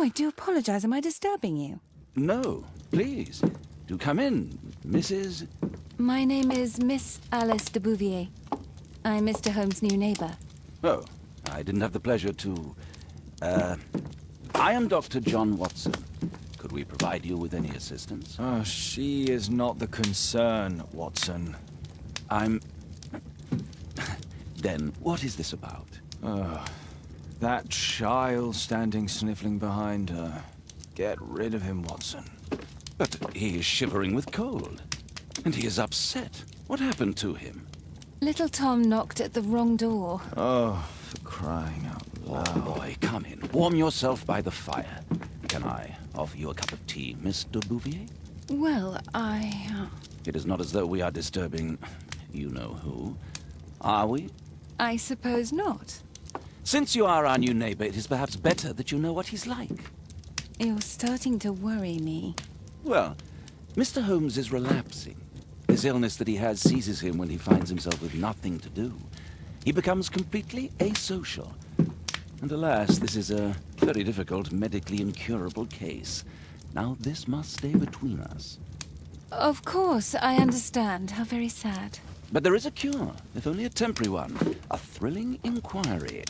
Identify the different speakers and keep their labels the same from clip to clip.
Speaker 1: I do apologize. Am I disturbing you?
Speaker 2: No, please. Do come in, Mrs.
Speaker 1: My name is Miss Alice de Bouvier. I'm Mr. Holmes' new neighbor.
Speaker 2: Oh, I didn't have the pleasure to... I am Dr. John Watson. Could we provide you with any assistance?
Speaker 3: Oh, she is not the concern, Watson.
Speaker 2: I'm... Then, what is this about?
Speaker 3: That child standing sniffling behind her. Get rid of him, Watson.
Speaker 2: But he is shivering with cold. And he is upset. What happened to him?
Speaker 1: Little Tom knocked at the wrong door.
Speaker 3: Oh, for crying out loud.
Speaker 2: Oh, boy, come in. Warm yourself by the fire. Can I offer you a cup of tea, Miss de Bouvier?
Speaker 1: Well,
Speaker 2: It is not as though we are disturbing you-know-who, are we?
Speaker 1: I suppose not.
Speaker 2: Since you are our new neighbor, it is perhaps better that you know what he's like.
Speaker 1: You're starting to worry me.
Speaker 2: Well, Mr. Holmes is relapsing. This illness that he has seizes him when he finds himself with nothing to do. He becomes completely asocial. And alas, this is a very difficult, medically incurable case. Now, this must stay between us.
Speaker 1: Of course, I understand. How very sad.
Speaker 2: But there is a cure, if only a temporary one. A thrilling inquiry.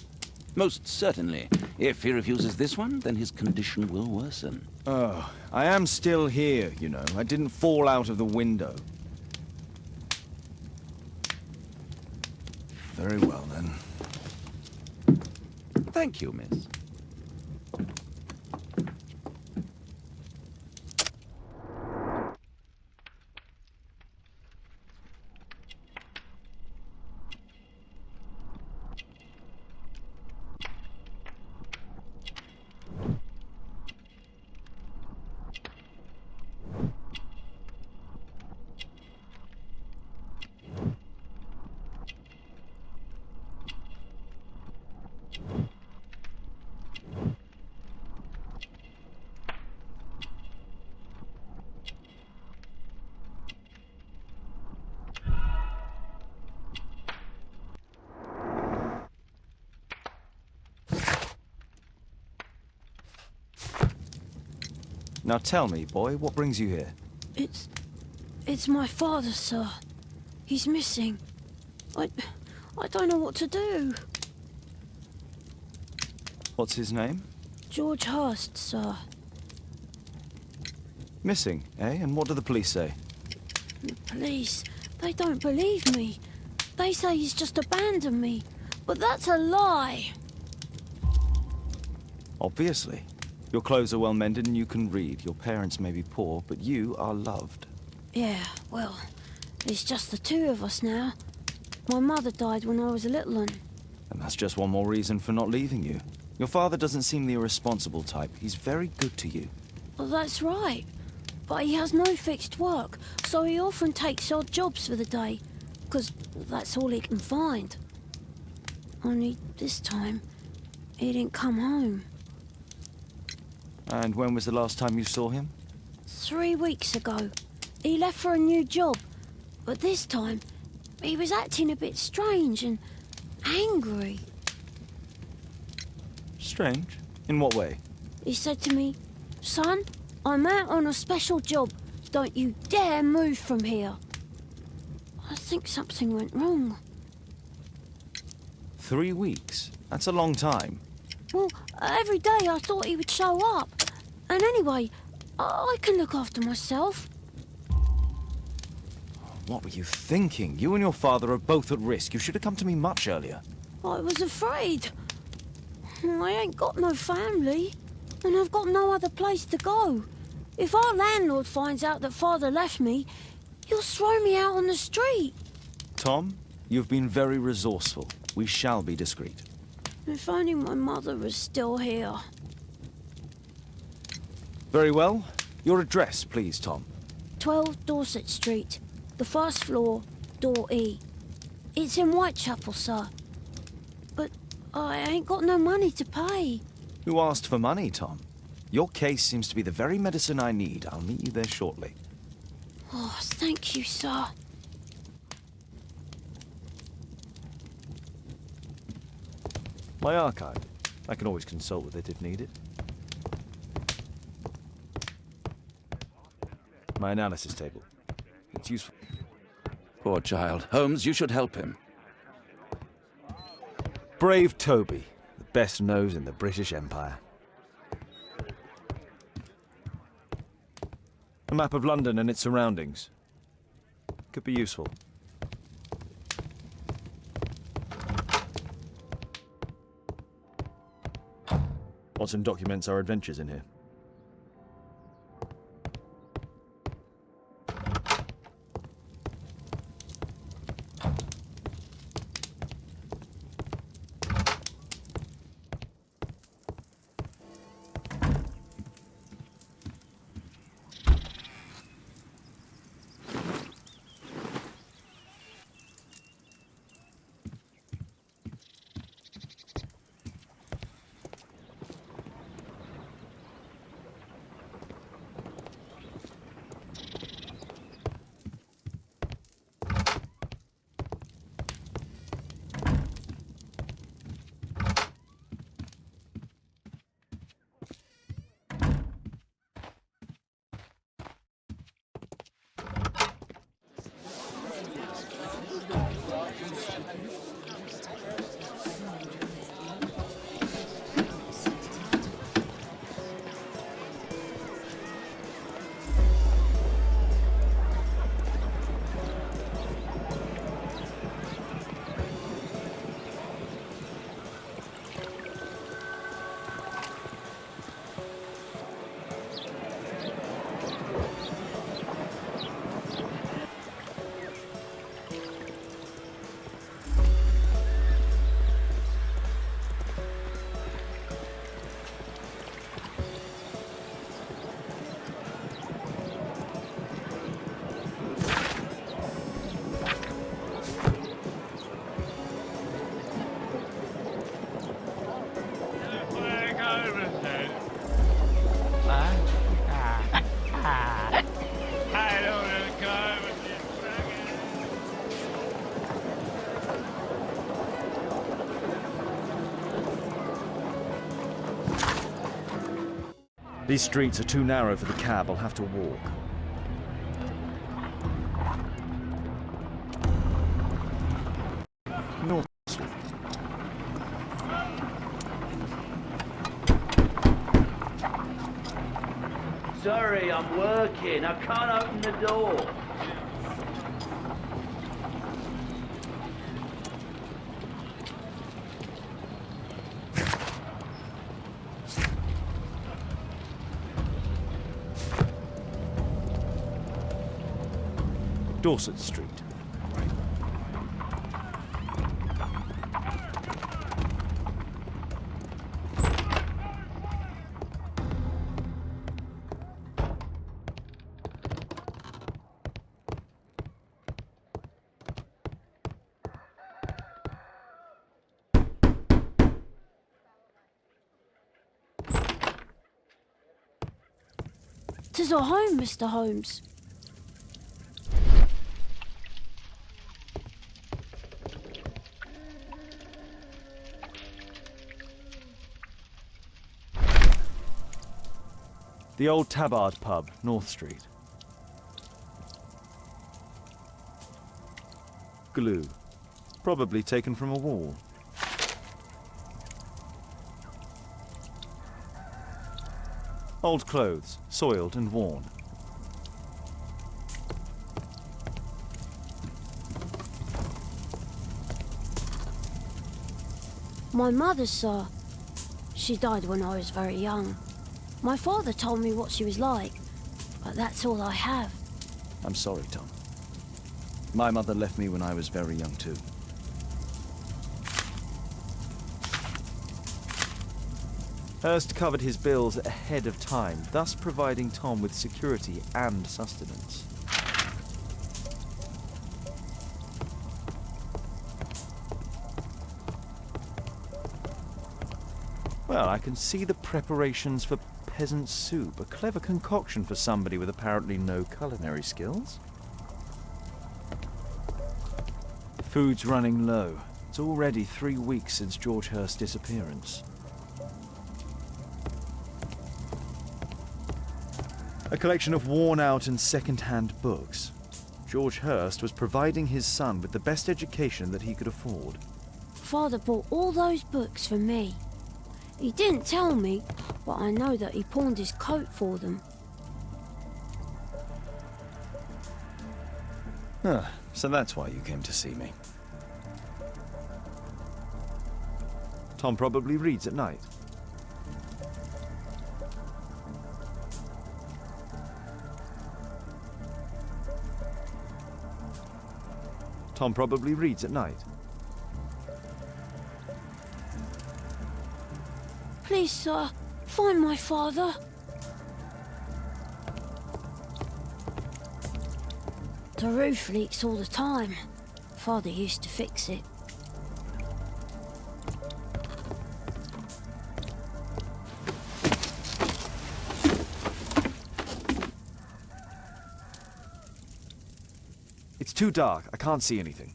Speaker 2: Most certainly. If he refuses this one, then his condition will worsen.
Speaker 3: Oh, I am still here, you know. I didn't fall out of the window. Very well, then.
Speaker 2: Thank you, miss.
Speaker 3: Now tell me, boy, what brings you here?
Speaker 4: It's my father, sir. He's missing. I don't know what to do.
Speaker 3: What's his name?
Speaker 4: George Hurst, sir.
Speaker 3: Missing, eh? And what do the police say?
Speaker 4: The police, they don't believe me. They say he's just abandoned me. But that's a lie.
Speaker 3: Obviously. Your clothes are well mended and you can read. Your parents may be poor, but you are loved.
Speaker 4: Yeah, well, it's just the two of us now. My mother died when I was a little one.
Speaker 3: And that's just one more reason for not leaving you. Your father doesn't seem the irresponsible type. He's very good to you.
Speaker 4: Well, that's right. But he has no fixed work, so he often takes odd jobs for the day, because that's all he can find. Only this time, he didn't come home.
Speaker 3: And when was the last time you saw him?
Speaker 4: 3 weeks ago. He left for a new job, but this time, he was acting a bit strange and angry.
Speaker 3: Strange? In what way?
Speaker 4: He said to me, "Son, I'm out on a special job. Don't you dare move from here." I think something went wrong.
Speaker 3: 3 weeks? That's a long time.
Speaker 4: Well, every day I thought he would show up. And anyway, I can look after myself.
Speaker 3: What were you thinking? You and your father are both at risk. You should have come to me much earlier.
Speaker 4: I was afraid. I ain't got no family, and I've got no other place to go. If our landlord finds out that Father left me, he'll throw me out on the street.
Speaker 3: Tom, you've been very resourceful. We shall be discreet.
Speaker 4: If only my mother was still here.
Speaker 3: Very well. Your address, please, Tom.
Speaker 4: 12 Dorset Street, the first floor, door E. It's in Whitechapel, sir. But I ain't got no money to pay.
Speaker 3: Who asked for money, Tom? Your case seems to be the very medicine I need. I'll meet you there shortly.
Speaker 4: Oh, thank you, sir.
Speaker 3: My archive. I can always consult with it if needed. My analysis table. It's useful.
Speaker 2: Poor child. Holmes, you should help him.
Speaker 3: Brave Toby, the best nose in the British Empire. A map of London and its surroundings. Could be useful. Watson documents our adventures in here. These streets are too narrow for the cab. I'll have to walk. North Street.
Speaker 5: Sorry, I'm working. I can't open the door.
Speaker 3: Dorset Street.
Speaker 4: "'Tis our home, Mr. Holmes."
Speaker 3: The old Tabard pub, North Street. Glue. Probably taken from a wall. Old clothes, soiled and worn.
Speaker 4: My mother, sir. She died when I was very young. My father told me what she was like, but that's all I have.
Speaker 3: I'm sorry, Tom. My mother left me when I was very young too. Hurst covered his bills ahead of time, thus providing Tom with security and sustenance. Well, I can see the preparations for peasant soup, a clever concoction for somebody with apparently no culinary skills. Food's running low. It's already 3 weeks since George Hurst's disappearance. A collection of worn-out and second-hand books. George Hurst was providing his son with the best education that he could afford.
Speaker 4: Father bought all those books for me. He didn't tell me, but I know that he pawned his coat for them.
Speaker 3: So that's why you came to see me. Tom probably reads at night. Tom probably reads at night.
Speaker 4: Please, sir, find my father. The roof leaks all the time. Father used to fix it.
Speaker 3: It's too dark. I can't see anything.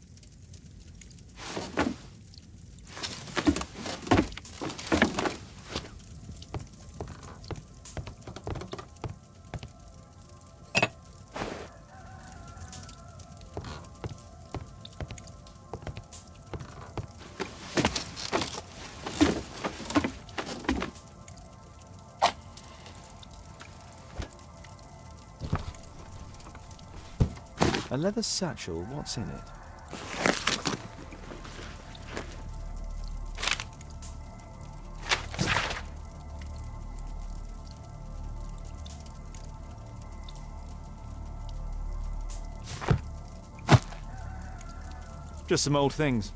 Speaker 3: A leather satchel, what's in it? Just some old things.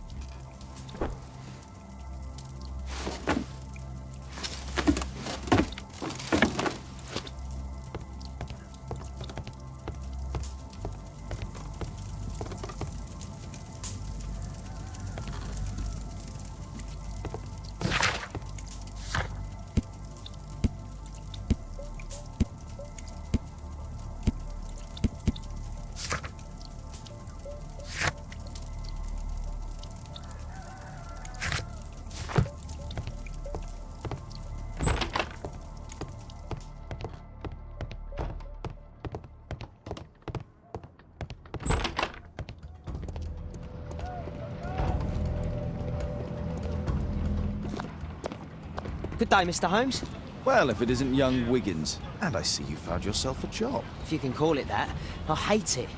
Speaker 6: Good day, Mr. Holmes.
Speaker 3: Well, if it isn't young Wiggins. And I see you found yourself a job.
Speaker 6: If you can call it that. I hate it.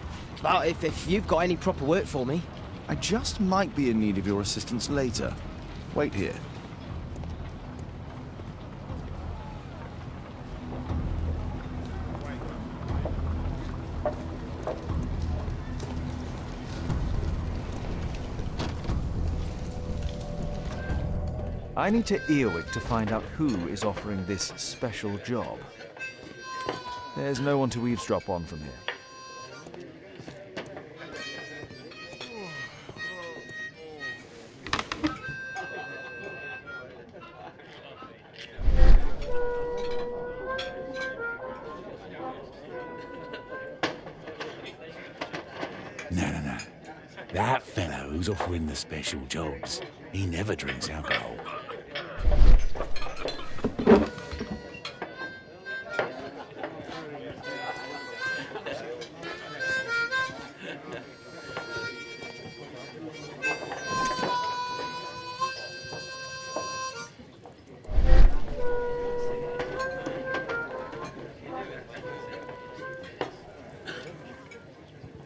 Speaker 6: But if you've got any proper work for me...
Speaker 3: I just might be in need of your assistance later. Wait here. I need to earwig to find out who is offering this special job. There's no one to eavesdrop on from here.
Speaker 7: No. That fellow who's offering the special jobs, he never drinks alcohol.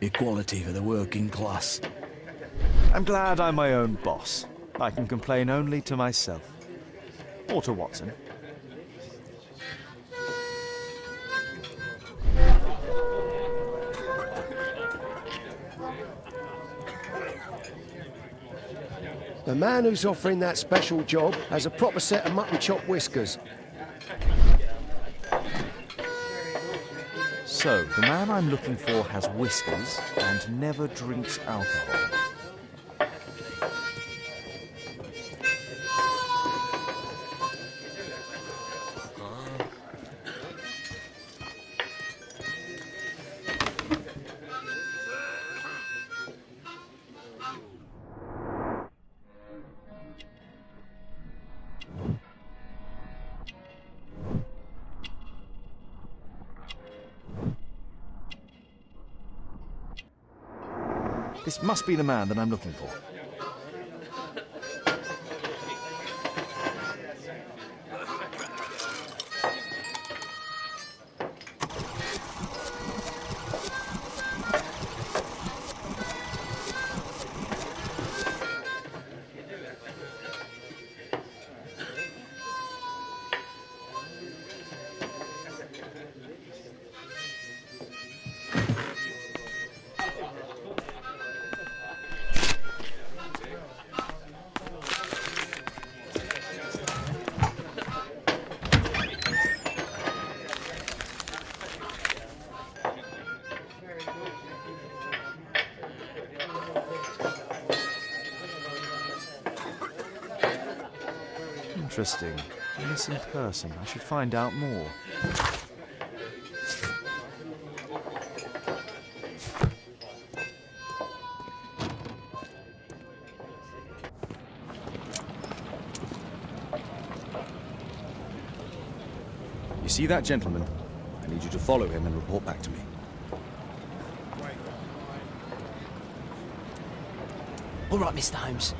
Speaker 7: Equality for the working class.
Speaker 3: I'm glad I'm my own boss. I can complain only to myself. Or to Watson.
Speaker 8: The man who's offering that special job has a proper set of mutton chop whiskers.
Speaker 3: So, the man I'm looking for has whiskers and never drinks alcohol. This must be the man that I'm looking for. Interesting. A missing person. I should find out more.
Speaker 9: You see that gentleman? I need you to follow him and report back to me.
Speaker 6: All right, Mr. Holmes.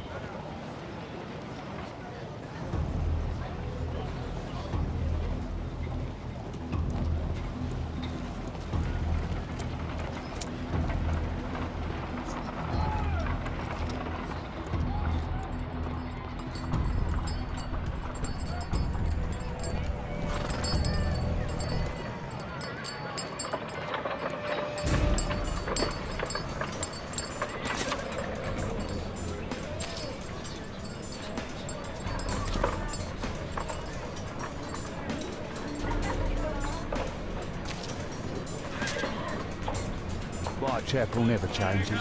Speaker 10: Whitechapel never changes.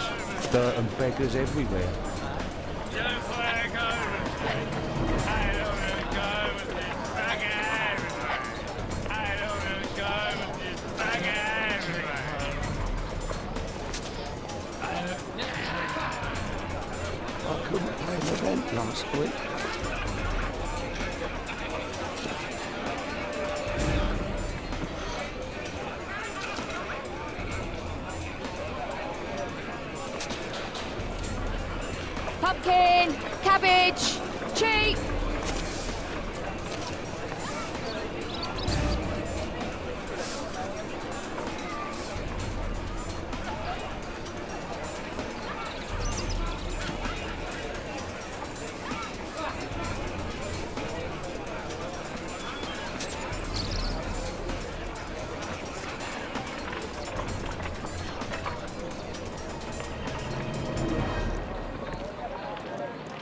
Speaker 10: Dirt and beggars everywhere.
Speaker 8: I couldn't pay the rent last week.
Speaker 1: Pumpkin! Cabbage! Cheap!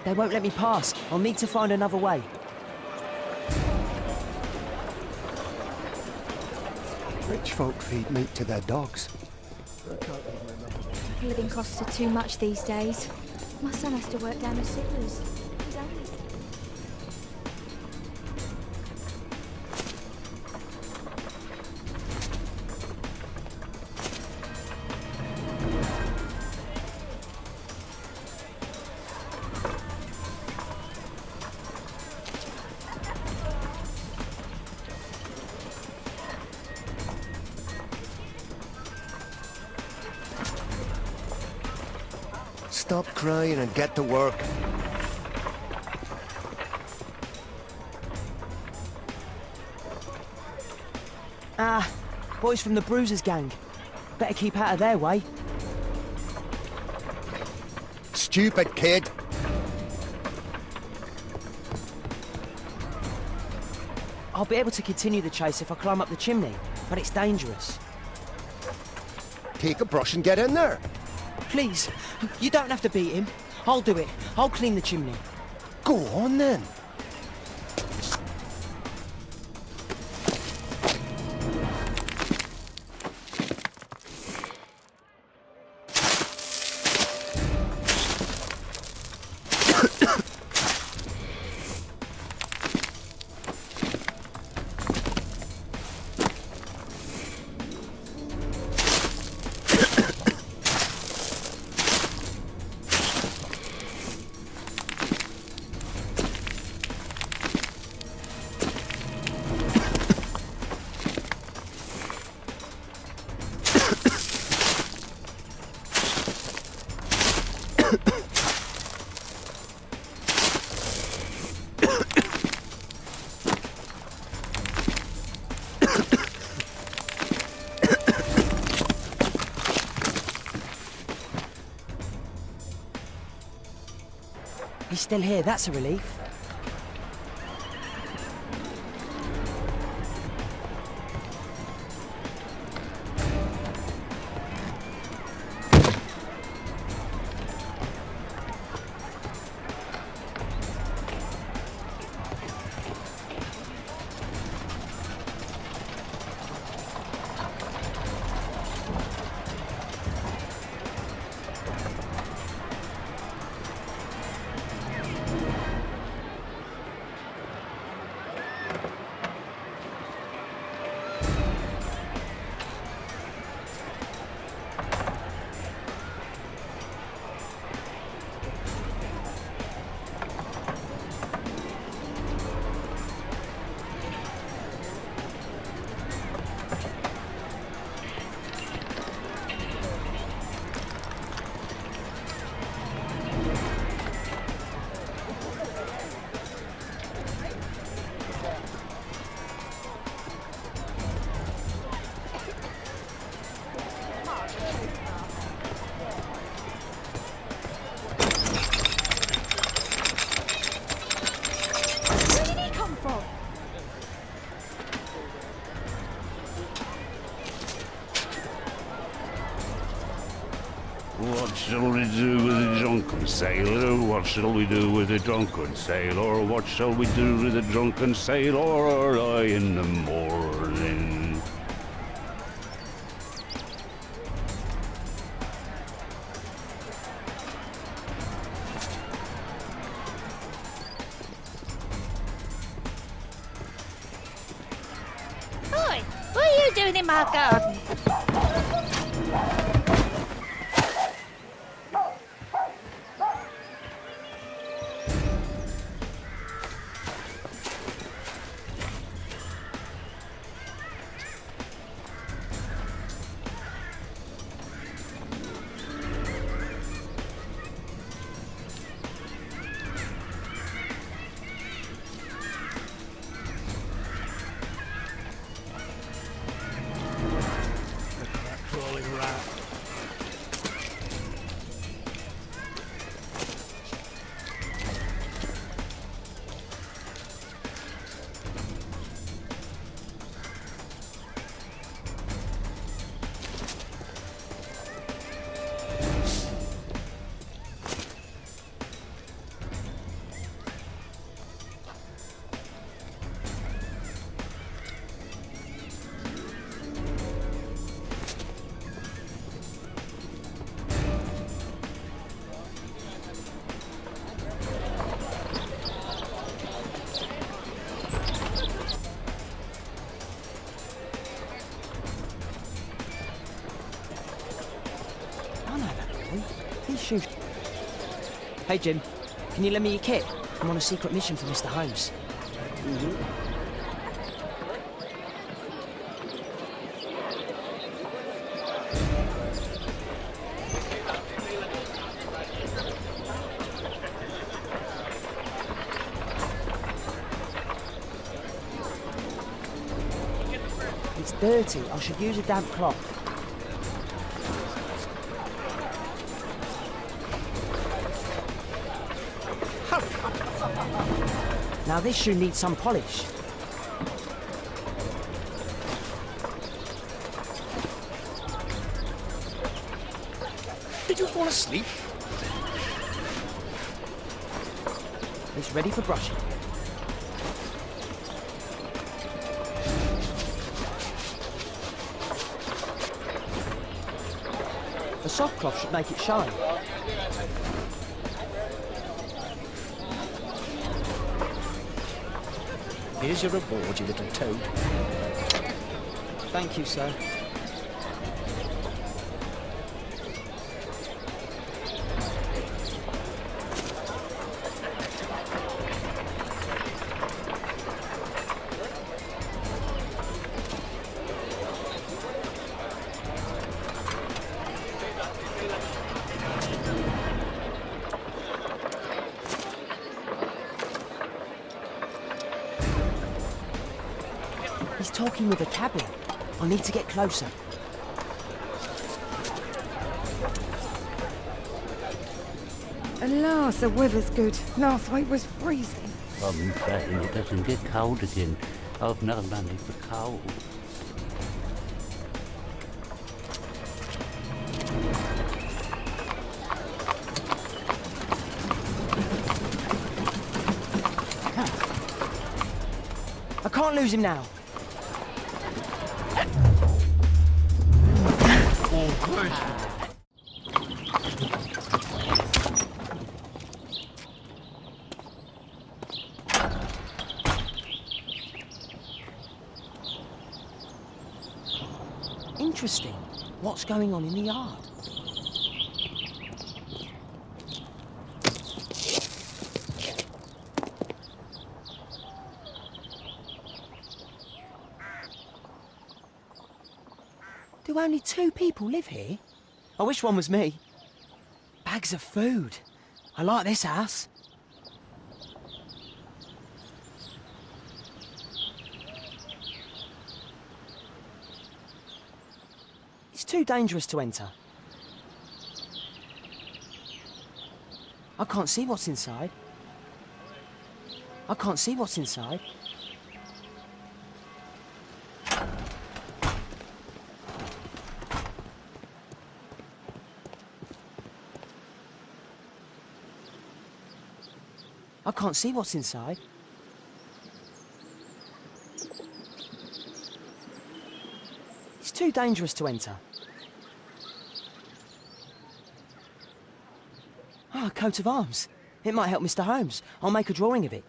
Speaker 6: They won't let me pass. I'll need to find another way.
Speaker 8: Rich folk feed meat to their dogs.
Speaker 11: Living costs are too much these days. My son has to work down the sewers. He's only...
Speaker 8: Stop crying and get to work.
Speaker 6: Ah, boys from the Bruisers gang. Better keep out of their way.
Speaker 8: Stupid kid.
Speaker 6: I'll be able to continue the chase if I climb up the chimney, but it's dangerous.
Speaker 8: Take a brush and get in there.
Speaker 6: Please, you don't have to beat him. I'll do it. I'll clean the chimney.
Speaker 8: Go on then.
Speaker 6: He's still here, that's a relief.
Speaker 10: What shall we do with a drunken sailor? What shall we do with a drunken sailor? What shall we do with a drunken sailor early in the morning?
Speaker 12: Oi, what are you doing in my garden?
Speaker 6: Shoot. Hey Jim, can you lend me your kit? I'm on a secret mission for Mr. Holmes. It's dirty. I should use a damp cloth. Now this shoe needs some polish.
Speaker 8: Did you fall asleep?
Speaker 6: It's ready for brushing. The soft cloth should make it shine.
Speaker 8: Here's your reward, you little toad.
Speaker 6: Thank you, sir. He's talking with a cabin. I need to get closer.
Speaker 13: At last the weather's good. Last week was freezing.
Speaker 10: I've been saying it doesn't get cold again. I've no money for coal.
Speaker 6: I can't lose him now. Interesting. What's going on in the yard? Do only 2 people live here? I wish one was me. Bags of food. I like this house. It's too dangerous to enter. I can't see what's inside. I can't see what's inside. I can't see what's inside. It's too dangerous to enter. Ah, a coat of arms. It might help Mr. Holmes. I'll make a drawing of it.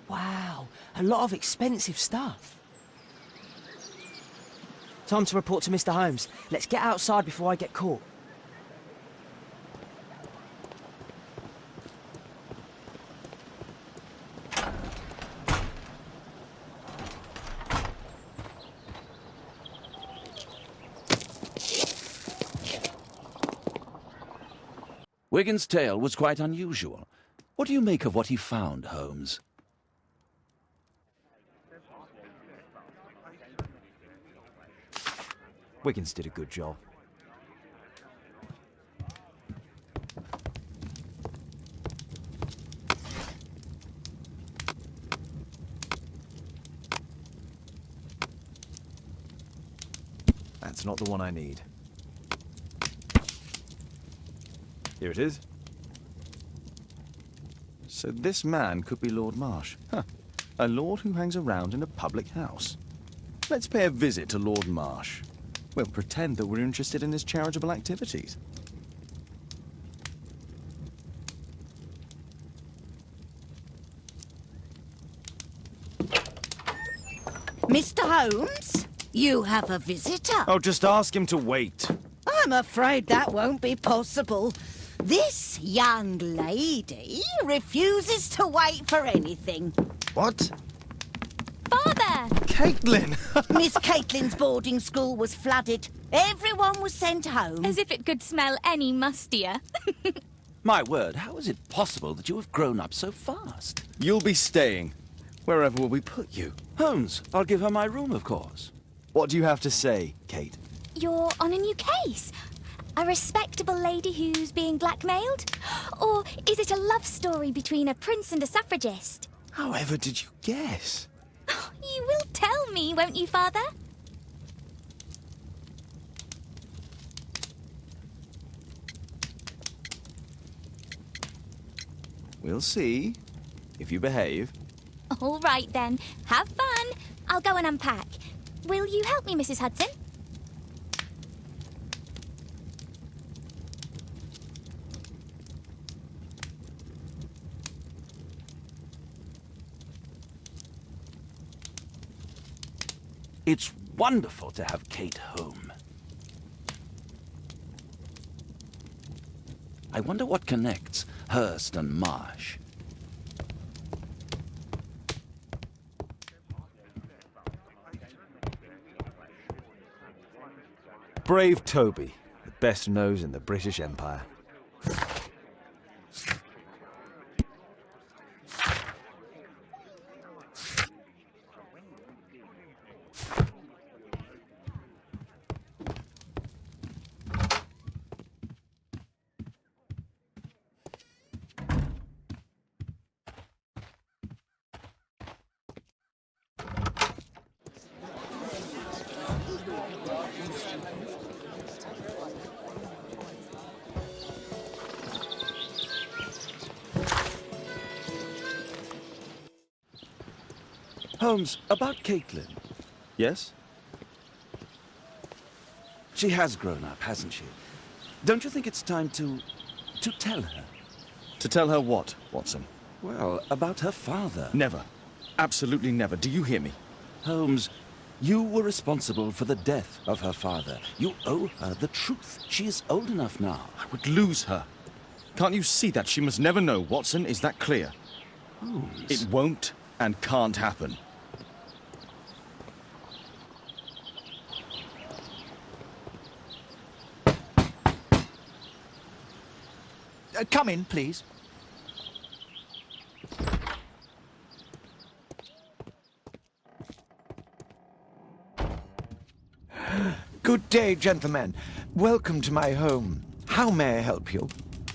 Speaker 6: Wow, a lot of expensive stuff. Time to report to Mr. Holmes. Let's get outside before I get caught.
Speaker 2: Wigan's tale was quite unusual. What do you make of what he found, Holmes?
Speaker 3: Wiggins did a good job. That's not the one I need. Here it is. So this man could be Lord Marsh. Huh. A lord who hangs around in a public house. Let's pay a visit to Lord Marsh. We'll pretend that we're interested in his charitable activities.
Speaker 12: Mr. Holmes, you have a visitor.
Speaker 3: Oh, just ask him to wait.
Speaker 12: I'm afraid that won't be possible. This young lady refuses to wait for anything.
Speaker 8: What?
Speaker 11: Father!
Speaker 3: Caitlin!
Speaker 12: Miss Caitlin's boarding school was flooded. Everyone was sent home.
Speaker 11: As if it could smell any mustier.
Speaker 2: My word, how is it possible that you have grown up so fast?
Speaker 3: You'll be staying. Wherever will we put you?
Speaker 2: Holmes, I'll give her my room, of course.
Speaker 3: What do you have to say, Kate?
Speaker 11: You're on a new case. A respectable lady who's being blackmailed? Or is it a love story between a prince and a suffragist?
Speaker 3: However did you guess?
Speaker 11: You will tell me, won't you, Father?
Speaker 3: We'll see, if you behave.
Speaker 11: All right, then. Have fun. I'll go and unpack. Will you help me, Mrs. Hudson?
Speaker 2: It's wonderful to have Kate home. I wonder what connects Hurst and Marsh.
Speaker 3: Brave Toby, the best nose in the British Empire.
Speaker 2: Holmes, about Caitlin.
Speaker 3: Yes?
Speaker 2: She has grown up, hasn't she? Don't you think it's time to tell her?
Speaker 3: To tell her what, Watson?
Speaker 2: Well, about her father.
Speaker 3: Never. Absolutely never. Do you hear me?
Speaker 2: Holmes, you were responsible for the death of her father. You owe her the truth. She is old enough now.
Speaker 3: I would lose her. Can't you see that? She must never know, Watson. Is that clear?
Speaker 2: Holmes.
Speaker 3: It won't and can't happen.
Speaker 14: Come in, please. Good day, gentlemen. Welcome to my home. How may I help you?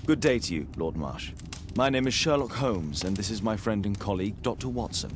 Speaker 3: Good day to you, Lord Marsh. My name is Sherlock Holmes, and this is my friend and colleague, Dr. Watson.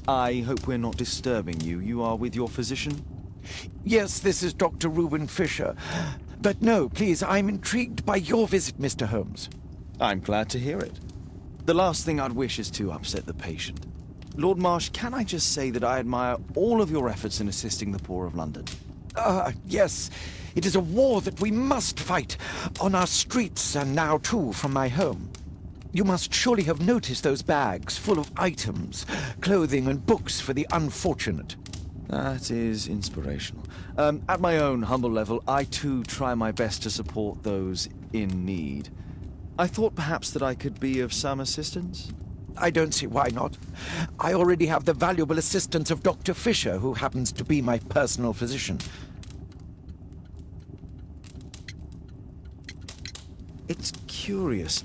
Speaker 3: I hope we're not disturbing you. You are with your physician?
Speaker 14: Yes, this is Dr. Reuben Fisher. But no, please, I'm intrigued by your visit, Mr. Holmes.
Speaker 3: I'm glad to hear it. The last thing I'd wish is to upset the patient. Lord Marsh, can I just say that I admire all of your efforts in assisting the poor of London?
Speaker 14: Yes. It is a war that we must fight, on our streets and now, too, from my home. You must surely have noticed those bags full of items, clothing and books for the unfortunate.
Speaker 3: That is inspirational. At my own humble level, I too try my best to support those in need. I thought perhaps that I could be of some assistance.
Speaker 14: I don't see why not. I already have the valuable assistance of Dr. Fisher, who happens to be my personal physician.
Speaker 3: It's curious.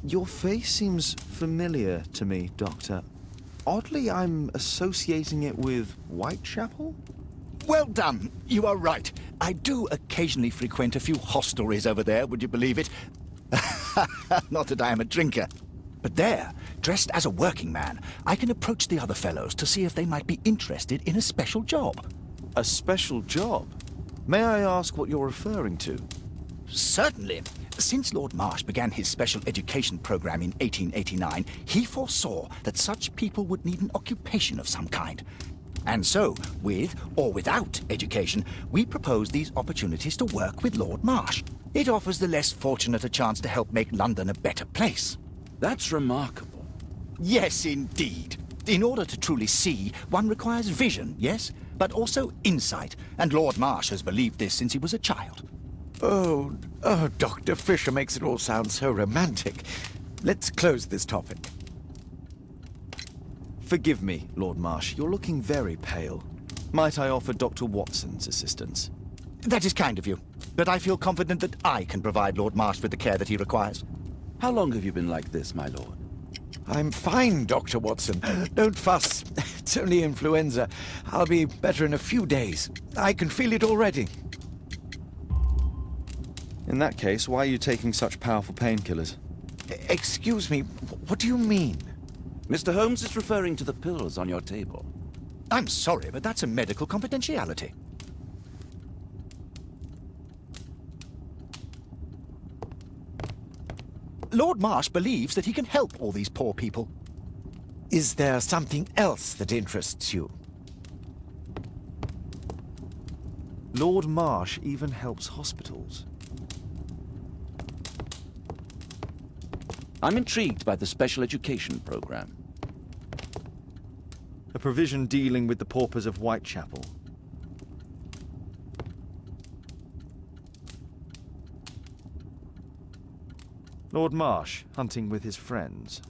Speaker 3: Your face seems familiar to me, Doctor. Oddly, I'm associating it with Whitechapel?
Speaker 14: Well done. You are right. I do occasionally frequent a few hostelries over there, would you believe it? Not that I am a drinker. But there, dressed as a working man, I can approach the other fellows to see if they might be interested in a special job.
Speaker 3: A special job? May I ask what you're referring to?
Speaker 14: Certainly. Since Lord Marsh began his special education program in 1889, he foresaw that such people would need an occupation of some kind. And so, with or without education, we propose these opportunities to work with Lord Marsh. It offers the less fortunate a chance to help make London a better place.
Speaker 2: That's remarkable.
Speaker 14: Yes, indeed. In order to truly see, one requires vision, yes, but also insight, and Lord Marsh has believed this since he was a child. Oh, Dr. Fisher makes it all sound so romantic. Let's close this topic.
Speaker 3: Forgive me, Lord Marsh. You're looking very pale. Might I offer Dr. Watson's assistance?
Speaker 14: That is kind of you, but I feel confident that I can provide Lord Marsh with the care that he requires.
Speaker 2: How long have you been like this, my lord?
Speaker 14: I'm fine, Dr. Watson. Don't fuss. It's only influenza. I'll be better in a few days. I can feel it already.
Speaker 3: In that case, why are you taking such powerful painkillers?
Speaker 14: Excuse me, what do you mean?
Speaker 2: Mr. Holmes is referring to the pills on your table.
Speaker 14: I'm sorry, but that's a medical confidentiality. Lord Marsh believes that he can help all these poor people. Is there something else that interests you?
Speaker 3: Lord Marsh even helps hospitals.
Speaker 2: I'm intrigued by the special education program.
Speaker 3: A provision dealing with the paupers of Whitechapel. Lord Marsh, hunting with his friends.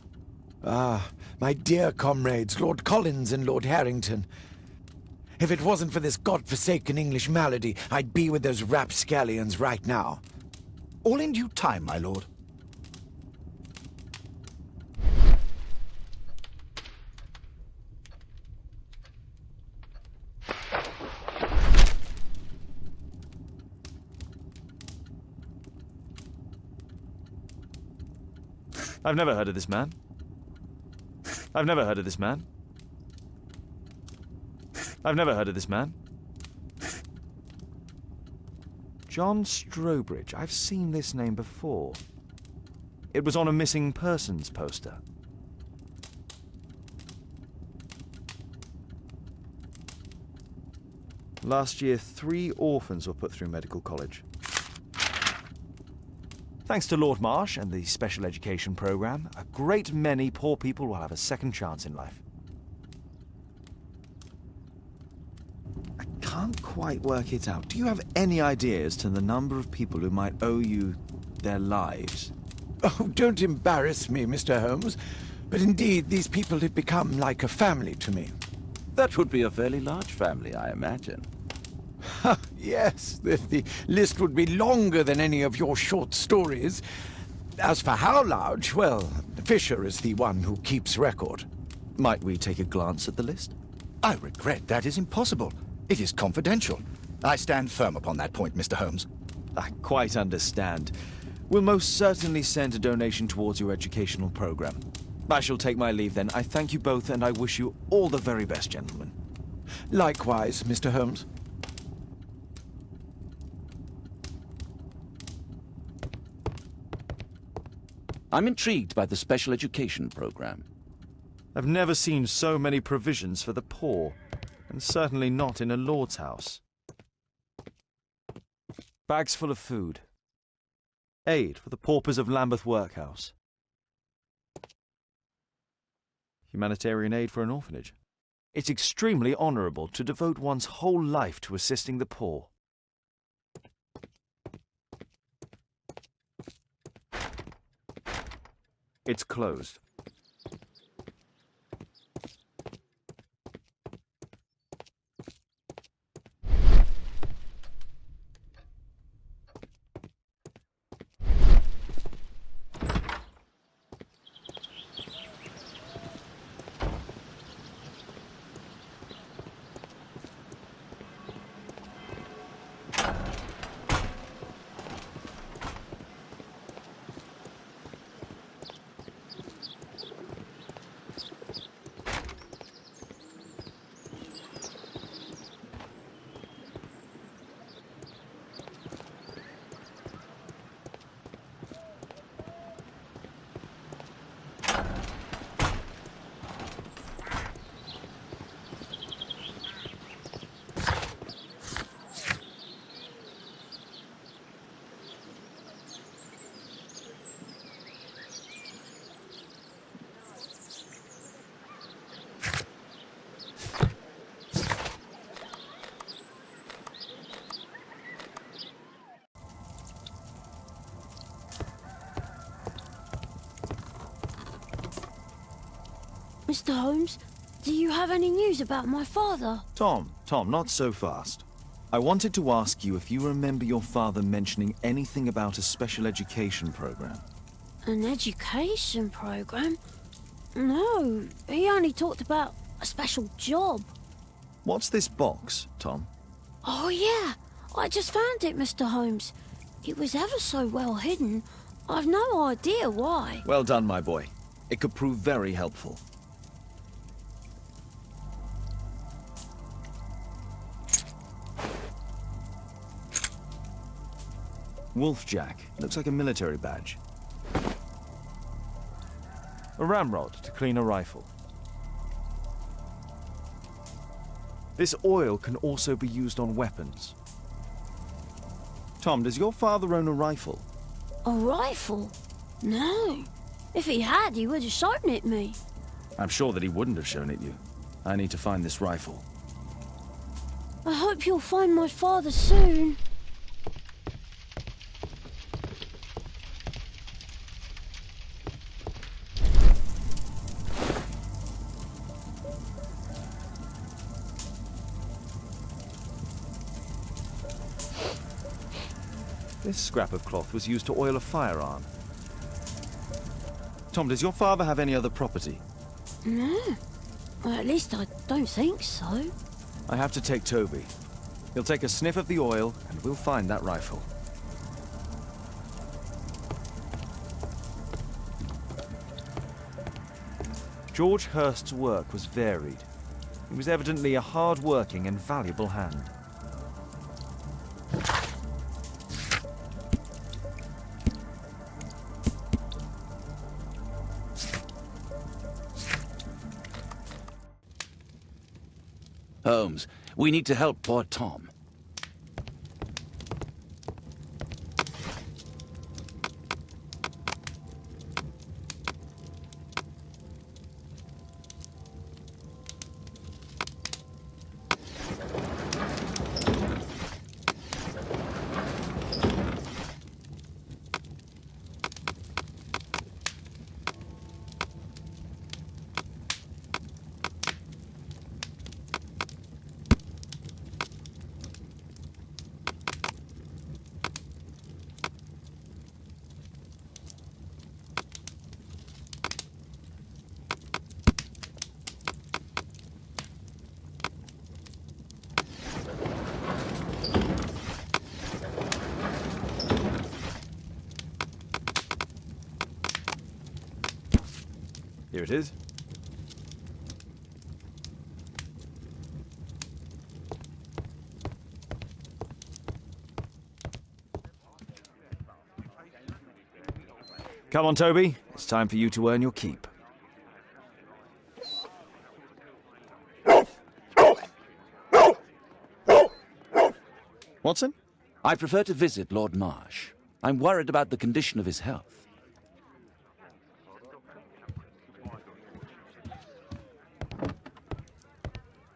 Speaker 15: Ah, my dear comrades, Lord Collins and Lord Harrington. If it wasn't for this godforsaken English malady, I'd be with those rapscallions right now.
Speaker 14: All in due time, my lord.
Speaker 3: I've never heard of this man. I've never heard of this man. I've never heard of this man. John Strobridge. I've seen this name before. It was on a missing persons poster. Last year, 3 orphans were put through medical college. Thanks to Lord Marsh and the special education program, a great many poor people will have a second chance in life. I can't quite work it out. Do you have any idea as to the number of people who might owe you their lives?
Speaker 15: Oh, don't embarrass me, Mr. Holmes. But indeed, these people have become like a family to me.
Speaker 2: That would be a fairly large family, I imagine.
Speaker 15: Yes, the list would be longer than any of your short stories. As for how large, well, Fisher is the one who keeps record.
Speaker 3: Might we take a glance at the list?
Speaker 14: I regret that is impossible. It is confidential. I stand firm upon that point, Mr. Holmes.
Speaker 3: I quite understand. We'll most certainly send a donation towards your educational program. I shall take my leave then. I thank you both, and I wish you all the very best, gentlemen.
Speaker 15: Likewise, Mr. Holmes.
Speaker 2: I'm intrigued by the special education program.
Speaker 3: I've never seen so many provisions for the poor, and certainly not in a lord's house. Bags full of food. Aid for the paupers of Lambeth Workhouse. Humanitarian aid for an orphanage. It's extremely honourable to devote one's whole life to assisting the poor. It's closed.
Speaker 4: Mr. Holmes, do you have any news about my father?
Speaker 3: Tom, not so fast. I wanted to ask you if you remember your father mentioning anything about a special education program.
Speaker 4: An education program? No, he only talked about a special job.
Speaker 3: What's this box, Tom?
Speaker 4: Oh yeah, I just found it, Mr. Holmes. It was ever so well hidden. I've no idea why.
Speaker 3: Well done, my boy. It could prove very helpful. Wolfjack. Looks like a military badge. A ramrod to clean a rifle. This oil can also be used on weapons. Tom, does your father own a rifle?
Speaker 4: A rifle? No. If he had, he would have shown it me.
Speaker 9: I'm sure that he wouldn't have shown it you. I need to find this rifle.
Speaker 4: I hope you'll find my father soon.
Speaker 3: This scrap of cloth was used to oil a firearm. Tom, does your father have any other property?
Speaker 4: No. Well, at least I don't think so.
Speaker 3: I have to take Toby. He'll take a sniff of the oil, and we'll find that rifle. George Hurst's work was varied. He was evidently a hard-working and valuable hand.
Speaker 2: Holmes, we need to help poor Tom.
Speaker 3: Here it is. Come on, Toby. It's time for you to earn your keep. Watson?
Speaker 2: I prefer to visit Lord Marsh. I'm worried about the condition of his health.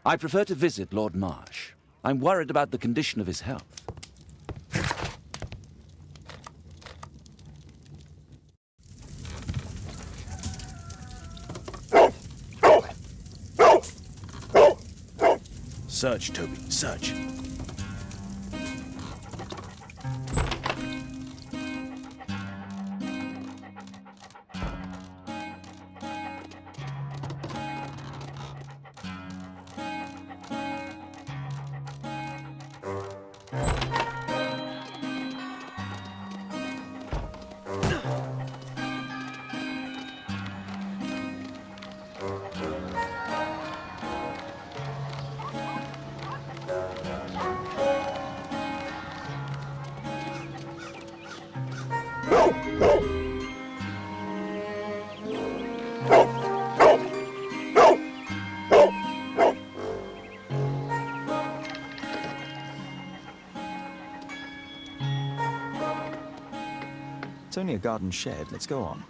Speaker 2: I prefer to visit Lord Marsh. I'm worried about the condition of his health.
Speaker 9: Search, Toby, search.
Speaker 3: It's only a garden shed. Let's go on.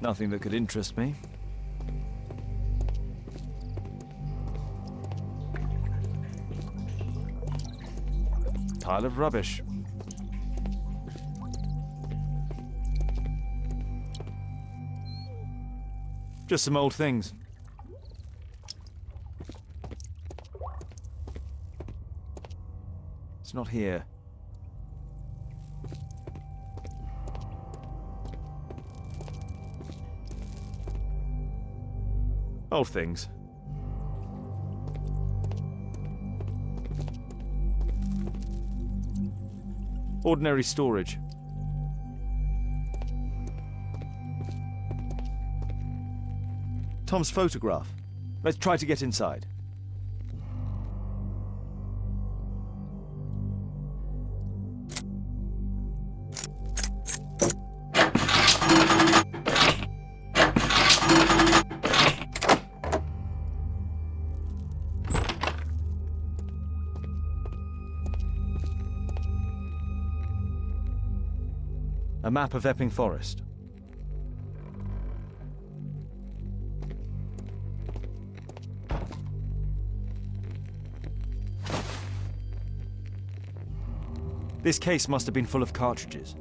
Speaker 9: Nothing that could interest me. Pile of rubbish. Just some old things. It's not here. Old things. Ordinary storage. Tom's photograph. Let's try to get inside. A map of Epping Forest. This case must have been full of cartridges.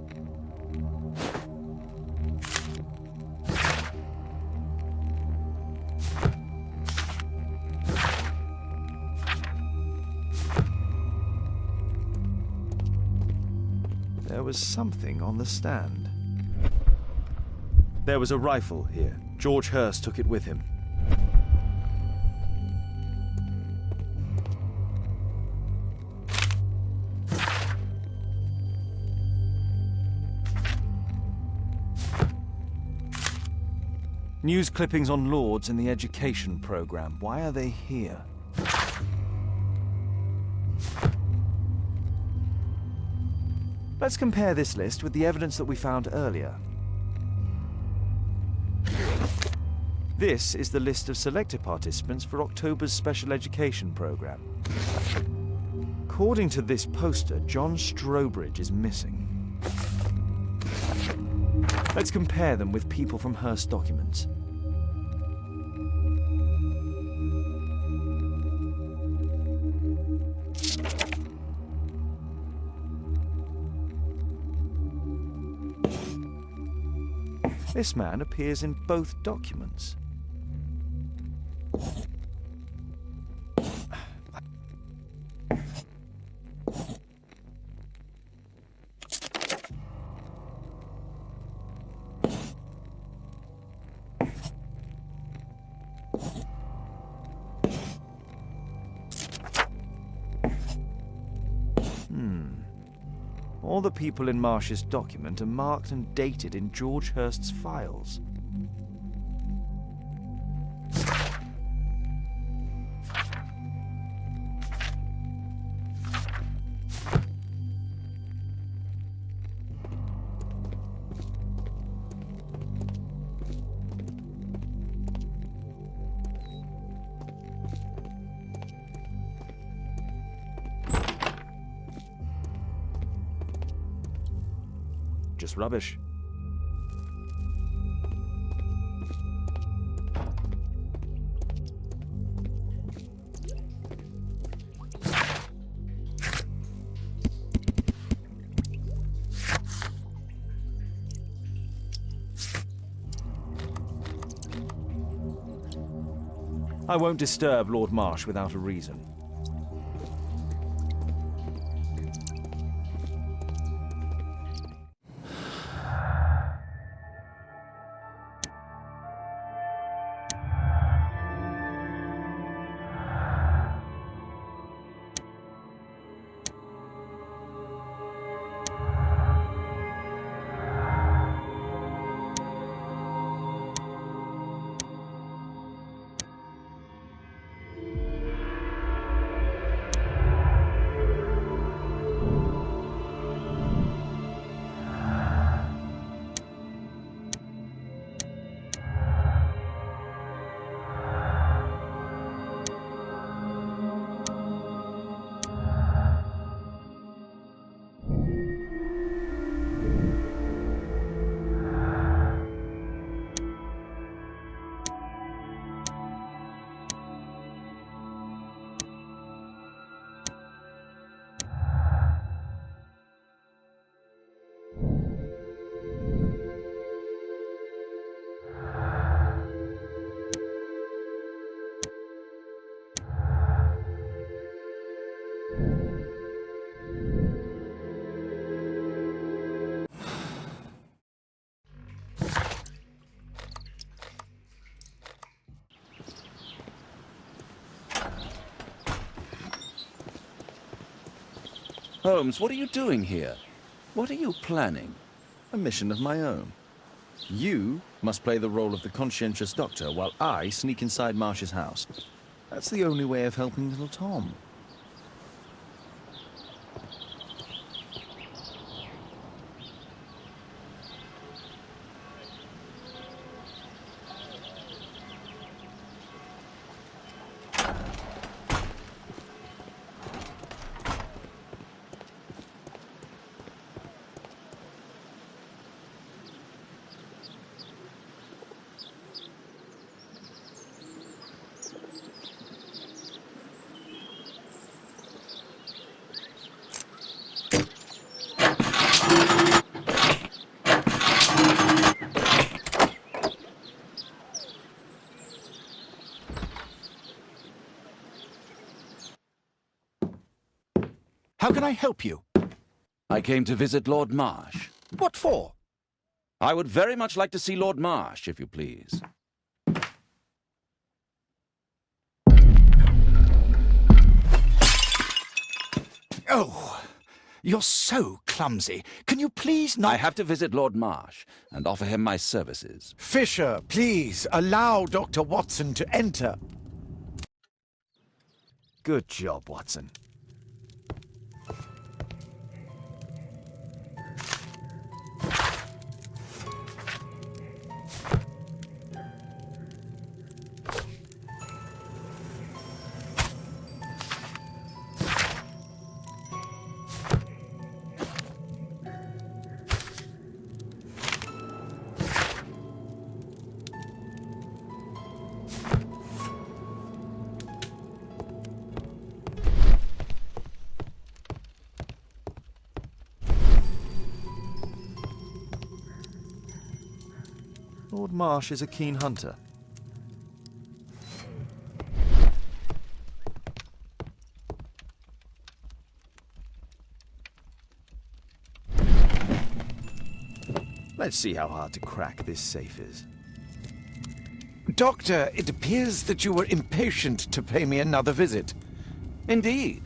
Speaker 9: There was something on the stand. There was a rifle here. George Hurst took it with him. News clippings on Lords in the education program. Why are they here? Let's compare this list with the evidence that we found earlier. This is the list of selected participants for October's special education program. According to this poster, John Strobridge is missing. Let's compare them with people from Hearst documents. This man appears in both documents. All the people in Marsh's document are marked and dated in George Hurst's files. Just rubbish. I won't disturb Lord Marsh without a reason.
Speaker 2: Holmes, what are you doing here? What are you planning?
Speaker 3: A mission of my own. You must play the role of the conscientious doctor while I sneak inside Marsh's house. That's the only way of helping little Tom.
Speaker 14: How can I help you?
Speaker 2: I came to visit Lord Marsh.
Speaker 14: What for?
Speaker 2: I would very much like to see Lord Marsh, if you please.
Speaker 14: Oh, you're so clumsy. Can you please not...
Speaker 2: I have to visit Lord Marsh and offer him my services.
Speaker 15: Fisher, please, allow Dr. Watson to enter.
Speaker 9: Good job, Watson. Lord Marsh is a keen hunter. Let's see how hard to crack this safe is.
Speaker 15: Doctor, it appears that you were impatient to pay me another visit.
Speaker 2: Indeed.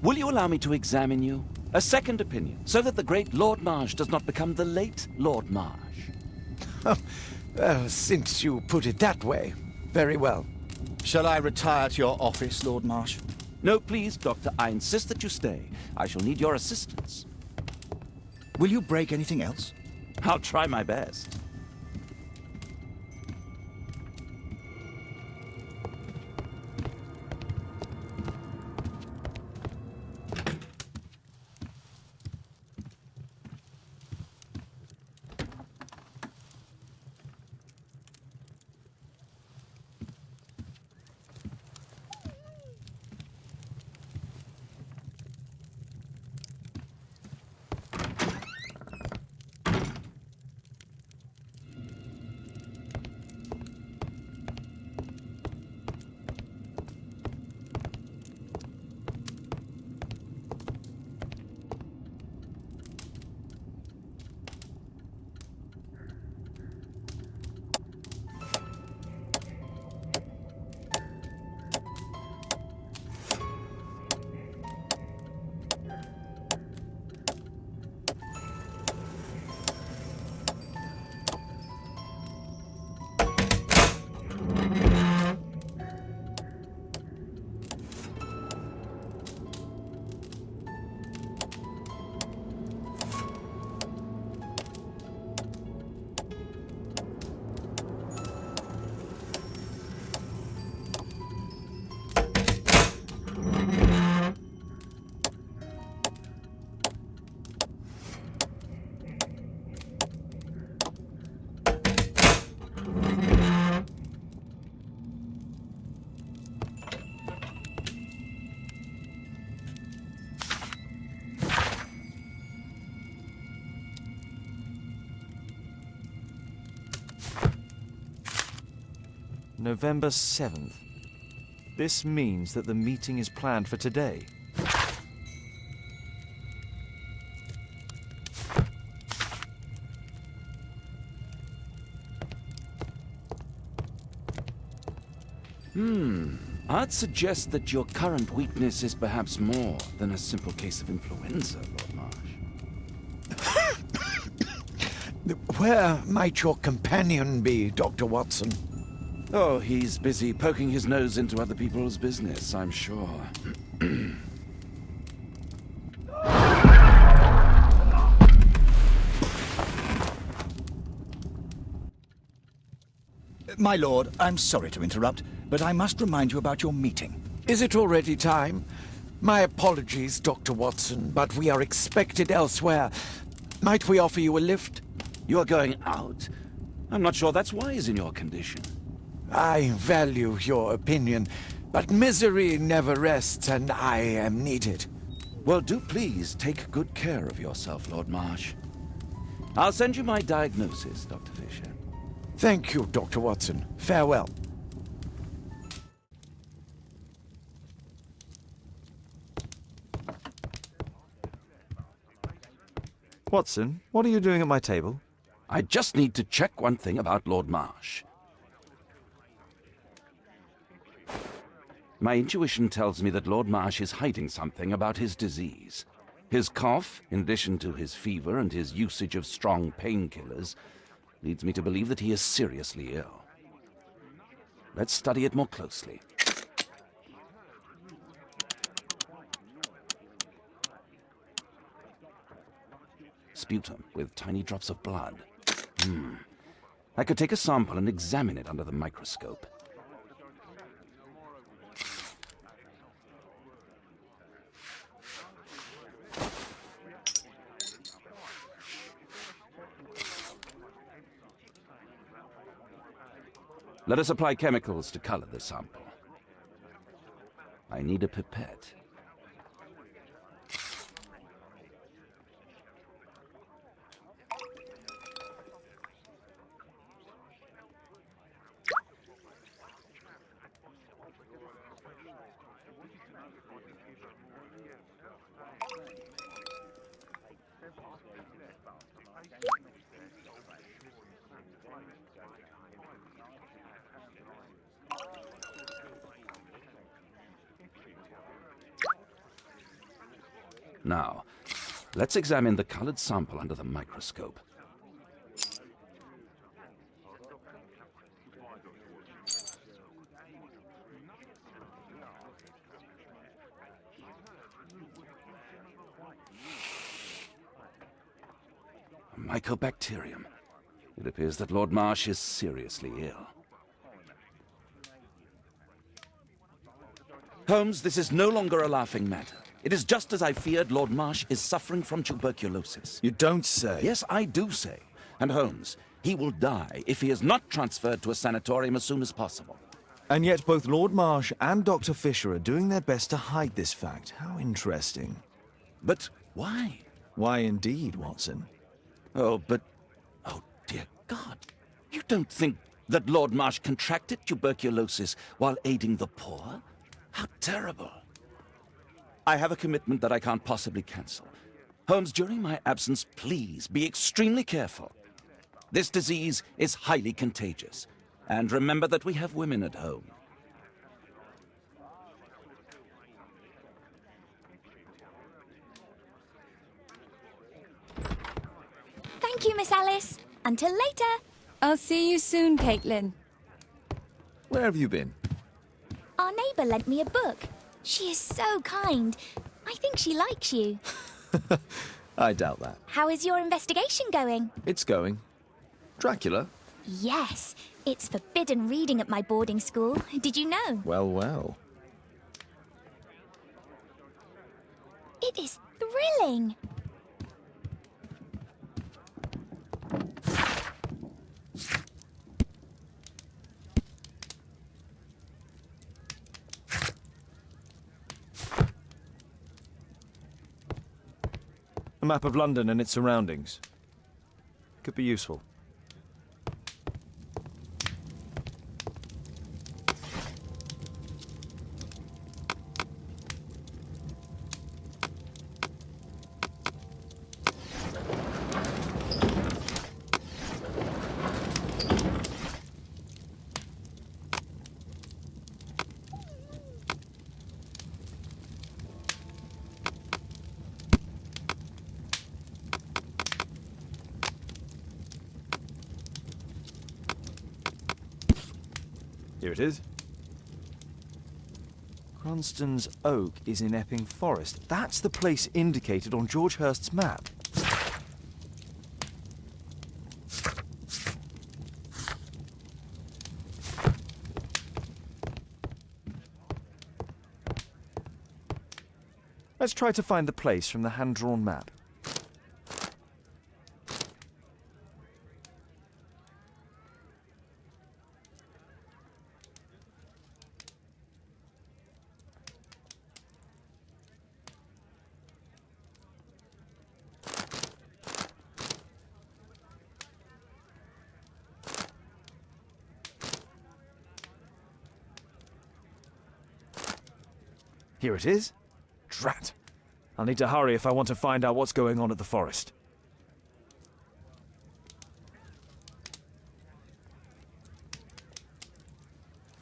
Speaker 2: Will you allow me to examine you? A second opinion, so that the great Lord Marsh does not become the late Lord Marsh.
Speaker 15: Well, since you put it that way, very well.
Speaker 14: Shall I retire to your office, Lord Marsh?
Speaker 2: No, please, Doctor. I insist that you stay. I shall need your assistance.
Speaker 14: Will you break anything else?
Speaker 2: I'll try my best.
Speaker 9: November 7th. This means that the meeting is planned for today.
Speaker 2: I'd suggest that your current weakness is perhaps more than a simple case of influenza, Lord Marsh.
Speaker 15: Where might your companion be, Dr. Watson?
Speaker 2: Oh, he's busy poking his nose into other people's business, I'm sure.
Speaker 14: My lord, I'm sorry to interrupt, but I must remind you about your meeting.
Speaker 15: Is it already time? My apologies, Dr. Watson, but we are expected elsewhere. Might we offer you a lift?
Speaker 2: You are going out? I'm not sure that's wise in your condition.
Speaker 15: I value your opinion, but misery never rests, and I am needed.
Speaker 2: Well, do please take good care of yourself, Lord Marsh. I'll send you my diagnosis, Dr. Fisher.
Speaker 15: Thank you, Dr. Watson. Farewell.
Speaker 9: Watson, what are you doing at my table?
Speaker 2: I just need to check one thing about Lord Marsh. My intuition tells me that Lord Marsh is hiding something about his disease. His cough, in addition to his fever and his usage of strong painkillers, leads me to believe that he is seriously ill. Let's study it more closely. Sputum with tiny drops of blood. I could take a sample and examine it under the microscope. Let us apply chemicals to color the sample. I need a pipette. Now, let's examine the colored sample under the microscope. A mycobacterium. It appears that Lord Marsh is seriously ill. Holmes, this is no longer a laughing matter. It is just as I feared. Lord Marsh is suffering from tuberculosis.
Speaker 3: You don't say.
Speaker 2: Yes, I do say. And Holmes, he will die if he is not transferred to a sanatorium as soon as possible.
Speaker 9: And yet both Lord Marsh and Dr. Fisher are doing their best to hide this fact. How interesting.
Speaker 2: But why?
Speaker 9: Why indeed, Watson?
Speaker 2: Oh, dear God. You don't think that Lord Marsh contracted tuberculosis while aiding the poor? How terrible. I have a commitment that I can't possibly cancel. Holmes, during my absence, please be extremely careful. This disease is highly contagious. And remember that we have women at home.
Speaker 11: Thank you, Miss Alice. Until later.
Speaker 1: I'll see you soon, Caitlin.
Speaker 9: Where have you been?
Speaker 11: Our neighbour lent me a book. She is so kind. I think she likes you.
Speaker 9: I doubt that.
Speaker 11: How is your investigation going?
Speaker 9: It's going. Dracula?
Speaker 11: Yes. It's forbidden reading at my boarding school. Did you know?
Speaker 9: Well, well.
Speaker 11: It is thrilling.
Speaker 9: A map of London and its surroundings. Could be useful. Here it is. Cranston's Oak is in Epping Forest. That's the place indicated on George Hurst's map. Let's try to find the place from the hand-drawn map. Here it is. Drat. I'll need to hurry if I want to find out what's going on at the forest.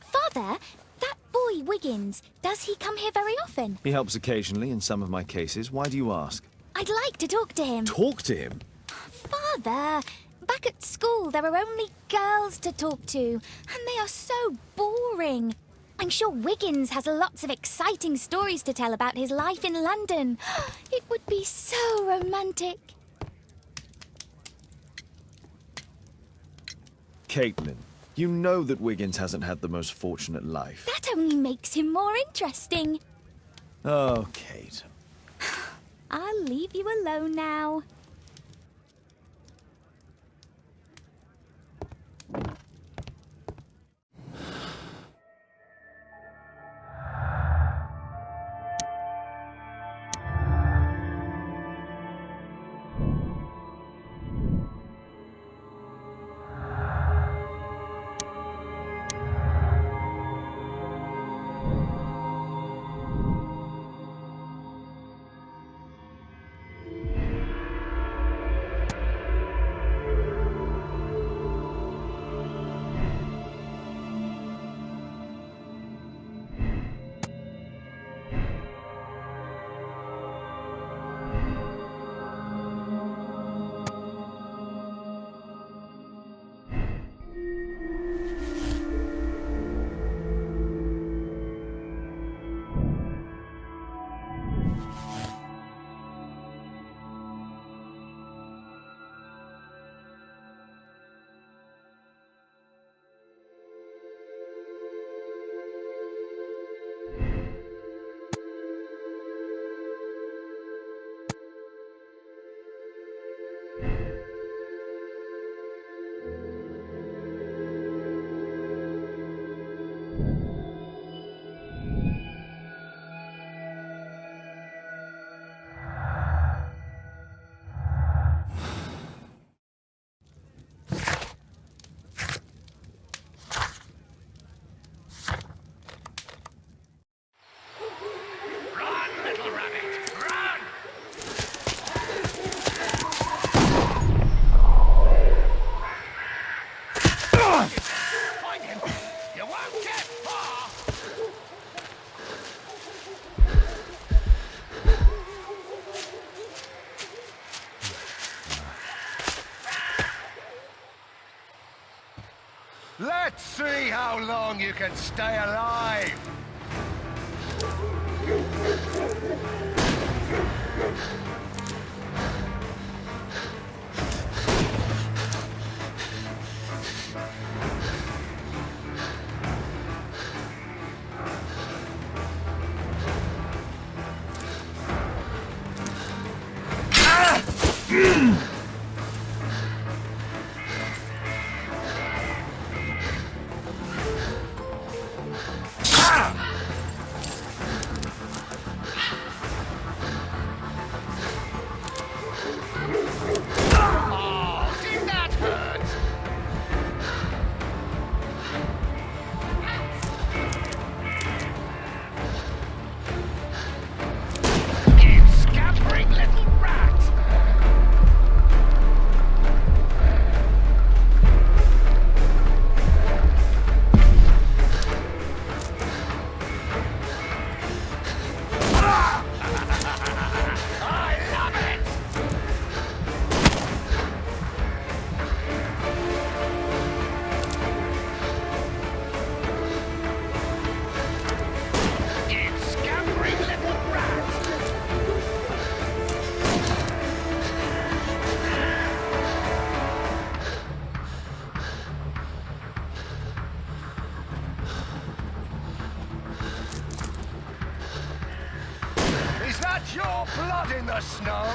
Speaker 11: Father, that boy Wiggins, does he come here very often?
Speaker 9: He helps occasionally in some of my cases. Why do you ask?
Speaker 11: I'd like to talk to him.
Speaker 9: Talk to him?
Speaker 11: Father, back at school there are only girls to talk to, and they are so boring. I'm sure Wiggins has lots of exciting stories to tell about his life in London. It would be so romantic.
Speaker 9: Caitlin, you know that Wiggins hasn't had the most fortunate life.
Speaker 11: That only makes him more interesting.
Speaker 9: Oh, Kate.
Speaker 11: I'll leave you alone now.
Speaker 16: Let's see how long you can stay alive! that your blood in the snow?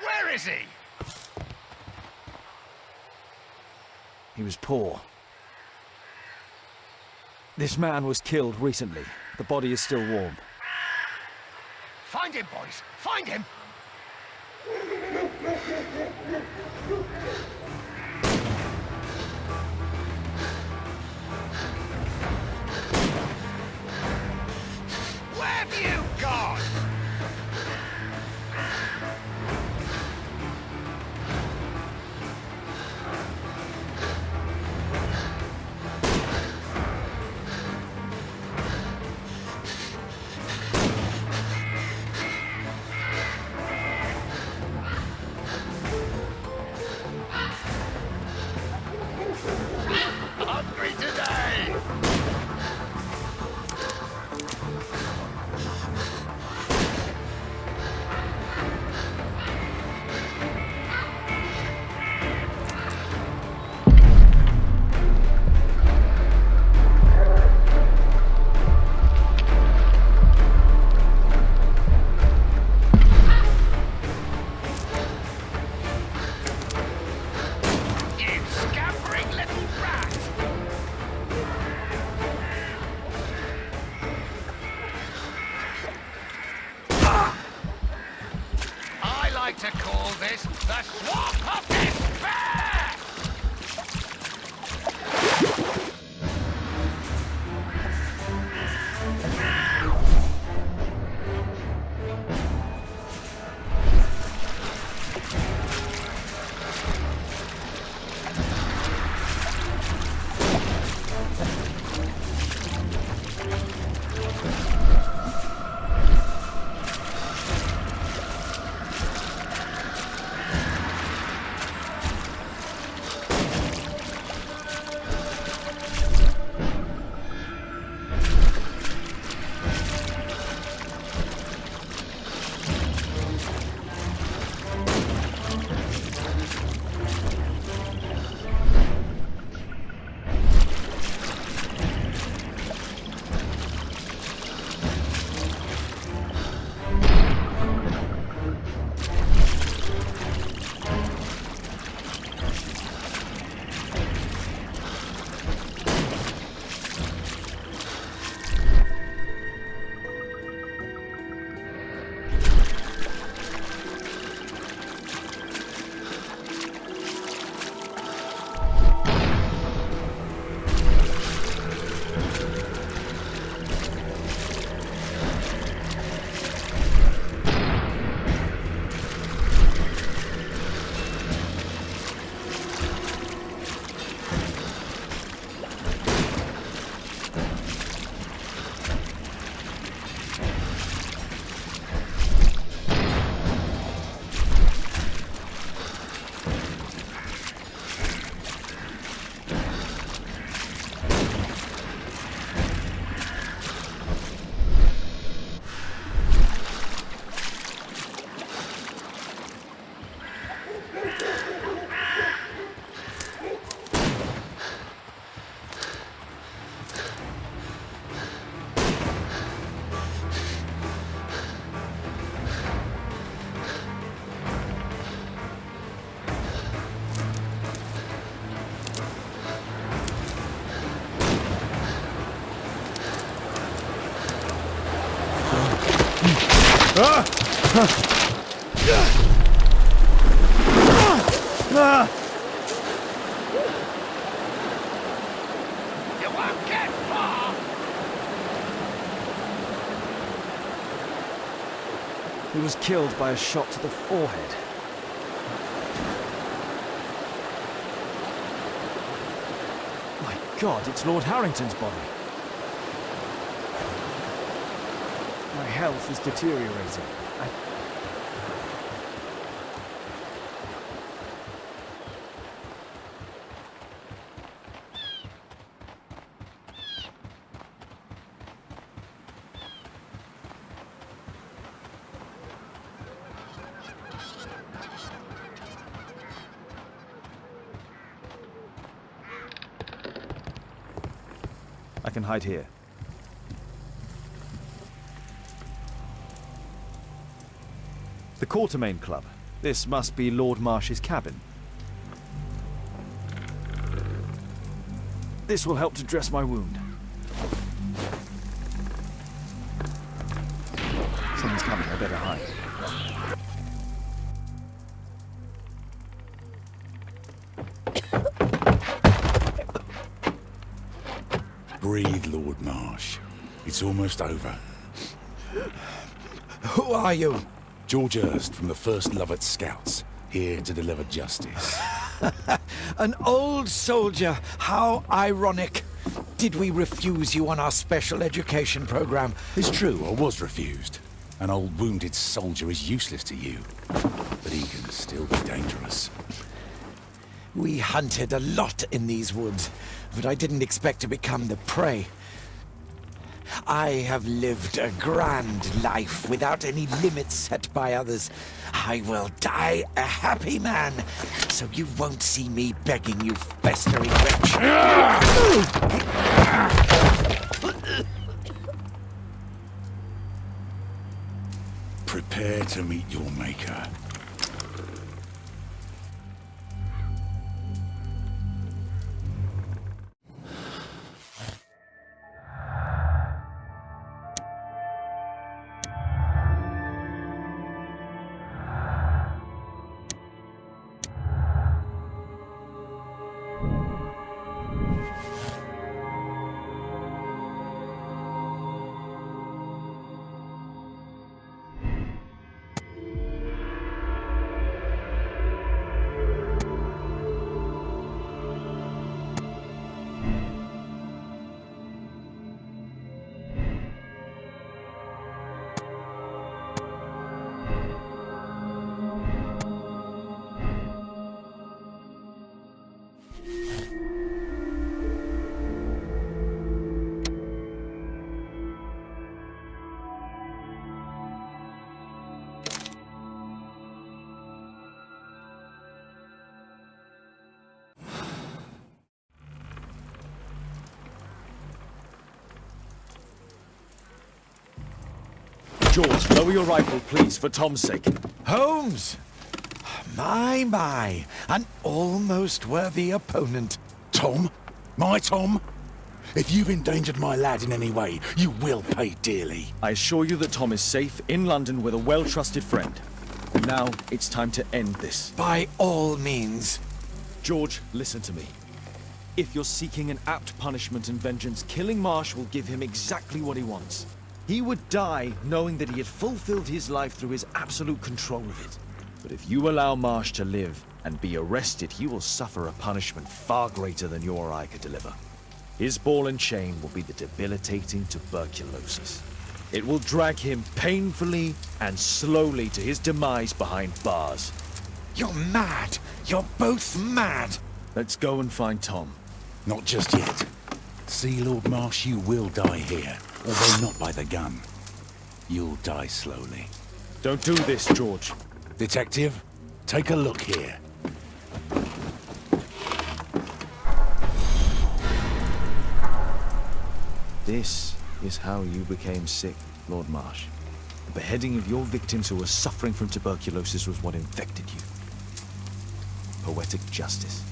Speaker 16: Where is he?
Speaker 9: He was poor. This man was killed recently. The body is still warm.
Speaker 16: Find him, boys! Find him! Where have you gone? Hungry today! You scampering little rat! I like to call this the Swamp of Despair! You won't get far!
Speaker 9: He was killed by a shot to the forehead. My God, it's Lord Harrington's body. My health is deteriorating. I can hide here. The Quartermain Club. This must be Lord Marsh's cabin. This will help to dress my wound. Someone's coming, I better hide.
Speaker 7: Breathe, Lord Marsh. It's almost over.
Speaker 15: Who are you?
Speaker 7: George Hurst from the 1st Lovett Scouts, here to deliver justice.
Speaker 15: An old soldier. How ironic. Did we refuse you on our special education program?
Speaker 7: It's true, I was refused. An old wounded soldier is useless to you, but he can still be dangerous.
Speaker 15: We hunted a lot in these woods, but I didn't expect to become the prey. I have lived a grand life without any limits set by others. I will die a happy man, so you won't see me begging you festering wretch.
Speaker 7: Prepare to meet your maker.
Speaker 9: George, lower your rifle, please, for Tom's sake.
Speaker 15: Holmes! My, an almost worthy opponent.
Speaker 7: Tom? My Tom? If you've endangered my lad in any way, you will pay dearly.
Speaker 9: I assure you that Tom is safe in London with a well-trusted friend. And now, it's time to end this.
Speaker 15: By all means.
Speaker 9: George, listen to me. If you're seeking an apt punishment and vengeance, killing Marsh will give him exactly what he wants. He would die knowing that he had fulfilled his life through his absolute control of it. But if you allow Marsh to live and be arrested, he will suffer a punishment far greater than you or I could deliver. His ball and chain will be the debilitating tuberculosis. It will drag him painfully and slowly to his demise behind bars.
Speaker 15: You're mad! You're both mad!
Speaker 9: Let's go and find Tom.
Speaker 7: Not just yet. See, Lord Marsh, you will die here, although not by the gun. You'll die slowly.
Speaker 9: Don't do this, George.
Speaker 7: Detective, take a look here.
Speaker 9: This is how you became sick, Lord Marsh. The beheading of your victims who were suffering from tuberculosis was what infected you. Poetic justice.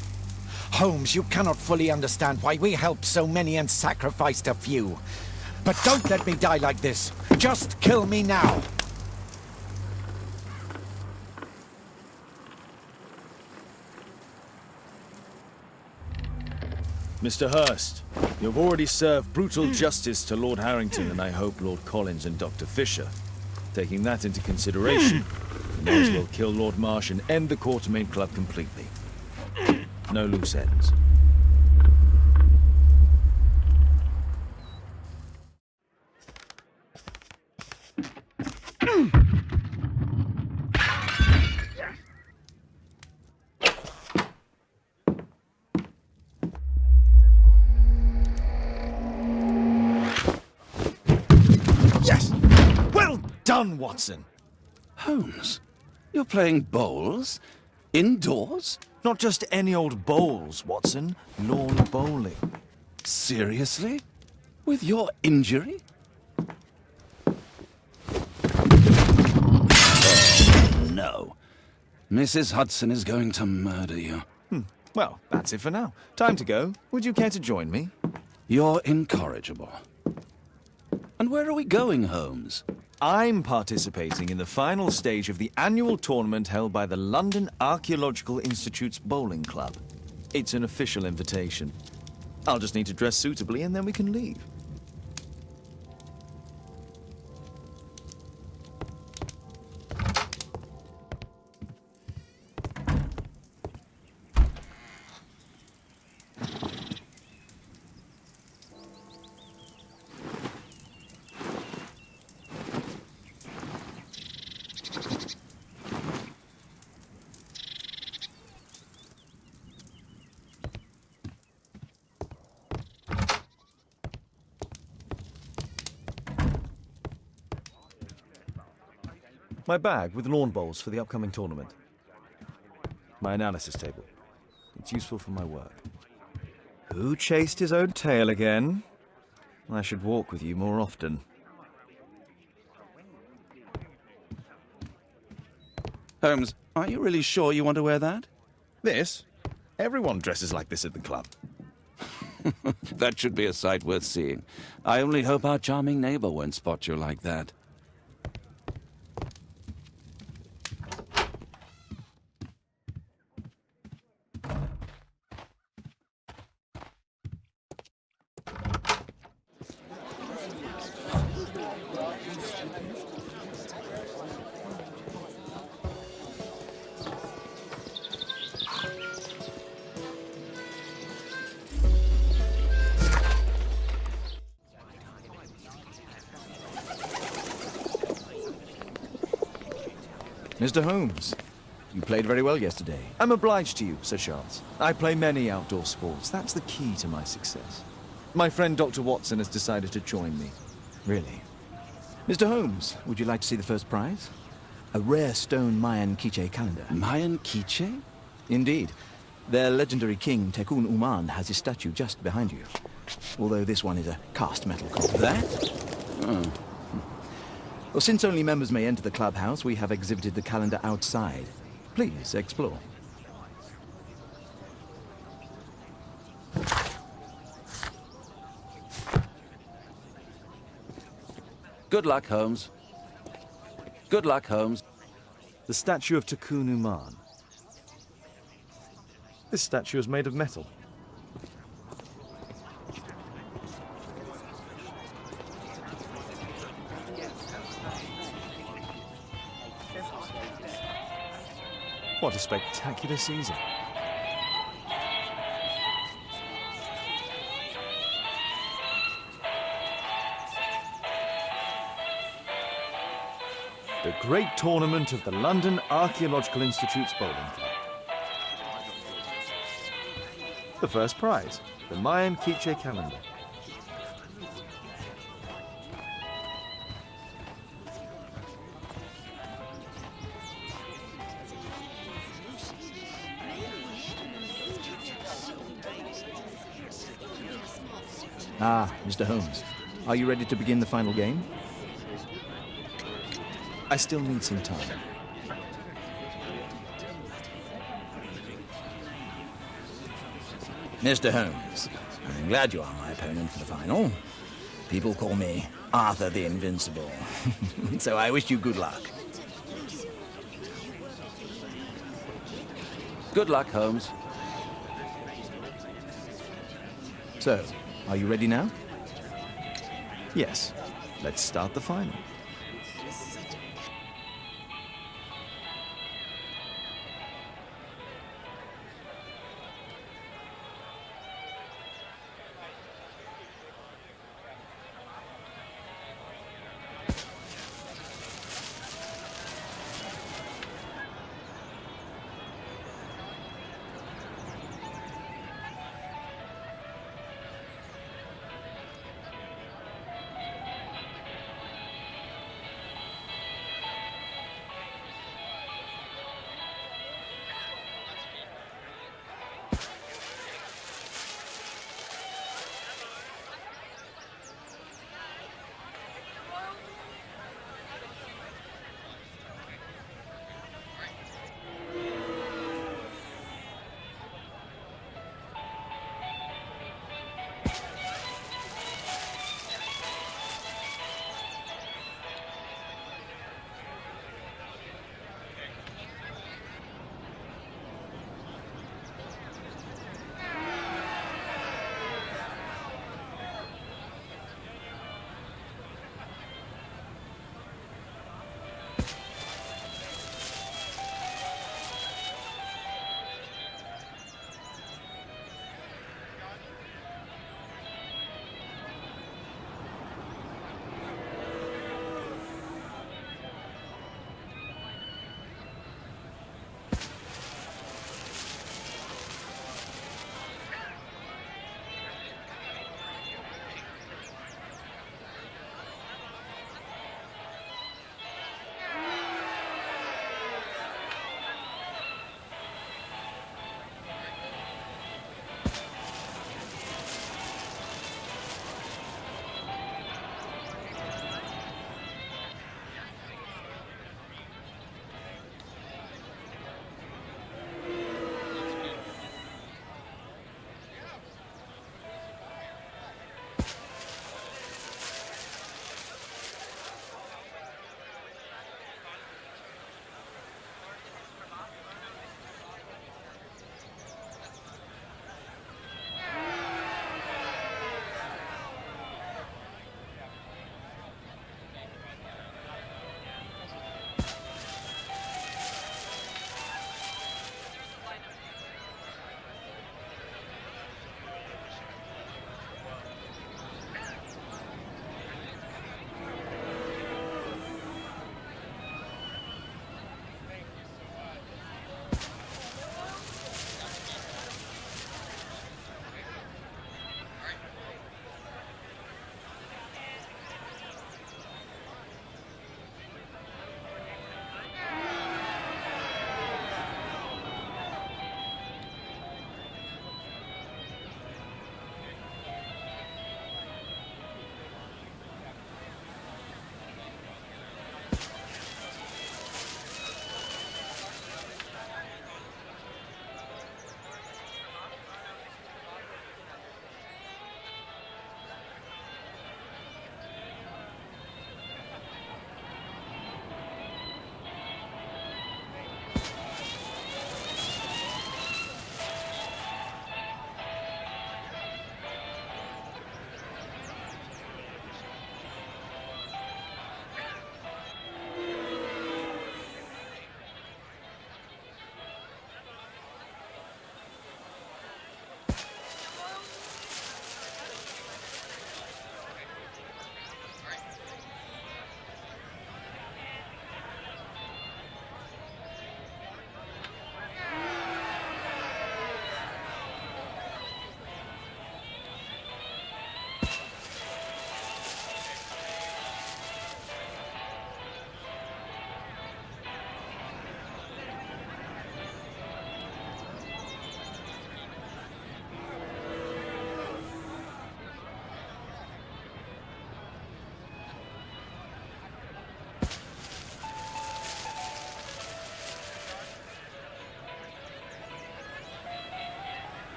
Speaker 15: Holmes, you cannot fully understand why we helped so many and sacrificed a few. But don't let me die like this. Just kill me now.
Speaker 9: Mr. Hurst, you've already served brutal justice to Lord Harrington and I hope Lord Collins and Dr. Fisher. Taking that into consideration, you may as well kill Lord Marsh and end the Quartermain Club completely. No loose ends. Yes! Well done, Watson!
Speaker 2: Holmes, you're playing bowls? Indoors?
Speaker 9: Not just any old bowls, Watson. Lawn bowling.
Speaker 2: Seriously? With your injury? Oh, no. Mrs. Hudson is going to murder you.
Speaker 9: Well, that's it for now. Time to go. Would you care to join me?
Speaker 2: You're incorrigible. And where are we going, Holmes?
Speaker 9: I'm participating in the final stage of the annual tournament held by the London Archaeological Institute's bowling club. It's an official invitation. I'll just need to dress suitably and then we can leave. My bag with lawn bowls for the upcoming tournament. My analysis table. It's useful for my work. Who chased his own tail again? I should walk with you more often.
Speaker 2: Holmes, are you really sure you want to wear that?
Speaker 9: This? Everyone dresses like this at the club.
Speaker 2: That should be a sight worth seeing. I only hope our charming neighbor won't spot you like that.
Speaker 3: Mr. Holmes, you played very well yesterday.
Speaker 9: I'm obliged to you, Sir Charles. I play many outdoor sports. That's the key to my success. My friend Dr. Watson has decided to join me.
Speaker 14: Really? Mr. Holmes, would you like to see the first prize? A rare stone Mayan Quiche calendar.
Speaker 2: Mayan Quiche?
Speaker 14: Indeed. Their legendary king, Tekun Uman, has his statue just behind you. Although this one is a cast metal copy.
Speaker 2: That? Oh.
Speaker 14: Well, since only members may enter the clubhouse, we have exhibited the calendar outside. Please, explore.
Speaker 2: Good luck, Holmes. Good luck, Holmes.
Speaker 9: The statue of Tekun Uman. This statue is made of metal. What a spectacular season. The great tournament of the London Archaeological Institute's bowling club. The first prize, the Mayan Quiche calendar.
Speaker 14: Ah, Mr. Holmes. Are you ready to begin the final game?
Speaker 9: I still need some time.
Speaker 14: Mr. Holmes, I'm glad you are my opponent for the final. People call me Arthur the Invincible. So I wish you good luck.
Speaker 2: Good luck, Holmes.
Speaker 3: So, are you ready now? Yes. Let's start the final.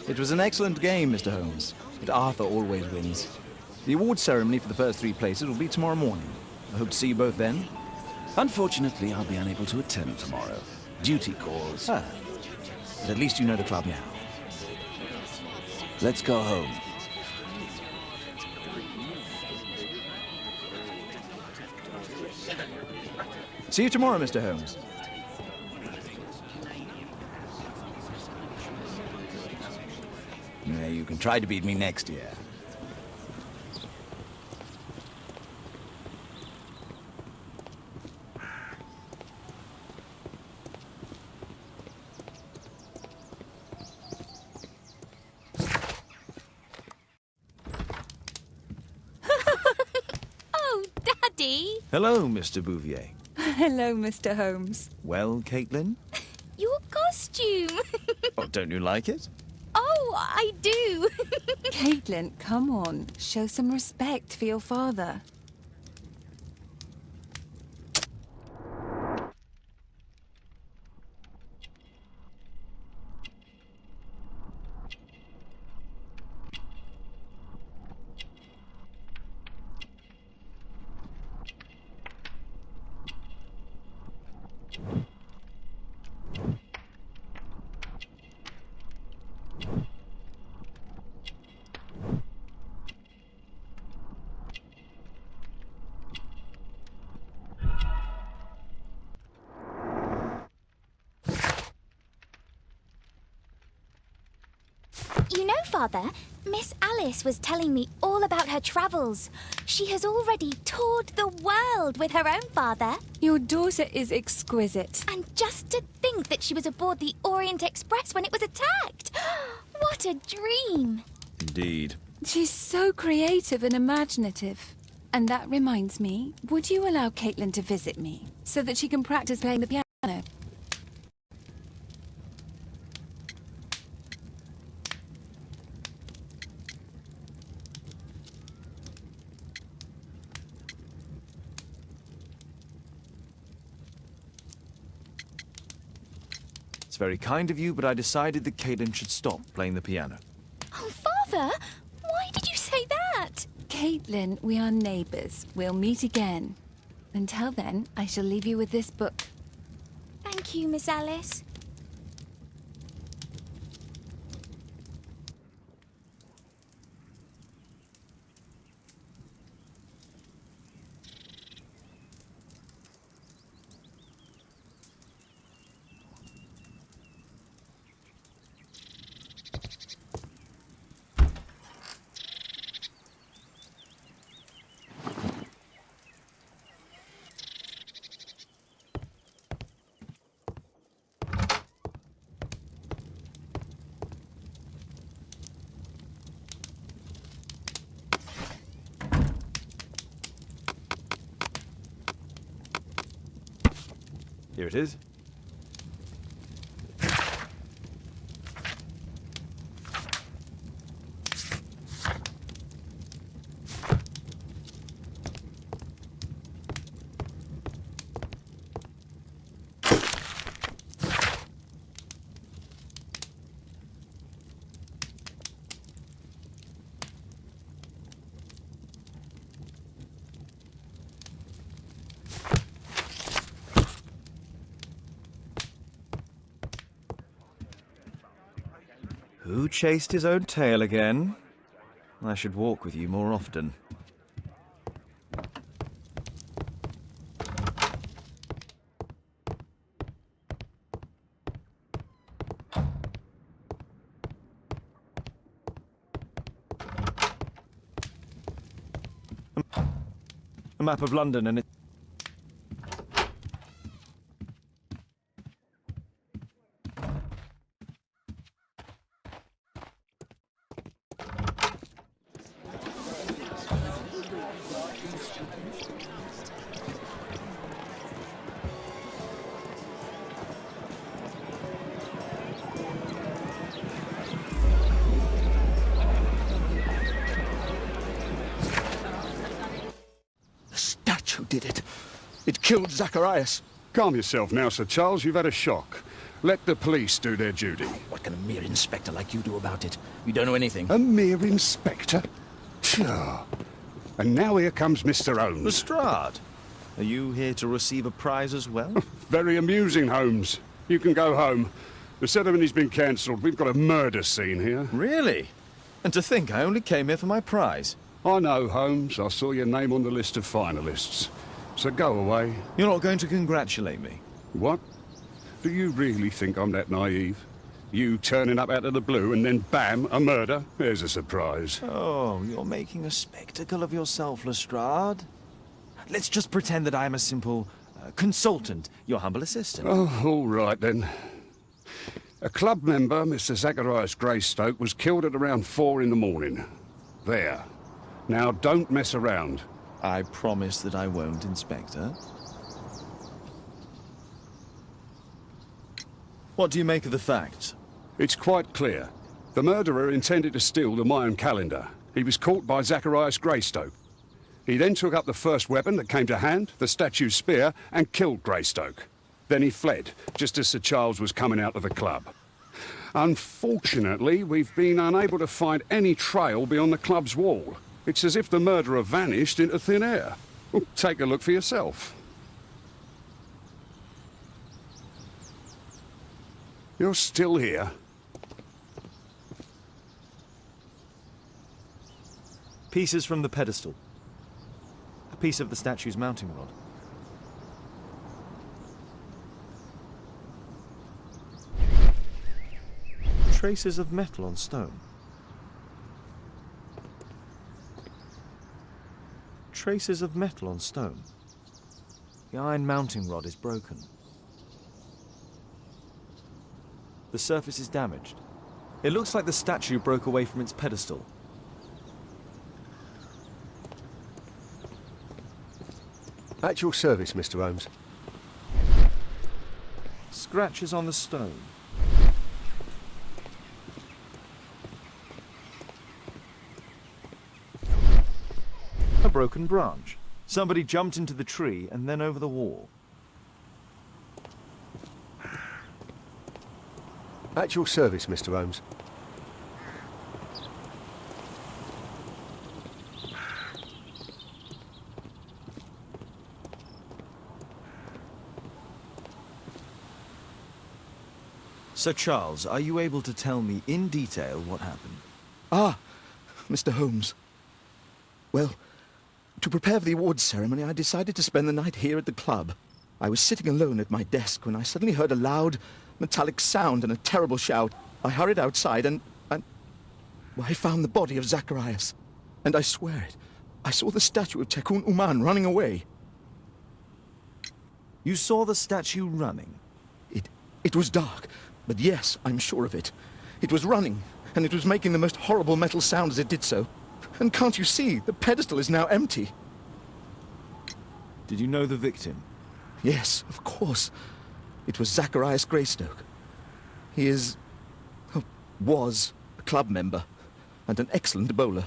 Speaker 17: It was an excellent game, Mr. Holmes, but Arthur always wins. The award ceremony for the first 3 places will be tomorrow morning. I hope to see you both then.
Speaker 2: Unfortunately, I'll be unable to attend tomorrow. Duty calls.
Speaker 17: Ah, but at least you know the club now.
Speaker 2: Let's go home.
Speaker 17: See you tomorrow, Mr. Holmes. Yeah, you can try to beat me next year.
Speaker 11: Oh, Daddy!
Speaker 9: Hello, Mr. Bouvier.
Speaker 13: Hello, Mr. Holmes.
Speaker 9: Well, Caitlin?
Speaker 11: Your costume!
Speaker 9: Oh, don't you like it?
Speaker 11: Oh, I do!
Speaker 13: Caitlin, come on. Show some respect for your father.
Speaker 11: You know, Father, Miss Alice was telling me all about her travels. She has already toured the world with her own father.
Speaker 13: Your daughter is exquisite.
Speaker 11: And just to think that she was aboard the Orient Express when it was attacked. What a dream.
Speaker 9: Indeed.
Speaker 13: She's so creative and imaginative. And that reminds me, would you allow Caitlin to visit me so that she can practice playing the piano?
Speaker 9: It's very kind of you, but I decided that Caitlin should stop playing the piano.
Speaker 11: Oh, Father, why did you say that?
Speaker 13: Caitlin, we are neighbours. We'll meet again. Until then, I shall leave you with this book.
Speaker 11: Thank you, Miss Alice.
Speaker 9: Here it is. Who chased his own tail again? I should walk with you more often. A map of London and it...
Speaker 14: Who did it? It killed Zacharias.
Speaker 10: Calm yourself now, Sir Charles. You've had a shock. Let the police do their duty.
Speaker 14: What can a mere inspector like you do about it? You don't know anything.
Speaker 10: A mere inspector? Phew. And now here comes Mr. Holmes.
Speaker 9: Lestrade, are you here to receive a prize as well?
Speaker 10: Very amusing, Holmes. You can go home. The ceremony's been cancelled. We've got a murder scene here.
Speaker 9: Really? And to think I only came here for my prize.
Speaker 10: I know, Holmes. I saw your name on the list of finalists. So go away.
Speaker 9: You're not going to congratulate me?
Speaker 10: What? Do you really think I'm that naive? You turning up out of the blue and then bam, a murder? There's a surprise.
Speaker 9: Oh, you're making a spectacle of yourself, Lestrade. Let's just pretend that I'm a simple consultant, your humble assistant.
Speaker 10: Oh, all right then. A club member, Mr. Zacharias Greystoke, was killed at around 4 in the morning. There. Now, don't mess around.
Speaker 9: I promise that I won't, Inspector. What do you make of the facts?
Speaker 10: It's quite clear. The murderer intended to steal the Mayan calendar. He was caught by Zacharias Greystoke. He then took up the first weapon that came to hand, the statue's spear, and killed Greystoke. Then he fled, just as Sir Charles was coming out of the club. Unfortunately, we've been unable to find any trail beyond the club's wall. It's as if the murderer vanished into thin air. Well, take a look for yourself. You're still here.
Speaker 9: Pieces from the pedestal. A piece of the statue's mounting rod. Traces of metal on stone. Traces of metal on stone. The iron mounting rod is broken. The surface is damaged. It looks like the statue broke away from its pedestal.
Speaker 8: At your service, Mr. Holmes.
Speaker 9: Scratches on the stone. A broken branch. Somebody jumped into the tree and then over the wall.
Speaker 8: At your service, Mr. Holmes.
Speaker 9: Sir Charles, are you able to tell me in detail what happened?
Speaker 3: Ah, Mr. Holmes. Well, to prepare for the awards ceremony, I decided to spend the night here at the club. I was sitting alone at my desk when I suddenly heard a loud, metallic sound and a terrible shout. I hurried outside and well, I found the body of Zacharias. And I swear it, I saw the statue of Tekun Uman running away.
Speaker 9: You saw the statue running?
Speaker 3: It was dark, but yes, I'm sure of it. It was running, and it was making the most horrible metal sound as it did so. And can't you see, the pedestal is now empty.
Speaker 9: Did you know the victim?
Speaker 3: Yes, of course. It was Zacharias Greystoke. He was a club member, and an excellent bowler.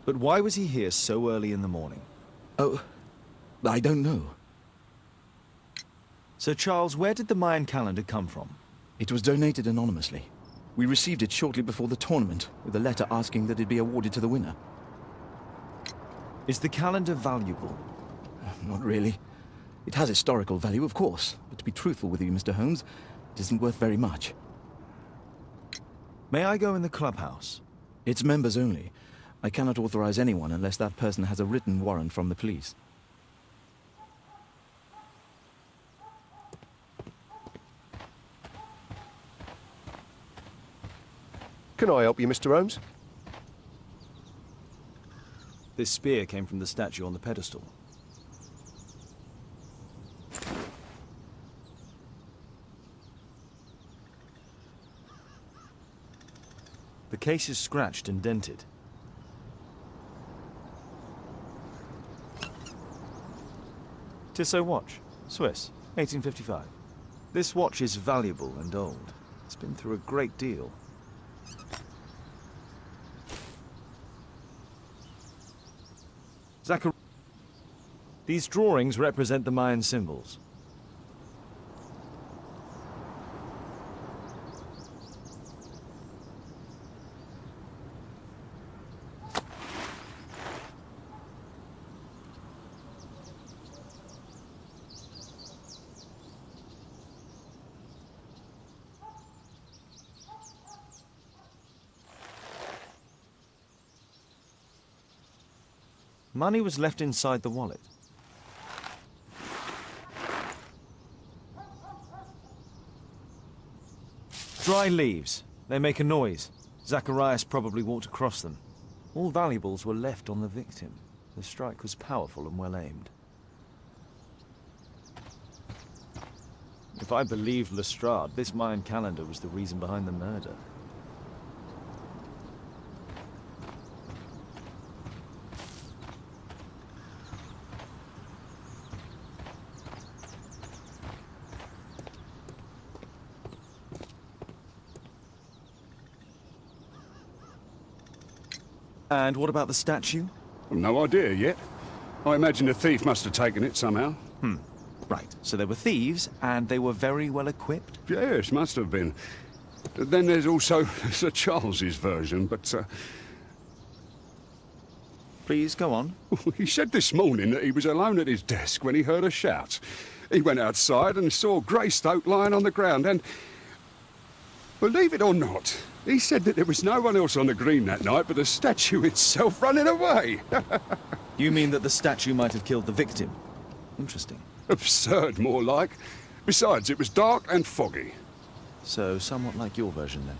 Speaker 9: But why was he here so early in the morning?
Speaker 3: Oh, I don't know.
Speaker 9: Sir Charles, where did the Mayan calendar come from?
Speaker 3: It was donated anonymously. We received it shortly before the tournament, with a letter asking that it be awarded to the winner.
Speaker 9: Is the calendar valuable?
Speaker 3: Not really. It has historical value, of course, but to be truthful with you, Mr. Holmes, it isn't worth very much.
Speaker 9: May I go in the clubhouse?
Speaker 3: It's members only. I cannot authorize anyone unless that person has a written warrant from the police.
Speaker 8: Can I help you, Mr. Holmes?
Speaker 9: This spear came from the statue on the pedestal. The case is scratched and dented. Tissot watch, Swiss, 1855. This watch is valuable and old. It's been through a great deal. These drawings represent the Mayan symbols. Money was left inside the wallet. Dry leaves. They make a noise. Zacharias probably walked across them. All valuables were left on the victim. The strike was powerful and well aimed. If I believed Lestrade, this Mayan calendar was the reason behind the murder. And what about the statue?
Speaker 10: Well, no idea yet. I imagine the thief must have taken it somehow.
Speaker 9: Right, so there were thieves, and they were very well equipped?
Speaker 10: Yes, must have been. Then there's also Sir Charles's version, but...
Speaker 9: Please, go on.
Speaker 10: He said this morning that he was alone at his desk when he heard a shout. He went outside and saw Greystoke lying on the ground, and... believe it or not, he said that there was no one else on the green that night but the statue itself running away.
Speaker 9: You mean that the statue might have killed the victim? Interesting.
Speaker 10: Absurd, more like. Besides, it was dark and foggy.
Speaker 9: So, somewhat like your version, then.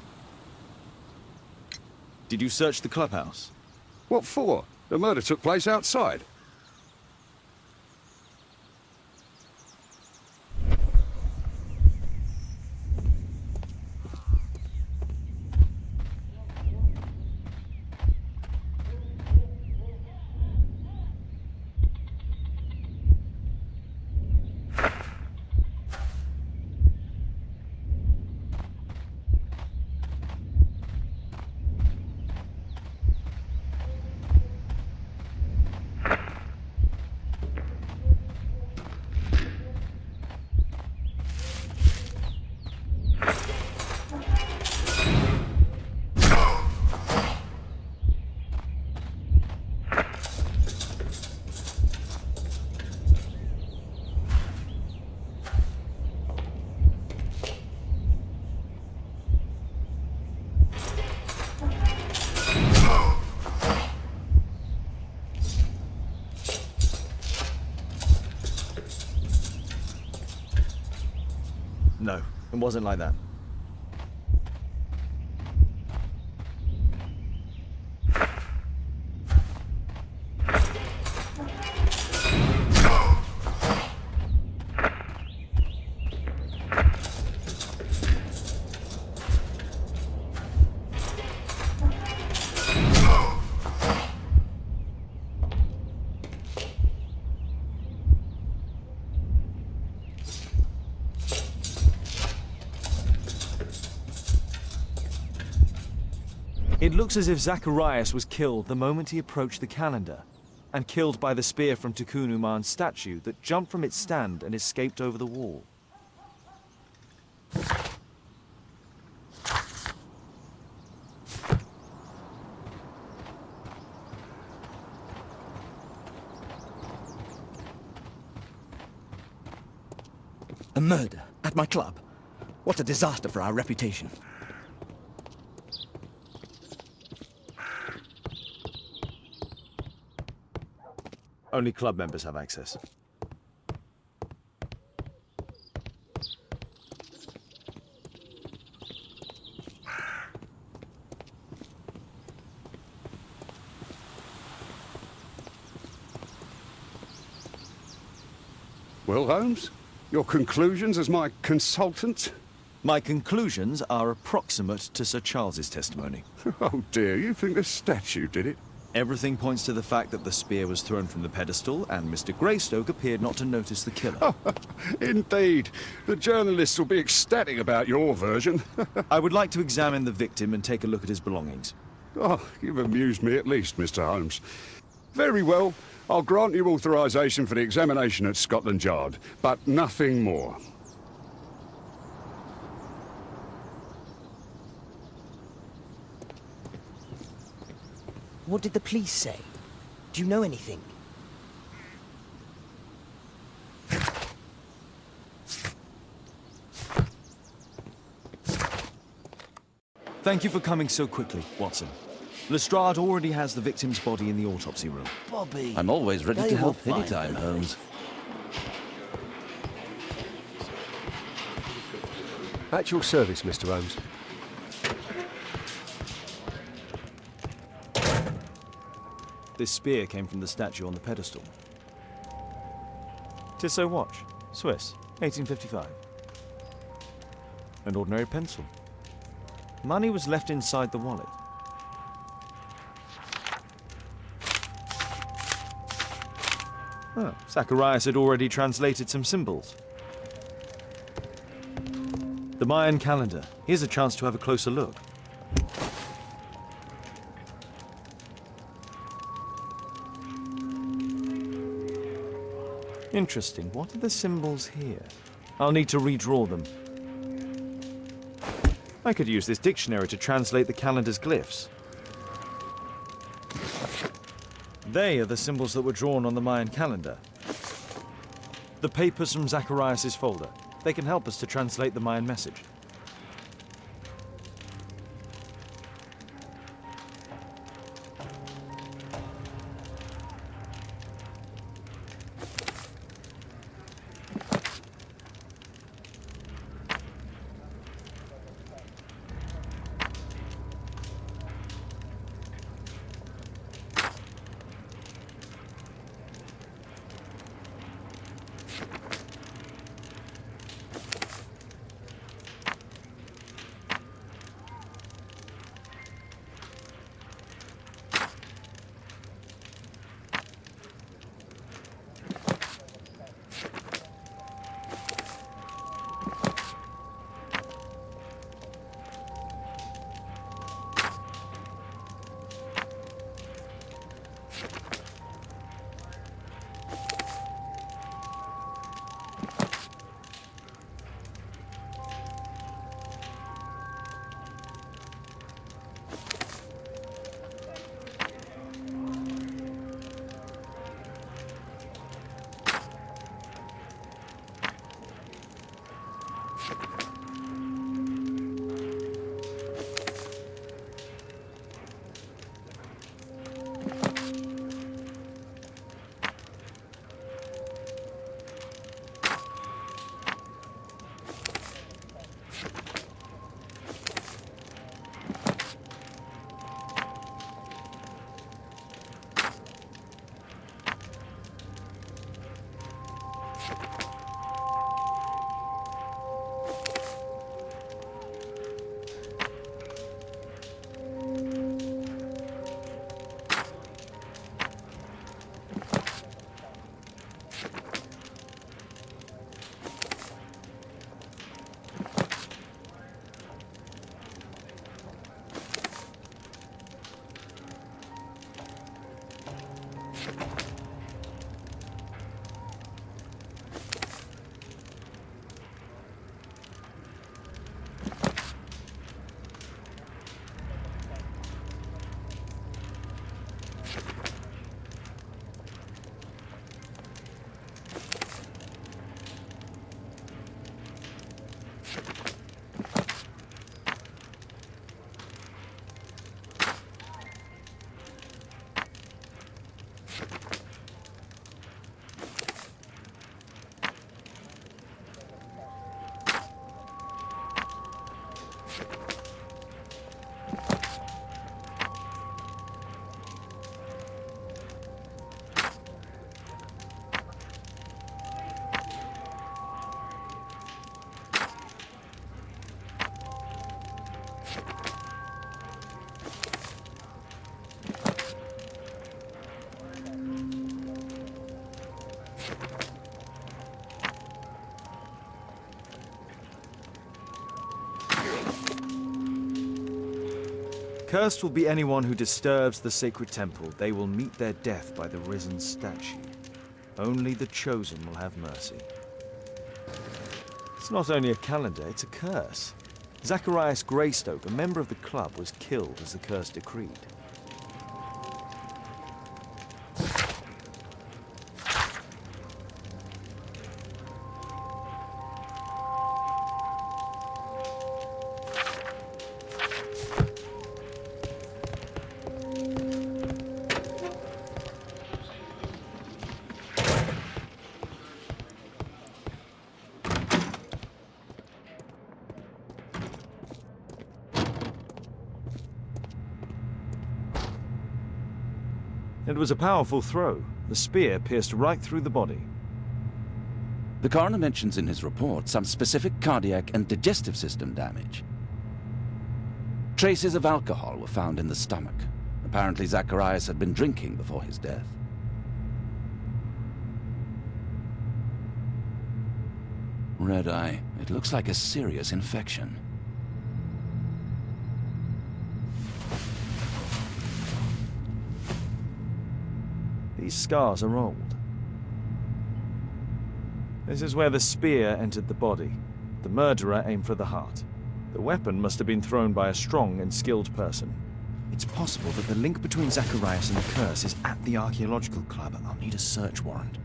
Speaker 9: Did you search the clubhouse?
Speaker 10: What for? The murder took place outside.
Speaker 9: No, it wasn't like that. It looks as if Zacharias was killed the moment he approached the calendar, and killed by the spear from Tikkun Uman's statue that jumped from its stand and escaped over the wall.
Speaker 3: A murder at my club. What a disaster for our reputation.
Speaker 9: Only club members have access.
Speaker 10: Well, Holmes, your conclusions as my consultant?
Speaker 9: My conclusions are approximate to Sir Charles's testimony.
Speaker 10: Oh dear, you think the statue did it?
Speaker 9: Everything points to the fact that the spear was thrown from the pedestal, and Mr. Greystoke appeared not to notice the killer.
Speaker 10: Indeed. The journalists will be ecstatic about your version.
Speaker 9: I would like to examine the victim and take a look at his belongings.
Speaker 10: Oh, you've amused me at least, Mr. Holmes. Very well. I'll grant you authorization for the examination at Scotland Yard, but nothing more.
Speaker 6: What did the police say? Do you know anything?
Speaker 9: Thank you for coming so quickly, Watson. Lestrade already has the victim's body in the autopsy room.
Speaker 2: Bobby! I'm always ready to help anytime, Holmes.
Speaker 8: At your service, Mr. Holmes.
Speaker 9: This spear came from the statue on the pedestal. Tissot watch, Swiss, 1855. An ordinary pencil. Money was left inside the wallet. Oh, Zacharias had already translated some symbols. The Mayan calendar. Here's a chance to have a closer look. Interesting. What are the symbols here? I'll need to redraw them. I could use this dictionary to translate the calendar's glyphs. They are the symbols that were drawn on the Mayan calendar. The papers from Zacharias' folder. They can help us to translate the Mayan message. Cursed will be anyone who disturbs the sacred temple. They will meet their death by the risen statue. Only the chosen will have mercy. It's not only a calendar, it's a curse. Zacharias Greystoke, a member of the club, was killed as the curse decreed. It was a powerful throw. The spear pierced right through the body.
Speaker 2: The coroner mentions in his report some specific cardiac and digestive system damage. Traces of alcohol were found in the stomach. Apparently Zacharias had been drinking before his death. Red eye. It looks like a serious infection.
Speaker 9: These scars are old. This is where the spear entered the body. The murderer aimed for the heart. The weapon must have been thrown by a strong and skilled person. It's possible that the link between Zacharias and the curse is at the archaeological club. I'll need a search warrant.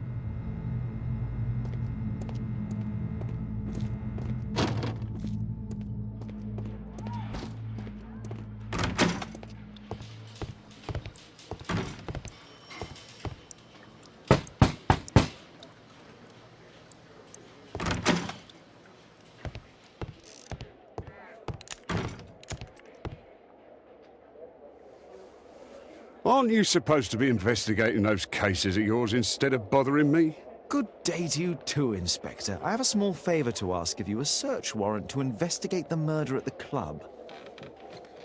Speaker 10: Aren't you supposed to be investigating those cases of yours instead of bothering me?
Speaker 9: Good day to you too, Inspector. I have a small favor to ask of you, a search warrant to investigate the murder at the club.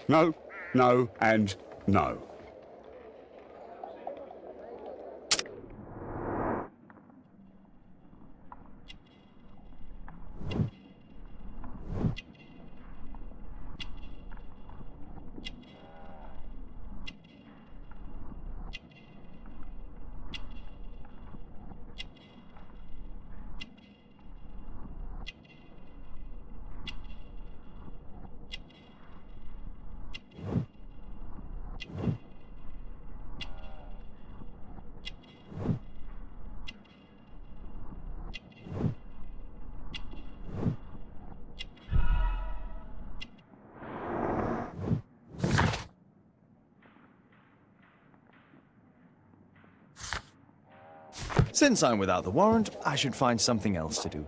Speaker 10: No, no, and no.
Speaker 9: Since I'm without the warrant, I should find something else to do.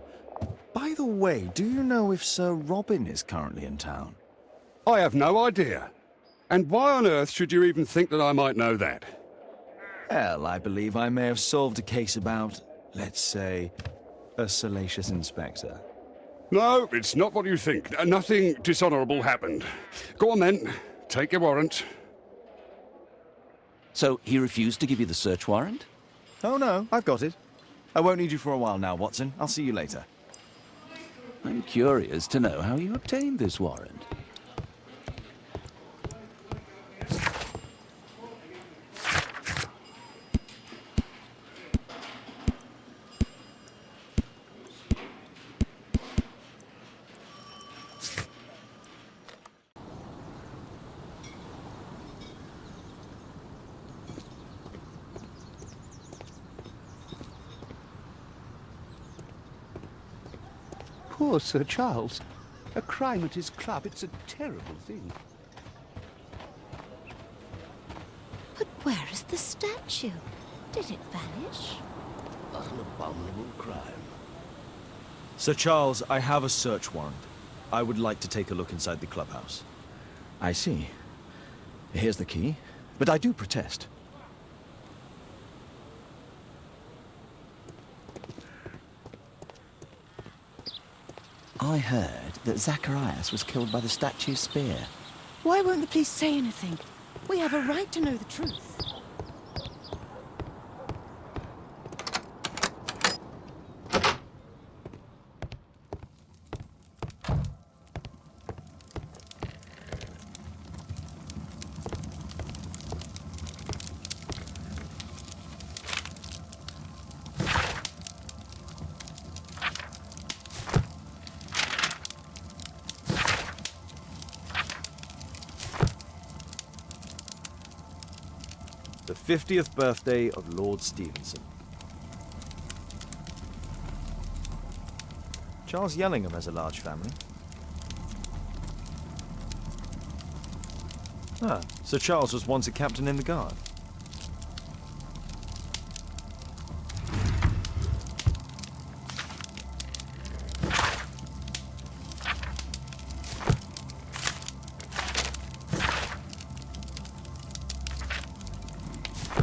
Speaker 9: By the way, do you know if Sir Robin is currently in town?
Speaker 10: I have no idea. And why on earth should you even think that I might know that?
Speaker 9: Well, I believe I may have solved a case about, let's say, a salacious inspector.
Speaker 10: No, it's not what you think. Nothing dishonourable happened. Go on then. Take your warrant.
Speaker 2: So he refused to give you the search warrant?
Speaker 9: Oh no, I've got it. I won't need you for a while now, Watson. I'll see you later.
Speaker 2: I'm curious to know how you obtained this warrant.
Speaker 16: Poor Sir Charles. A crime at his club, it's a terrible thing.
Speaker 4: But where is the statue? Did it vanish?
Speaker 16: What an abominable crime.
Speaker 9: Sir Charles, I have a search warrant. I would like to take a look inside the clubhouse.
Speaker 3: I see. Here's the key, but I do protest.
Speaker 18: I heard that Zacharias was killed by the statue's spear.
Speaker 12: Why won't the police say anything? We have a right to know the truth.
Speaker 9: The 50th birthday of Lord Stevenson. Charles Yellingham has a large family. Ah, Sir Charles was once a captain in the Guard.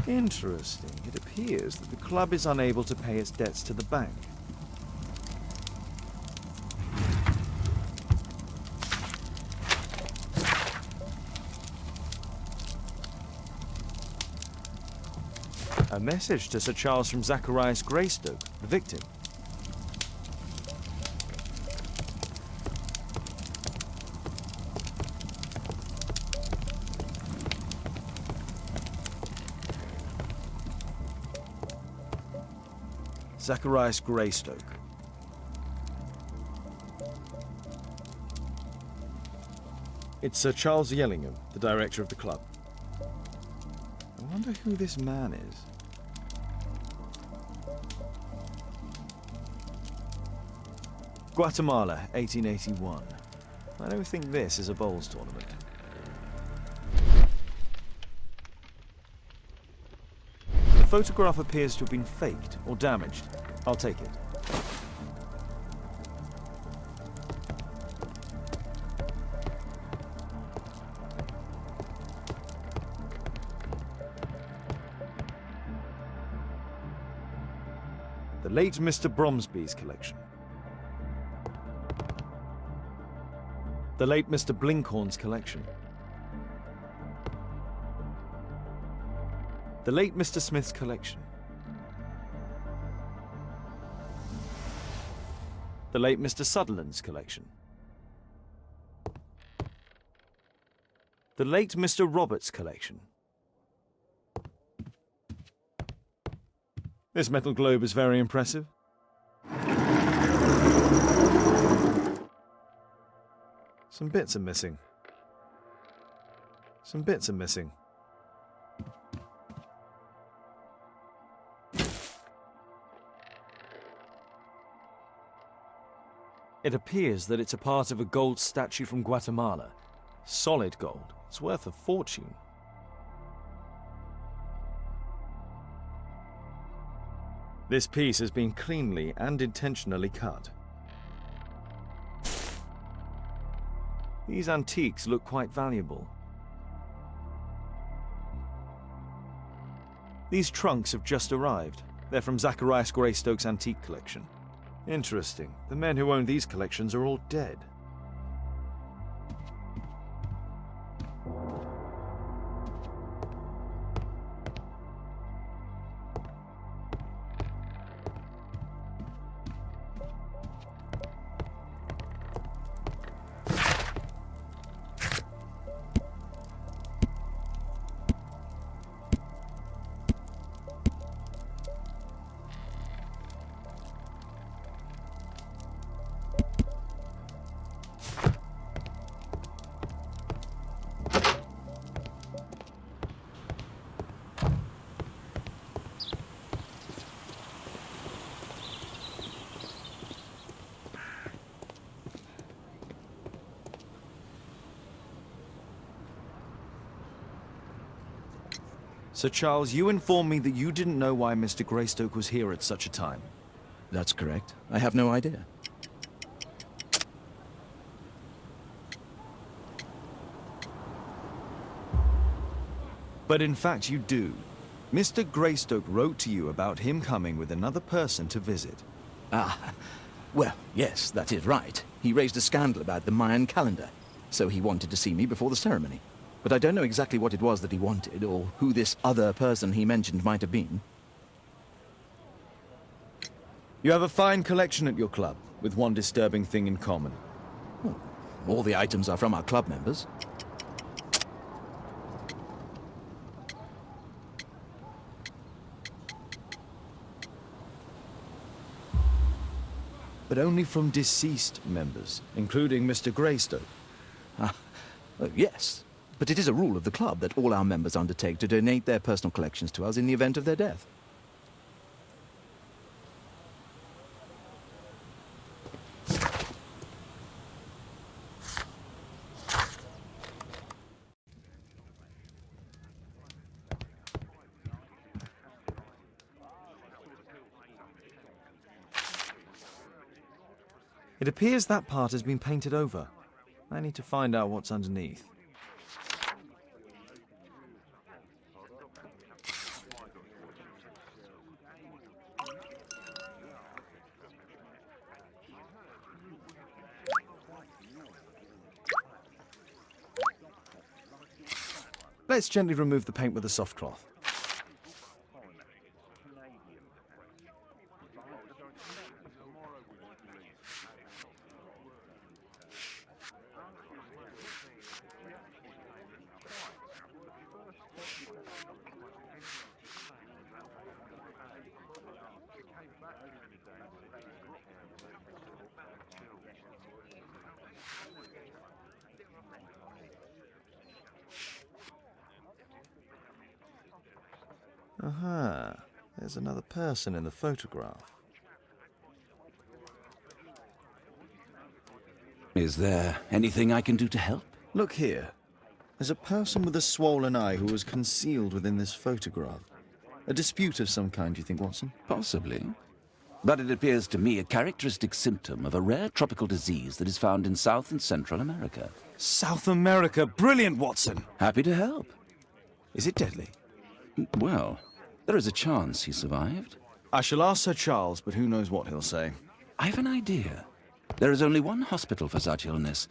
Speaker 9: Interesting. It appears that the club is unable to pay its debts to the bank. A message to Sir Charles from Zacharias Greystoke, the victim. Zacharias Greystoke. It's Sir Charles Yellingham, the director of the club. I wonder who this man is. Guatemala, 1881. I don't think this is a bowls tournament. The photograph appears to have been faked or damaged. I'll take it. The late Mr. Bromsby's collection. The late Mr. Blinkhorn's collection. The late Mr. Smith's collection. The late Mr. Sutherland's collection. The late Mr. Roberts' collection. This metal globe is very impressive. Some bits are missing. Some bits are missing. It appears that it's a part of a gold statue from Guatemala. Solid gold. It's worth a fortune. This piece has been cleanly and intentionally cut. These antiques look quite valuable. These trunks have just arrived. They're from Zacharias Greystoke's antique collection. Interesting. The men who own these collections are all dead. Sir Charles, you informed me that you didn't know why Mr. Greystoke was here at such a time.
Speaker 3: That's correct. I have no idea.
Speaker 9: But in fact you do. Mr. Greystoke wrote to you about him coming with another person to visit.
Speaker 3: Ah, well, yes, that is right. He raised a scandal about the Mayan calendar. so he wanted to see me before the ceremony. But I don't know exactly what it was that he wanted, or who this other person he mentioned might have been.
Speaker 9: You have a fine collection at your club, with one disturbing thing in common.
Speaker 3: Well, all the items are from our club members.
Speaker 9: But only from deceased members, including Mr. Greystoke.
Speaker 3: Yes, but it is a rule of the club that all our members undertake to donate their personal collections to us in the event of their death.
Speaker 9: It appears that part has been painted over. I need to find out what's underneath. Let's gently remove the paint with a soft cloth. Aha, there's another person in the photograph.
Speaker 2: Is there anything I can do to help?
Speaker 9: Look here. There's a person with a swollen eye who was concealed within this photograph. A dispute of some kind, do you think, Watson?
Speaker 2: Possibly. But it appears to me a characteristic symptom of a rare tropical disease that is found in South and Central America.
Speaker 9: South America! Brilliant, Watson!
Speaker 2: Happy to help.
Speaker 9: Is it deadly?
Speaker 2: Well, there is a chance he survived.
Speaker 9: I shall ask Sir Charles, but who knows what he'll say.
Speaker 2: I have an idea. There is only one hospital for such illness.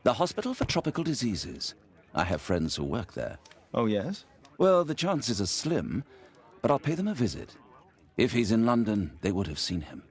Speaker 2: The Hospital for Tropical Diseases. I have friends who work there.
Speaker 9: Oh, yes?
Speaker 2: Well, the chances are slim, but I'll pay them a visit. If he's in London, they would have seen him.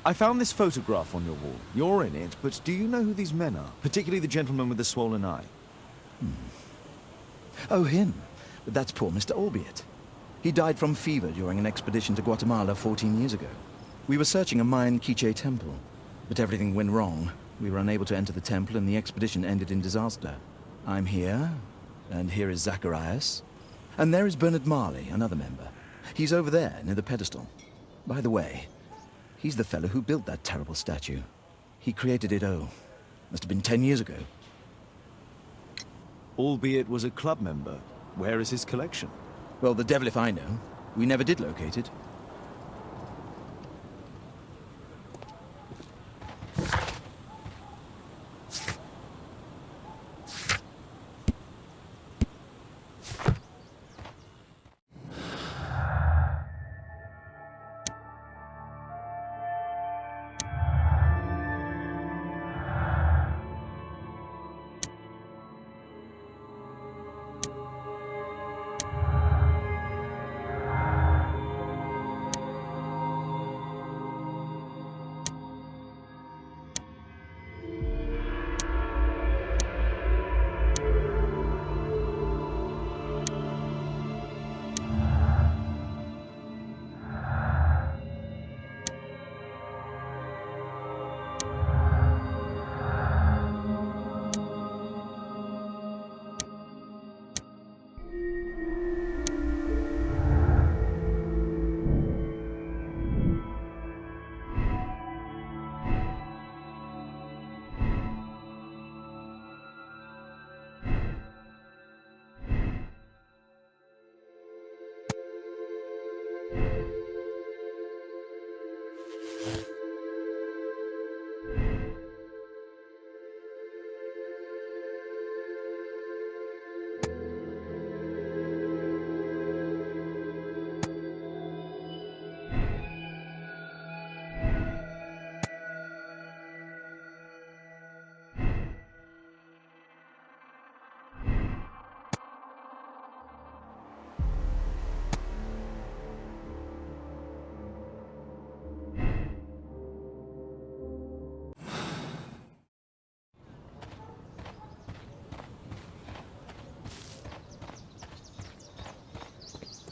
Speaker 9: I found this photograph on your wall. You're in it, but do you know who these men are? Particularly the gentleman with the swollen eye.
Speaker 3: Oh, him. That's poor Mr. Albeit. He died from fever during an expedition to Guatemala 14 years ago. We were searching a Mayan Quiche temple, but everything went wrong. We were unable to enter the temple, and the expedition ended in disaster. I'm here, and here is Zacharias. And there is Bernard Marley, another member. He's over there, near the pedestal. By the way, he's the fellow who built that terrible statue. He created it, must have been 10 years ago.
Speaker 9: Albeit was a club member. Where is his collection?
Speaker 3: Well, the devil if I know. We never did locate it.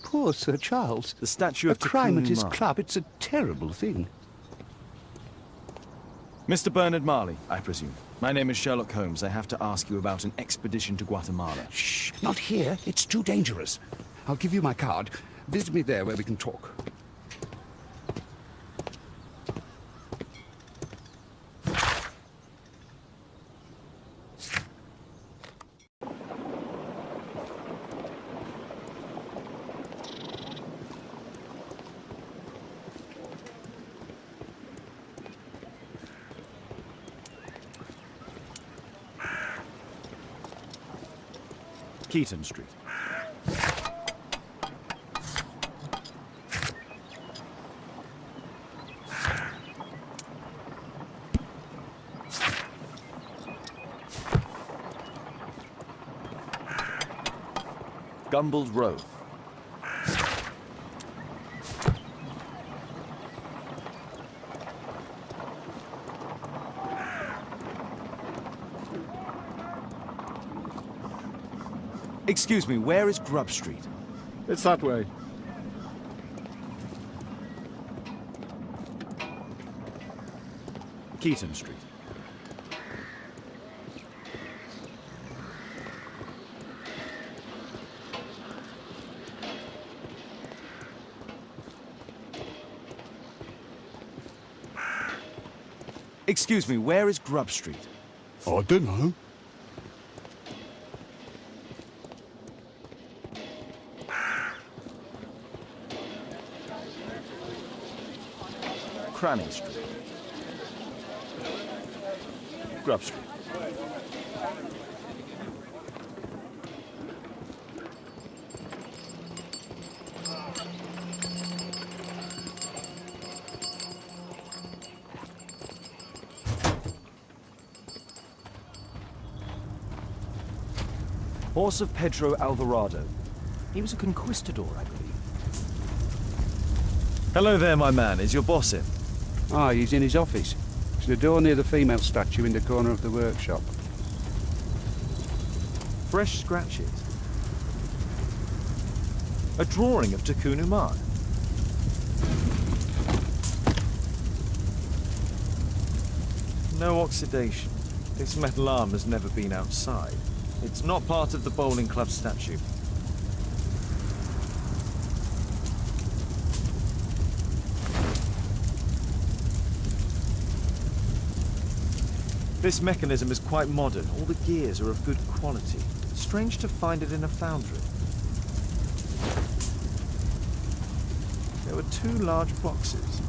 Speaker 16: Poor Sir Charles.
Speaker 9: The statue
Speaker 16: A
Speaker 9: of
Speaker 16: crime at
Speaker 9: Takunu
Speaker 16: his
Speaker 9: Marley.
Speaker 16: club, it's a terrible thing.
Speaker 9: Mr. Bernard Marley, I presume. My name is Sherlock Holmes. I have to ask you about an expedition to Guatemala.
Speaker 16: Shh, not here. It's too dangerous. I'll give you my card. Visit me there where we can talk.
Speaker 9: Keaton Street. Gumballs Road. Excuse me, where is Grub Street?
Speaker 18: It's that way.
Speaker 9: Keaton Street. Excuse me, where is Grub Street?
Speaker 16: I don't know.
Speaker 9: Cranny Street. Grub Street. Horse of Pedro Alvarado. He was a conquistador, I believe. Hello there, my man. Is your boss in?
Speaker 16: Ah, he's in his office. It's the door near the female statue in the corner of the workshop.
Speaker 9: Fresh scratches. A drawing of Takunu Man. No oxidation. This metal arm has never been outside. It's not part of the bowling club statue. This mechanism is quite modern. All the gears are of good quality. Strange to find it in a foundry. There were 2 large boxes.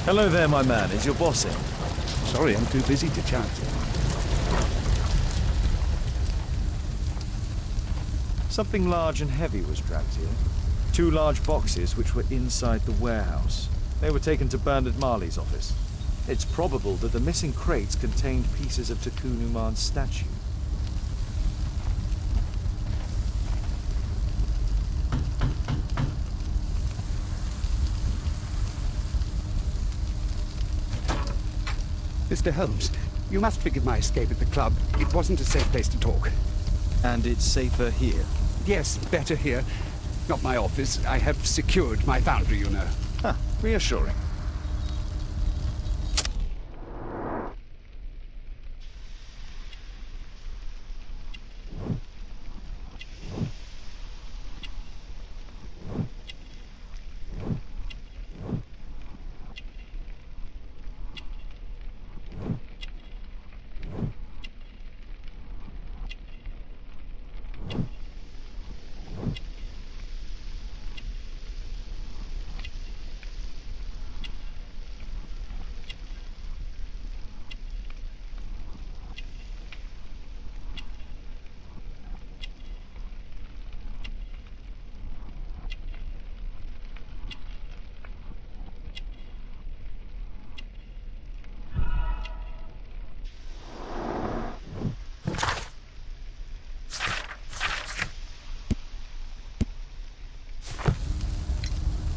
Speaker 9: Hello there, my man. Is your boss in?
Speaker 16: Sorry, I'm too busy to chat.
Speaker 9: Something large and heavy was dragged here. 2 large boxes which were inside the warehouse. They were taken to Bernard Marley's office. It's probable that the missing crates contained pieces of Takunu Man's statue.
Speaker 16: Mr. Holmes, you must forgive my escape at the club. It wasn't a safe place to talk.
Speaker 9: And it's safer here?
Speaker 16: Yes, better here. Not my office. I have secured my foundry, you know.
Speaker 9: Huh, reassuring.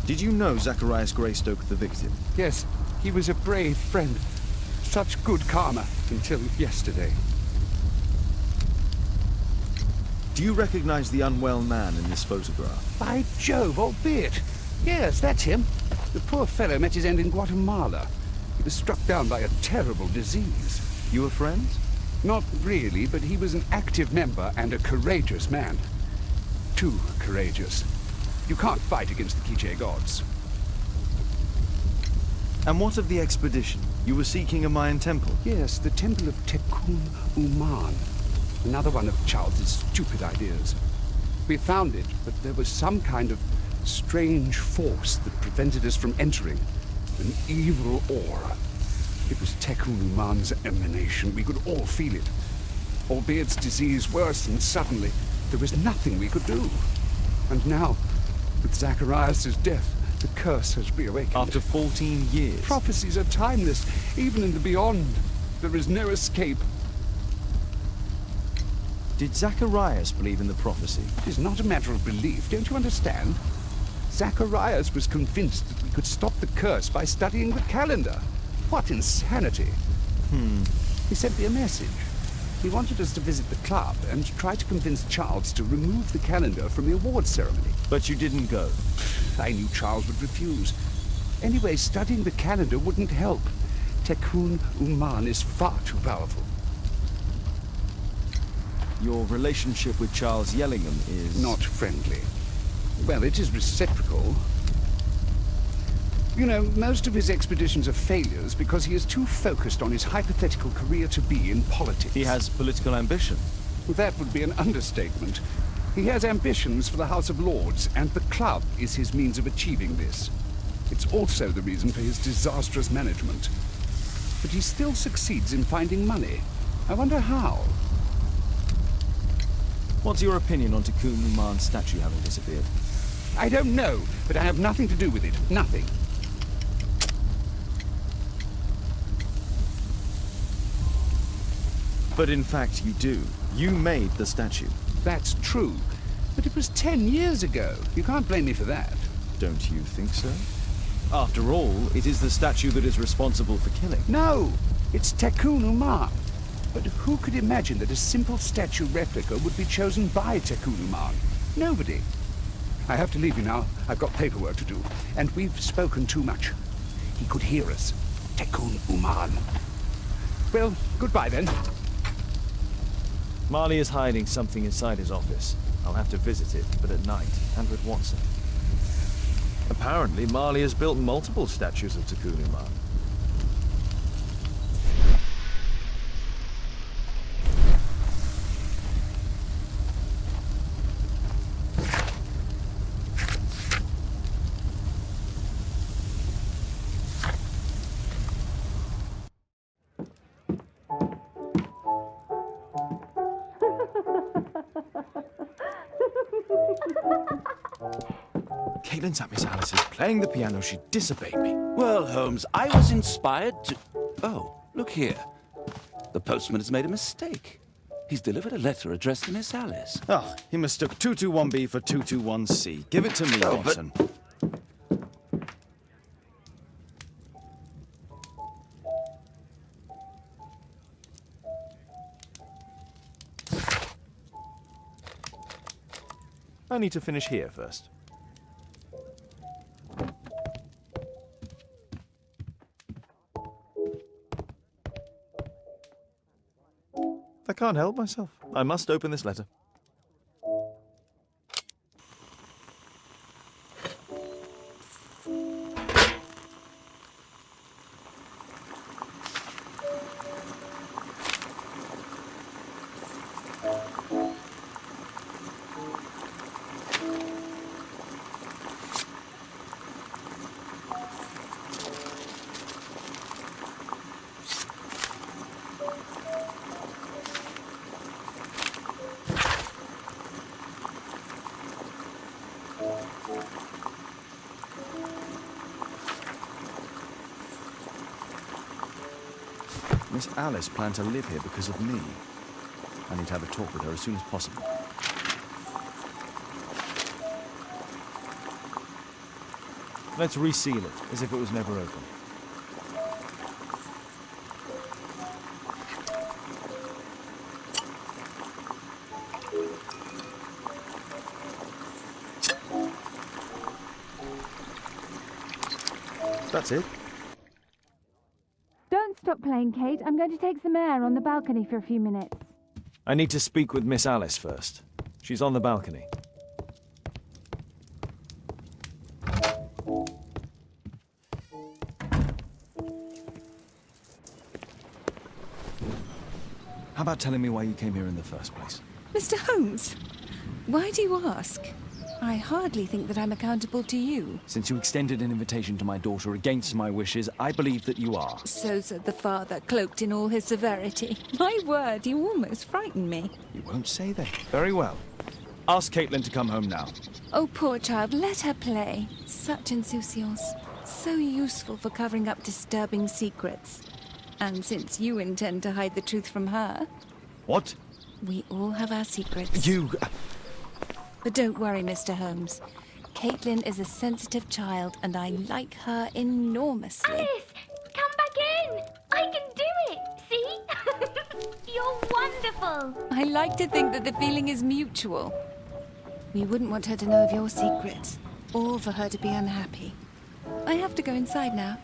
Speaker 9: Did you know Zacharias Greystoke, the victim?
Speaker 16: Yes, he was a brave friend. Such good karma until yesterday.
Speaker 9: Do you recognize the unwell man in this photograph?
Speaker 16: By Jove, albeit. Yes, that's him. The poor fellow met his end in Guatemala. He was struck down by a terrible disease.
Speaker 9: You were friends?
Speaker 16: Not really, but he was an active member and a courageous man. Too courageous. You can't fight against the Quiche gods.
Speaker 9: And what of the expedition? You were seeking a Mayan temple?
Speaker 16: Yes, the temple of Tekun Uman. Another one of Charles's stupid ideas. We found it, but there was some kind of strange force that prevented us from entering. An evil aura. It was Tekun Uman's emanation. We could all feel it. Albeit its disease worsened suddenly, there was nothing we could do. And now, with Zacharias' death, the curse has reawakened.
Speaker 9: After 14 years?
Speaker 16: Prophecies are timeless, even in the beyond. There is no escape.
Speaker 9: Did Zacharias believe in the prophecy?
Speaker 16: It is not a matter of belief, don't you understand? Zacharias was convinced that we could stop the curse by studying the calendar. What insanity! He sent me a message. He wanted us to visit the club and try to convince Charles to remove the calendar from the awards ceremony.
Speaker 9: But you didn't go?
Speaker 16: I knew Charles would refuse. Anyway, studying the calendar wouldn't help. Tekun Uman is far too powerful.
Speaker 9: Your relationship with Charles Yellingham is...
Speaker 16: not friendly. Well, it is reciprocal. You know, most of his expeditions are failures because he is too focused on his hypothetical career to be in politics.
Speaker 9: He has political ambition.
Speaker 16: That would be an understatement. He has ambitions for the House of Lords, and the club is his means of achieving this. It's also the reason for his disastrous management. But he still succeeds in finding money. I wonder how.
Speaker 9: What's your opinion on Tekun Uman's statue having disappeared?
Speaker 16: I don't know, but I have nothing to do with it. Nothing.
Speaker 9: But in fact you do. You made the statue.
Speaker 16: That's true. But it was 10 years ago. You can't blame me for that.
Speaker 9: Don't you think so? After all, it is the statue that is responsible for killing.
Speaker 16: No! It's Tekun Uman. But who could imagine that a simple statue replica would be chosen by Tekun Uman? Nobody. I have to leave you now. I've got paperwork to do. And we've spoken too much. He could hear us. Tekun Uman. Well, goodbye then.
Speaker 9: Marley is hiding something inside his office. I'll have to visit it, but at night, and with Watson. Apparently, Marley has built multiple statues of Tekun Uman. Caitlin's at Miss Alice's playing the piano. She disobeyed me.
Speaker 2: Well, Holmes, I was inspired to... Oh, look here. The postman has made a mistake. He's delivered a letter addressed to Miss Alice.
Speaker 9: Oh, he mistook 221B for 221C. Give it to me, Watson. I need to finish here first. I can't help myself. I must open this letter. Miss Alice planned to live here because of me. I need to have a talk with her as soon as possible. Let's reseal it, as if it was never open. That's it.
Speaker 13: Don't stop playing, Kate. I'm going to take some air on the balcony for a few minutes.
Speaker 9: I need to speak with Miss Alice first. She's on the balcony. How about telling me why you came here in the first place?
Speaker 13: Mr. Holmes, why do you ask? I hardly think that I'm accountable to you.
Speaker 9: Since you extended an invitation to my daughter against my wishes, I believe that you are.
Speaker 13: So said the father, cloaked in all his severity. My word, you almost frightened me.
Speaker 9: You won't say that. Very well. Ask Caitlin to come home now.
Speaker 13: Oh, poor child, let her play. Such insouciance. So useful for covering up disturbing secrets. And since you intend to hide the truth from her...
Speaker 9: What?
Speaker 13: We all have our secrets.
Speaker 9: You...
Speaker 13: But don't worry, Mr. Holmes. Caitlin is a sensitive child, and I like her enormously.
Speaker 11: Alice, come back in. I can do it. See? You're wonderful.
Speaker 13: I like to think that the feeling is mutual. We wouldn't want her to know of your secrets, or for her to be unhappy. I have to go inside now.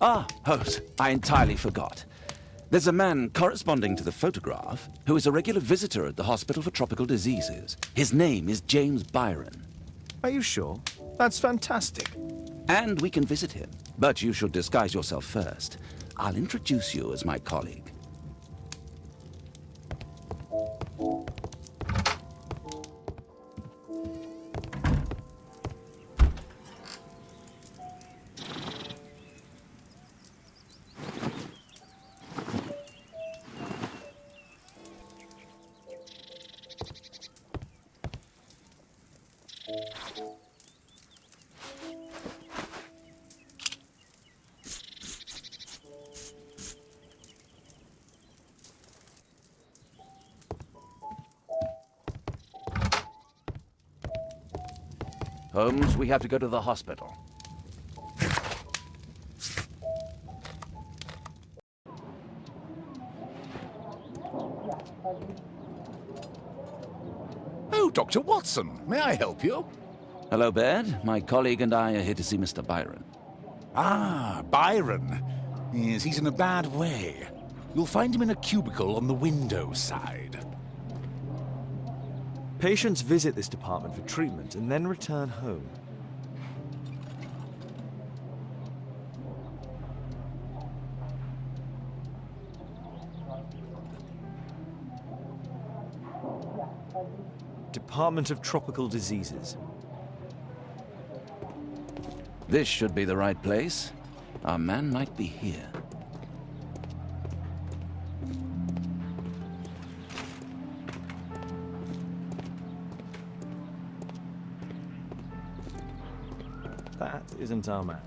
Speaker 2: Ah, Holmes, I entirely forgot. There's a man corresponding to the photograph who is a regular visitor at the Hospital for Tropical Diseases. His name is James Byron.
Speaker 9: Are you sure? That's fantastic.
Speaker 2: And we can visit him, but you should disguise yourself first. I'll introduce you as my colleague. Holmes, we have to go to the hospital.
Speaker 14: Oh, Dr. Watson, may I help you?
Speaker 2: Hello, Baird. My colleague and I are here to see Mr. Byron.
Speaker 7: Ah, Byron. Yes, he's in a bad way. You'll find him in a cubicle on the window side.
Speaker 9: Patients visit this department for treatment and then return home. Department of Tropical Diseases.
Speaker 2: This should be the right place. Our man might be here.
Speaker 9: That isn't our man.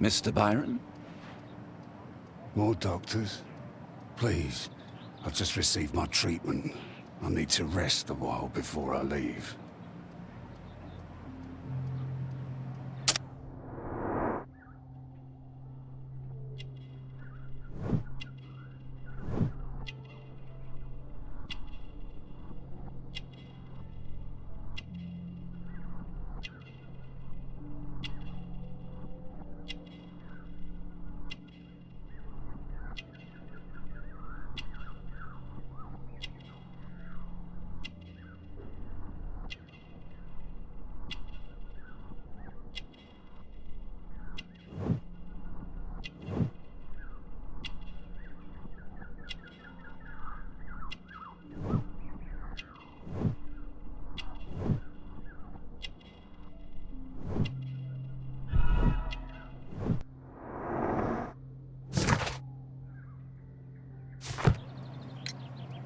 Speaker 2: Mr. Byron?
Speaker 10: More doctors? Please. I've just received my treatment. I need to rest a while before I leave.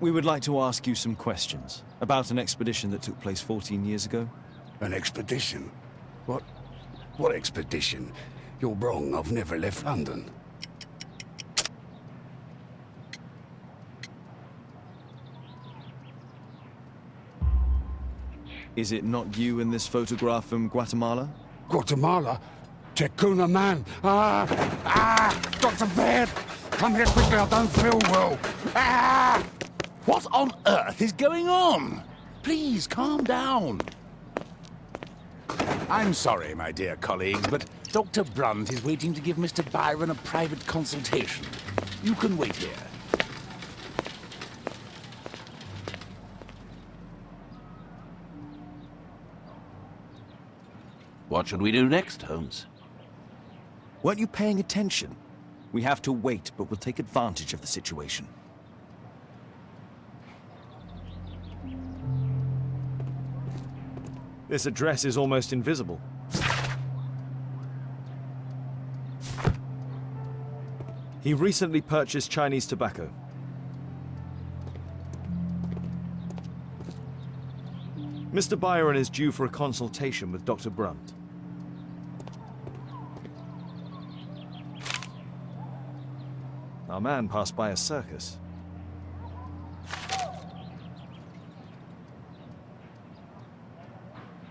Speaker 9: We would like to ask you some questions about an expedition that took place 14 years ago.
Speaker 10: An expedition? What expedition? You're wrong, I've never left London.
Speaker 9: Is it not you in this photograph from Guatemala?
Speaker 10: Guatemala? Tecuna man! Dr. Baird! Come here quickly, I don't feel well!
Speaker 7: What on earth is going on? Please, calm down. I'm sorry, my dear colleagues, but Dr. Brunt is waiting to give Mr. Byron a private consultation. You can wait here.
Speaker 2: What should we do next, Holmes?
Speaker 9: Weren't you paying attention? We have to wait, but we'll take advantage of the situation. This address is almost invisible. He recently purchased Chinese tobacco. Mr. Byron is due for a consultation with Dr. Brunt. Our man passed by a circus.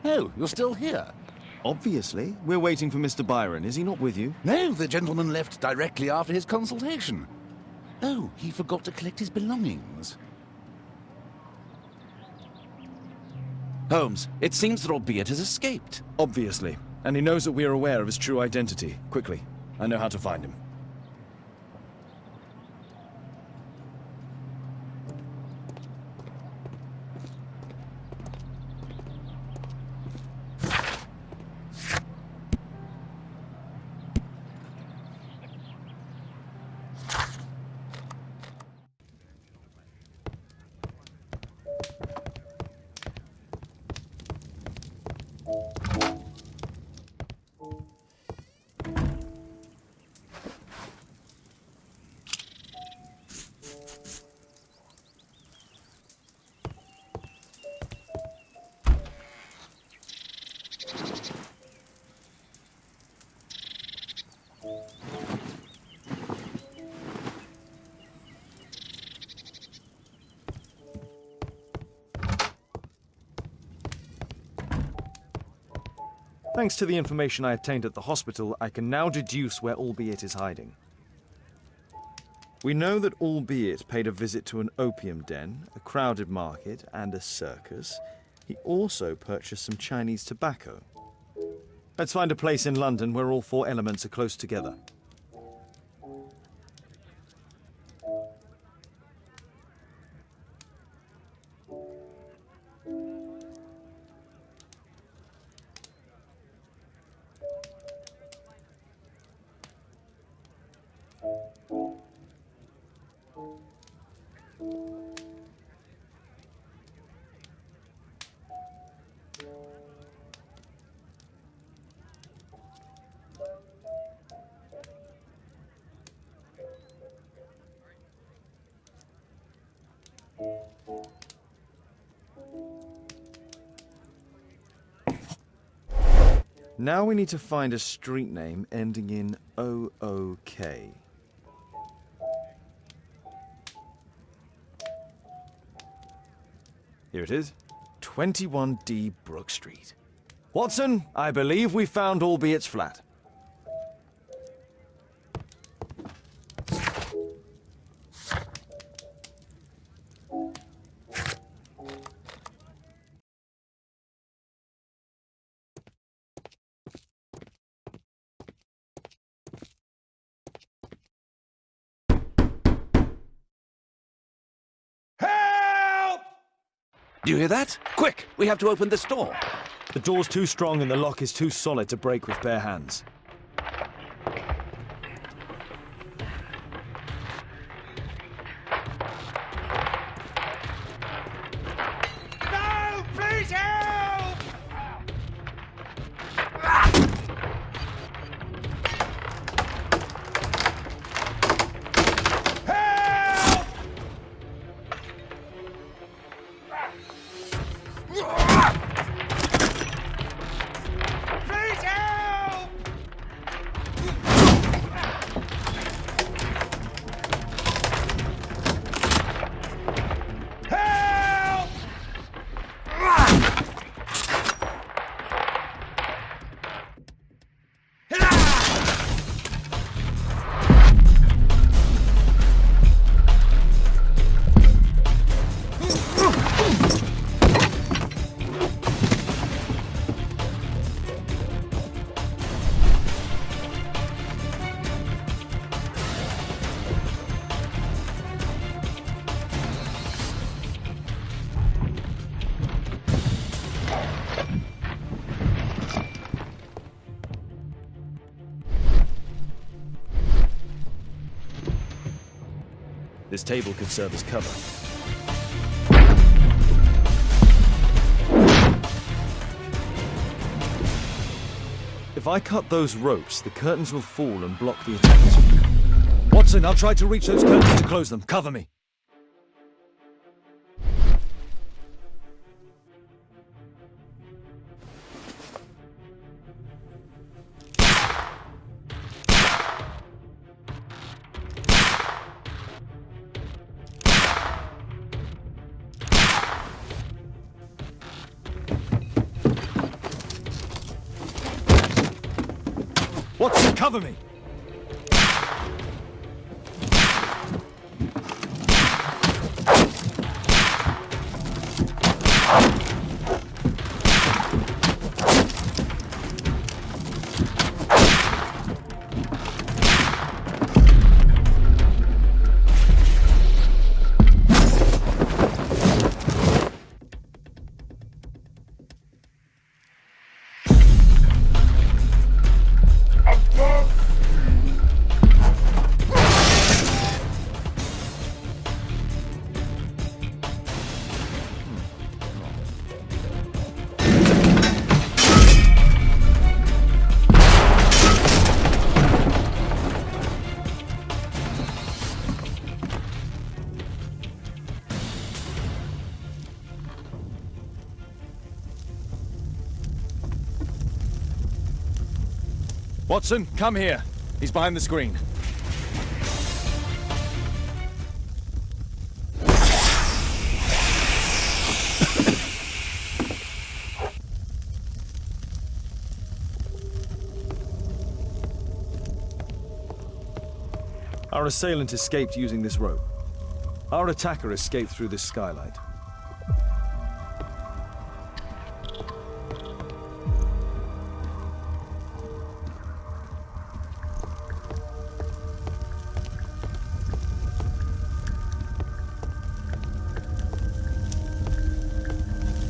Speaker 7: Oh, you're still here?
Speaker 9: Obviously. We're waiting for Mr. Byron. Is he not with you?
Speaker 7: No, the gentleman left directly after his consultation. Oh, he forgot to collect his belongings.
Speaker 2: Holmes, it seems that Albeit has escaped.
Speaker 9: Obviously. And he knows that we are aware of his true identity. Quickly. I know how to find him. Thanks to the information I obtained at the hospital, I can now deduce where Albeit is hiding. We know that Albeit paid a visit to an opium den, a crowded market, and a circus. He also purchased some Chinese tobacco. Let's find a place in London where all four elements are close together. Now we need to find a street name ending in OOK. Here it is. 21D Brook Street. Watson, I believe we found Albeit's flat.
Speaker 2: Do you hear that? Quick! We have to open this door.
Speaker 9: The door's too strong and the lock is too solid to break with bare hands.
Speaker 5: No! Please help!
Speaker 9: This table could serve as cover. If I cut those ropes, the curtains will fall and block the attackers' view. Watson, I'll try to reach those curtains to close them. Cover me. Watson, cover me! Watson, come here. He's behind the screen. Our assailant escaped using this rope. Our attacker escaped through this skylight.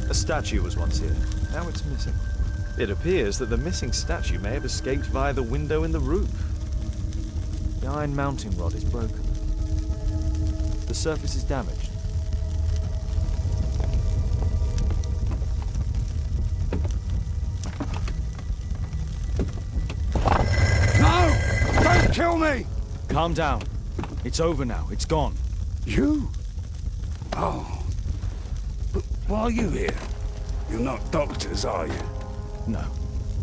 Speaker 9: A statue was once here. Now it's missing. It appears that the missing statue may have escaped via the window in the roof. The iron mounting rod is broken. The surface is damaged.
Speaker 10: No! Don't kill me!
Speaker 9: Calm down. It's over now. It's gone.
Speaker 10: You? Oh. But why are you here? You're not doctors, are you?
Speaker 9: No.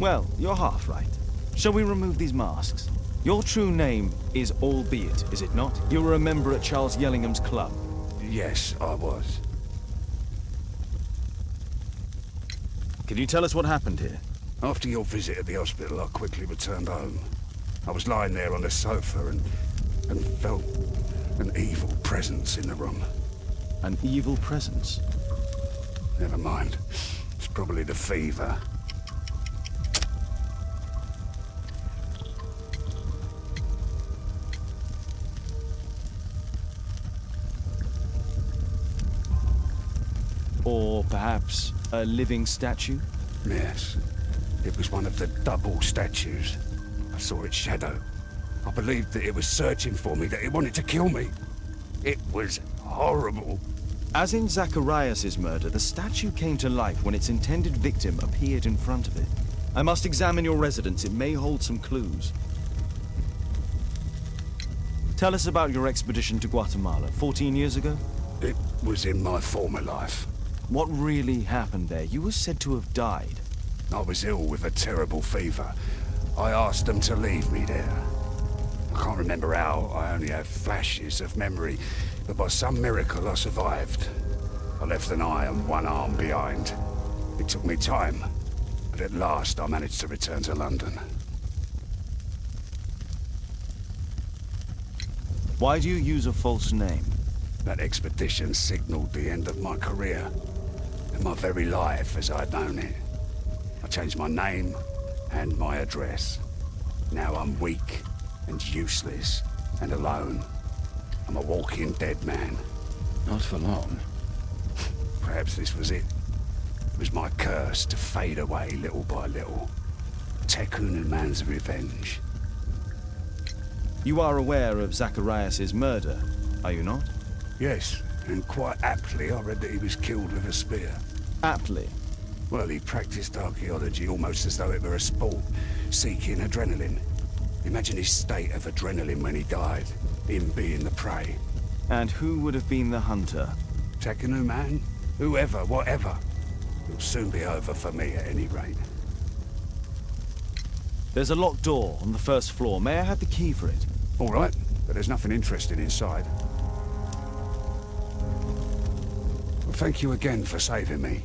Speaker 9: Well, you're half right. Shall we remove these masks? Your true name is Albeit, is it not? You were a member at Charles Yellingham's club.
Speaker 10: Yes, I was.
Speaker 9: Can you tell us what happened here?
Speaker 10: After your visit at the hospital, I quickly returned home. I was lying there on the sofa and felt an evil presence in the room.
Speaker 9: An evil presence?
Speaker 10: Never mind. It's probably the fever.
Speaker 9: Or perhaps a living statue?
Speaker 10: Yes. It was one of the double statues. I saw its shadow. I believed that it was searching for me, that it wanted to kill me. It was horrible.
Speaker 9: As in Zacharias' murder, the statue came to life when its intended victim appeared in front of it. I must examine your residence. It may hold some clues. Tell us about your expedition to Guatemala 14 years ago?
Speaker 10: It was in my former life.
Speaker 9: What really happened there? You were said to have died.
Speaker 10: I was ill with a terrible fever. I asked them to leave me there. I can't remember how. I only have flashes of memory. But by some miracle, I survived. I left an eye and one arm behind. It took me time. But at last, I managed to return to London.
Speaker 9: Why do you use a false name?
Speaker 10: That expedition signaled the end of my career. And my very life as I'd known it. I changed my name and my address. Now I'm weak and useless and alone. I'm a walking dead man.
Speaker 2: Not for long.
Speaker 10: Perhaps this was it. It was my curse to fade away little by little. Tekun man's revenge.
Speaker 9: You are aware of Zacharias' murder. Are you not?
Speaker 10: Yes, and quite aptly I read that he was killed with a spear.
Speaker 9: Aptly?
Speaker 10: Well, he practiced archaeology almost as though it were a sport, seeking adrenaline. Imagine his state of adrenaline when he died, him being the prey.
Speaker 9: And who would have been the hunter?
Speaker 10: Tekenu man? Whoever, whatever. It'll soon be over for me at any rate.
Speaker 9: There's a locked door on the first floor. May I have the key for it?
Speaker 10: All right, but there's nothing interesting inside. Well, thank you again for saving me.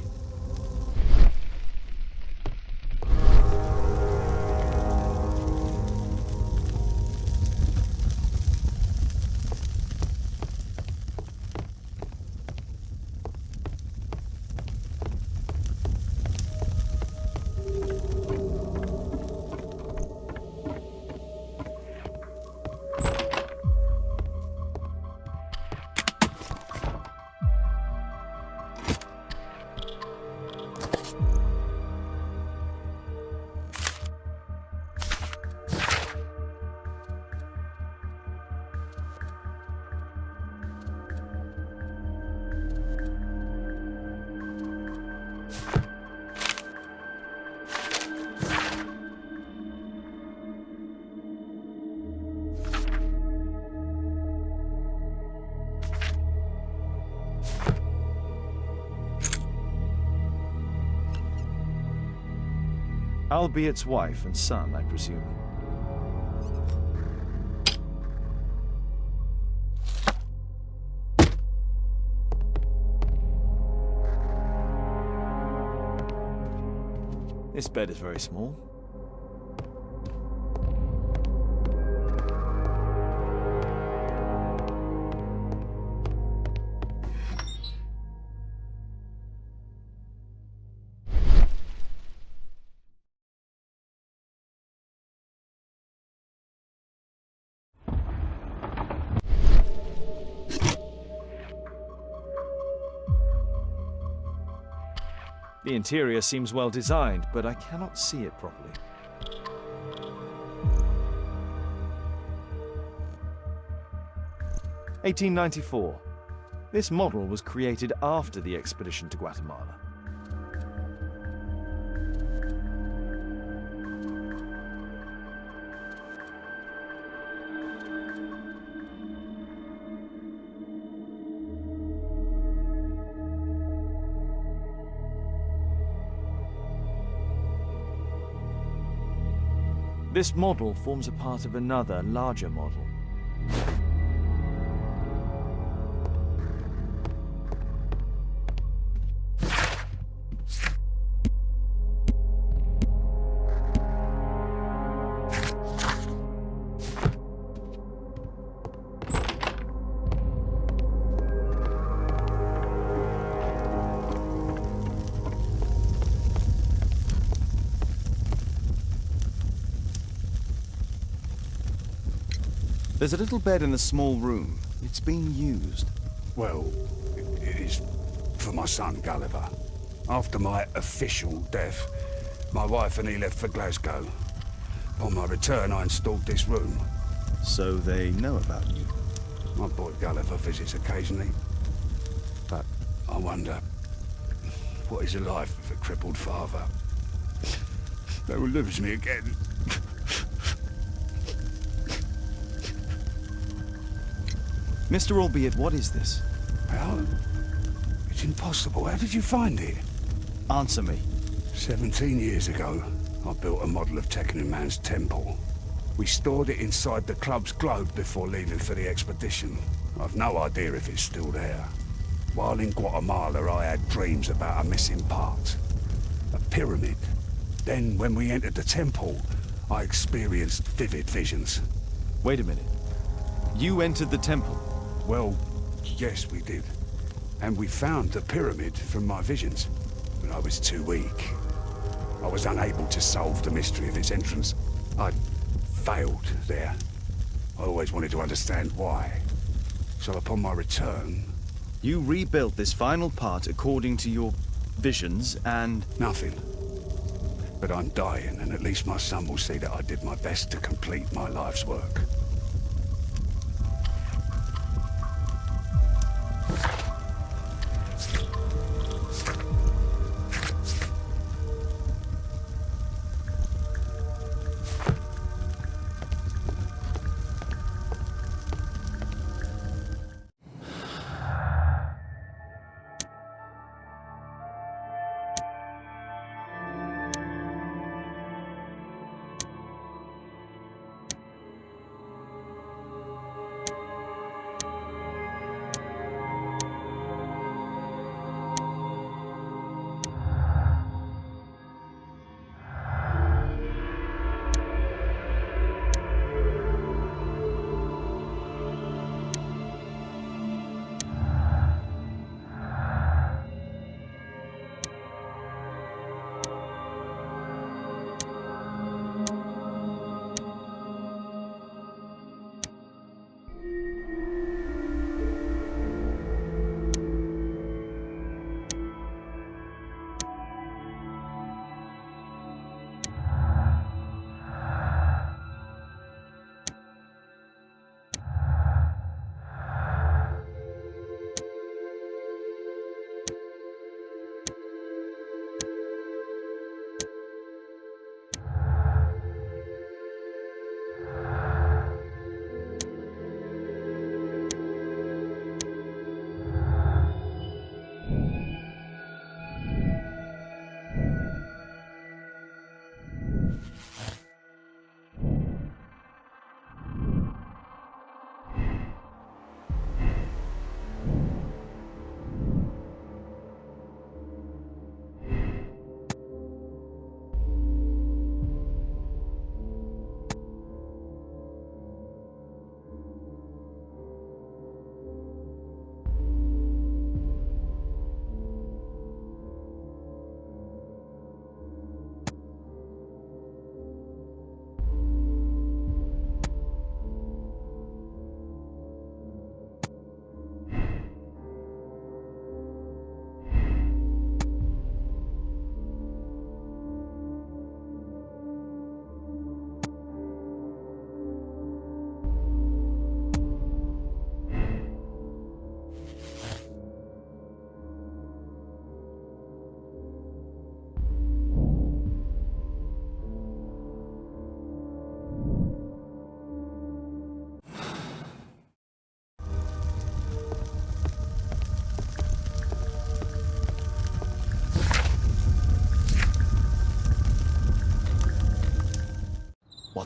Speaker 9: Albiet's wife and son, I presume. This bed is very small. The interior seems well designed, but I cannot see it properly. (1894). This model was created after the expedition to Guatemala. This model forms a part of another, larger model. There's a little bed in the small room. It's been used.
Speaker 10: Well, it is for my son, Gulliver. After my official death, my wife and he left for Glasgow. Upon my return, I installed this room.
Speaker 9: So they know about you?
Speaker 10: My boy Gulliver visits occasionally. But I wonder, what is a life with a crippled father? They will lose me again.
Speaker 9: Mr. Albiet, what is this?
Speaker 10: Well, it's impossible. How did you find it?
Speaker 9: Answer me.
Speaker 10: 17 years ago, I built a model of Tekenu Man's temple. We stored it inside the club's globe before leaving for the expedition. I've no idea if it's still there. While in Guatemala, I had dreams about a missing part. A pyramid. Then, when we entered the temple, I experienced vivid visions.
Speaker 9: Wait a minute. You entered the temple?
Speaker 10: Well, yes, we did. And we found the pyramid from my visions. But I was too weak. I was unable to solve the mystery of its entrance. I failed there. I always wanted to understand why. So upon my return...
Speaker 9: You rebuilt this final part according to your visions and...
Speaker 10: Nothing. But I'm dying, and at least my son will see that I did my best to complete my life's work.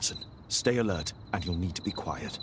Speaker 9: Watson, stay alert, and you'll need to be quiet.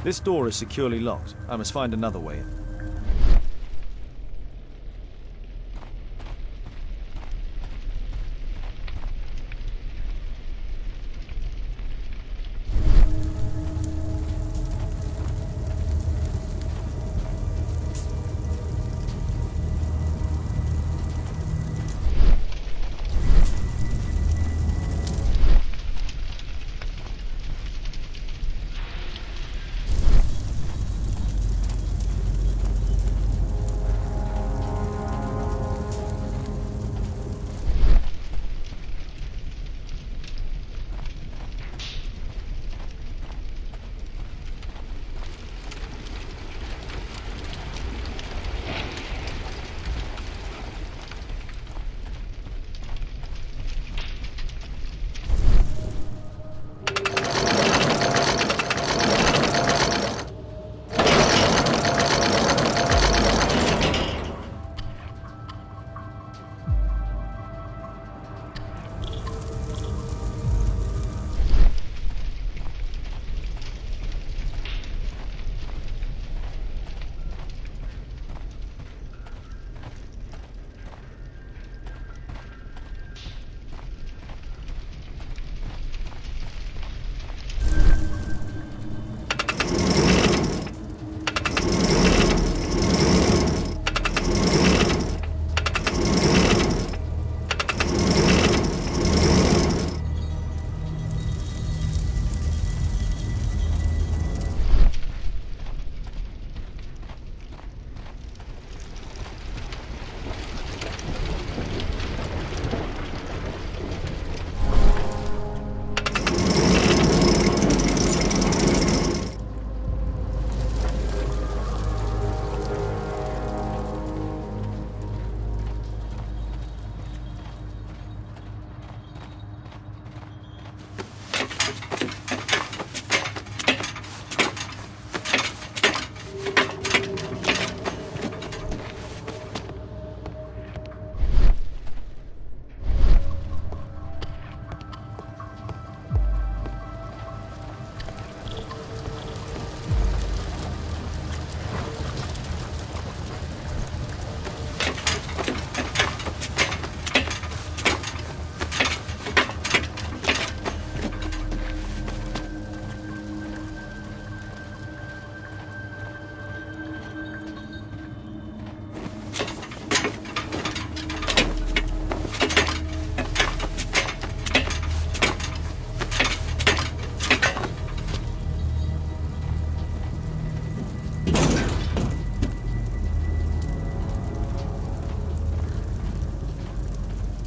Speaker 9: This door is securely locked. I must find another way in.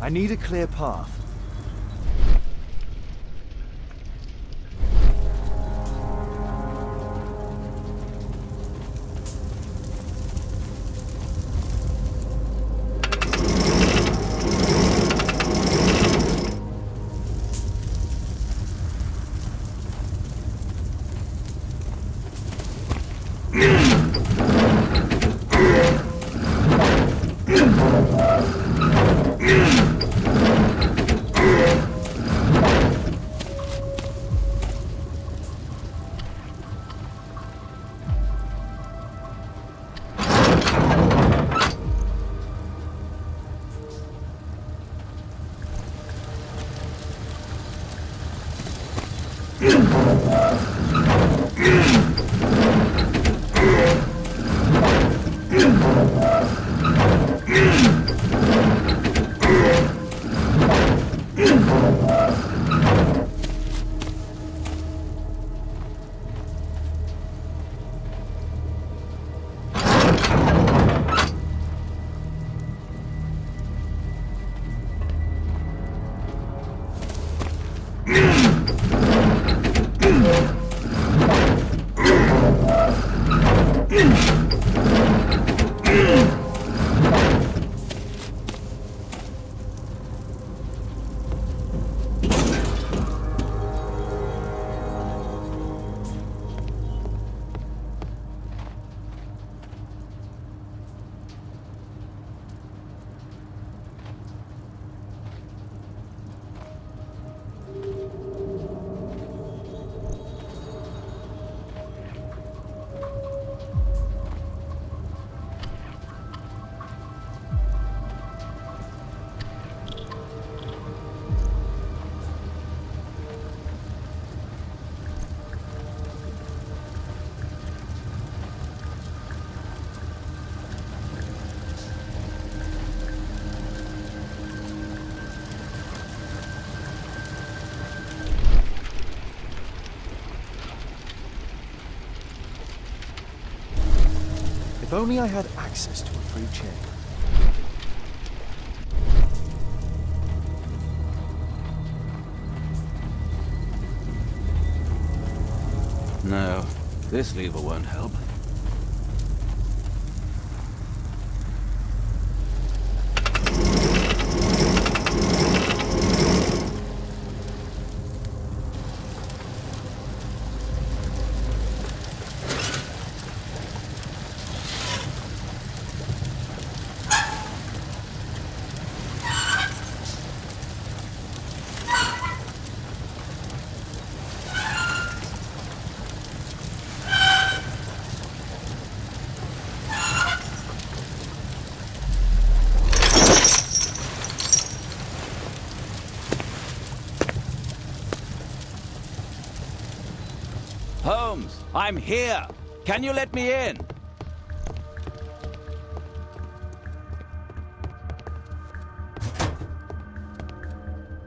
Speaker 9: I need a clear path. only I had access to a free chair.
Speaker 2: No, this lever won't help. Holmes, I'm here. Can you let me in?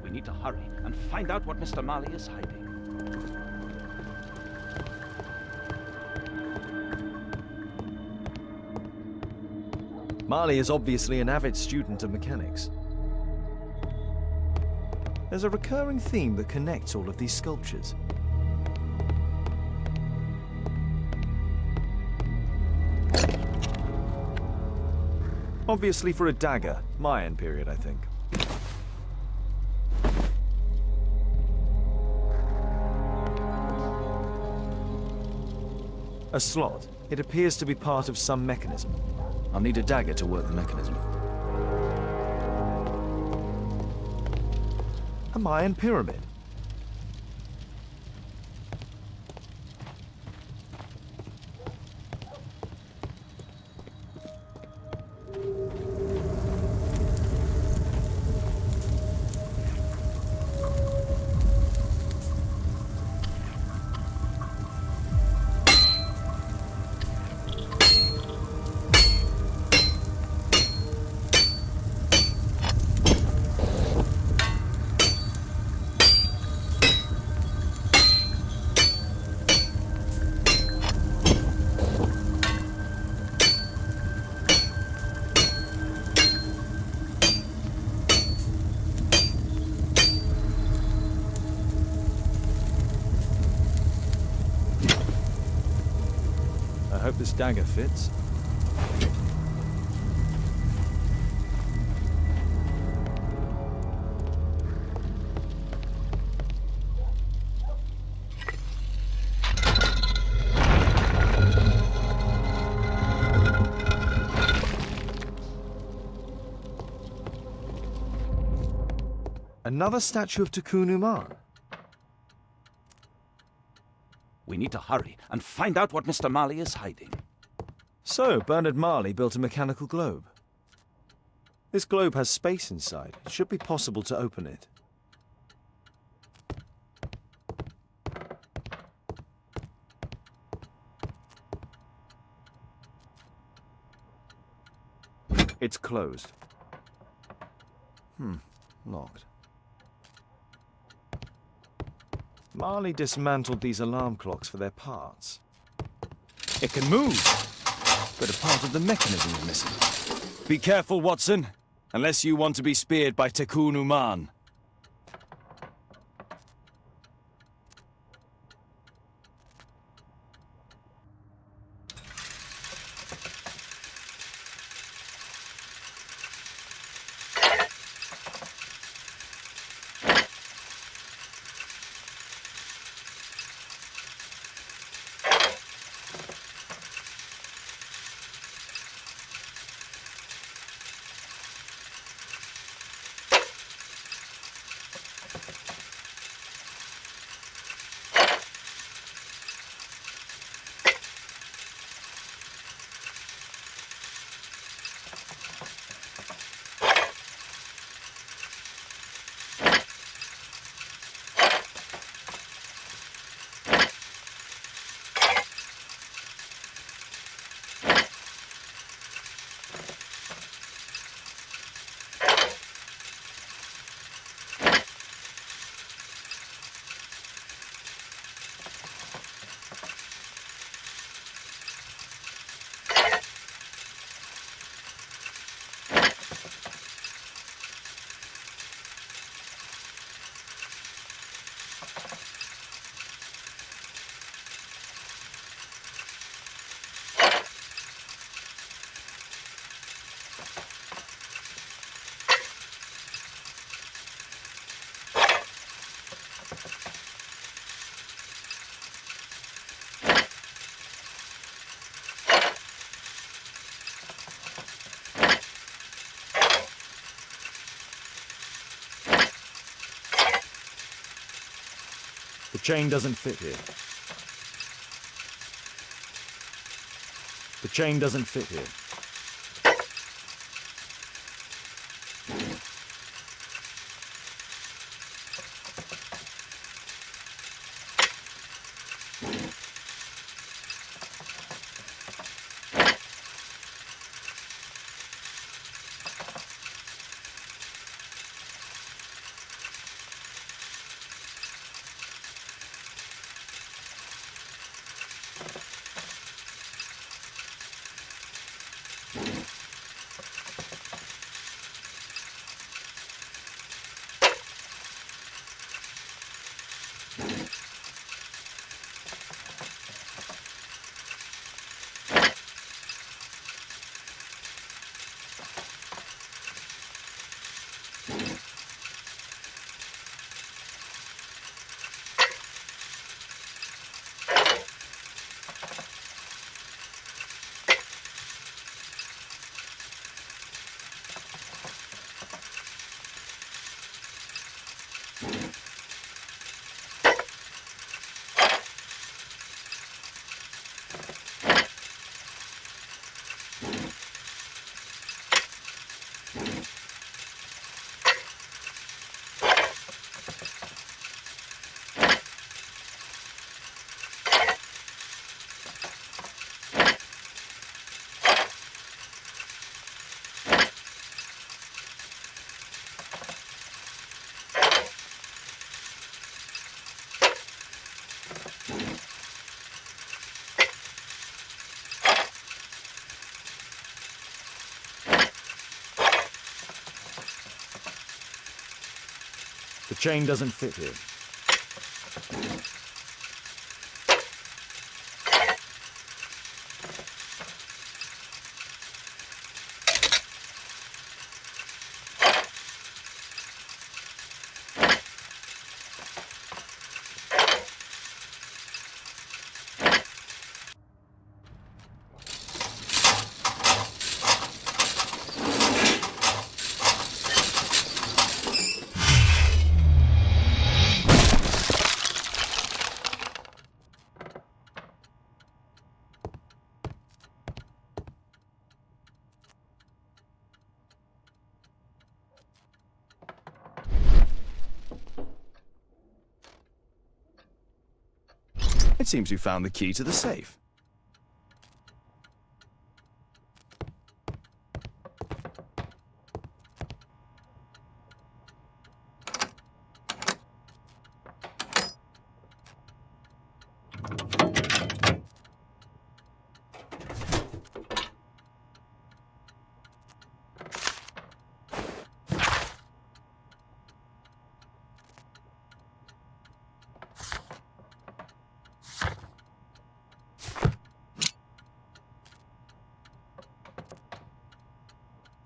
Speaker 2: We need to hurry and find out what Mr. Marley is hiding.
Speaker 9: Marley is obviously an avid student of mechanics. There's a recurring theme that connects all of these sculptures. Obviously for a dagger, Mayan period, I think. A slot. It appears to be part of some mechanism. I'll need a dagger to work the mechanism. A Mayan pyramid. I hope this dagger fits. Another statue of Tikkun Uman.
Speaker 2: We need to hurry and find out what Mr. Marley is hiding.
Speaker 9: So, Bernard Marley built a mechanical globe. This globe has space inside. It should be possible to open it. It's closed. Locked. Marley dismantled these alarm clocks for their parts. It can move, but a part of the mechanism is missing. Be careful, Watson, unless you want to be speared by Tikkun Uman. The chain doesn't fit here. The chain doesn't fit here. The chain doesn't fit here. It seems we found the key to the safe.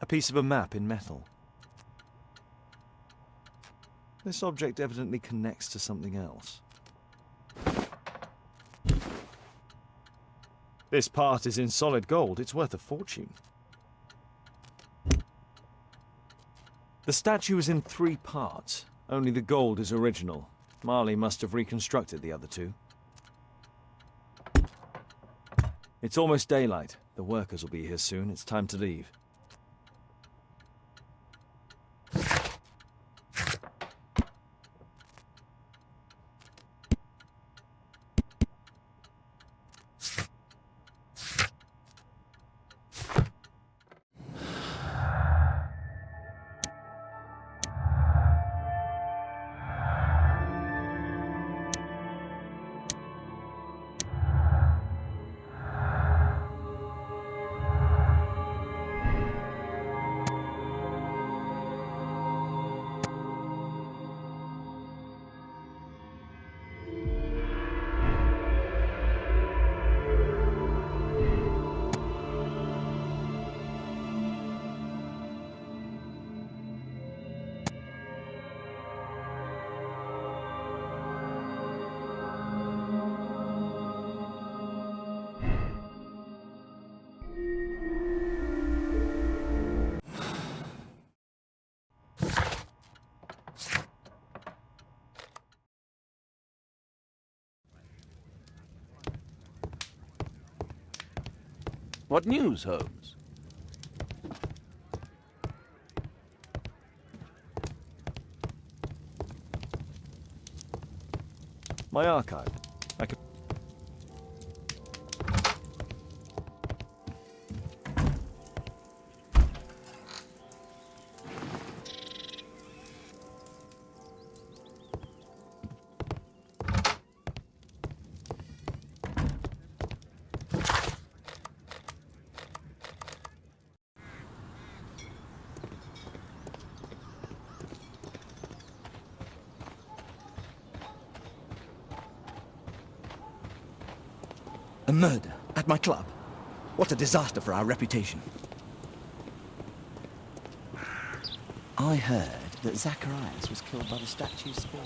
Speaker 9: A piece of a map in metal. This object evidently connects to something else. This part is in solid gold. It's worth a fortune. The statue is in 3 parts. Only the gold is original. Marley must have reconstructed the other 2. It's almost daylight. The workers will be here soon. It's time to leave.
Speaker 2: What news, Holmes?
Speaker 9: My archive. I can...
Speaker 3: A murder at my club. What a disaster for our reputation.
Speaker 2: I heard that Zacharias was killed by the statue's spear.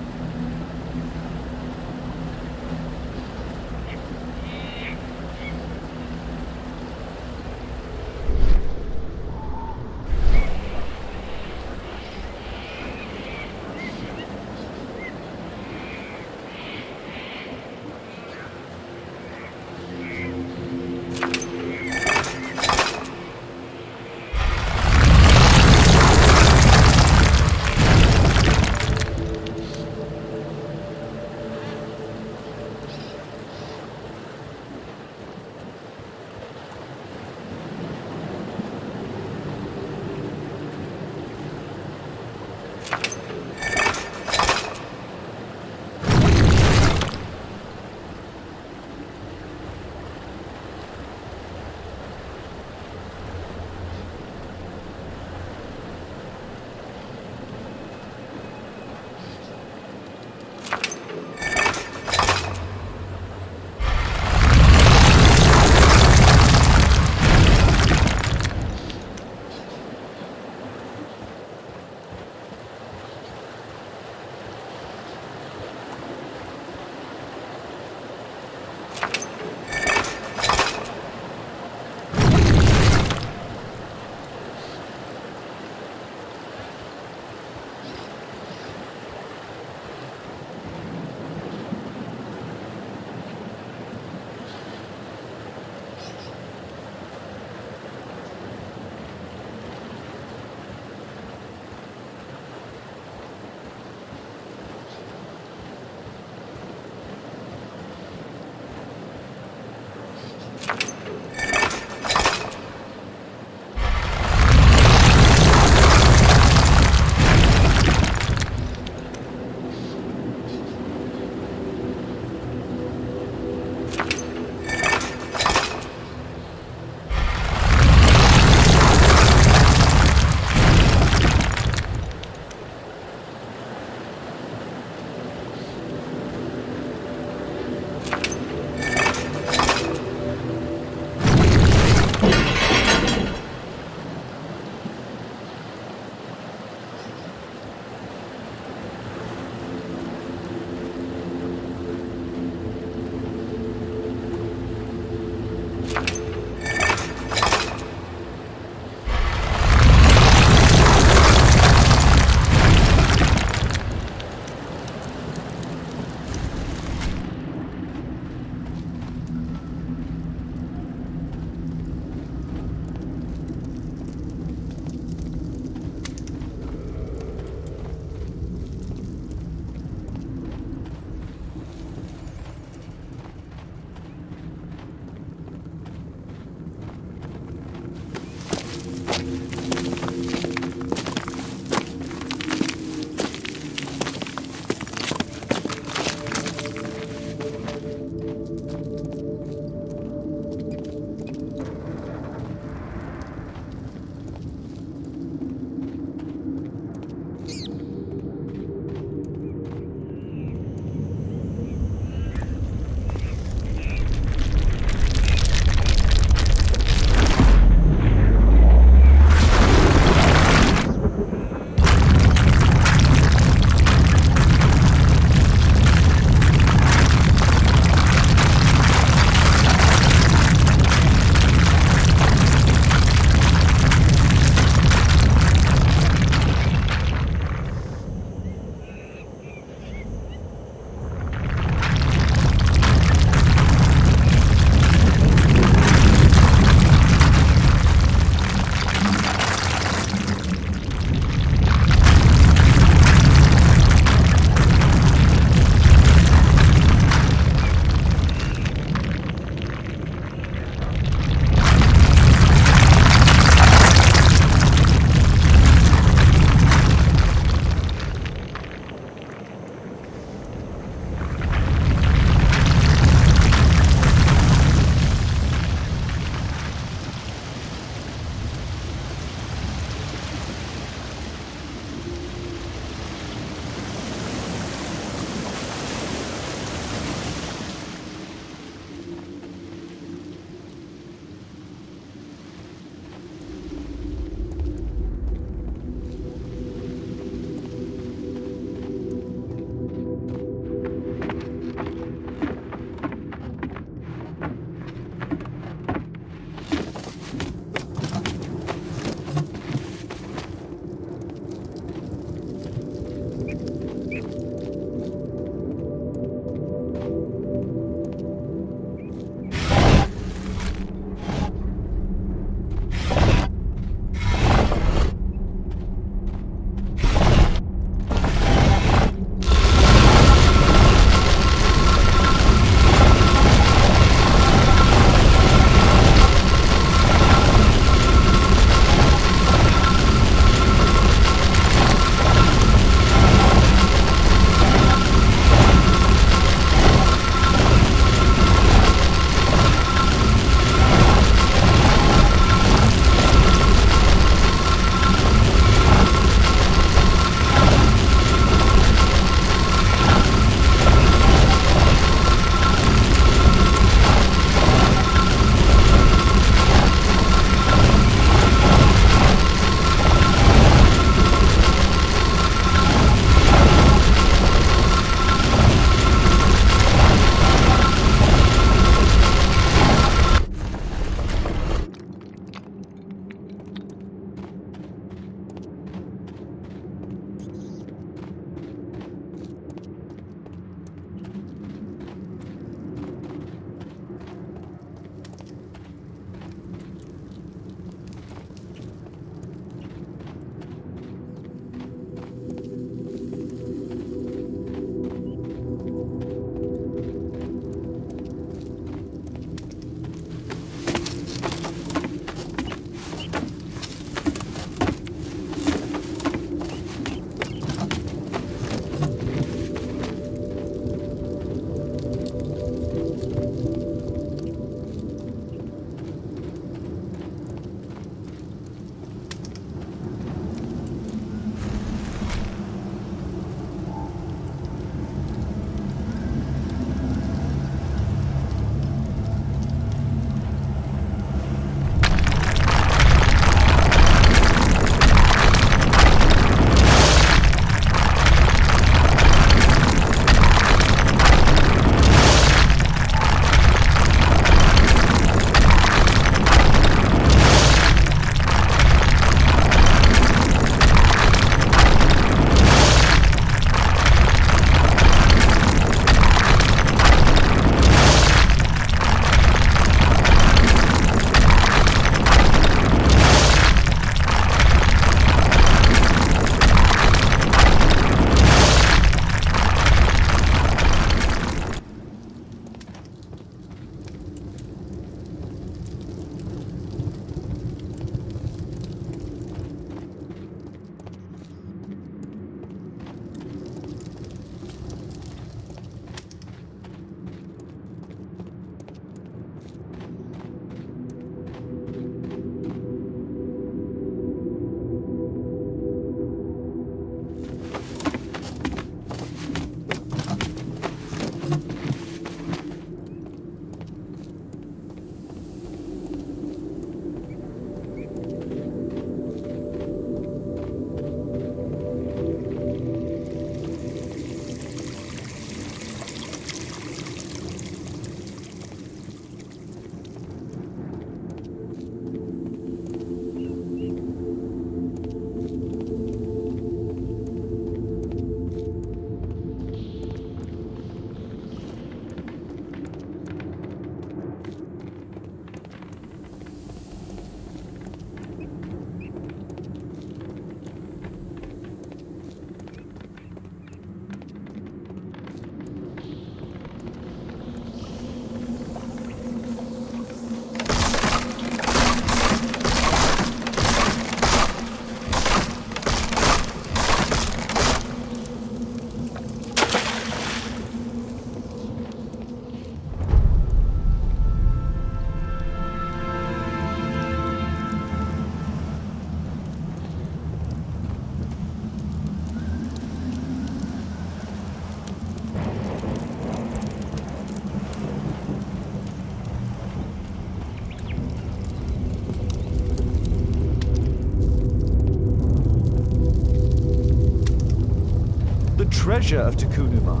Speaker 9: treasure of Tikkun Uman.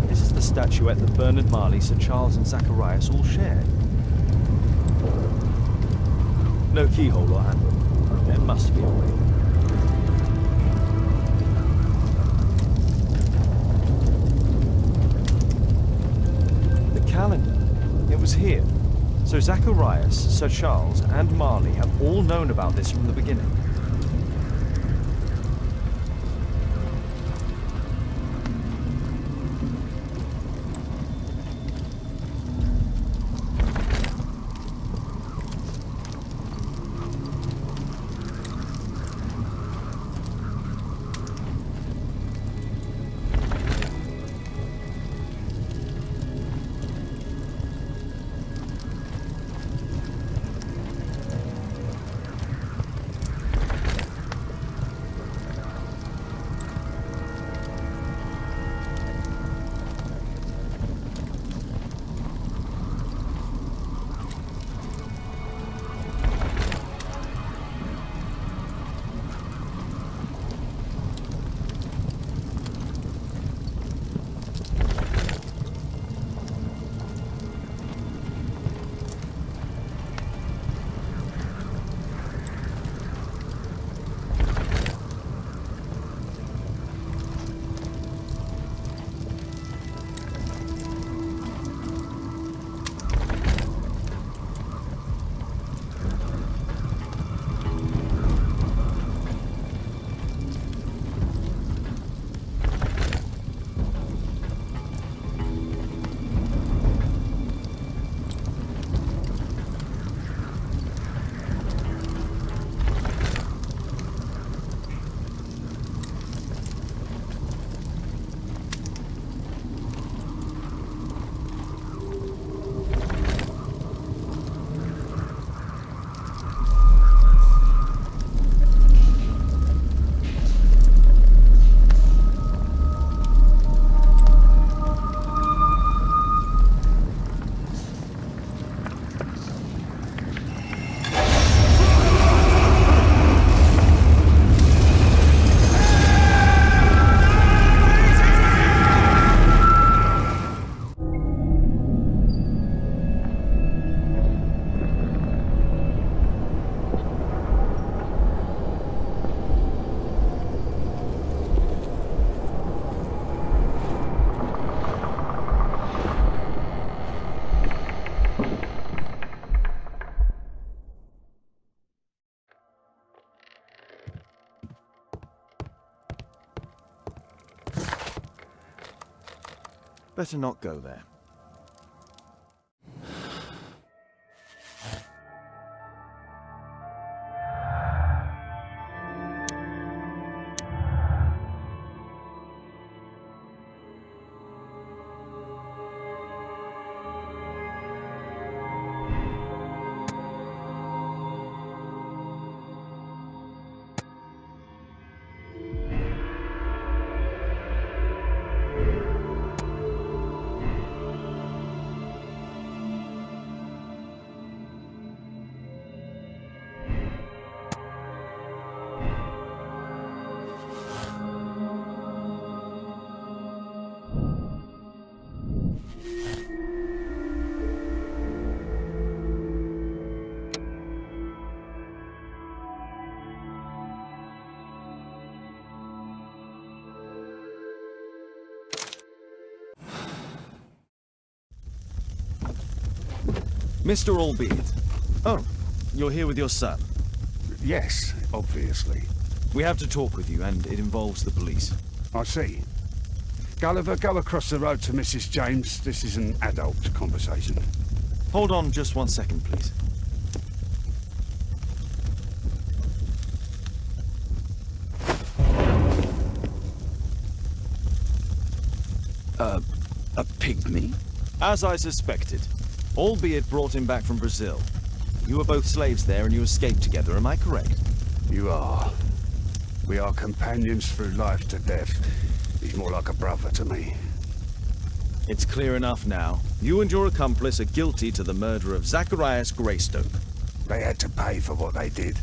Speaker 9: This is the statuette that Bernard Marley, Sir Charles and Zacharias all shared. No keyhole or handle. There must be a way. The calendar. It was here. So Zacharias, Sir Charles, and Marley have all known about this from the beginning. Better not go there. Mr. Albeit. Oh, you're here with your son.
Speaker 16: Yes, obviously.
Speaker 9: We have to talk with you, and it involves the police.
Speaker 16: I see. Gulliver, go across the road to Mrs. James. This is an adult conversation.
Speaker 9: Hold on just 1 second, please.
Speaker 2: A pygmy?
Speaker 9: As I suspected. Albeit brought him back from Brazil. You were both slaves there and you escaped together, am I correct?
Speaker 16: You are. We are companions through life to death. He's more like a brother to me.
Speaker 9: It's clear enough now. You and your accomplice are guilty to the murder of Zacharias Greystoke.
Speaker 16: They had to pay for what they did.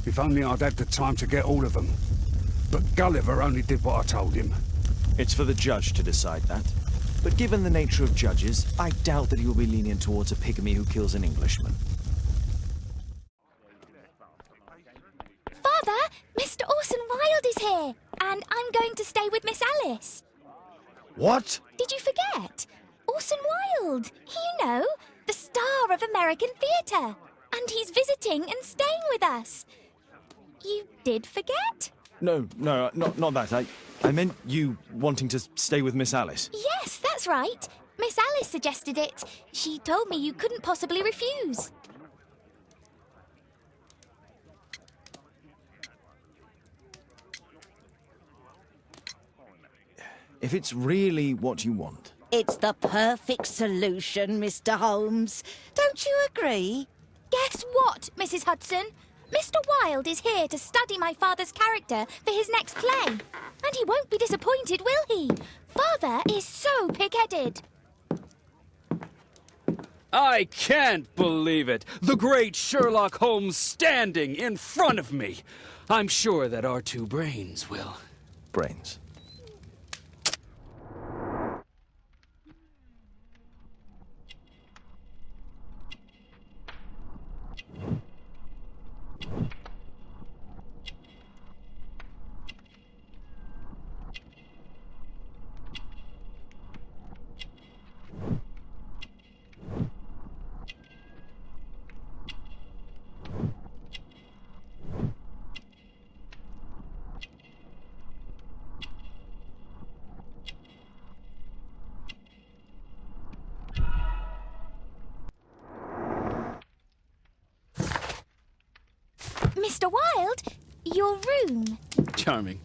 Speaker 16: If only I'd had the time to get all of them. But Gulliver only did what I told him.
Speaker 9: It's for the judge to decide that. But given the nature of judges, I doubt that he will be lenient towards a pygmy who kills an Englishman.
Speaker 11: Father, Mr. Orson Wilde is here, and I'm going to stay with Miss Alice.
Speaker 15: What?
Speaker 11: Did you forget? Orson Wilde, you know, the star of American theatre. And he's visiting and staying with us. You did forget?
Speaker 9: No, not that. I meant you wanting to stay with Miss Alice.
Speaker 11: Yes, that's right. Miss Alice suggested it. She told me you couldn't possibly refuse.
Speaker 9: If it's really what you want.
Speaker 12: It's the perfect solution, Mr. Holmes. Don't you agree?
Speaker 11: Guess what, Mrs. Hudson? Mr. Wilde is here to study my father's character for his next play. And he won't be disappointed, will he? Father is so pig-headed.
Speaker 18: I can't believe it! The great Sherlock Holmes standing in front of me! I'm sure that our two brains will...
Speaker 9: Brains.
Speaker 11: Mr. Wilde, your room.
Speaker 18: Charming.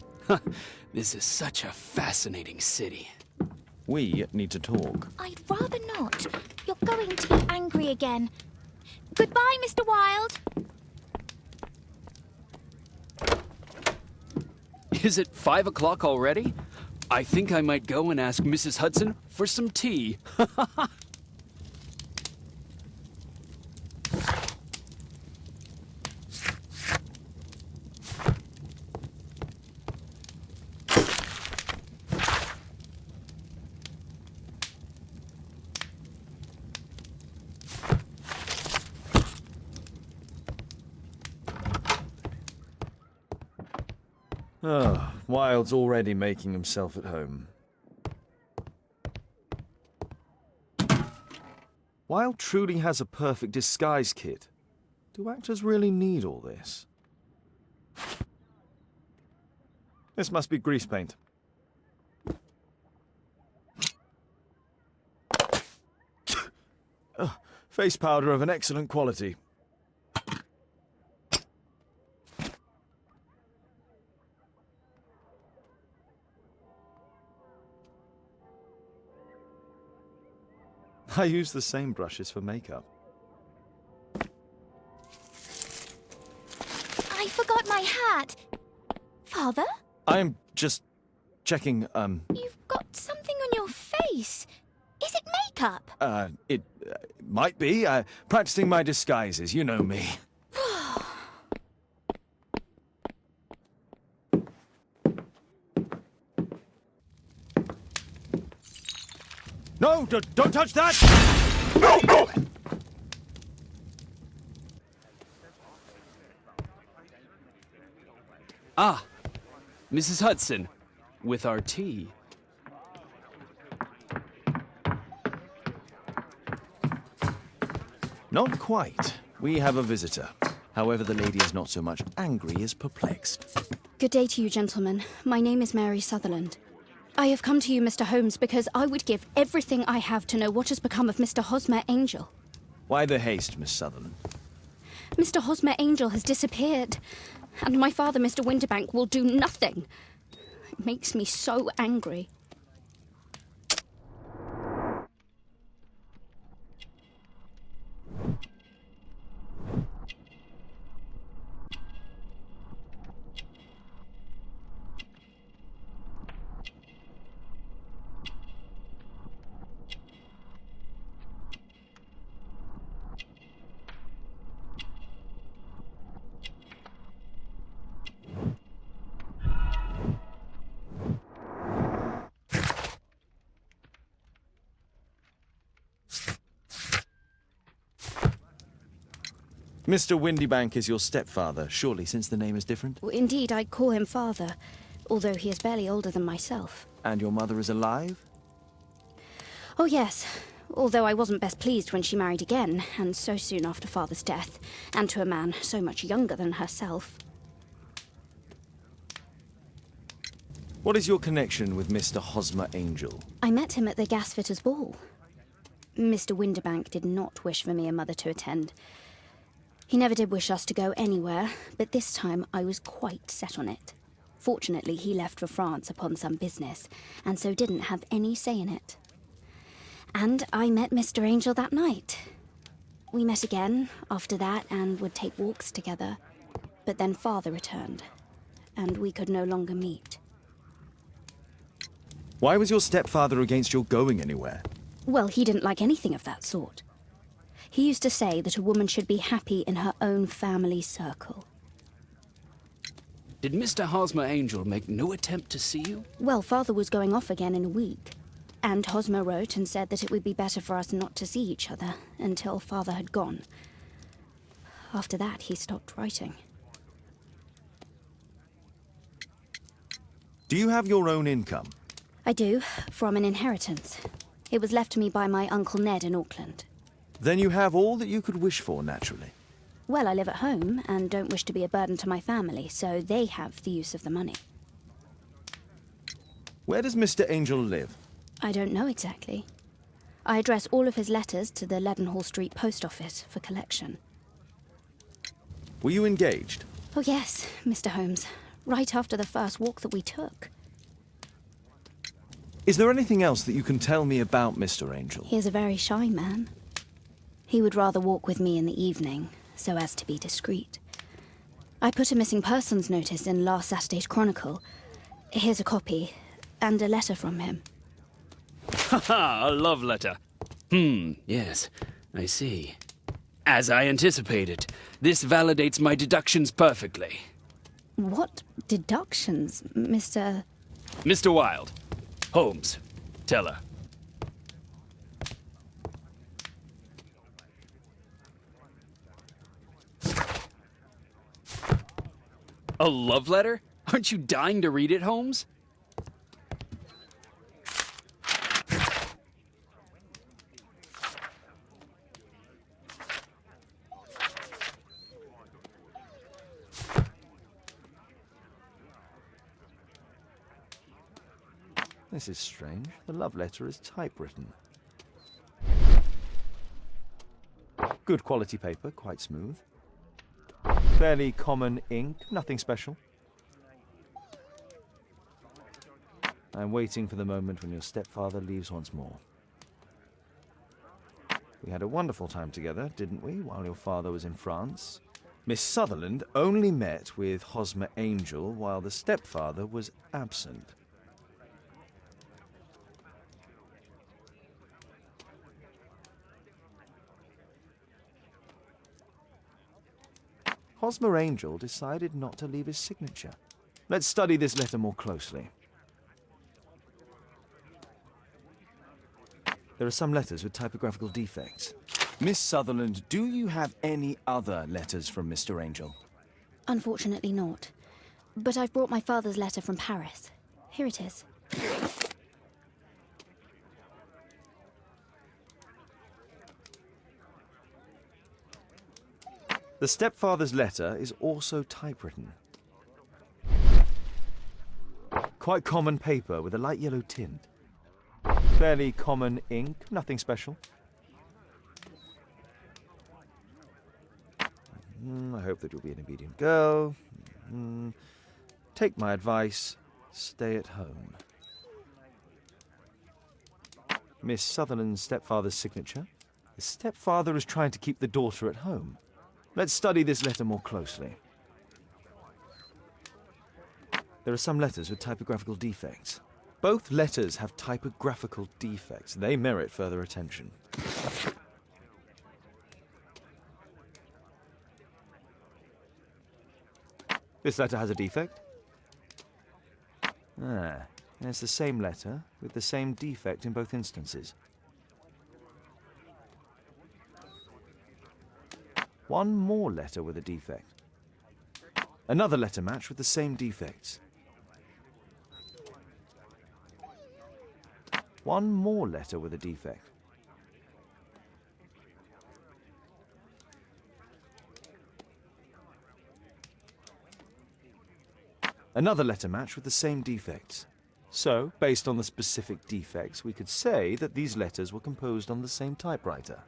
Speaker 18: This is such a fascinating city.
Speaker 9: We need to talk.
Speaker 11: I'd rather not. You're going to be angry again. Goodbye, Mr. Wilde.
Speaker 18: Is it 5 o'clock already? I think I might go and ask Mrs. Hudson for some tea.
Speaker 9: Oh, Wilde's already making himself at home. Wilde truly has a perfect disguise kit. Do actors really need all this? This must be grease paint. Face powder of an excellent quality. I use the same brushes for makeup.
Speaker 11: I forgot my hat. Father?
Speaker 9: I'm just checking,
Speaker 11: You've got something on your face. Is it makeup?
Speaker 9: It might be. Practicing my disguises, you know me. No, don't touch that! No!
Speaker 18: Ah, Mrs. Hudson, with our tea.
Speaker 9: Not quite. We have a visitor. However, the lady is not so much angry as perplexed.
Speaker 19: Good day to you, gentlemen. My name is Mary Sutherland. I have come to you, Mr. Holmes, because I would give everything I have to know what has become of Mr. Hosmer Angel.
Speaker 9: Why the haste, Miss Sutherland?
Speaker 19: Mr. Hosmer Angel has disappeared, and my father, Mr. Winterbank, will do nothing. It makes me so angry.
Speaker 9: Mr. Windybank is your stepfather, surely, since the name is different?
Speaker 19: Indeed, I call him father, although he is barely older than myself.
Speaker 9: And your mother is alive?
Speaker 19: Oh, yes. Although I wasn't best pleased when she married again, and so soon after father's death, and to a man so much younger than herself.
Speaker 9: What is your connection with Mr. Hosmer Angel?
Speaker 19: I met him at the gasfitter's ball. Mr. Windybank did not wish for me and Mother to attend. He never did wish us to go anywhere, but this time I was quite set on it. Fortunately, he left for France upon some business, and so didn't have any say in it. And I met Mr. Angel that night. We met again after that and would take walks together. But then Father returned, and we could no longer meet.
Speaker 9: Why was your stepfather against your going anywhere?
Speaker 19: Well, he didn't like anything of that sort. He used to say that a woman should be happy in her own family circle.
Speaker 18: Did Mr. Hosmer Angel make no attempt to see you?
Speaker 19: Well, Father was going off again in a week. And Hosmer wrote and said that it would be better for us not to see each other until Father had gone. After that, he stopped writing.
Speaker 9: Do you have your own income?
Speaker 19: I do, from an inheritance. It was left to me by my Uncle Ned in Auckland.
Speaker 9: Then you have all that you could wish for, naturally.
Speaker 19: Well, I live at home and don't wish to be a burden to my family, so they have the use of the money.
Speaker 9: Where does Mr. Angel live?
Speaker 19: I don't know exactly. I address all of his letters to the Leadenhall Street Post Office for collection.
Speaker 9: Were you engaged?
Speaker 19: Oh yes, Mr. Holmes. Right after the first walk that we took.
Speaker 9: Is there anything else that you can tell me about Mr. Angel?
Speaker 19: He is a very shy man. He would rather walk with me in the evening, so as to be discreet. I put a missing persons notice in last Saturday's Chronicle. Here's a copy, and a letter from him.
Speaker 18: Haha, a love letter. Yes, I see. As I anticipated, this validates my deductions perfectly.
Speaker 19: What deductions, Mr.
Speaker 18: Mr. Wilde. Holmes. Tell her. A love letter? Aren't you dying to read it, Holmes?
Speaker 9: This is strange. The love letter is typewritten. Good quality paper, quite smooth. Fairly common ink, nothing special. I'm waiting for the moment when your stepfather leaves once more. We had a wonderful time together, didn't we, while your father was in France? Miss Sutherland only met with Hosmer Angel while the stepfather was absent. Hosmer Angel decided not to leave his signature. Let's study this letter more closely. There are some letters with typographical defects. Miss Sutherland, do you have any other letters from Mr. Angel?
Speaker 19: Unfortunately not. But I've brought my father's letter from Paris. Here it is.
Speaker 9: The stepfather's letter is also typewritten. Quite common paper with a light yellow tint. Fairly common ink, nothing special. I hope that you'll be an obedient girl. Take my advice, stay at home. Miss Sutherland's stepfather's signature. The stepfather is trying to keep the daughter at home. Let's study this letter more closely. There are some letters with typographical defects. Both letters have typographical defects. They merit further attention. This letter has a defect. And it's the same letter with the same defect in both instances. One more letter with a defect. Another letter match with the same defects. One more letter with a defect. Another letter match with the same defects. So, based on the specific defects, we could say that these letters were composed on the same typewriter.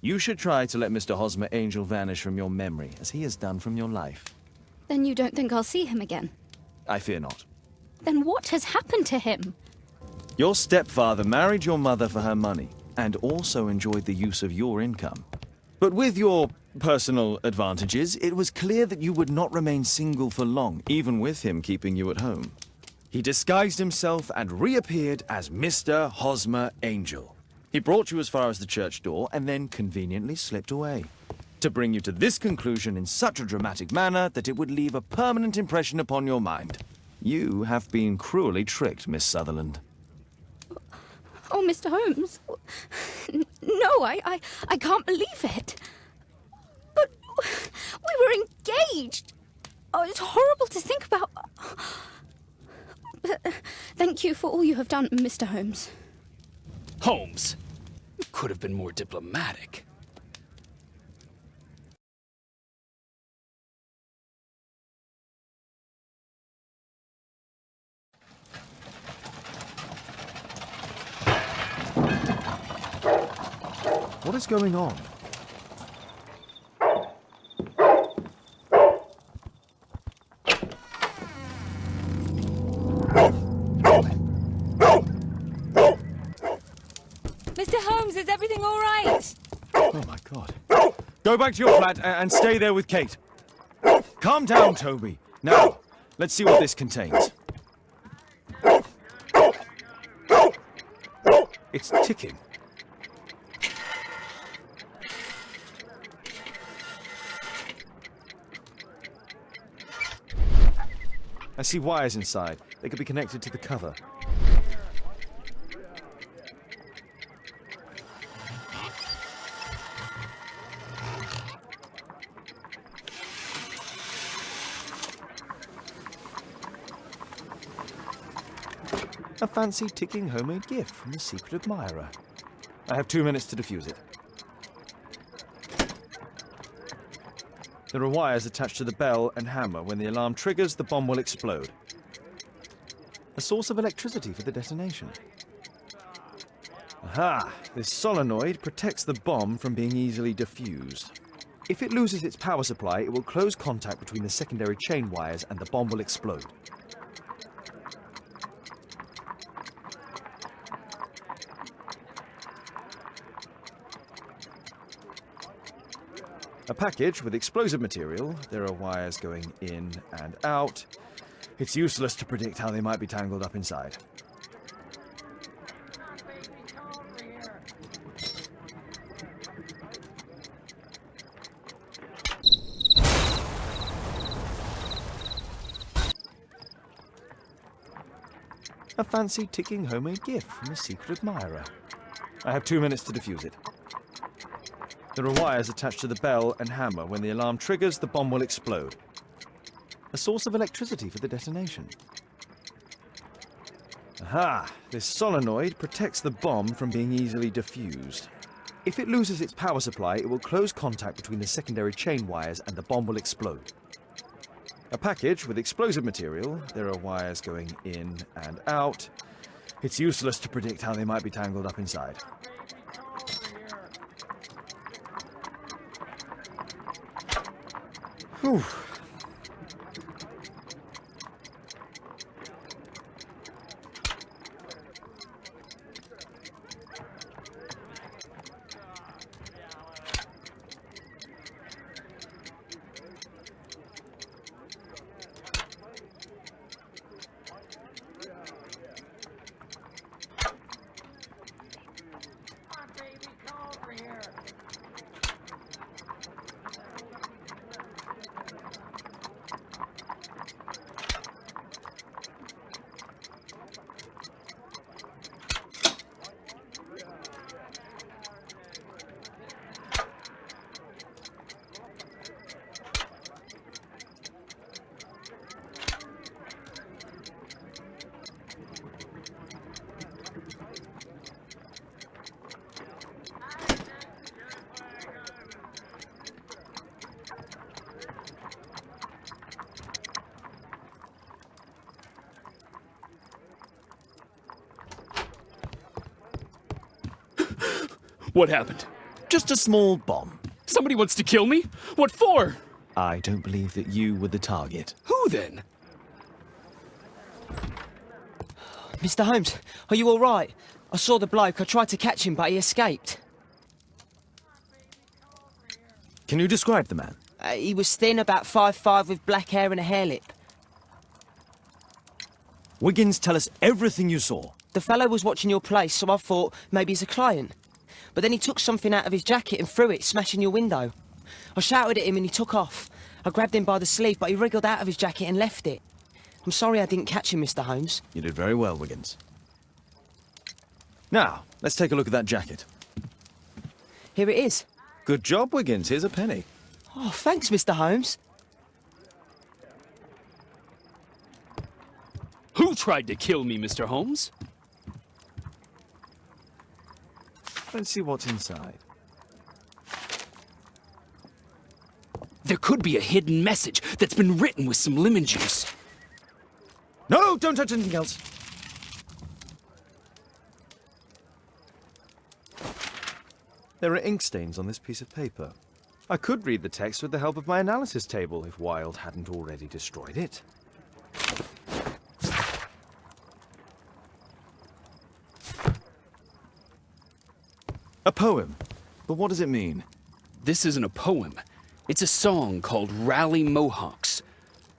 Speaker 9: You should try to let Mr. Hosmer Angel vanish from your memory, as he has done from your life.
Speaker 19: Then you don't think I'll see him again?
Speaker 9: I fear not.
Speaker 19: Then what has happened to him?
Speaker 9: Your stepfather married your mother for her money, and also enjoyed the use of your income. But with your personal advantages, it was clear that you would not remain single for long, even with him keeping you at home. He disguised himself and reappeared as Mr. Hosmer Angel. He brought you as far as the church door and then conveniently slipped away. To bring you to this conclusion in such a dramatic manner that it would leave a permanent impression upon your mind. You have been cruelly tricked, Miss Sutherland.
Speaker 19: Oh, Mr. Holmes. No, I can't believe it. But we were engaged. Oh, it's horrible to think about. But thank you for all you have done, Mr. Holmes.
Speaker 18: Holmes, you could have been more diplomatic.
Speaker 9: What is going on?
Speaker 13: Mr. Holmes, is everything all right?
Speaker 9: Oh my God. Go back to your flat and stay there with Kate. Calm down, Toby. Now, let's see what this contains. It's ticking. I see wires inside. They could be connected to the cover. A fancy ticking homemade gift from the secret admirer. I have 2 minutes to defuse it. There are wires attached to the bell and hammer. When the alarm triggers, the bomb will explode. A source of electricity for the detonation. Aha! This solenoid protects the bomb from being easily diffused. If it loses its power supply, it will close contact between the secondary chain wires and the bomb will explode. A package with explosive material. There are wires going in and out. It's useless to predict how they might be tangled up inside. A fancy ticking homemade gift from a secret admirer. I have 2 minutes to defuse it. There are wires attached to the bell and hammer. When the alarm triggers, the bomb will explode. A source of electricity for the detonation. Aha! This solenoid protects the bomb from being easily diffused. If it loses its power supply, it will close contact between the secondary chain wires and the bomb will explode. A package with explosive material. There are wires going in and out. It's useless to predict how they might be tangled up inside. Whew.
Speaker 18: What happened?
Speaker 9: Just a small bomb.
Speaker 18: Somebody wants to kill me? What for?
Speaker 9: I don't believe that you were the target.
Speaker 18: Who then?
Speaker 6: Mr. Holmes, are you all right? I saw the bloke. I tried to catch him, but he escaped.
Speaker 9: Can you describe the man?
Speaker 6: He was thin, about 5'5", with black hair and a hair lip.
Speaker 9: Wiggins, tell us everything you saw.
Speaker 6: The fellow was watching your place, so I thought maybe he's a client. But then he took something out of his jacket and threw it, smashing your window. I shouted at him and he took off. I grabbed him by the sleeve, but he wriggled out of his jacket and left it. I'm sorry I didn't catch him, Mr. Holmes.
Speaker 9: You did very well, Wiggins. Now, let's take a look at that jacket.
Speaker 6: Here it is.
Speaker 9: Good job, Wiggins. Here's a penny.
Speaker 6: Oh, thanks, Mr. Holmes.
Speaker 18: Who tried to kill me, Mr. Holmes?
Speaker 9: Let's see what's inside.
Speaker 18: There could be a hidden message that's been written with some lemon juice.
Speaker 9: No, don't touch anything else. There are ink stains on this piece of paper. I could read the text with the help of my analysis table if Wilde hadn't already destroyed it. A poem. But what does it mean?
Speaker 18: This isn't a poem. It's a song called Rally Mohawks.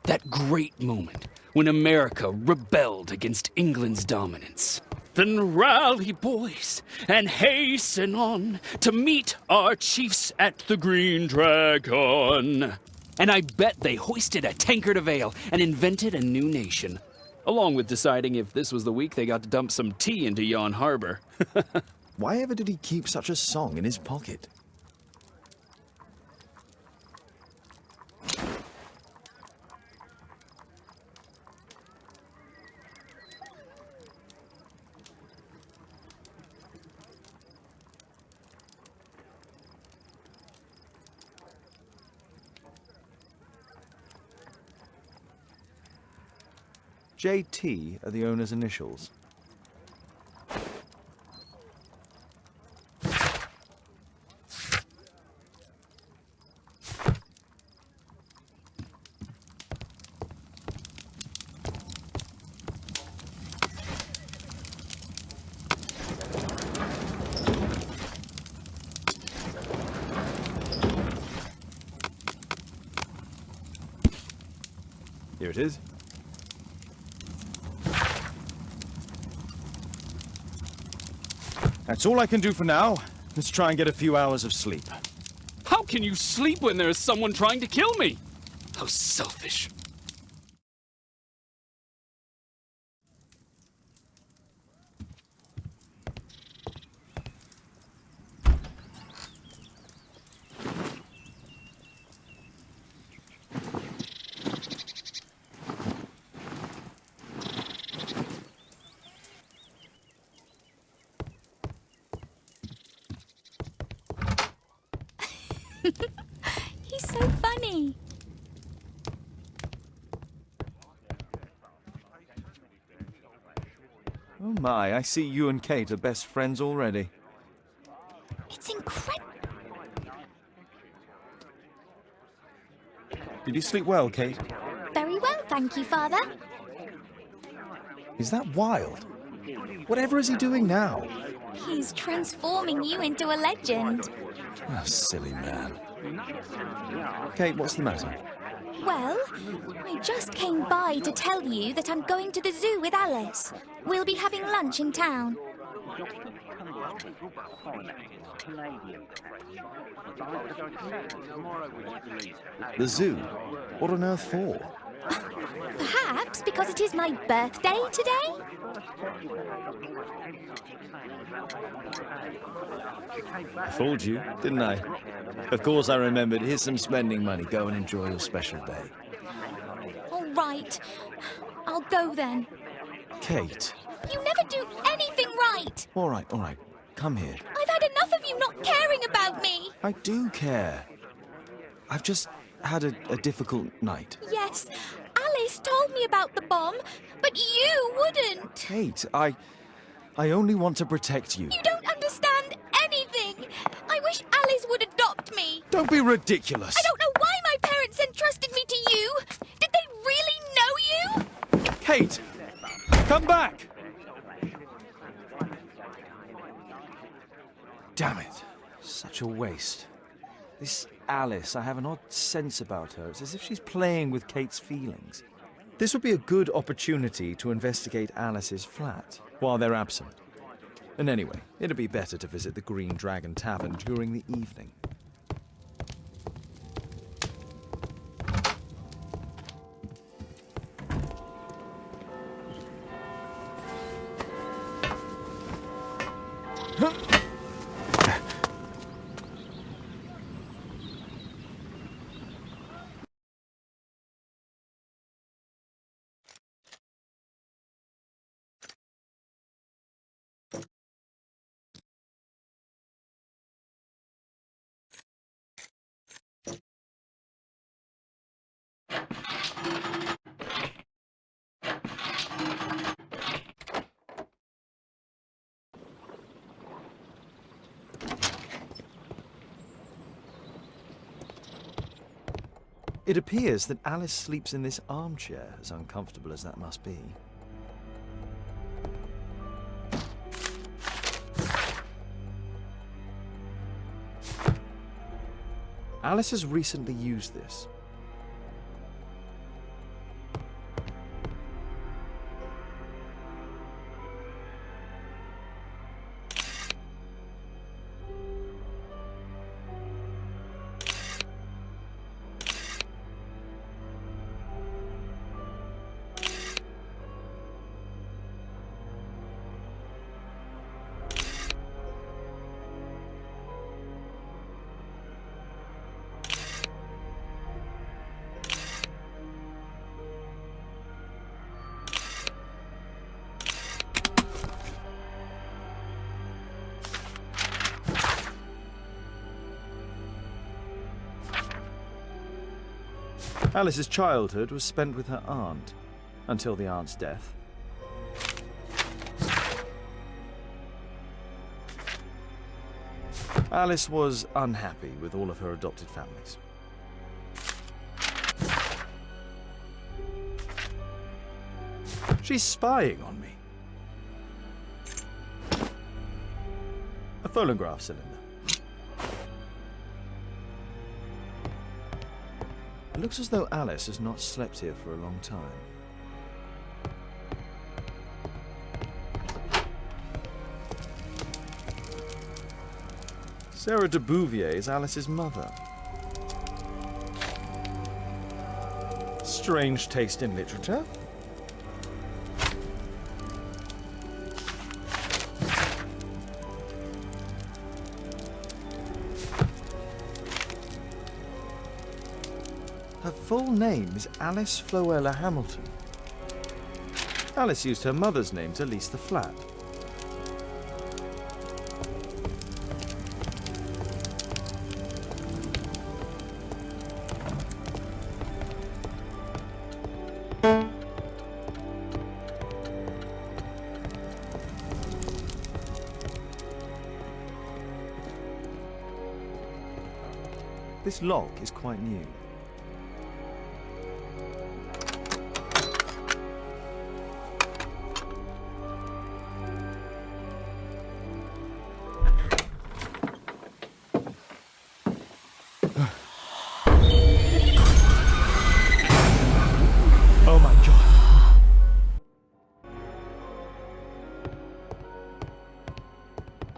Speaker 18: That great moment when America rebelled against England's dominance. Then rally, boys, and hasten on to meet our chiefs at the Green Dragon. And I bet they hoisted a tankard of ale and invented a new nation, along with deciding if this was the week they got to dump some tea into yon harbor.
Speaker 9: Why ever did he keep such a song in his pocket? JT are the owner's initials. Here it is. That's all I can do for now. Let's try and get a few hours of sleep.
Speaker 18: How can you sleep when there is someone trying to kill me? How selfish.
Speaker 11: He's so funny.
Speaker 9: Oh my, I see you and Kate are best friends already.
Speaker 11: It's incredible.
Speaker 9: Did you sleep well, Kate?
Speaker 11: Very well, thank you, Father.
Speaker 9: Is that wild? Whatever is he doing now?
Speaker 11: He's transforming you into a legend.
Speaker 9: Oh, silly man. Kate, what's the matter?
Speaker 11: Well, I just came by to tell you that I'm going to the zoo with Alice. We'll be having lunch in town.
Speaker 9: The zoo? What on earth for?
Speaker 11: Perhaps because it is my birthday today?
Speaker 9: I fooled you, didn't I? Of course I remembered. Here's some spending money. Go and enjoy your special day.
Speaker 11: All right. I'll go then.
Speaker 9: Kate.
Speaker 11: You never do anything right.
Speaker 9: All right. Come here.
Speaker 11: I've had enough of you not caring about me.
Speaker 9: I do care. I've just had a difficult night.
Speaker 11: Yes, Alice told me about the bomb, but you wouldn't.
Speaker 9: Kate, I only want to protect you.
Speaker 11: You don't understand anything. I wish Alice would adopt me.
Speaker 9: Don't be ridiculous.
Speaker 11: I don't know why my parents entrusted me to you. Did they really know you?
Speaker 9: Kate, come back! Damn it. Such a waste. This Alice, I have an odd sense about her. It's as if she's playing with Kate's feelings. This would be a good opportunity to investigate Alice's flat while they're absent. And anyway, it'd be better to visit the Green Dragon Tavern during the evening. It appears that Alice sleeps in this armchair, as uncomfortable as that must be. Alice has recently used this. Alice's childhood was spent with her aunt, until the aunt's death. Alice was unhappy with all of her adopted families. She's spying on me. A phonograph cylinder. It looks as though Alice has not slept here for a long time. Sarah de Bouvier is Alice's mother. Strange taste in literature. Her full name is Alice Floella Hamilton. Alice used her mother's name to lease the flat. This lock is quite new. Oh my God.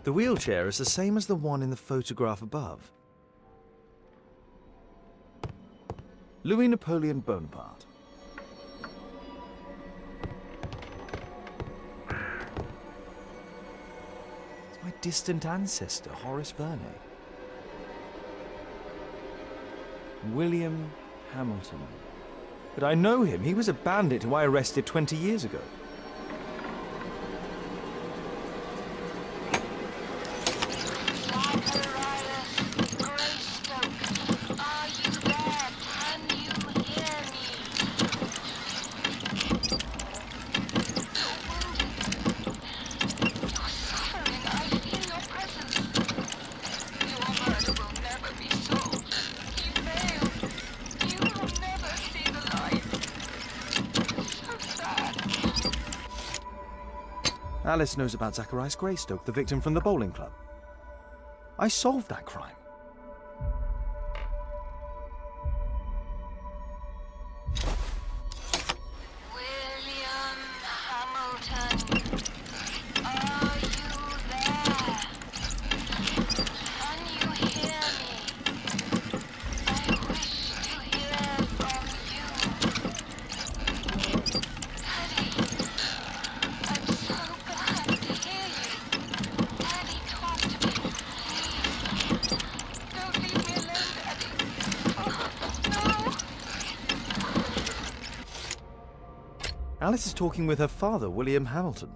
Speaker 9: The wheelchair is the same as the one in the photograph above. Louis Napoleon Bonaparte. It's my distant ancestor, Horace Verney. William Hamilton. But I know him. He was a bandit who I arrested 20 years ago. Alice knows about Zacharias Greystoke, the victim from the bowling club. I solved that crime.
Speaker 20: William Hamilton, are you there? Can you hear me? I wish to hear from you. Daddy, I'm so glad to hear you. Daddy, talk to me, please. Don't leave me alone, Daddy. Oh, no.
Speaker 9: Alice is talking with her father, William Hamilton.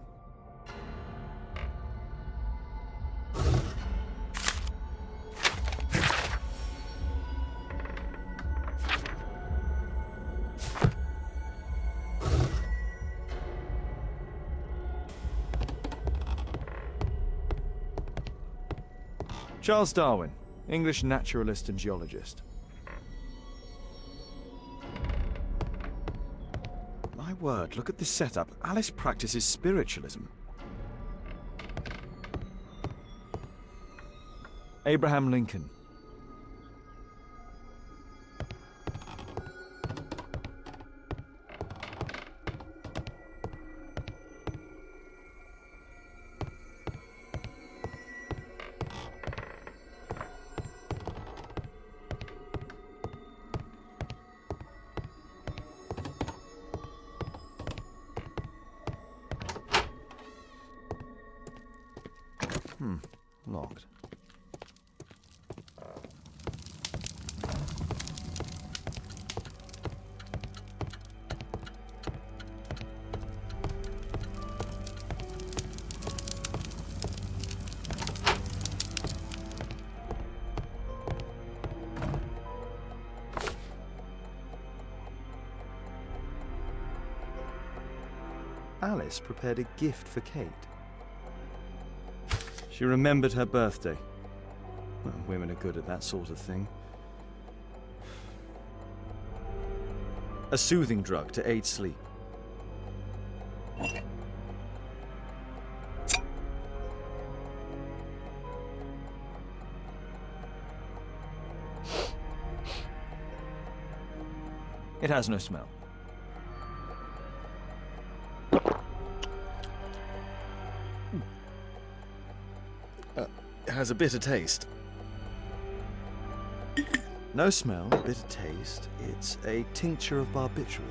Speaker 9: Charles Darwin, English naturalist and geologist. My word, look at this setup. Alice practices spiritualism. Abraham Lincoln. Locked. Alice prepared a gift for Kate. She remembered her birthday. Well, women are good at that sort of thing. A soothing drug to aid sleep. It has no smell. It has a bitter taste. No smell, bitter taste. It's a tincture of barbiturate.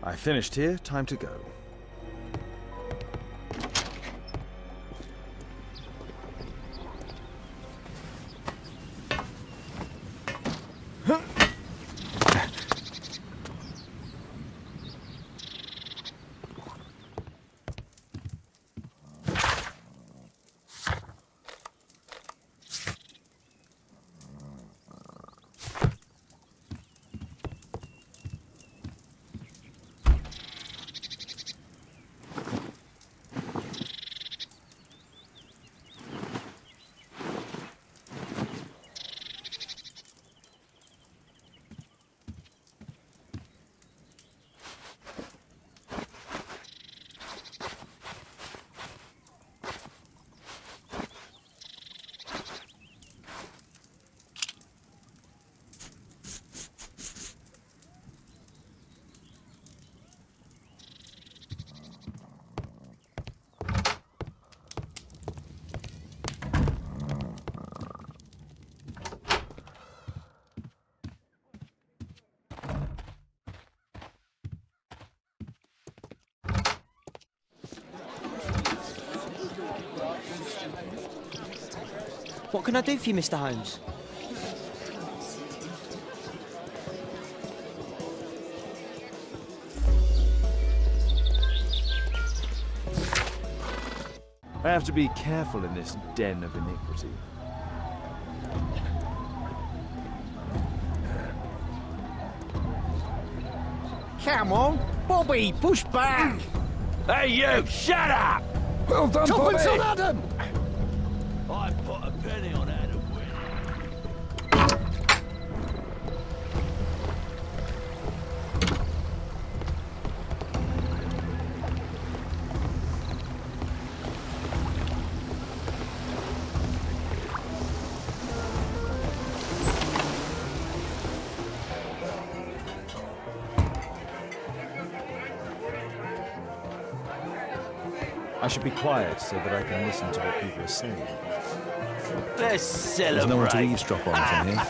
Speaker 9: I finished here, time to go.
Speaker 6: What can I do for you, Mr. Holmes?
Speaker 9: I have to be careful in this den of iniquity.
Speaker 14: Come on, Bobby, push back!
Speaker 5: Hey, you, shut up!
Speaker 14: Well done,
Speaker 5: Tuppence
Speaker 14: Bobby!
Speaker 5: on
Speaker 14: Adam!
Speaker 5: I put a penny on Adam Wynn.
Speaker 9: I should be quiet so that I can listen to what people are saying.
Speaker 5: Let's celebrate.
Speaker 9: There's no one to eavesdrop on from here.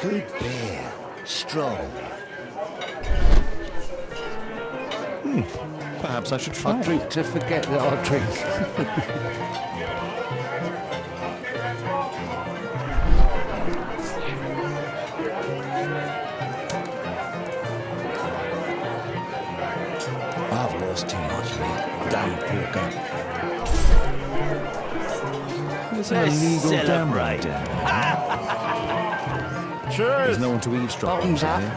Speaker 14: Good beer. Strong.
Speaker 3: Perhaps I should try.
Speaker 2: I'll drink to forget that I'll drink.
Speaker 14: I've lost too much weight. Damn porker.
Speaker 3: It's an illegal gambling den. There's no one to eavesdrop on from here.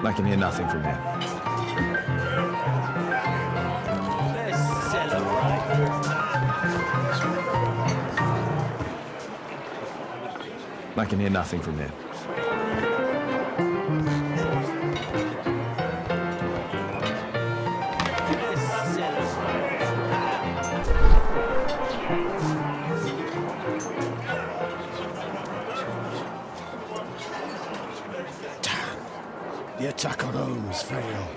Speaker 3: I can hear nothing from here.
Speaker 5: Let's celebrate.
Speaker 3: I can hear nothing from here.
Speaker 8: The attack on Holmes failed.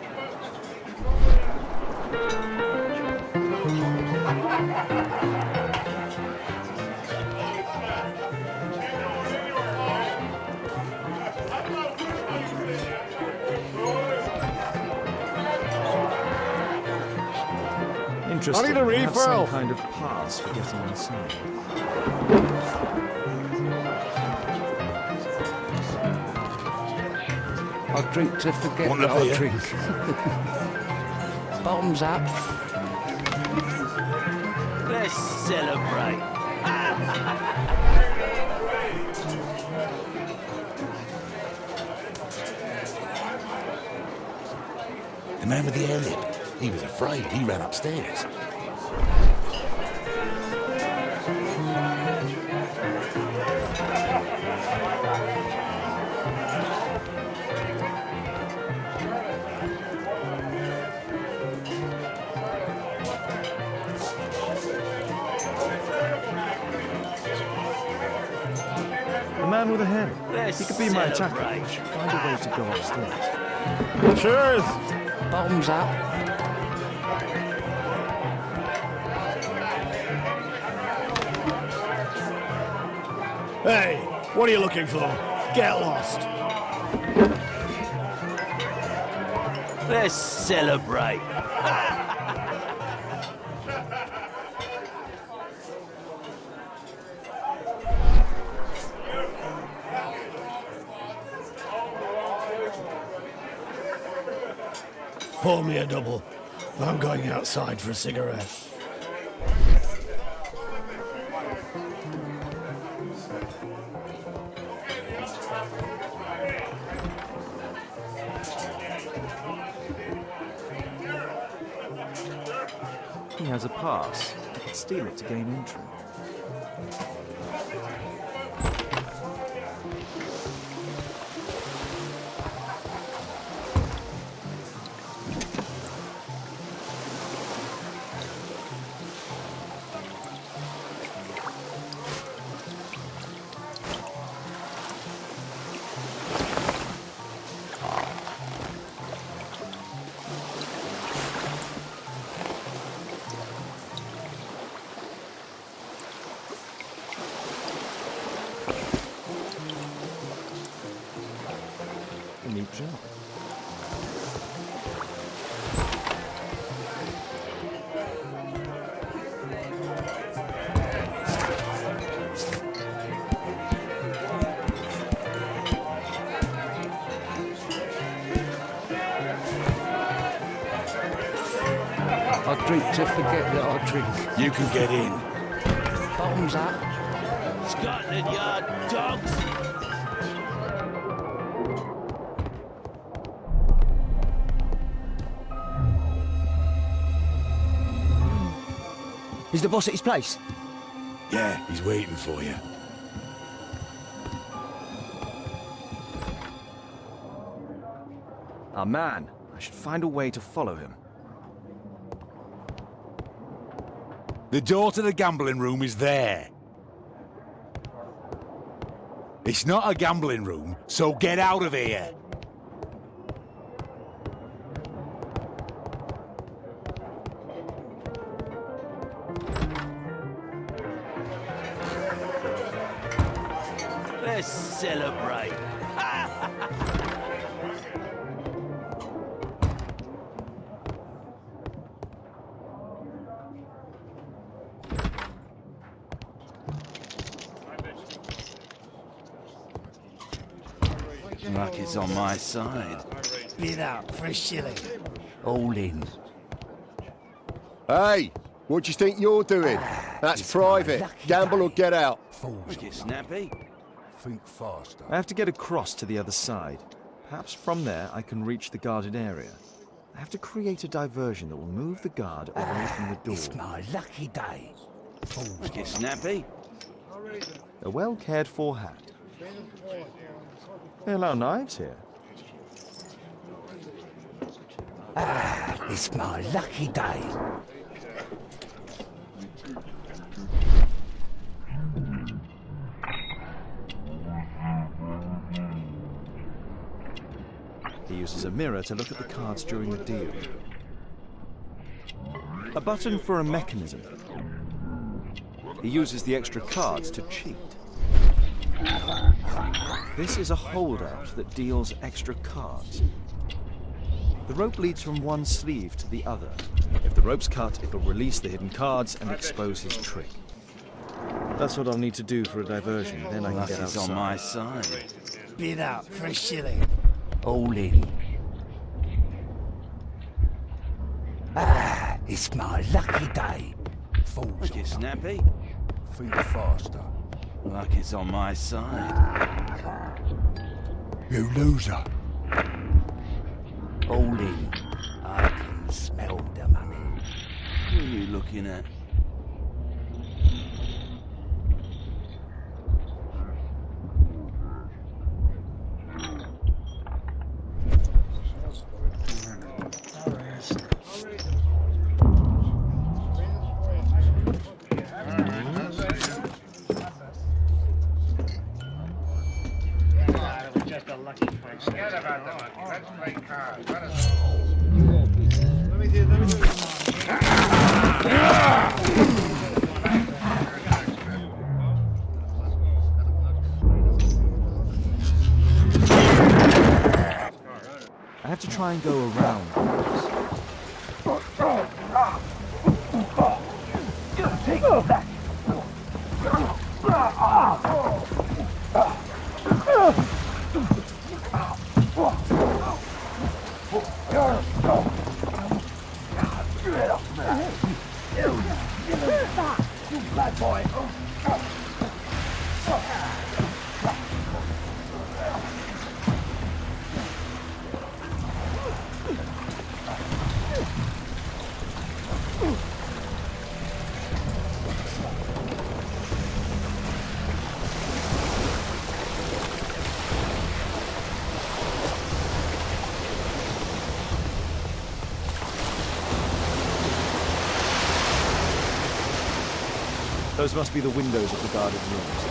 Speaker 9: Interesting.
Speaker 8: I need a
Speaker 9: They have
Speaker 8: refill.
Speaker 9: some kind of pass for getting inside.
Speaker 2: I'll drink to forget
Speaker 14: Want a
Speaker 2: that I'll
Speaker 14: beer?
Speaker 2: drink. Bottoms up.
Speaker 5: Let's celebrate.
Speaker 7: The man with the air lip. He was afraid. He ran upstairs.
Speaker 9: man with a hen.
Speaker 5: Let's
Speaker 9: He could be my attacker.
Speaker 5: celebrate.
Speaker 9: I should find a way to go upstairs.
Speaker 5: Cheers!
Speaker 18: Bottoms up.
Speaker 8: Hey, what are you looking for? Get lost.
Speaker 5: Let's celebrate.
Speaker 8: Pour me a double. I'm going outside for a cigarette.
Speaker 9: He has a pass. I could steal it to gain entry. A neat job.
Speaker 18: I drink to forget that I drink.
Speaker 7: You can get in.
Speaker 18: Bottoms up.
Speaker 5: Scotland Yard dogs.
Speaker 6: Is the boss at his place?
Speaker 7: Yeah, he's waiting for you.
Speaker 9: Our man. I should find a way to follow him.
Speaker 7: The door to the gambling room is there. It's not a gambling room, so get out of here.
Speaker 5: Let's celebrate.
Speaker 2: Luck is on my side.
Speaker 8: Bid out for a shilling.
Speaker 2: All in.
Speaker 8: Hey, what do you think you're doing? That's private. Gamble or get out.
Speaker 2: Wicked snappy.
Speaker 7: Think faster.
Speaker 9: I have to get across to the other side. Perhaps from there I can reach the guarded area. I have to create a diversion that will move the guard away from the door.
Speaker 7: It's my lucky day.
Speaker 2: Wicked snappy.
Speaker 9: A well cared for hat. They allow knives here.
Speaker 7: It's my lucky day.
Speaker 9: He uses a mirror to look at the cards during the deal. A button for a mechanism. He uses the extra cards to cheat. This is a holdout that deals extra cards. The rope leads from one sleeve to the other. If the rope's cut, it'll release the hidden cards and expose his trick. That's what I'll need to do for a diversion, then I can
Speaker 2: Luck
Speaker 9: get
Speaker 2: is
Speaker 9: outside.
Speaker 2: on my side.
Speaker 8: Bid out for a shilling.
Speaker 7: All in. It's my lucky day. Fools.
Speaker 2: Wicked snappy.
Speaker 7: Think faster.
Speaker 2: Luck is on my side.
Speaker 7: You loser.
Speaker 2: All in.
Speaker 7: I can smell the money.
Speaker 2: Who are you looking at?
Speaker 9: try and go around.
Speaker 5: Take that. You bad boy.
Speaker 9: Those must be the windows of the guarded rooms.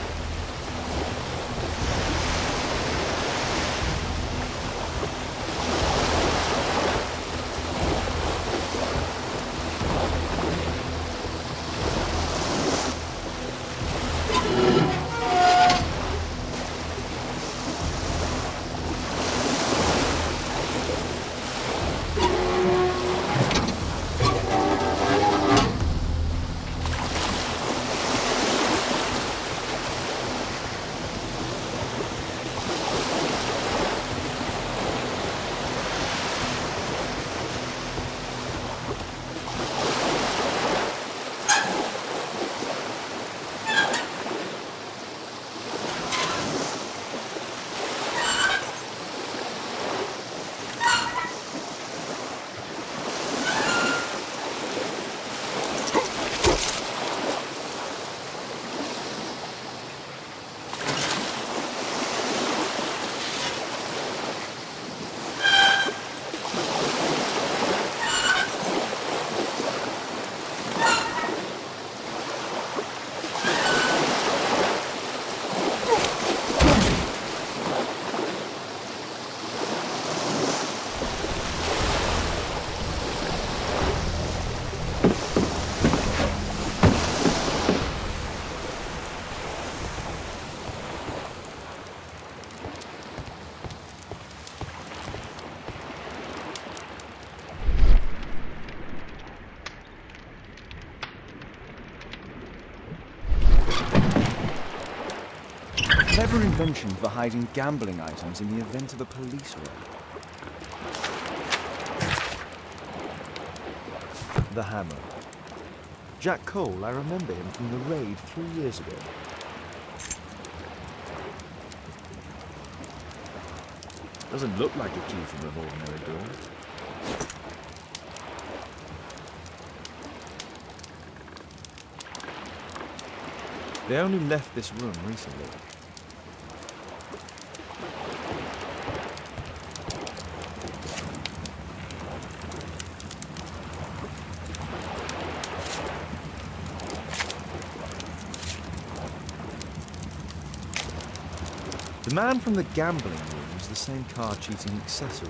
Speaker 9: Clever invention for hiding gambling items in the event of a police raid. The hammer. Jack Cole, I remember him from the raid 3 years ago.
Speaker 8: Doesn't look like a key from an ordinary door.
Speaker 9: They only left this room recently. The man from the gambling room is the same card cheating accessory.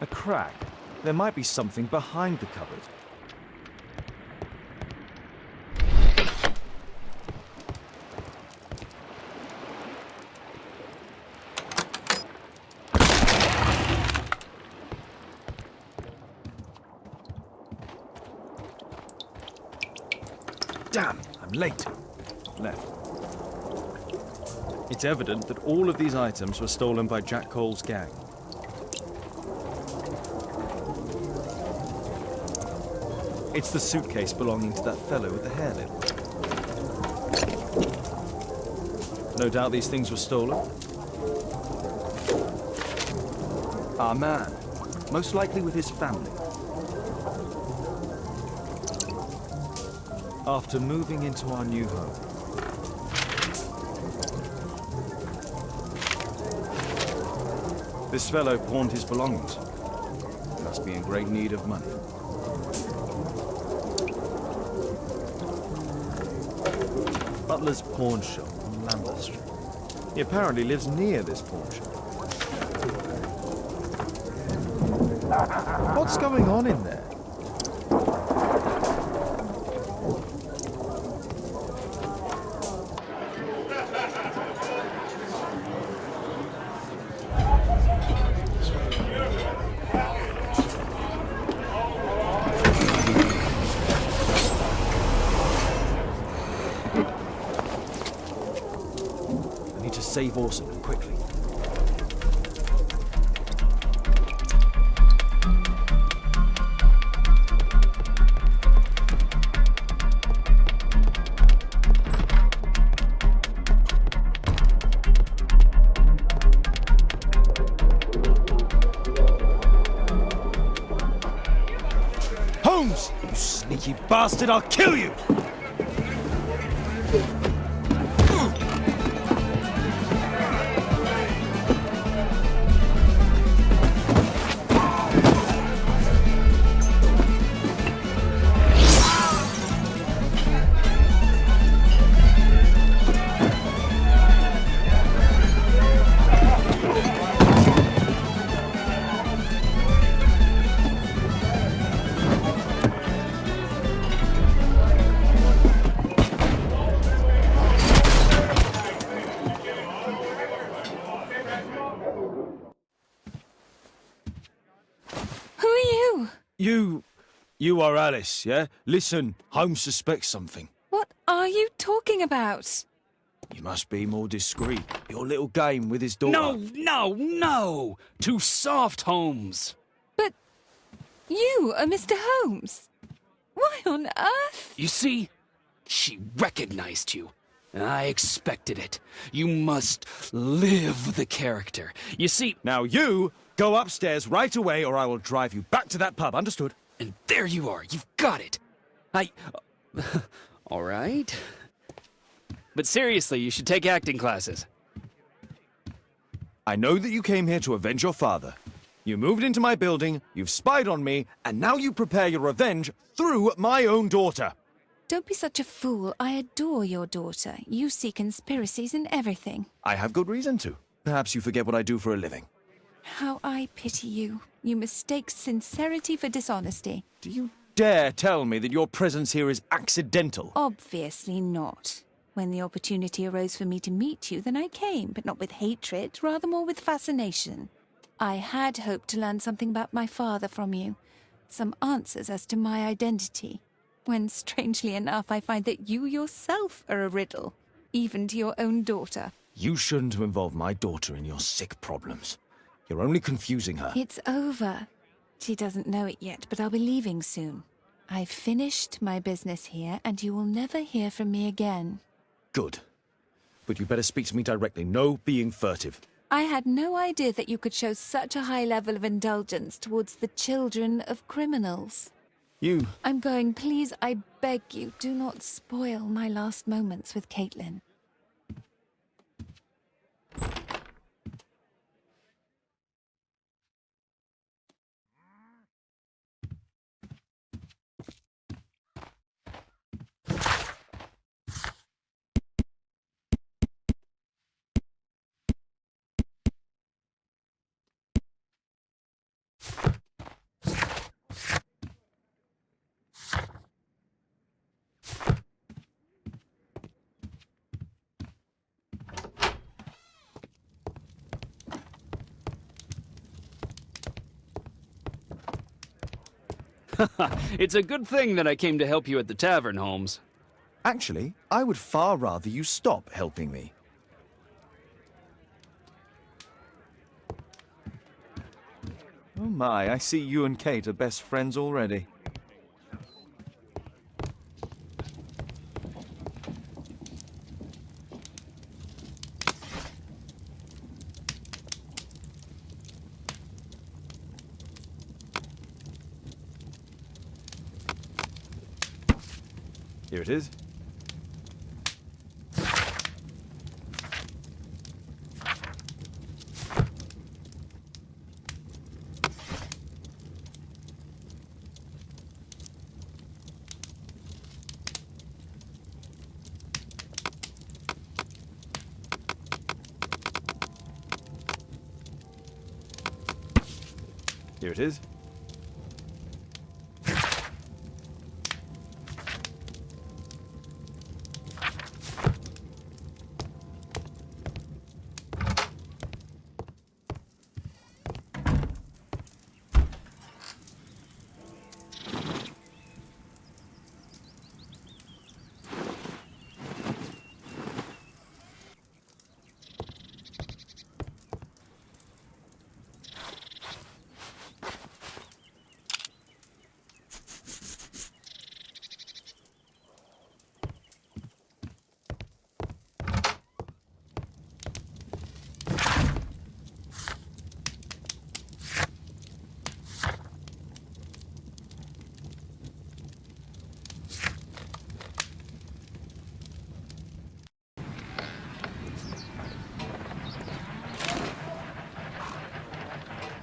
Speaker 9: A crack. There might be something behind the cupboard. Damn, I'm late. Left. It's evident that all of these items were stolen by Jack Cole's gang. It's the suitcase belonging to that fellow with the hairlip. No doubt these things were stolen. Our man, most likely with his family. After moving into our new home. This fellow pawned his belongings. He must be in great need of money. Butler's pawn shop on Lambeth Street. He apparently lives near this pawn shop. What's going on in there? I need to save Orson quickly. Holmes! You sneaky bastard, I'll kill you! You are Alice, yeah? Listen, Holmes suspects something.
Speaker 13: What are you talking about?
Speaker 9: You must be more discreet. Your little game with his daughter.
Speaker 18: No! Too soft, Holmes.
Speaker 13: But you are Mr. Holmes. Why on earth?
Speaker 18: You see, she recognized you. I expected it. You must live the character. You see...
Speaker 9: Now you go upstairs right away or I will drive you back to that pub, understood?
Speaker 18: And there you are. You've got it. All right. But seriously, you should take acting classes.
Speaker 9: I know that you came here to avenge your father. You moved into my building, you've spied on me, and now you prepare your revenge through my own daughter.
Speaker 13: Don't be such a fool. I adore your daughter. You see conspiracies in everything.
Speaker 9: I have good reason to. Perhaps you forget what I do for a living.
Speaker 13: How I pity you. You mistake sincerity for dishonesty.
Speaker 9: Do you dare tell me that your presence here is accidental?
Speaker 13: Obviously not. When the opportunity arose for me to meet you, then I came, but not with hatred, rather more with fascination. I had hoped to learn something about my father from you, some answers as to my identity, when, strangely enough, I find that you yourself are a riddle, even to your own daughter.
Speaker 9: You shouldn't have involved my daughter in your sick problems. You're only confusing her.
Speaker 13: It's over. She doesn't know it yet, but I'll be leaving soon. I've finished my business here, and you will never hear from me again.
Speaker 9: Good. But you better speak to me directly. No being furtive.
Speaker 13: I had no idea that you could show such a high level of indulgence towards the children of criminals. I'm going. Please, I beg you, do not spoil my last moments with Caitlin.
Speaker 18: It's a good thing that I came to help you at the tavern, Holmes.
Speaker 9: Actually, I would far rather you stop helping me. Oh my, I see you and Kate are best friends already. Here it is. Here it is.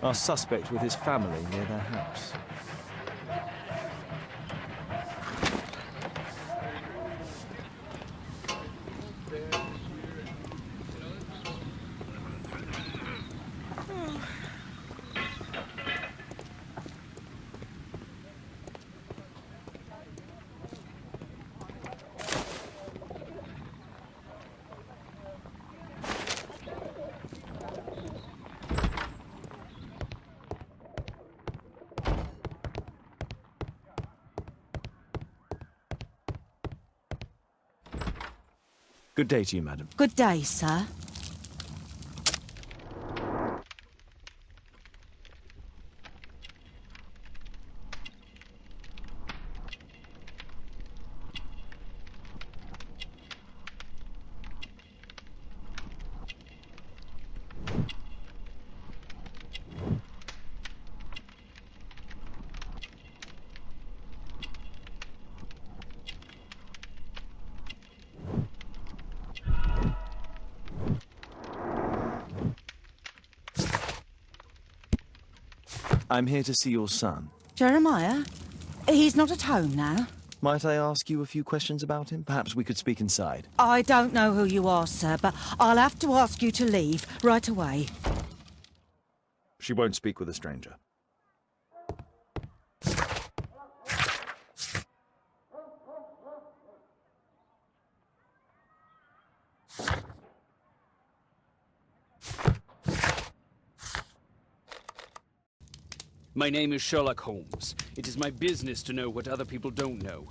Speaker 9: Our suspect with his family near their house. Good day to you, madam.
Speaker 12: Good day, sir.
Speaker 9: I'm here to see your son.
Speaker 12: Jeremiah? He's not at home now.
Speaker 9: Might I ask you a few questions about him? Perhaps we could speak inside.
Speaker 12: I don't know who you are, sir, but I'll have to ask you to leave right away.
Speaker 9: She won't speak with a stranger.
Speaker 18: My name is Sherlock Holmes. It is my business to know what other people don't know.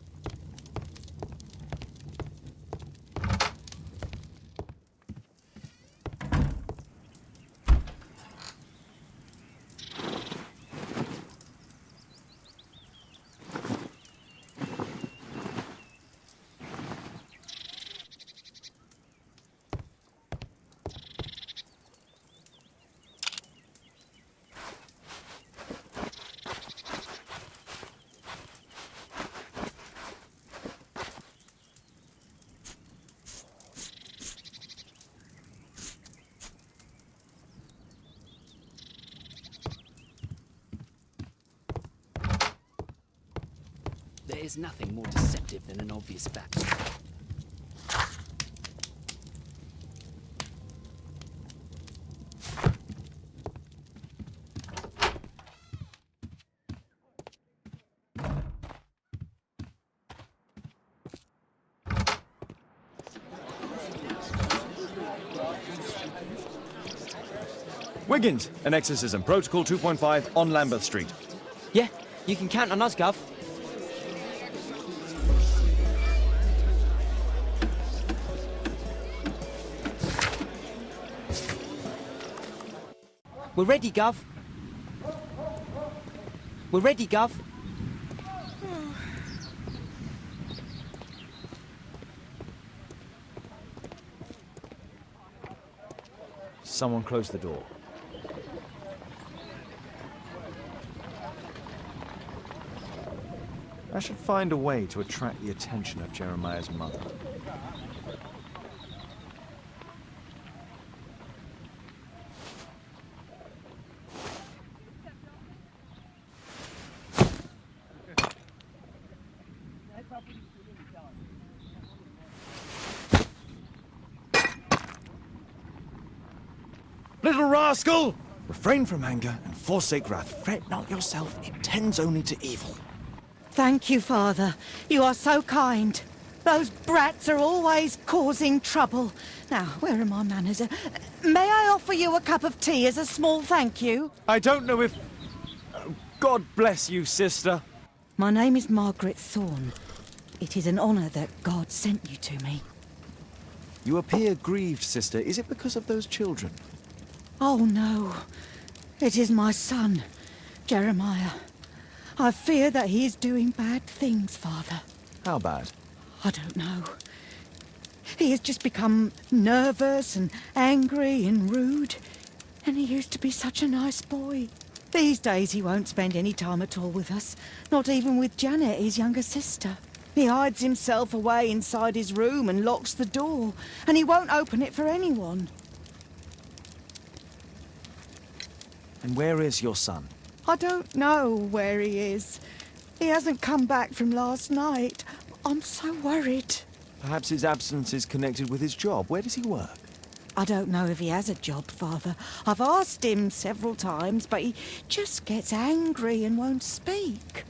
Speaker 18: There is nothing more deceptive than an obvious fact.
Speaker 9: Wiggins, an exorcism. Protocol 2.5 on Lambeth Street.
Speaker 6: Yeah, you can count on us, Gov. We're ready, Gov. We're ready, Gov.
Speaker 9: Someone close the door. I should find a way to attract the attention of Jeremiah's mother. Little rascal! Refrain from anger and forsake wrath. Fret not yourself, it tends only to evil.
Speaker 12: Thank you, Father. You are so kind. Those brats are always causing trouble. Now, where are my manners? May I offer you a cup of tea as a small thank you?
Speaker 9: I don't know if... God bless you, sister.
Speaker 12: My name is Margaret Thorne. It is an honour that God sent you to me.
Speaker 9: You appear grieved, sister. Is it because of those children?
Speaker 12: Oh, no. It is my son, Jeremiah. I fear that he is doing bad things, Father.
Speaker 9: How bad?
Speaker 12: I don't know. He has just become nervous and angry and rude. And he used to be such a nice boy. These days he won't spend any time at all with us. Not even with Janet, his younger sister. He hides himself away inside his room and locks the door. And he won't open it for anyone.
Speaker 9: And where is your son?
Speaker 12: I don't know where he is. He hasn't come back from last night. I'm so worried.
Speaker 9: Perhaps his absence is connected with his job. Where does he work?
Speaker 12: I don't know if he has a job, Father. I've asked him several times, but he just gets angry and won't speak.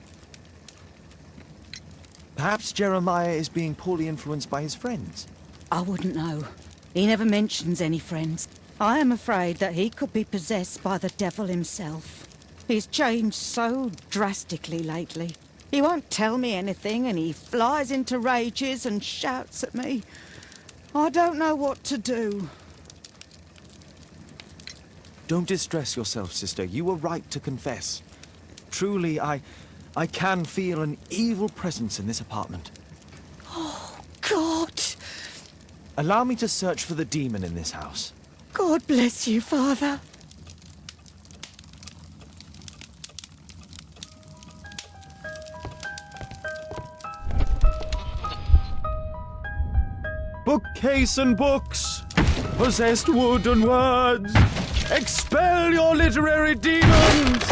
Speaker 9: Perhaps Jeremiah is being poorly influenced by his friends.
Speaker 12: I wouldn't know. He never mentions any friends. I am afraid that he could be possessed by the devil himself. He's changed so drastically lately. He won't tell me anything, and he flies into rages and shouts at me. I don't know what to do.
Speaker 9: Don't distress yourself, sister. You were right to confess. Truly, I can feel an evil presence in this apartment.
Speaker 12: Oh, God!
Speaker 9: Allow me to search for the demon in this house.
Speaker 12: God bless you, Father.
Speaker 9: Bookcase and books, possessed wood and words, expel your literary demons!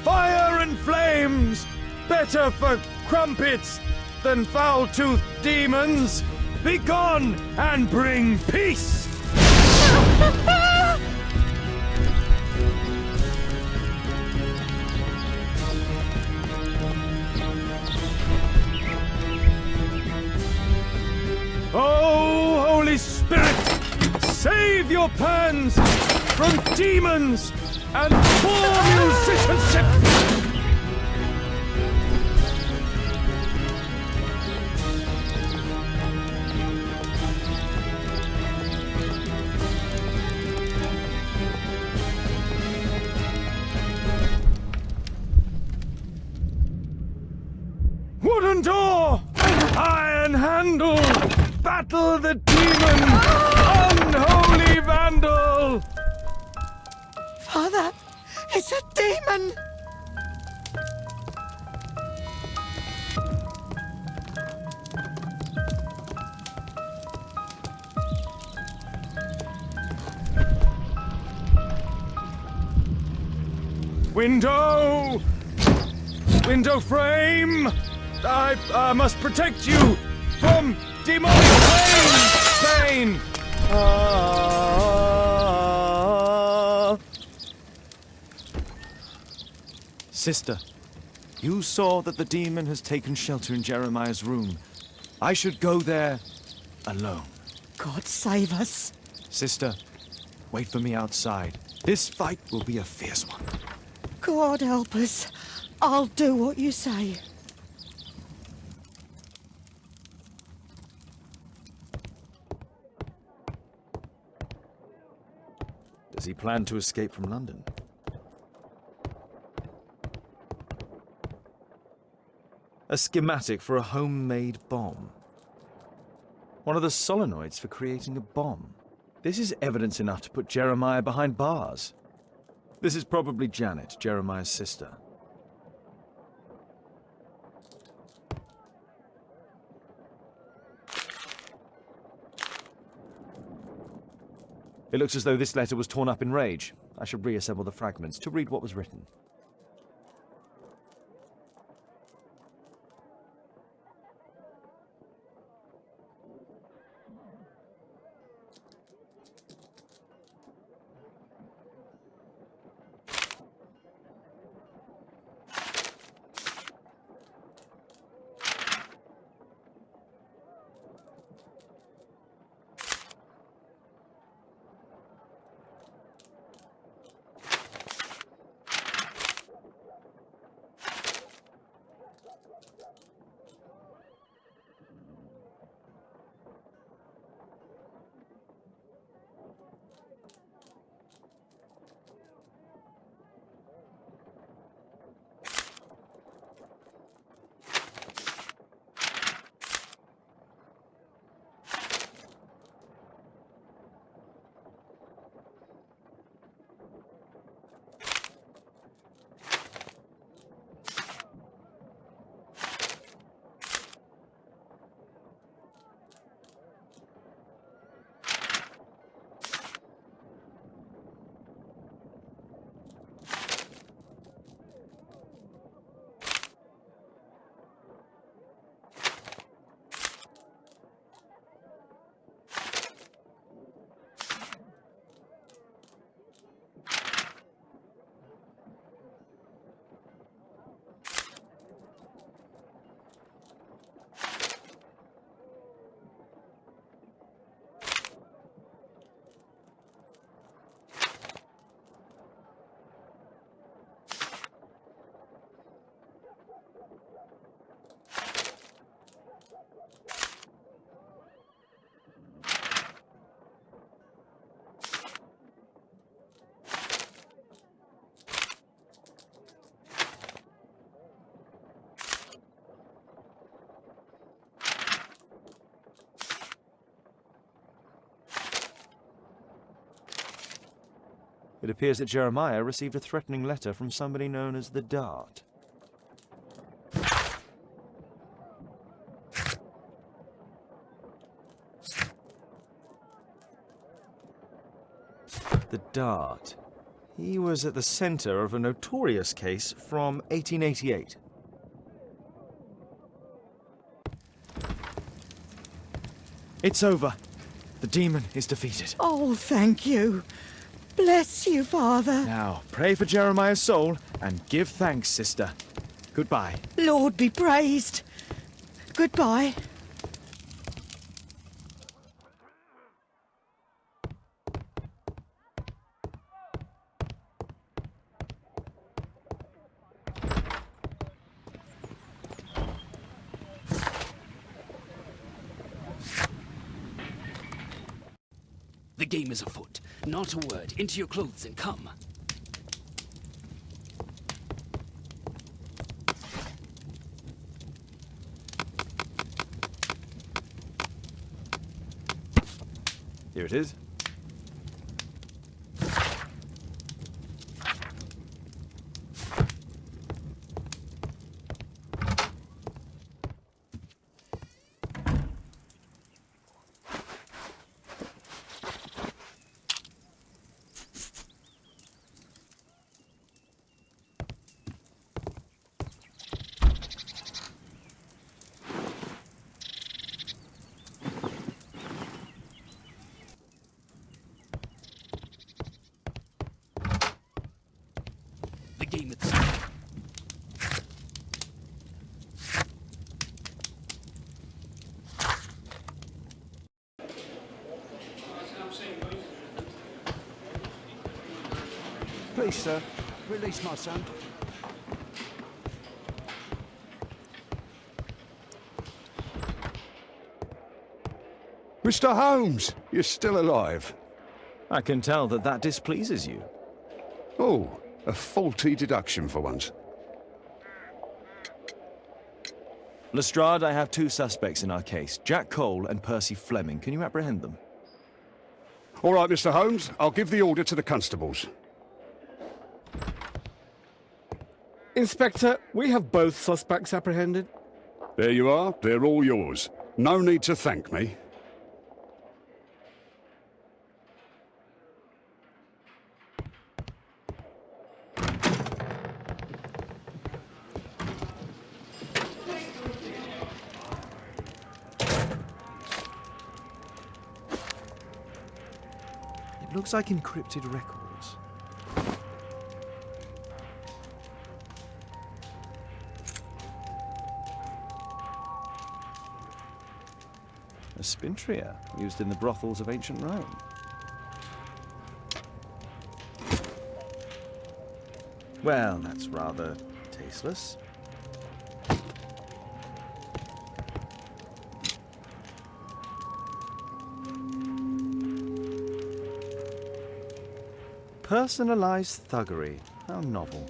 Speaker 9: Fire and flames, better for crumpets than foul-toothed demons. Begone and bring peace! Oh, Holy Spirit, save your pans from demons and poor musicianship! Wooden door! Iron handle! Battle the demon! Unholy vandal!
Speaker 12: Father, it's a demon!
Speaker 9: Window! Window frame! I must protect you from demonic pain! Sister, you saw that the demon has taken shelter in Jeremiah's room. I should go there alone.
Speaker 12: God save us.
Speaker 9: Sister, wait for me outside. This fight will be a fierce one.
Speaker 12: God help us. I'll do what you say.
Speaker 9: Does he plan to escape from London? A schematic for a homemade bomb. One of the solenoids for creating a bomb. This is evidence enough to put Jeremiah behind bars. This is probably Janet, Jeremiah's sister. It looks as though this letter was torn up in rage. I should reassemble the fragments to read what was written. It appears that Jeremiah received a threatening letter from somebody known as the Dart. The Dart. He was at the center of a notorious case from 1888. It's over. The demon is defeated.
Speaker 12: Oh, thank you. Bless you, Father.
Speaker 9: Now, pray for Jeremiah's soul and give thanks, sister. Goodbye.
Speaker 12: Lord be praised. Goodbye.
Speaker 18: The game is afoot. Not a word. Into your clothes and come.
Speaker 9: Here it is.
Speaker 18: The game is...
Speaker 14: Please, sir, release my son.
Speaker 10: Mr. Holmes, you're still alive.
Speaker 9: I can tell that that displeases you.
Speaker 10: Oh, a faulty deduction for once.
Speaker 9: Lestrade, I have two suspects in our case, Jack Cole and Percy Fleming. Can you apprehend them?
Speaker 10: All right, Mr. Holmes, I'll give the order to the constables.
Speaker 21: Inspector, we have both suspects apprehended.
Speaker 10: There you are, they're all yours. No need to thank me.
Speaker 9: It looks like encrypted records. A spintria used in the brothels of ancient Rome. Well, that's rather tasteless. Personalized thuggery. How novel.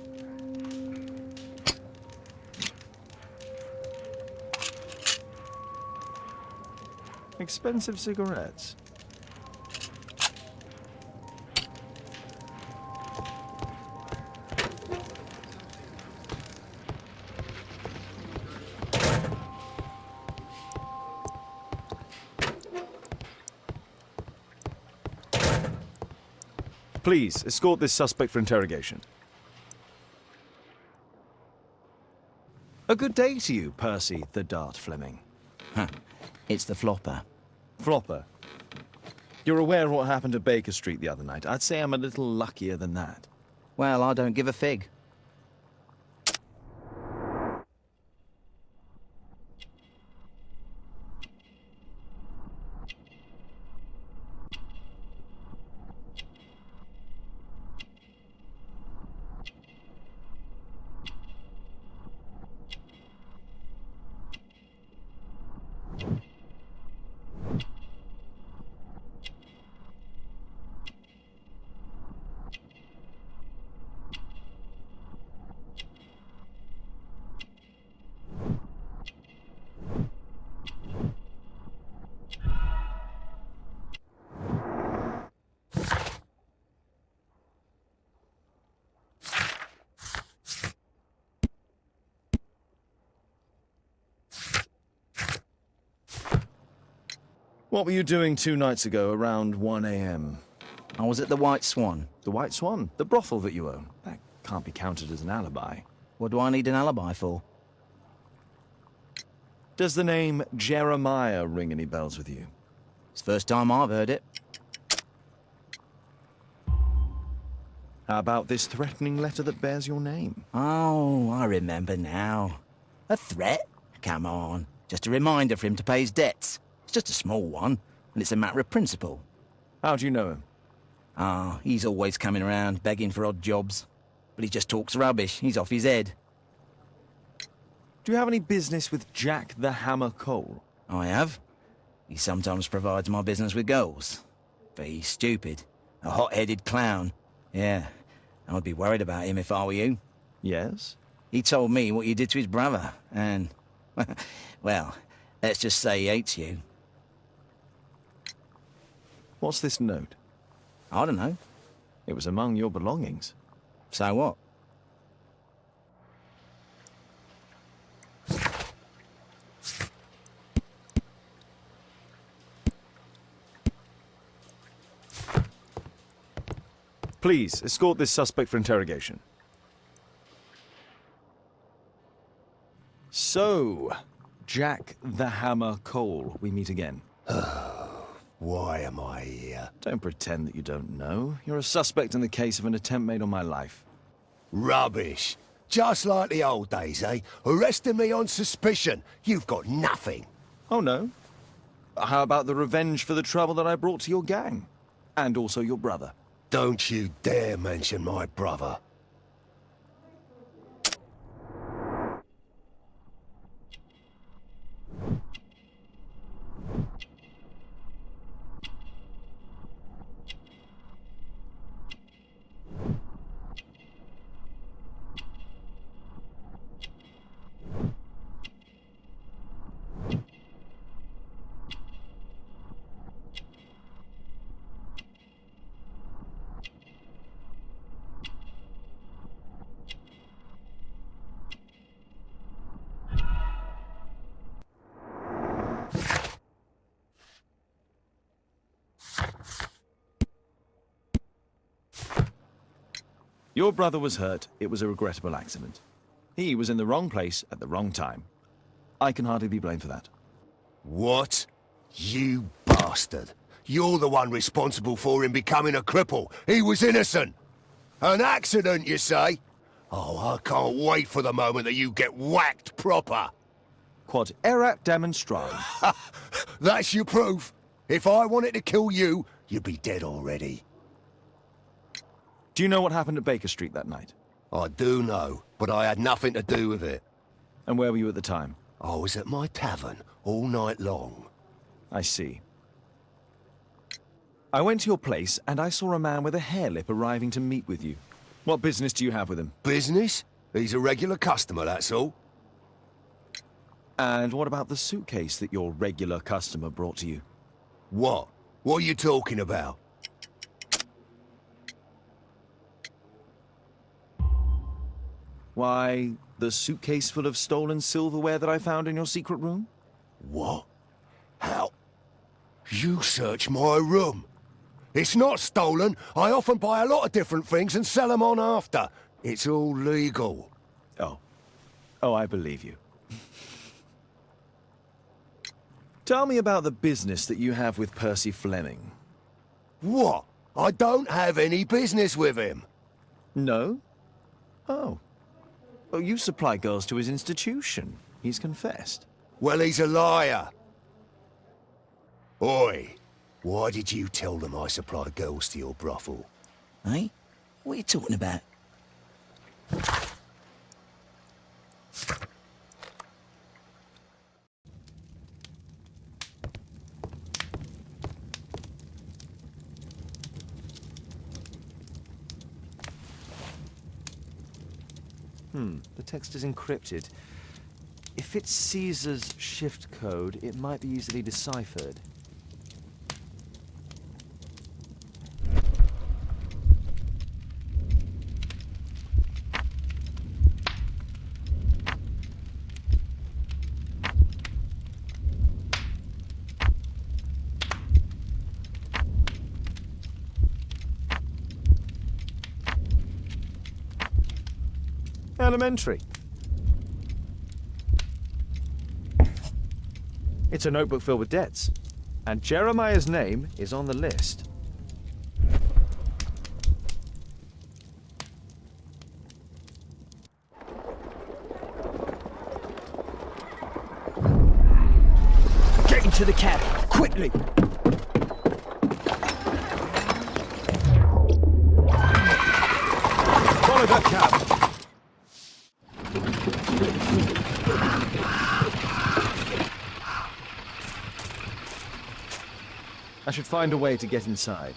Speaker 9: Expensive cigarettes. Please, escort this suspect for interrogation. A good day to you, Percy the Dart Fleming.
Speaker 2: Huh. It's the flopper.
Speaker 9: Flopper. You're aware of what happened at Baker Street the other night. I'd say I'm a little luckier than that.
Speaker 2: Well, I don't give a fig.
Speaker 9: What were you doing 2 nights ago around 1 a.m.?
Speaker 17: I was at the White Swan.
Speaker 9: The White Swan? The brothel that you own? That can't be counted as an alibi.
Speaker 17: What do I need an alibi for?
Speaker 9: Does the name Jeremiah ring any bells with you?
Speaker 17: It's the first time I've heard it.
Speaker 9: How about this threatening letter that bears your name?
Speaker 17: Oh, I remember now. A threat? Come on. Just a reminder for him to pay his debts. It's just a small one, and it's a matter of principle.
Speaker 9: How do you know him?
Speaker 17: Ah, he's always coming around, begging for odd jobs. But he just talks rubbish. He's off his head.
Speaker 9: Do you have any business with Jack the Hammer Cole?
Speaker 17: I have. He sometimes provides my business with girls. But he's stupid. A hot-headed clown. Yeah, I'd be worried about him if I were you.
Speaker 9: Yes?
Speaker 17: He told me what you did to his brother, and... well, let's just say he hates you.
Speaker 9: What's this note?
Speaker 17: I don't know.
Speaker 9: It was among your belongings.
Speaker 17: So what?
Speaker 9: Please, escort this suspect for interrogation. So, Jack the Hammer Cole, we meet again.
Speaker 8: Why am I here?
Speaker 9: Don't pretend that you don't know. You're a suspect in the case of an attempt made on my life.
Speaker 8: Rubbish. Just like the old days, eh? Arresting me on suspicion. You've got nothing.
Speaker 9: Oh, no? How about the revenge for the trouble that I brought to your gang? And also your brother.
Speaker 8: Don't you dare mention my brother.
Speaker 9: Your brother was hurt. It was a regrettable accident. He was in the wrong place at the wrong time. I can hardly be blamed for that.
Speaker 8: What? You bastard. You're the one responsible for him becoming a cripple. He was innocent. An accident, you say? Oh, I can't wait for the moment that you get whacked proper.
Speaker 9: Quod erat demonstrare.
Speaker 8: That's your proof. If I wanted to kill you, you'd be dead already.
Speaker 9: Do you know what happened at Baker Street that night?
Speaker 8: I do know, but I had nothing to do with it.
Speaker 9: And where were you at the time?
Speaker 8: I was at my tavern all night long.
Speaker 9: I see. I went to your place and I saw a man with a hair lip arriving to meet with you. What business do you have with him?
Speaker 8: Business? He's a regular customer, that's all.
Speaker 9: And what about the suitcase that your regular customer brought to you?
Speaker 8: What? What are you talking about?
Speaker 9: Why, the suitcase full of stolen silverware that I found in your secret room?
Speaker 8: What? How? You searched my room. It's not stolen. I often buy a lot of different things and sell them on after. It's all legal.
Speaker 9: Oh. Oh, I believe you. Tell me about the business that you have with Percy Fleming.
Speaker 8: What? I don't have any business with him.
Speaker 9: No? Oh. Oh, you supply girls to his institution. He's confessed.
Speaker 8: Well, he's a liar. Oi, why did you tell them I supply girls to your brothel?
Speaker 17: Eh? What are you talking about?
Speaker 9: The text is encrypted. If it's Caesar's shift code, it might be easily deciphered. Elementary. It's a notebook filled with debts, and Jeremiah's name is on the list.
Speaker 6: Get into the cab, quickly!
Speaker 9: Follow that cab! I should find a way to get inside.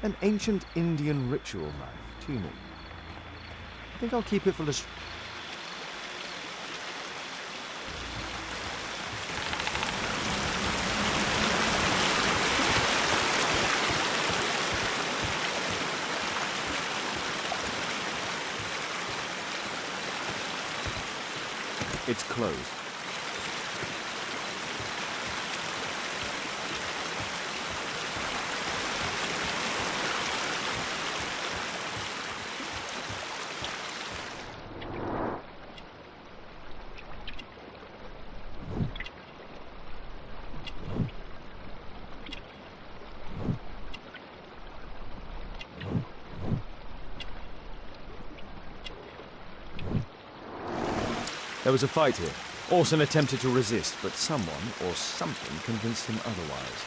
Speaker 9: An ancient Indian ritual knife, tuning. I think I'll keep it for the... It's closed. There was a fight here. Orson attempted to resist, but someone or something convinced him otherwise.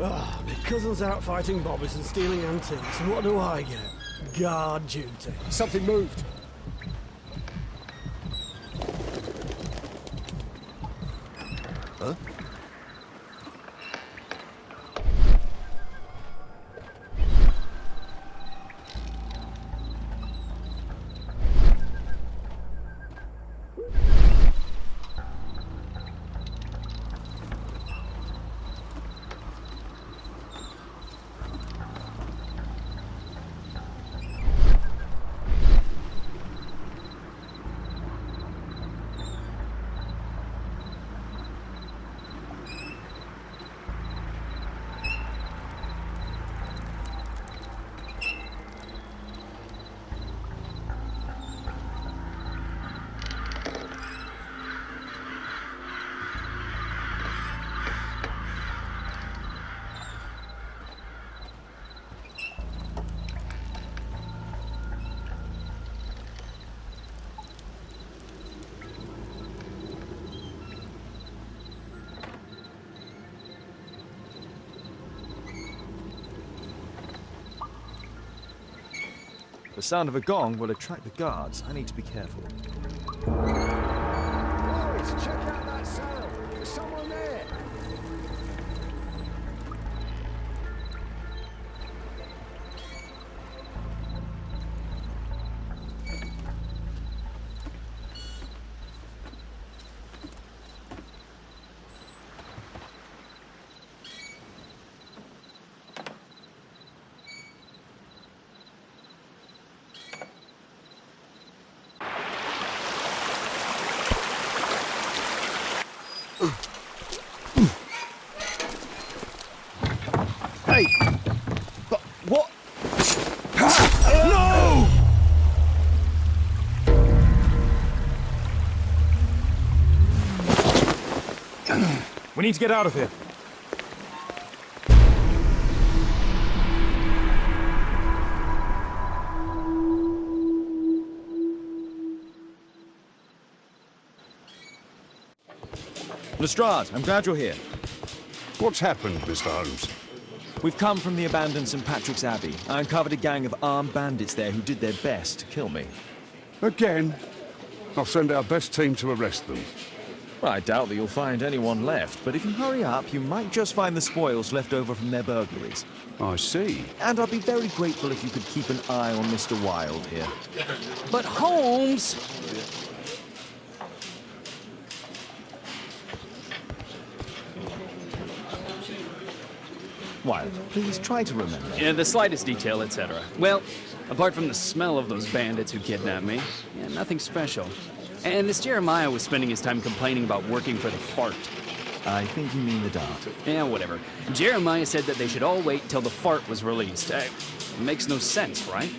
Speaker 21: Ah, my cousin's out fighting bobbies and stealing antiques, and what do I get? Guard duty.
Speaker 8: Something moved. Huh?
Speaker 9: The sound of a gong will attract the guards. I need to be careful.
Speaker 8: Boys, check out that sound. There's someone there.
Speaker 9: Hey! But what?
Speaker 8: No!
Speaker 9: We need to get out of here. Lestrade, I'm glad you're here.
Speaker 10: What's happened, Mr. Holmes?
Speaker 9: We've come from the abandoned St. Patrick's Abbey. I uncovered a gang of armed bandits there who did their best to kill me.
Speaker 10: Again? I'll send our best team to arrest them.
Speaker 9: Well, I doubt that you'll find anyone left, but if you hurry up, you might just find the spoils left over from their burglaries.
Speaker 16: I see.
Speaker 9: And I'd be very grateful if you could keep an eye on Mr. Wilde here.
Speaker 18: But Holmes!
Speaker 9: Wilde, please try to remember.
Speaker 18: Yeah, the slightest detail, etc. Well, apart from the smell of those bandits who kidnapped me, yeah, nothing special. And this Jeremiah was spending his time complaining about working for the fart.
Speaker 9: I think you mean the dart.
Speaker 18: Yeah, whatever. Jeremiah said that they should all wait till the fart was released. It makes no sense, right?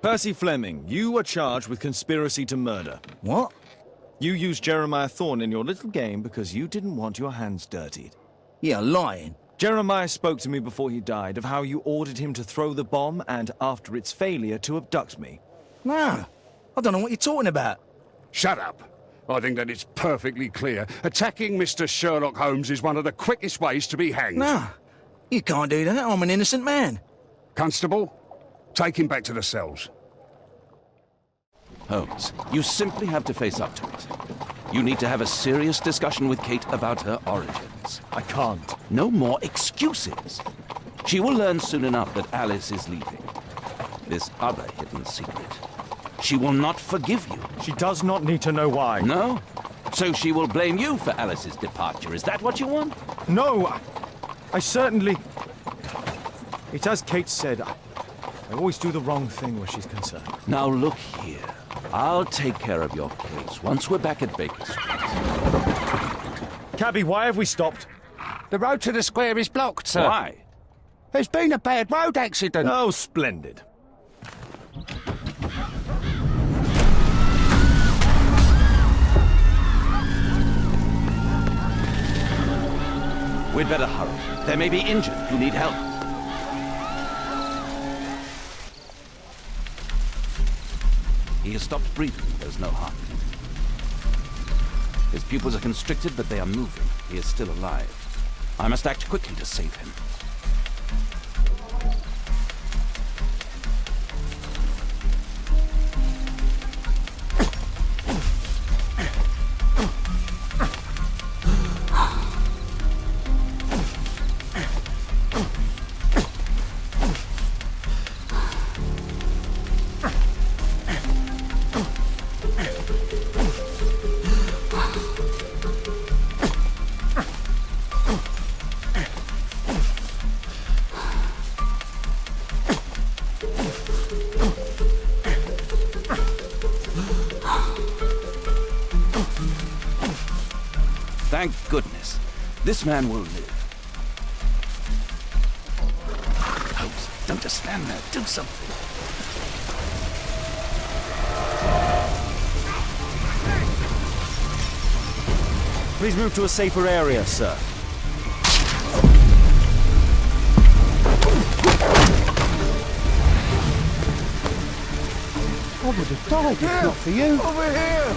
Speaker 9: Percy Fleming, you are charged with conspiracy to murder.
Speaker 17: What?
Speaker 9: You used Jeremiah Thorne in your little game because you didn't want your hands dirtied.
Speaker 17: You're lying.
Speaker 9: Jeremiah spoke to me before he died of how you ordered him to throw the bomb and, after its failure, to abduct me.
Speaker 17: No, I don't know what you're talking about.
Speaker 10: Shut up. I think that it's perfectly clear. Attacking Mr. Sherlock Holmes is one of the quickest ways to be hanged.
Speaker 17: No, you can't do that. I'm an innocent man.
Speaker 10: Constable, take him back to the cells.
Speaker 2: Holmes, you simply have to face up to it. You need to have a serious discussion with Kate about her origins.
Speaker 9: I can't.
Speaker 2: No more excuses. She will learn soon enough that Alice is leaving. This other hidden secret. She will not forgive you.
Speaker 9: She does not need to know why.
Speaker 2: No? So she will blame you for Alice's departure. Is that what you want?
Speaker 9: No, I certainly... It's as Kate said, I always do the wrong thing where she's concerned.
Speaker 2: Now look here. I'll take care of your case once we're back at Baker Street.
Speaker 9: Cabby, why have we stopped?
Speaker 10: The road to the square is blocked, sir.
Speaker 2: Why?
Speaker 10: There's been a bad road accident.
Speaker 9: Oh, splendid.
Speaker 2: We'd better hurry. There may be injured who need help. He has stopped breathing. There's no harm. His pupils are constricted, but they are moving. He is still alive. I must act quickly to save him. Thank goodness. This man will live. Holmes, don't just stand there. Do something.
Speaker 9: Please move to a safer area, sir.
Speaker 10: I would have died if not for you.
Speaker 21: Over here!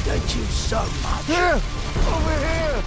Speaker 17: Thank you so much.
Speaker 21: Here! Over here!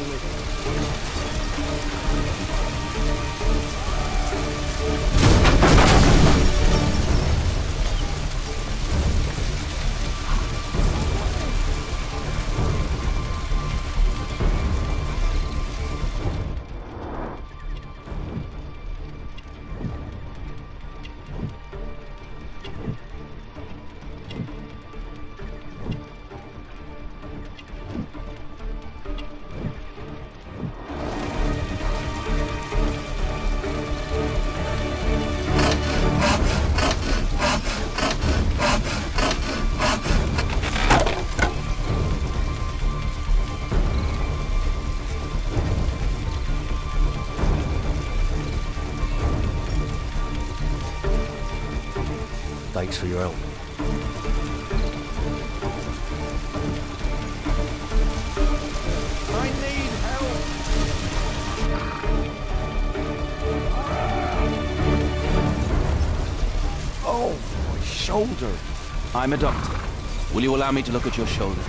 Speaker 21: finally.
Speaker 1: Thanks for your help.
Speaker 9: I need help!
Speaker 2: Oh, my shoulder. I'm a doctor. Will you allow me to look at your shoulder?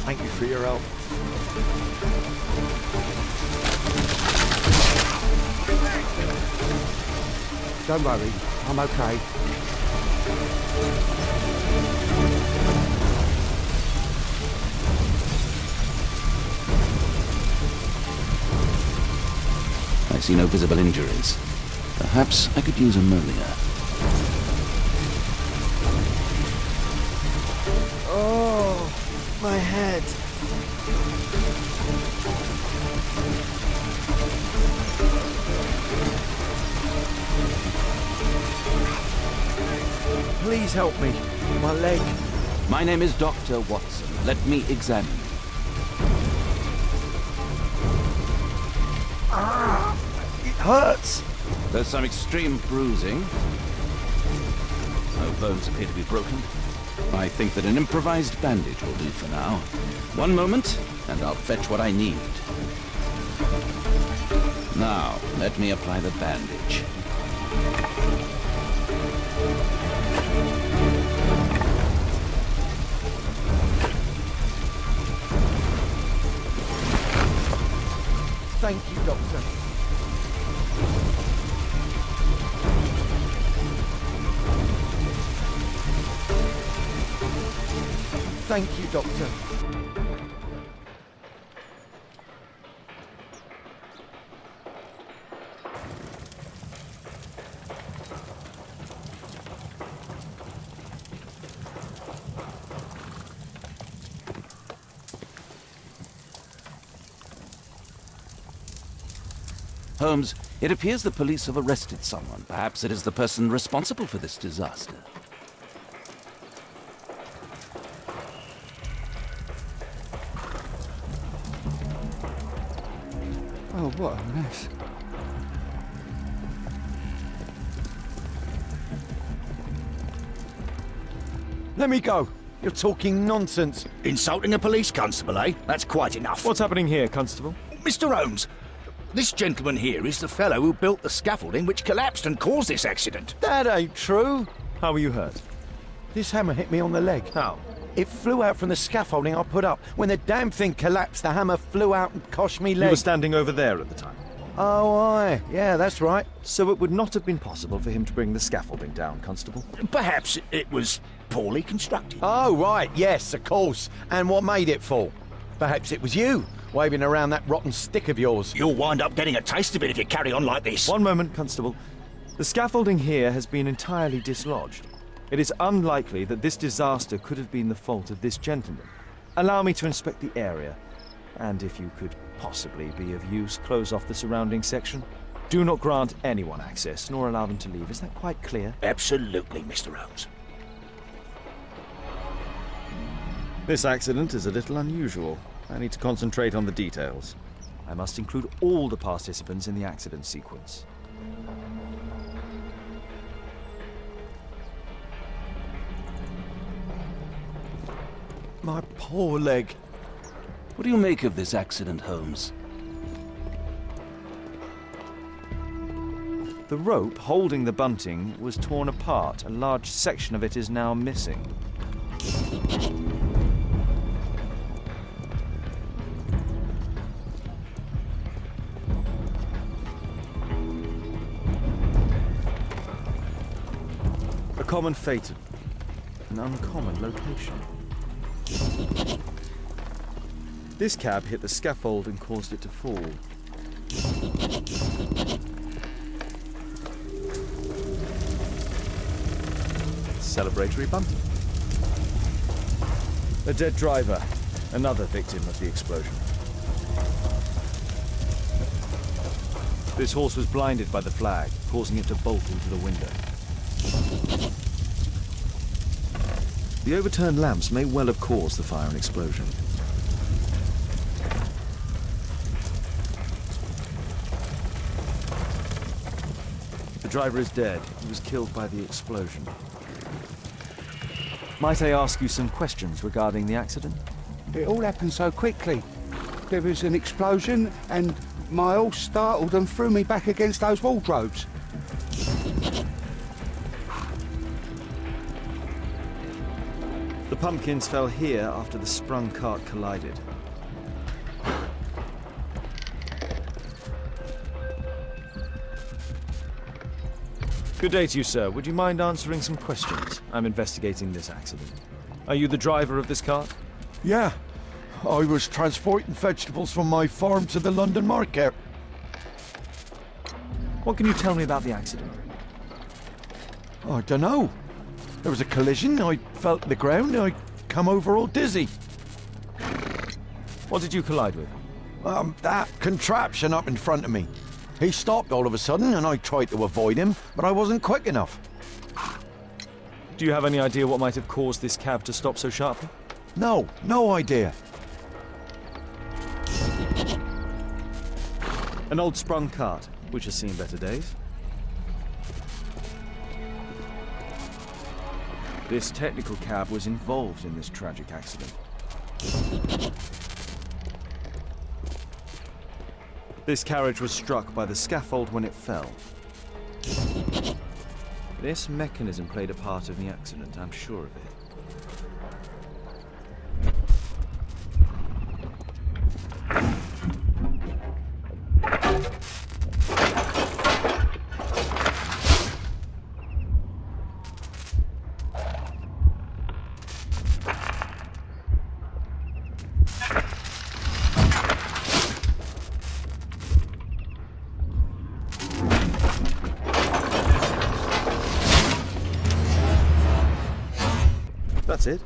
Speaker 1: Thank you for your help. Don't worry, I'm okay.
Speaker 2: I see no visible injuries. Perhaps I could use a Merlia.
Speaker 9: Oh, my head. Please help me. My leg.
Speaker 2: My name is Dr. Watson. Let me examine you.
Speaker 9: Ah, it hurts.
Speaker 2: There's some extreme bruising. No bones appear to be broken. I think that an improvised bandage will do for now. One moment, and I'll fetch what I need. Now, let me apply the bandage.
Speaker 9: Thank you, Doctor. Thank you, Doctor.
Speaker 2: Holmes, it appears the police have arrested someone. Perhaps it is the person responsible for this disaster.
Speaker 1: Oh, what a mess.
Speaker 9: Let me go. You're talking nonsense.
Speaker 14: Insulting a police constable, eh? That's quite enough.
Speaker 9: What's happening here, Constable?
Speaker 14: Mr. Holmes, this gentleman here is the fellow who built the scaffolding which collapsed and caused this accident.
Speaker 9: That ain't true. How were you hurt? This hammer hit me on the leg. How? It flew out from the scaffolding I put up. When the damn thing collapsed, the hammer flew out and coshed me leg.
Speaker 22: You were standing over there at the time.
Speaker 9: Oh, aye. Yeah, that's right.
Speaker 22: So it would not have been possible for him to bring the scaffolding down, Constable?
Speaker 14: Perhaps it was poorly constructed.
Speaker 9: Oh, right. Yes, of course. And what made it fall? Perhaps it was you, waving around that rotten stick of yours.
Speaker 14: You'll wind up getting a taste of it if you carry on like this.
Speaker 22: One moment, Constable. The scaffolding here has been entirely dislodged. It is unlikely that this disaster could have been the fault of this gentleman. Allow me to inspect the area. And if you could possibly be of use, close off the surrounding section. Do not grant anyone access, nor allow them to leave. Is that quite clear?
Speaker 14: Absolutely, Mr. Holmes.
Speaker 22: This accident is a little unusual. I need to concentrate on the details. I must include all the participants in the accident sequence.
Speaker 9: My poor leg.
Speaker 2: What do you make of this accident, Holmes?
Speaker 22: The rope holding the bunting was torn apart. A large section of it is now missing. A common phaeton. An uncommon location. This cab hit the scaffold and caused it to fall. Celebratory bunting. A dead driver. Another victim of the explosion. This horse was blinded by the flag, causing it to bolt into the window. The overturned lamps may well have caused the fire and explosion. The driver is dead. He was killed by the explosion. Might I ask you some questions regarding the accident?
Speaker 16: It all happened so quickly. There was an explosion and my horse startled and threw me back against those wardrobes.
Speaker 22: The pumpkins fell here after the sprung cart collided. Good day to you, sir. Would you mind answering some questions? I'm investigating this accident. Are you the driver of this cart?
Speaker 4: Yeah. I was transporting vegetables from my farm to the London market.
Speaker 22: What can you tell me about the accident?
Speaker 4: I don't know. There was a collision, I felt the ground, I come over all dizzy.
Speaker 22: What did you collide with?
Speaker 4: That contraption up in front of me. He stopped all of a sudden and I tried to avoid him, but I wasn't quick enough.
Speaker 22: Do you have any idea what might have caused this cab to stop so sharply?
Speaker 4: No, no idea.
Speaker 22: An old sprung cart, which has seen better days. This technical cab was involved in this tragic accident. This carriage was struck by the scaffold when it fell. This mechanism played a part in the accident, I'm sure of it. That's it.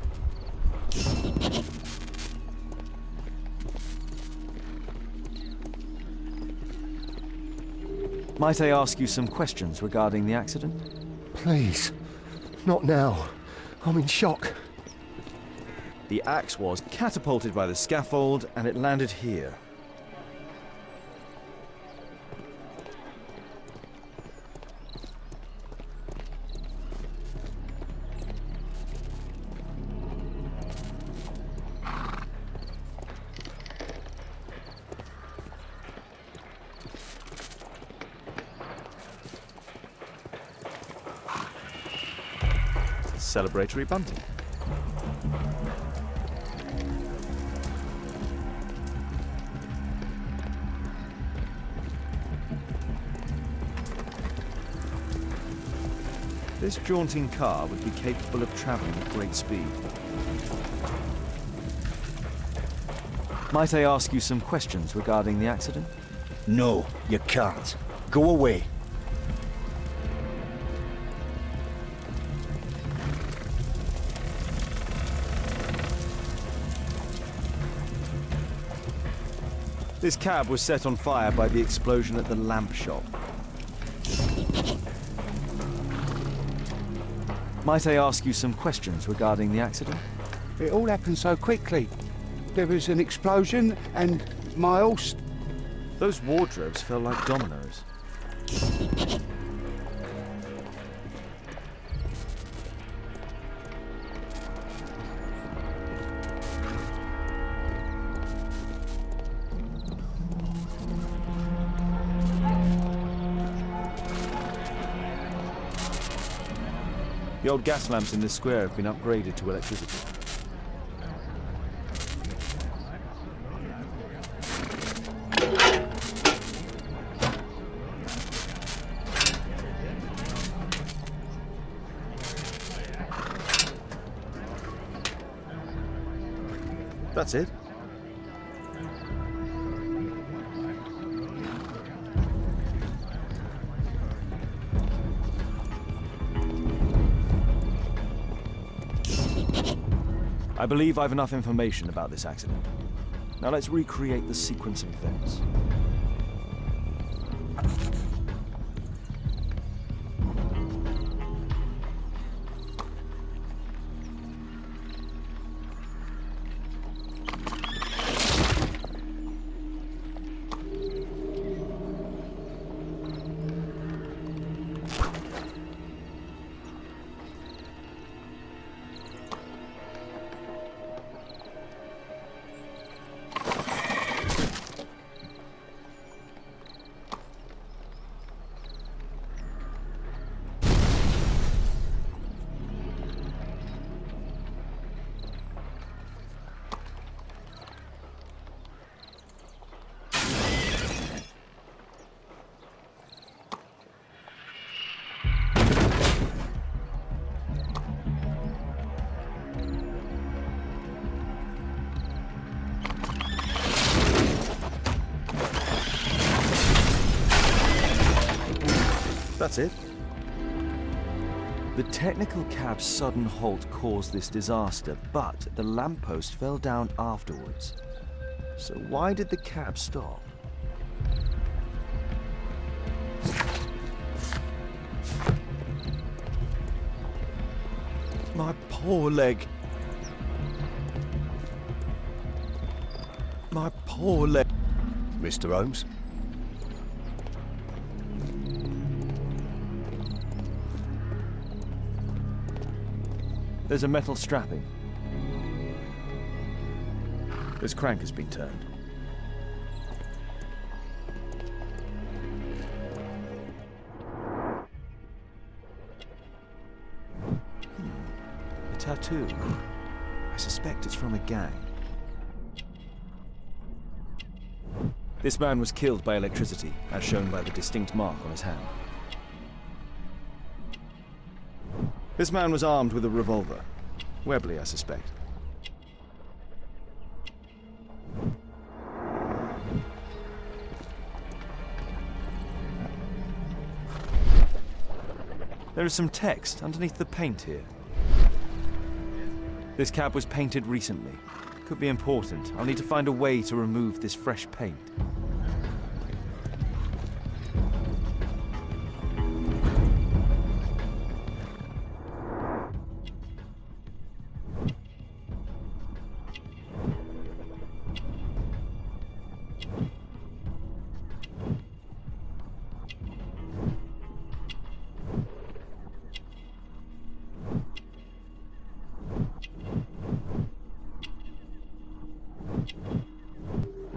Speaker 22: Might I ask you some questions regarding the accident?
Speaker 8: Please. Not now. I'm in shock.
Speaker 22: The axe was catapulted by the scaffold and it landed here. Celebratory bunting. This jaunting car would be capable of travelling at great speed. Might I ask you some questions regarding the accident?
Speaker 14: No, you can't. Go away.
Speaker 22: This cab was set on fire by the explosion at the lamp shop. Might I ask you some questions regarding the accident?
Speaker 16: It all happened so quickly. There was an explosion and my horse...
Speaker 22: Those wardrobes fell like dominoes. The old gas lamps in this square have been upgraded to electricity. That's it. I believe I've enough information about this accident. Now let's recreate the sequence of events. That's it. The technical cab's sudden halt caused this disaster, but the lamppost fell down afterwards. So why did the cab stop? My poor leg. My poor leg.
Speaker 8: Mr. Holmes?
Speaker 22: There's a metal strapping. This crank has been turned. A tattoo. I suspect it's from a gang. This man was killed by electricity, as shown by the distinct mark on his hand. This man was armed with a revolver. Webley, I suspect. There is some text underneath the paint here. This cab was painted recently. Could be important. I'll need to find a way to remove this fresh paint.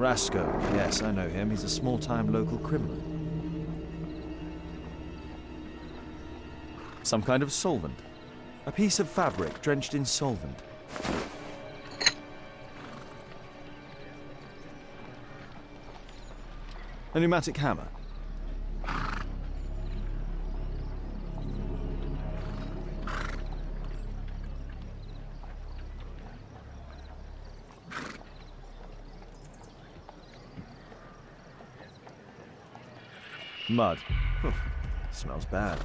Speaker 22: Rasco. Yes, I know him. He's a small-time local criminal. Some kind of solvent. A piece of fabric drenched in solvent. A pneumatic hammer. Mud. Smells bad.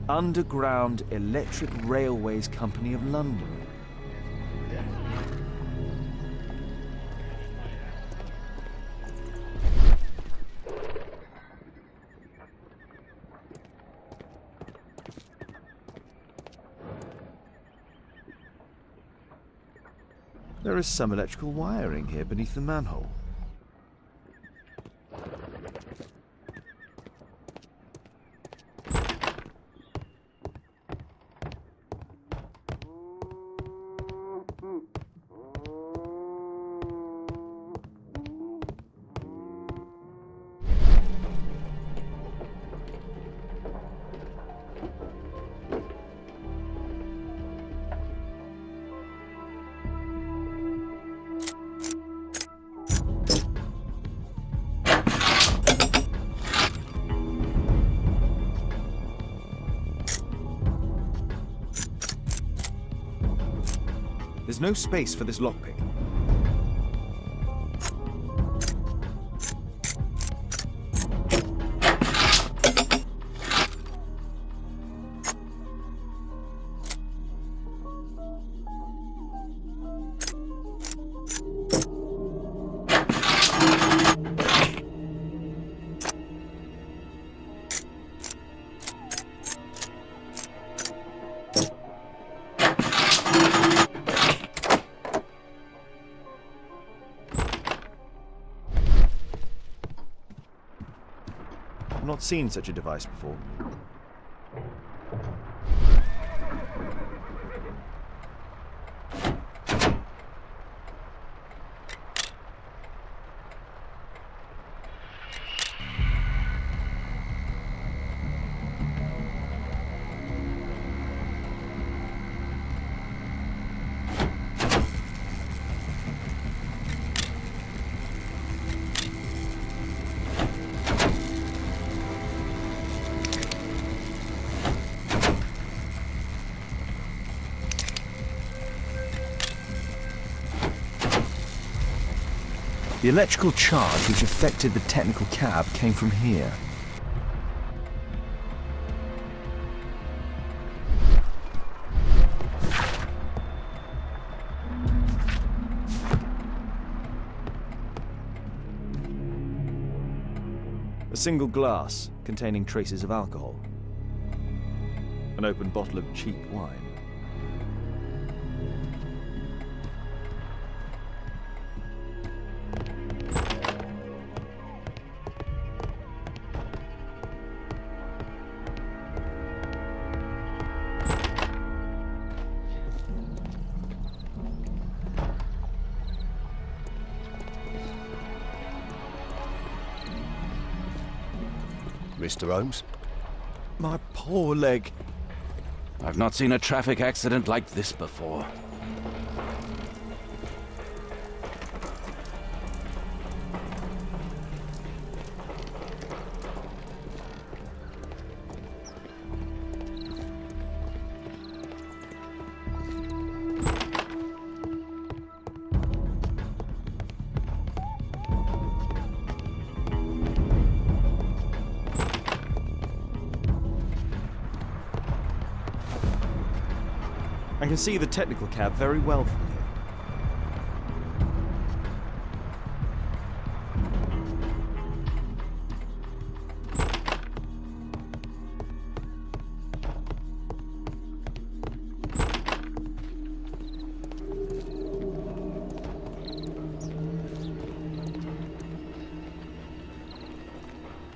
Speaker 22: Underground Electric Railways Company of London. There is some electrical wiring here beneath the manhole. There's no space for this lockpick. I've not seen such a device before. The electrical charge which affected the technical cab came from here. A single glass containing traces of alcohol. An open bottle of cheap wine.
Speaker 8: Mr. Holmes?
Speaker 22: My poor leg.
Speaker 2: I've not seen a traffic accident like this before.
Speaker 22: I can see the technical cab very well from here.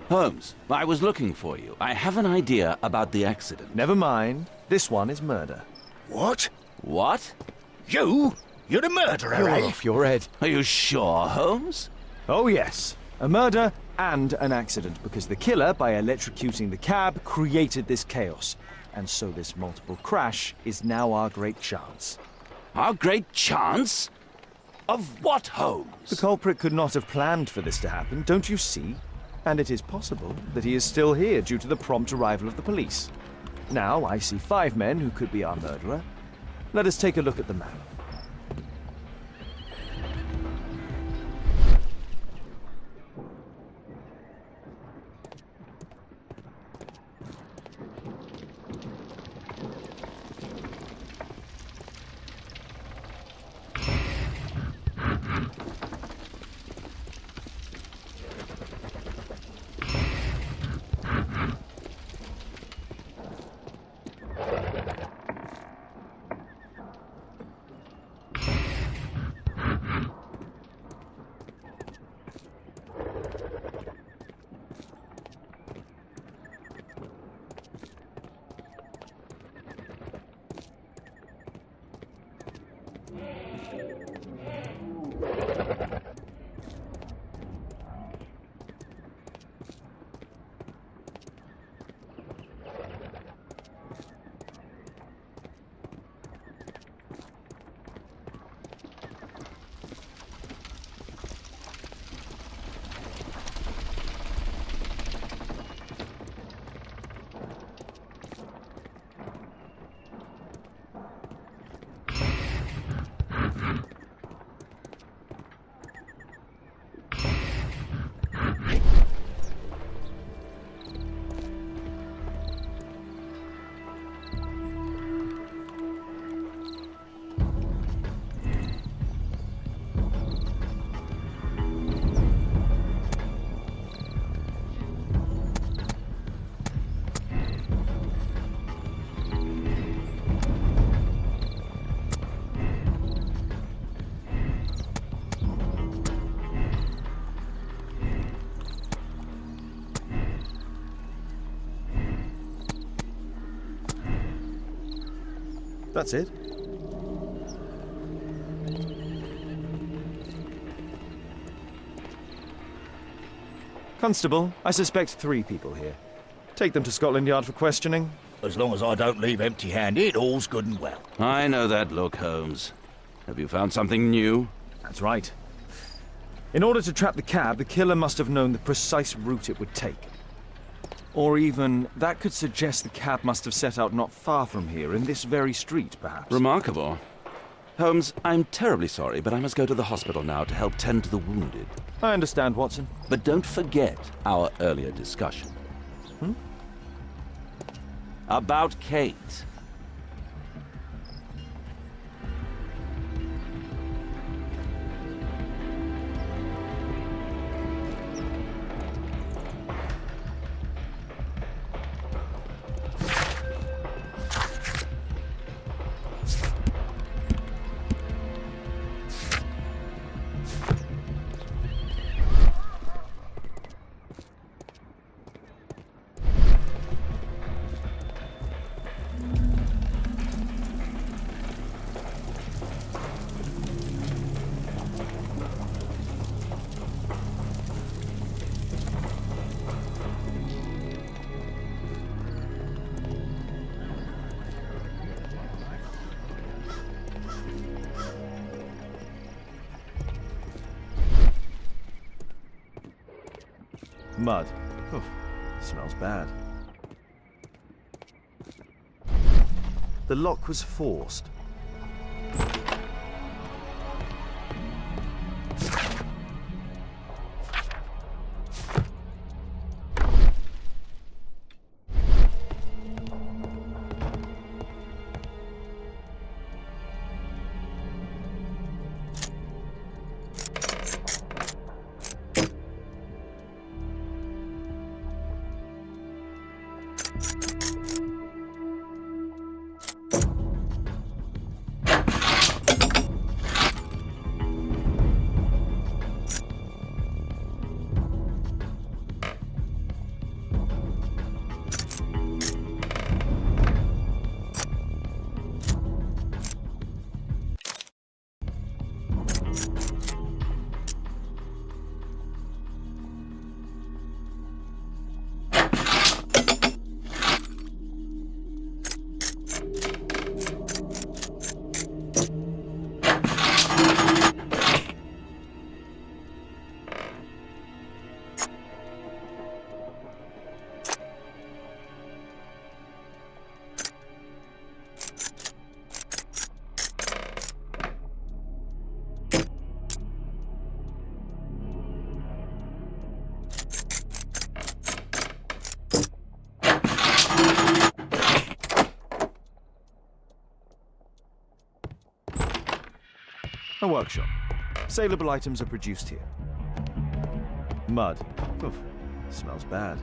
Speaker 2: Holmes, I was looking for you. I have an idea about the accident.
Speaker 22: Never mind. This one is murder.
Speaker 8: What?
Speaker 2: What?
Speaker 14: You? You're the murderer,
Speaker 22: You're
Speaker 14: eh?
Speaker 22: off your head.
Speaker 2: Are you sure, Holmes?
Speaker 22: Oh yes. A murder and an accident, because the killer, by electrocuting the cab, created this chaos. And so this multiple crash is now our great chance.
Speaker 2: Our great chance? Of what, Holmes?
Speaker 22: The culprit could not have planned for this to happen, don't you see? And it is possible that he is still here due to the prompt arrival of the police. Now I see 5 men who could be our murderer. Let us take a look at the map. That's it. Constable, I suspect 3 people here. Take them to Scotland Yard for questioning.
Speaker 14: As long as I don't leave empty-handed, all's good and well.
Speaker 2: I know that look, Holmes. Have you found something new?
Speaker 22: That's right. In order to trap the cab, the killer must have known the precise route it would take. Or even, that could suggest the cab must have set out not far from here, in this very street, perhaps.
Speaker 2: Remarkable. Holmes, I'm terribly sorry, but I must go to the hospital now to help tend to the wounded.
Speaker 22: I understand, Watson.
Speaker 2: But don't forget our earlier discussion. About Kate.
Speaker 22: Mud. Oof, smells bad. The lock was forced. A workshop. Saleable items are produced here. Mud. Oof, smells bad.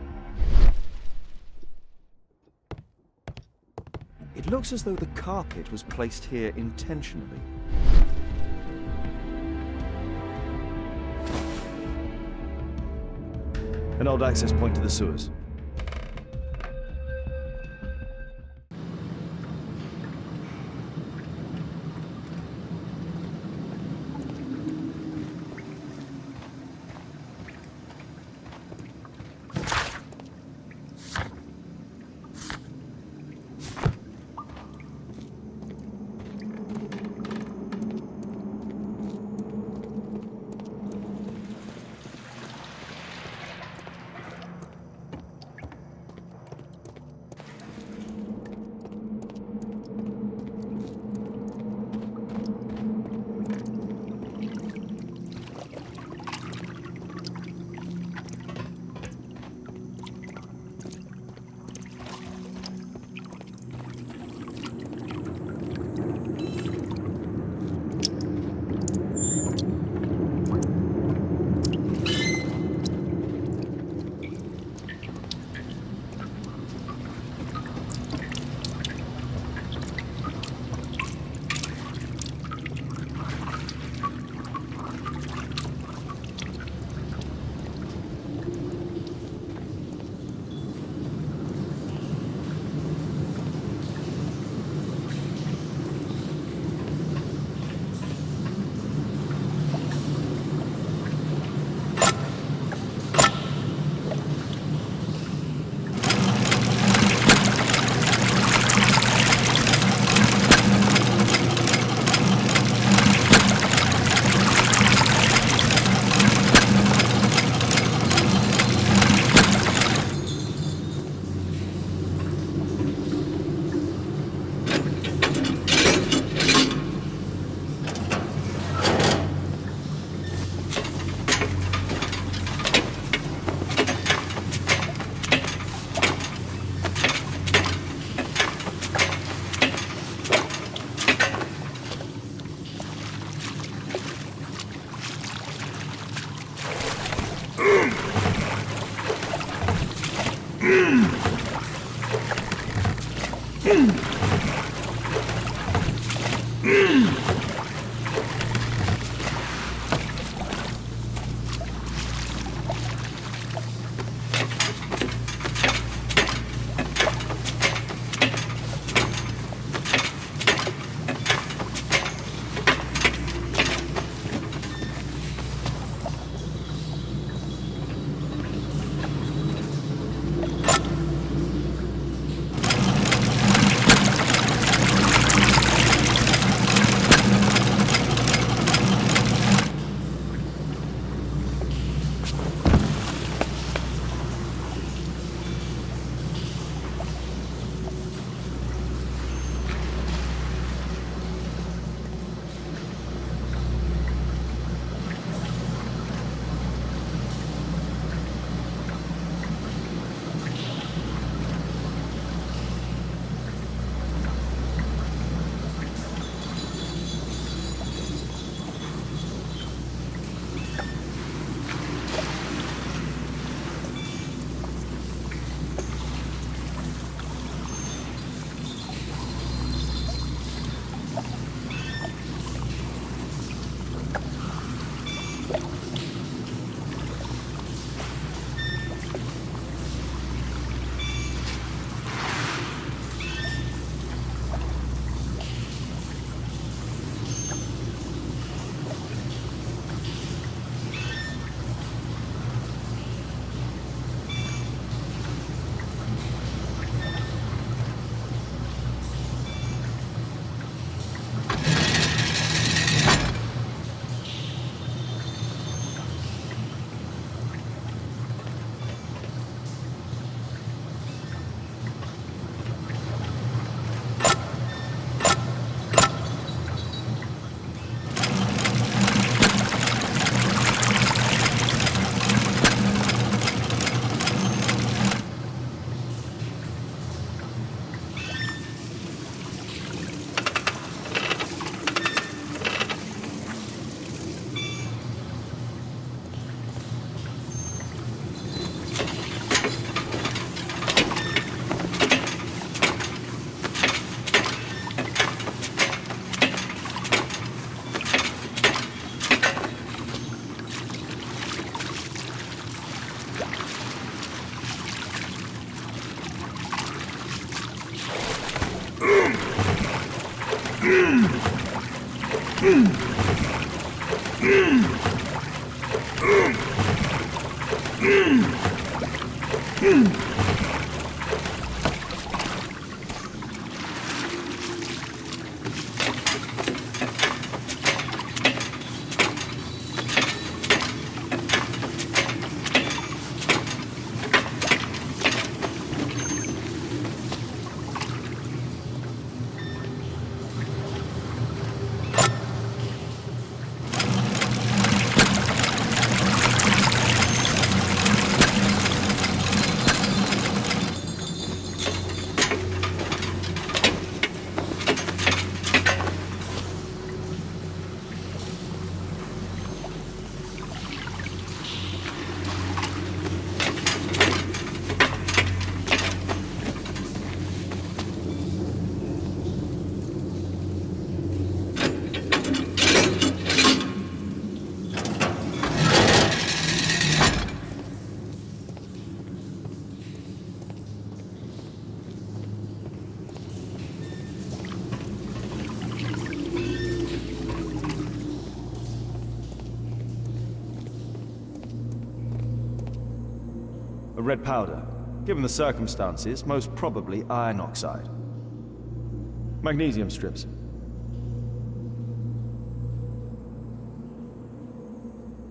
Speaker 22: It looks as though the carpet was placed here intentionally. An old access point to the sewers. A red powder. Given the circumstances, most probably iron oxide. Magnesium strips.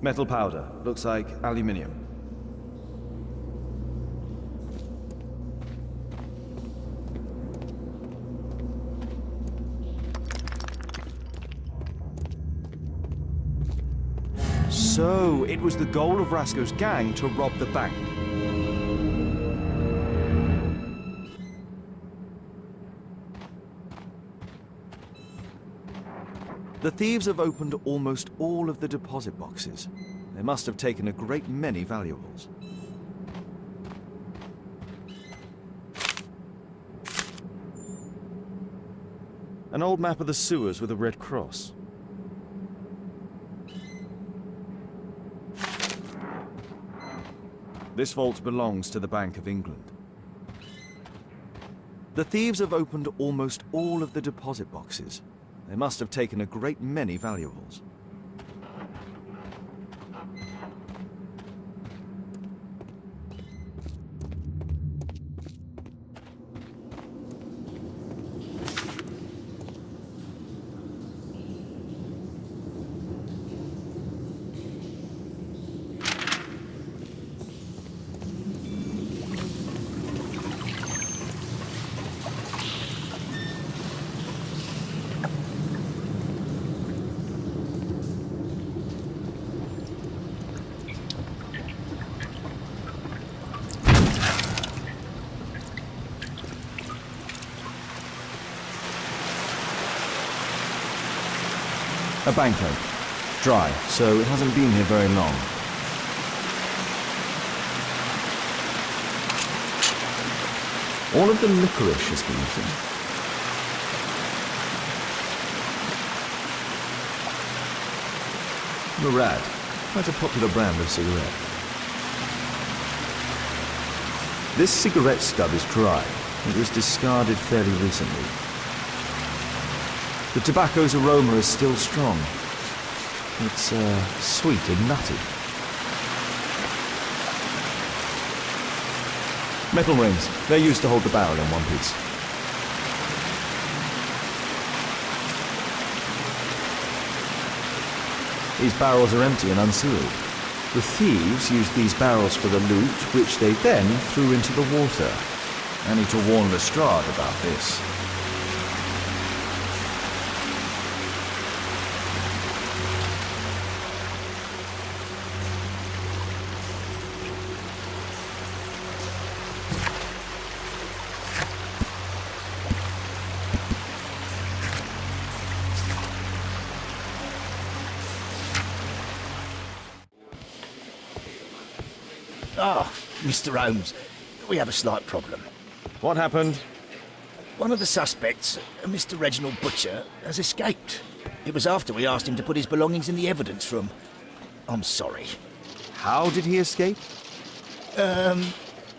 Speaker 22: Metal powder. Looks like aluminium. So, it was the goal of Rasco's gang to rob the bank. The thieves have opened almost all of the deposit boxes. They must have taken a great many valuables. An old map of the sewers with a red cross. This vault belongs to the Bank of England. The thieves have opened almost all of the deposit boxes. They must have taken a great many valuables. A banknote. Dry, so it hasn't been here very long. All of the licorice has been eaten. Murad, quite a popular brand of cigarette. This cigarette stub is dry. It was discarded fairly recently. The tobacco's aroma is still strong. It's sweet and nutty. Metal rings. They're used to hold the barrel in one piece. These barrels are empty and unsealed. The thieves used these barrels for the loot, which they then threw into the water. I need to warn Lestrade about this.
Speaker 14: Ah, Mr. Holmes, we have a slight problem.
Speaker 22: What happened?
Speaker 14: One of the suspects, Mr. Reginald Butcher, has escaped. It was after we asked him to put his belongings in the evidence room. I'm sorry.
Speaker 22: How did he escape?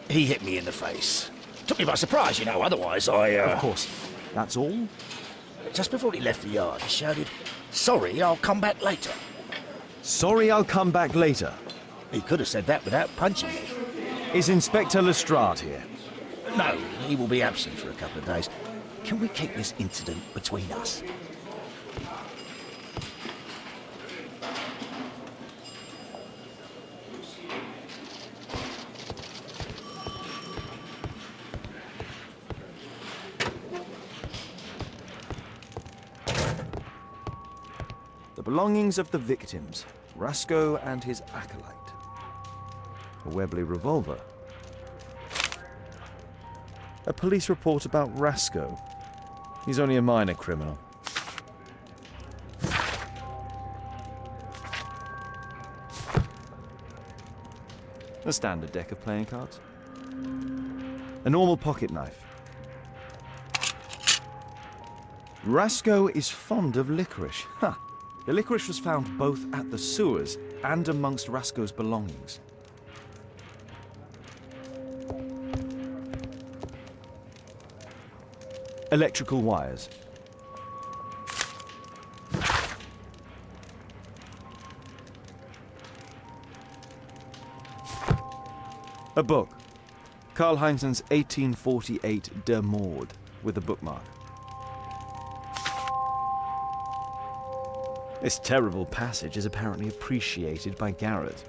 Speaker 14: He hit me in the face. Took me by surprise, you know, otherwise I,
Speaker 22: Of course. That's all?
Speaker 14: Just before he left the yard, he shouted, "Sorry, I'll come back later."
Speaker 22: Sorry, I'll come back later.
Speaker 14: He could have said that without punching me.
Speaker 22: Is Inspector Lestrade here?
Speaker 14: No, he will be absent for a couple of days. Can we keep this incident between us?
Speaker 22: The belongings of the victims, Rasco and his acolyte. A Webley revolver. A police report about Rasco. He's only a minor criminal. A standard deck of playing cards. A normal pocket knife. Rasco is fond of licorice. Huh. The licorice was found both at the sewers and amongst Rasco's belongings. Electrical wires. A book. Karl Heinzen's 1848 Der Mord, with a bookmark. This terrible passage is apparently appreciated by Garrett.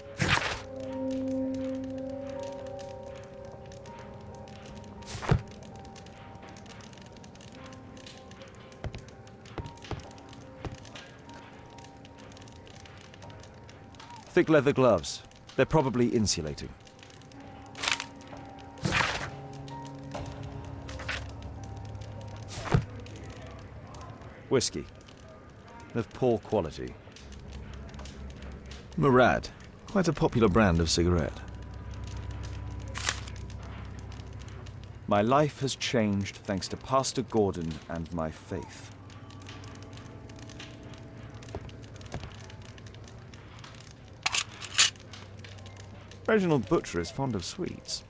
Speaker 22: Thick leather gloves. They're probably insulating. Whiskey. Of poor quality. Murad. Quite a popular brand of cigarette. My life has changed thanks to Pastor Gordon and my faith. Reginald Butcher is fond of sweets.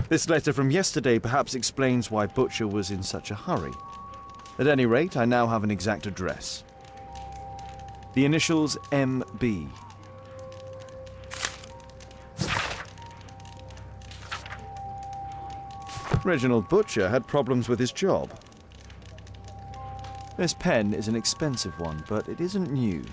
Speaker 22: This letter from yesterday perhaps explains why Butcher was in such a hurry. At any rate, I now have an exact address. The initials MB. Reginald Butcher had problems with his job. This pen is an expensive one, but it isn't new.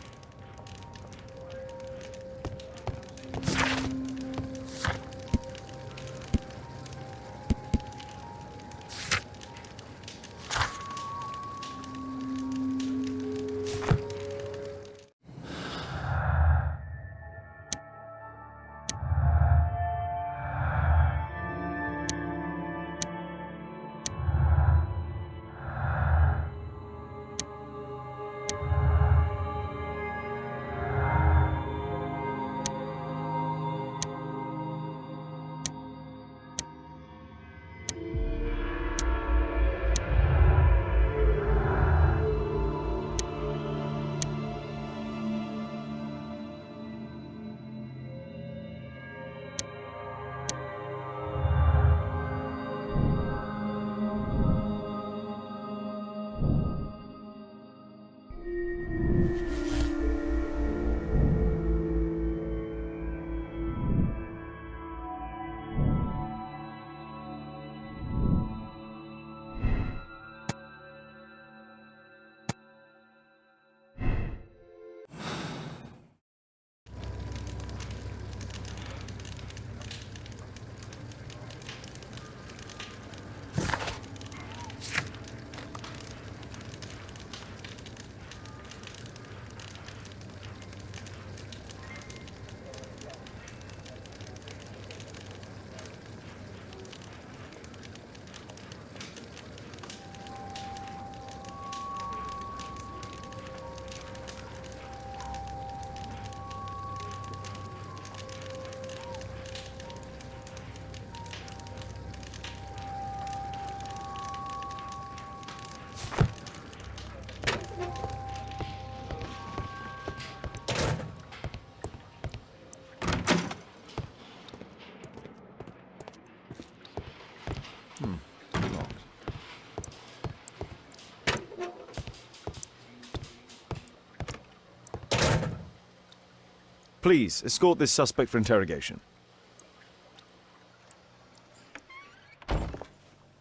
Speaker 22: Please, escort this suspect for interrogation.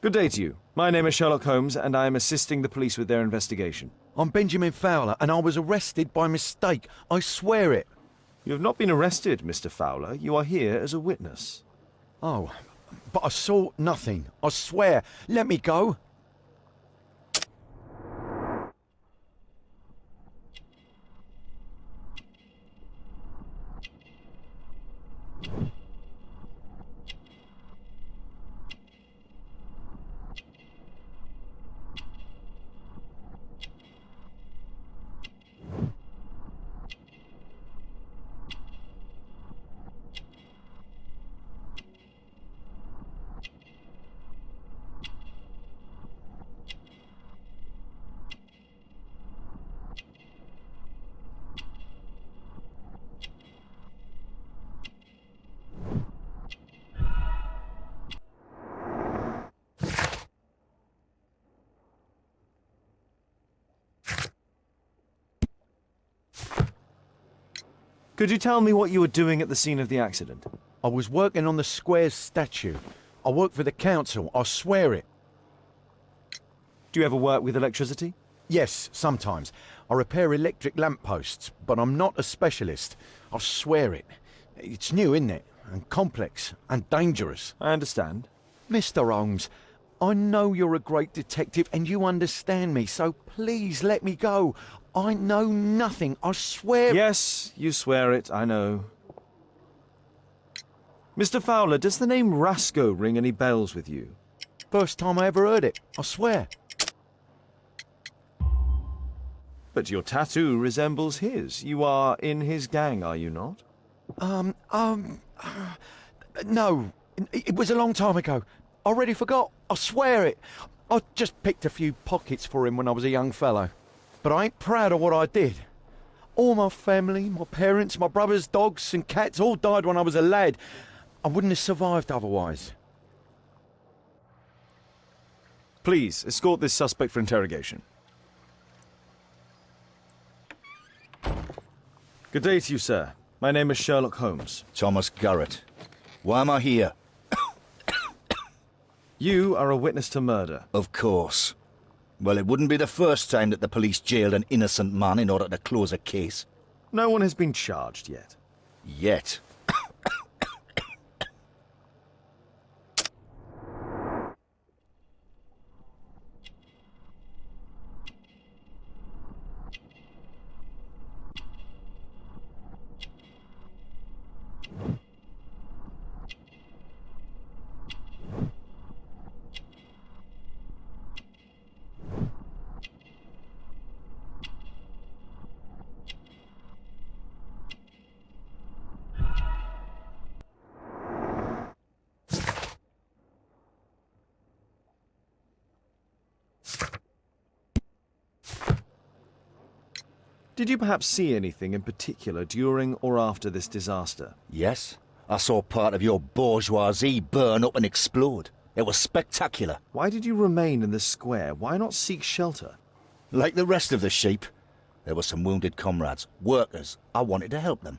Speaker 22: Good day to you. My name is Sherlock Holmes, and I am assisting the police with their investigation.
Speaker 4: I'm Benjamin Fowler, and I was arrested by mistake. I swear it.
Speaker 22: You have not been arrested, Mr. Fowler. You are here as a witness.
Speaker 4: Oh, but I saw nothing. I swear. Let me go.
Speaker 22: Could you tell me what you were doing at the scene of the accident?
Speaker 4: I was working on the square's statue. I work for the council. I swear it.
Speaker 22: Do you ever work with electricity?
Speaker 4: Yes, sometimes. I repair electric lampposts, but I'm not a specialist. I swear it. It's new, isn't it? And complex and dangerous.
Speaker 22: I understand.
Speaker 4: Mr. Holmes, I know you're a great detective and you understand me, so please let me go. I know nothing, I swear...
Speaker 22: Yes, you swear it, I know. Mr. Fowler, does the name Rasco ring any bells with you?
Speaker 4: First time I ever heard it, I swear.
Speaker 22: But your tattoo resembles his. You are in his gang, are you not?
Speaker 4: No. It was a long time ago. I already forgot. I swear it. I just picked a few pockets for him when I was a young fellow. But I ain't proud of what I did. All my family, my parents, my brothers, dogs and cats all died when I was a lad. I wouldn't have survived otherwise.
Speaker 22: Please, escort this suspect for interrogation. Good day to you, sir. My name is Sherlock Holmes.
Speaker 14: Thomas Garrett. Why am I here?
Speaker 22: You are a witness to murder.
Speaker 14: Of course. Well, it wouldn't be the first time that the police jailed an innocent man in order to close a case.
Speaker 22: No one has been charged yet.
Speaker 14: Yet.
Speaker 22: Did you perhaps see anything in particular during or after this disaster?
Speaker 14: Yes. I saw part of your bourgeoisie burn up and explode. It was spectacular.
Speaker 22: Why did you remain in the square? Why not seek shelter?
Speaker 14: Like the rest of the sheep, there were some wounded comrades, workers. I wanted to help them.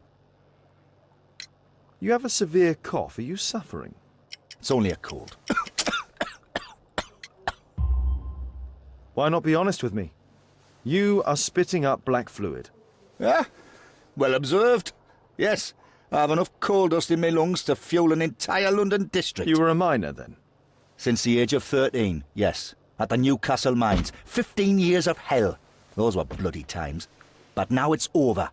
Speaker 22: You have a severe cough. Are you suffering?
Speaker 14: It's only a cold.
Speaker 22: Why not be honest with me? You are spitting up black fluid.
Speaker 14: Ah, well observed. Yes, I have enough coal dust in my lungs to fuel an entire London district.
Speaker 22: You were a miner, then?
Speaker 14: Since the age of 13, yes. At the Newcastle mines. 15 years of hell. Those were bloody times. But now it's over.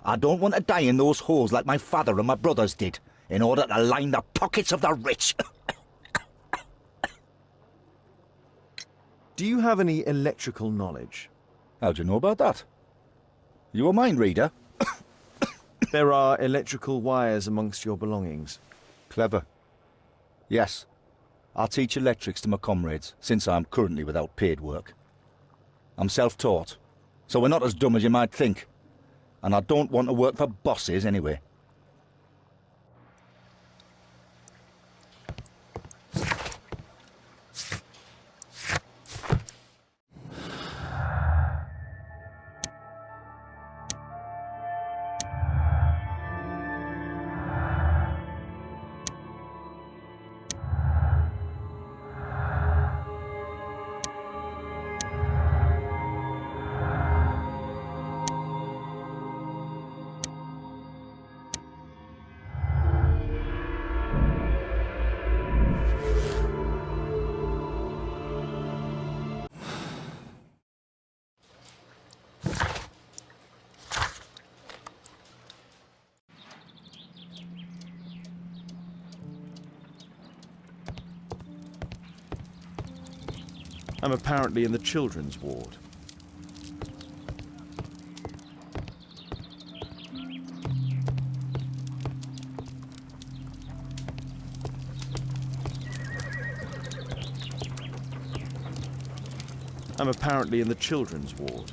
Speaker 14: I don't want to die in those holes like my father and my brothers did, in order to line the pockets of the rich.
Speaker 22: Do you have any electrical knowledge?
Speaker 14: How do you know about that? You a mind reader?
Speaker 22: There are electrical wires amongst your belongings.
Speaker 14: Clever. Yes. I teach electrics to my comrades, since I'm currently without paid work. I'm self-taught, so we're not as dumb as you might think. And I don't want to work for bosses anyway.
Speaker 22: I'm apparently in the children's ward. I'm apparently in the children's ward.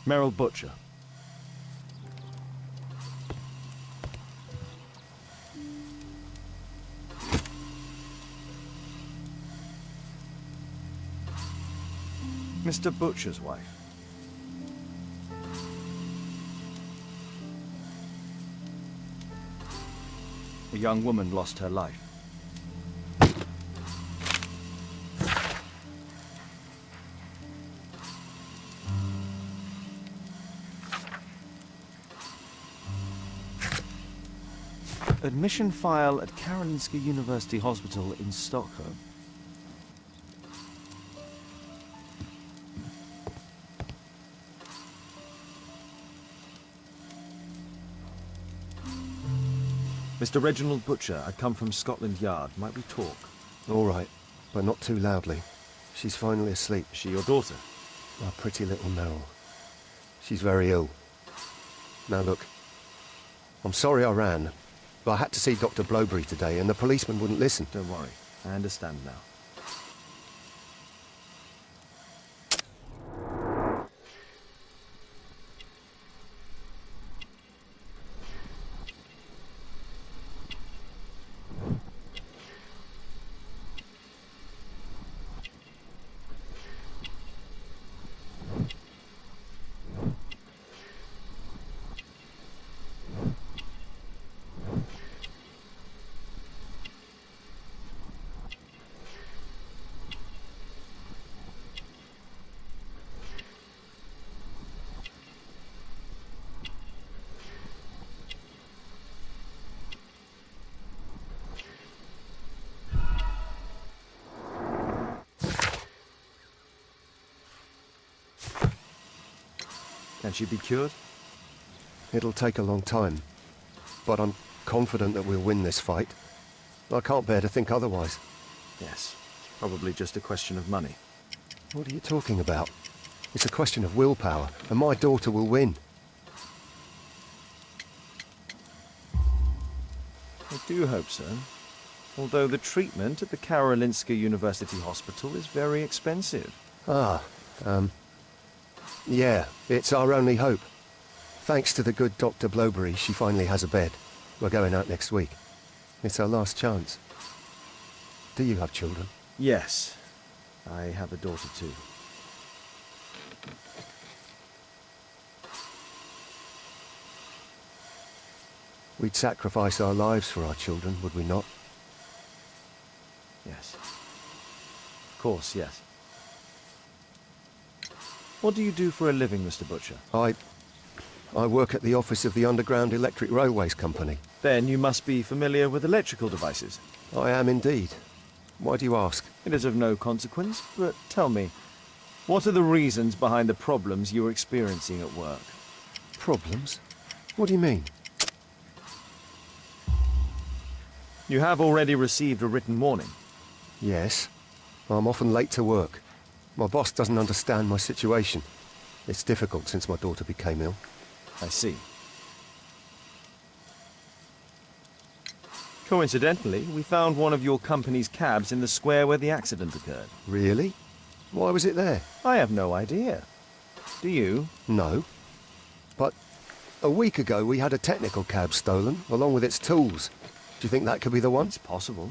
Speaker 22: Merrill Butcher. Mr. Butcher's wife. A young woman lost her life. Admission file at Karolinska University Hospital in Stockholm. Mr. Reginald Butcher, I come from Scotland Yard. Might we talk?
Speaker 15: All right, but not too loudly. She's finally asleep.
Speaker 22: Is she your daughter?
Speaker 15: Our pretty little Merrill. She's very ill. Now look, I'm sorry I ran, but I had to see Dr. Blowberry today and the policeman wouldn't listen.
Speaker 22: Don't worry, I understand now. Can she be cured?
Speaker 15: It'll take a long time, but I'm confident that we'll win this fight. I can't bear to think otherwise.
Speaker 22: Yes, probably just a question of money.
Speaker 15: What are you talking about? It's a question of willpower, and my daughter will win.
Speaker 22: I do hope so. Although the treatment at the Karolinska University Hospital is very expensive.
Speaker 15: Yeah, it's our only hope. Thanks to the good Dr. Blowberry, she finally has a bed. We're going out next week. It's our last chance. Do you have children?
Speaker 22: Yes, I have a daughter too.
Speaker 15: We'd sacrifice our lives for our children, would we not?
Speaker 22: Yes. Of course, yes. What do you do for a living, Mr. Butcher?
Speaker 15: I work at the office of the Underground Electric Railways Company.
Speaker 22: Then you must be familiar with electrical devices.
Speaker 15: I am indeed. Why do you ask?
Speaker 22: It is of no consequence, but tell me, what are the reasons behind the problems you're experiencing at work?
Speaker 15: Problems? What do you mean?
Speaker 22: You have already received a written warning.
Speaker 15: Yes. I'm often late to work. My boss doesn't understand my situation. It's difficult since my daughter became ill.
Speaker 22: I see. Coincidentally, we found one of your company's cabs in the square where the accident occurred.
Speaker 15: Really? Why was it there?
Speaker 22: I have no idea. Do you?
Speaker 15: No. But a week ago we had a technical cab stolen, along with its tools. Do you think that could be the one?
Speaker 22: It's possible.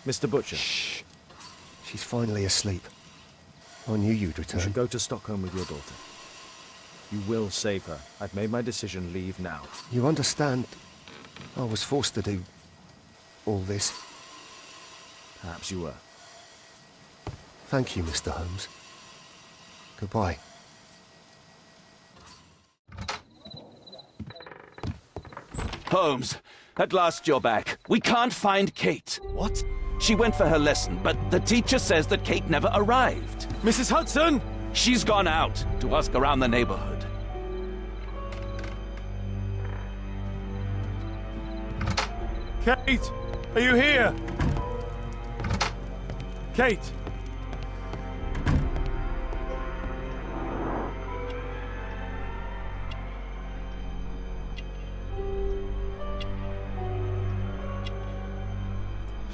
Speaker 22: Mr. Butcher.
Speaker 15: Shh. She's finally asleep. I knew you'd
Speaker 22: You
Speaker 15: return.
Speaker 22: should go to Stockholm with your daughter. You will save her. I've made my decision. Leave now.
Speaker 15: You understand? I was forced to do all this.
Speaker 22: Perhaps you were.
Speaker 15: Thank you, Mr. Holmes. Goodbye.
Speaker 2: Holmes, at last you're back. We can't find Kate. What? She went for her lesson, but the teacher says that Kate never arrived.
Speaker 22: Mrs. Hudson!
Speaker 2: She's gone out to ask around the neighborhood.
Speaker 22: Kate! Are you here? Kate!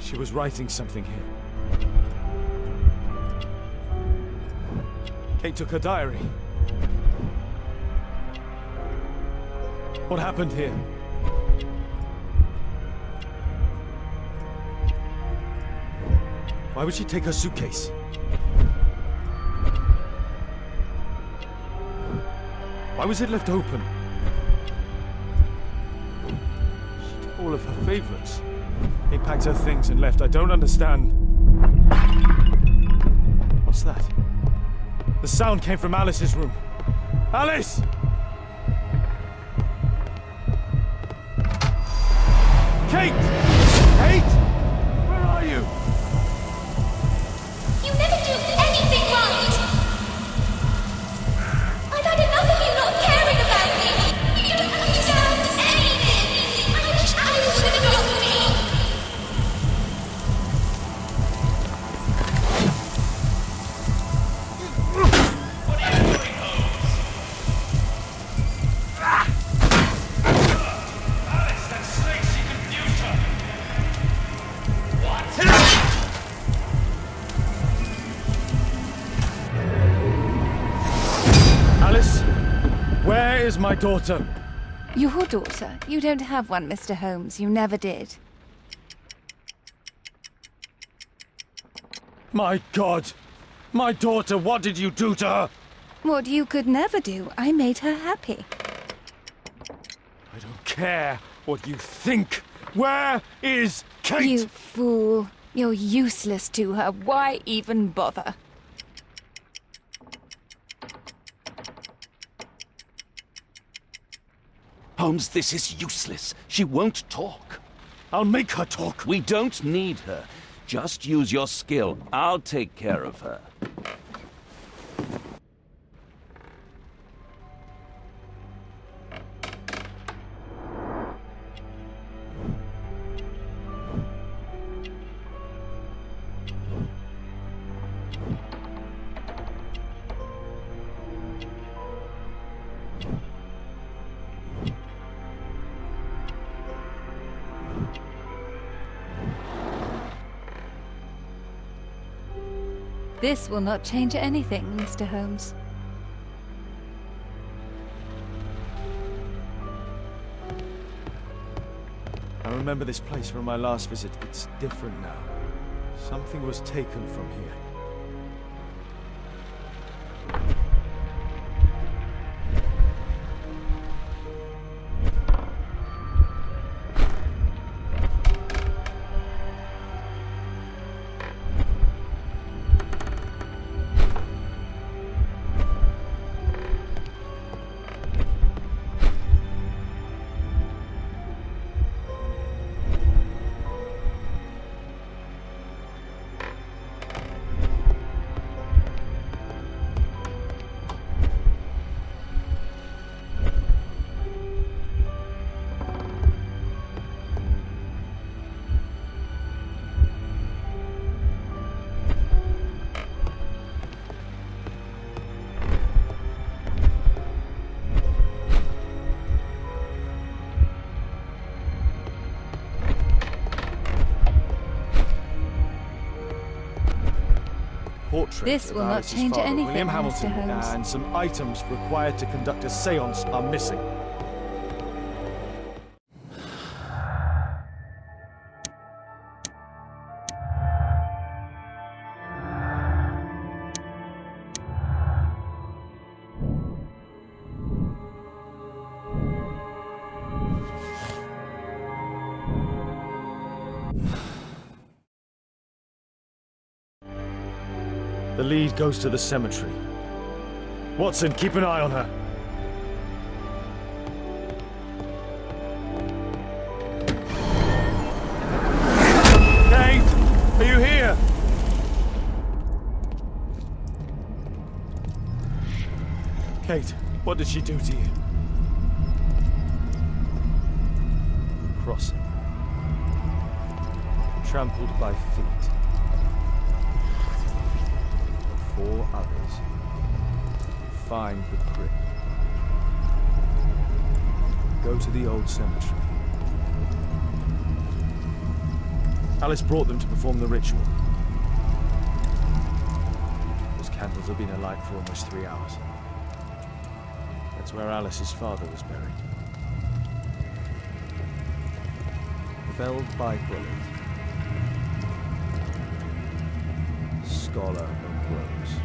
Speaker 22: She was writing something here. Kate took her diary. What happened here? Why would she take her suitcase? Why was it left open? She took all of her favorites. He packed her things and left. I don't understand. What's that? The sound came from Alice's room. Alice! Kate! Kate! Where are you?
Speaker 20: You never do anything right! I've had enough of you not caring about me! You don't understand anything! I wish Alice would have got me!
Speaker 22: Alice, where is my daughter?
Speaker 13: Your daughter? You don't have one, Mr. Holmes. You never did.
Speaker 22: My God! My daughter, what did you do to her?
Speaker 13: What you could never do. I made her happy.
Speaker 22: I don't care what you think. Where is Kate?
Speaker 13: You fool. You're useless to her. Why even bother?
Speaker 2: Holmes, this is useless. She won't talk.
Speaker 22: I'll make her talk.
Speaker 2: We don't need her. Just use your skill. I'll take care of her.
Speaker 13: This will not change anything, Mr. Holmes.
Speaker 22: I remember this place from my last visit. It's different now. Something was taken from here. Portrait
Speaker 13: This
Speaker 22: of
Speaker 13: will not
Speaker 22: Alice's
Speaker 13: change
Speaker 22: father,
Speaker 13: anything,
Speaker 22: William
Speaker 13: Mr.
Speaker 22: Hamilton,
Speaker 13: Holmes.
Speaker 22: and some items required to conduct a séance are missing.
Speaker 9: The lead goes to the cemetery. Watson, keep an eye on her. Kate! Are you here? Kate, what did she do to you? Crossing. Trampled by feet. 4 others. Find the crypt. Go to the old cemetery. Alice brought them to perform the ritual. Those candles have been alight for almost 3 hours. That's where Alice's father was buried. Felled by bullet. Scholar of Rose.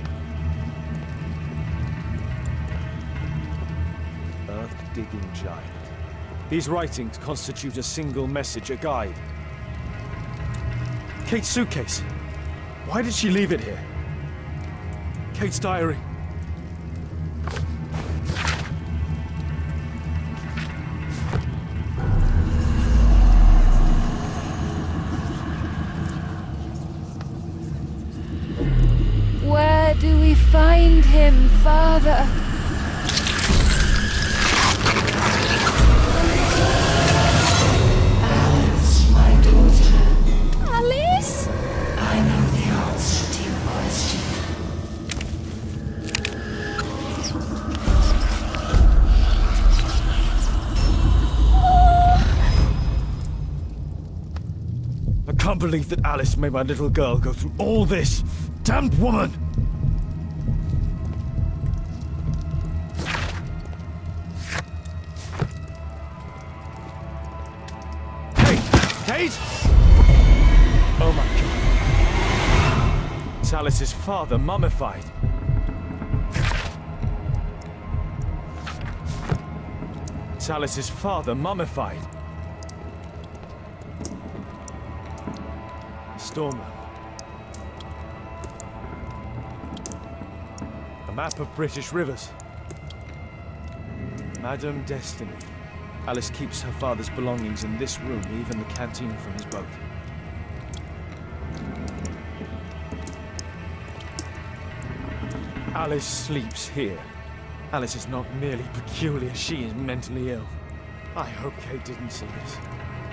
Speaker 9: Earth-digging giant. These writings constitute a single message, a guide. Kate's suitcase. Why did she leave it here? Kate's diary.
Speaker 13: Where do we find him, Father?
Speaker 11: Alice, my daughter.
Speaker 13: Alice?
Speaker 11: I know the answer to your question.
Speaker 9: I can't believe that Alice made my little girl go through all this. Damned woman! Kate! Oh my God. It's Alice's father, mummified. It's Alice's father, mummified. Storm lamp. A map of British rivers. Madame Destiny. Alice keeps her father's belongings in this room, even the canteen from his boat. Alice sleeps here. Alice is not merely peculiar, she is mentally ill. I hope Kate didn't see this.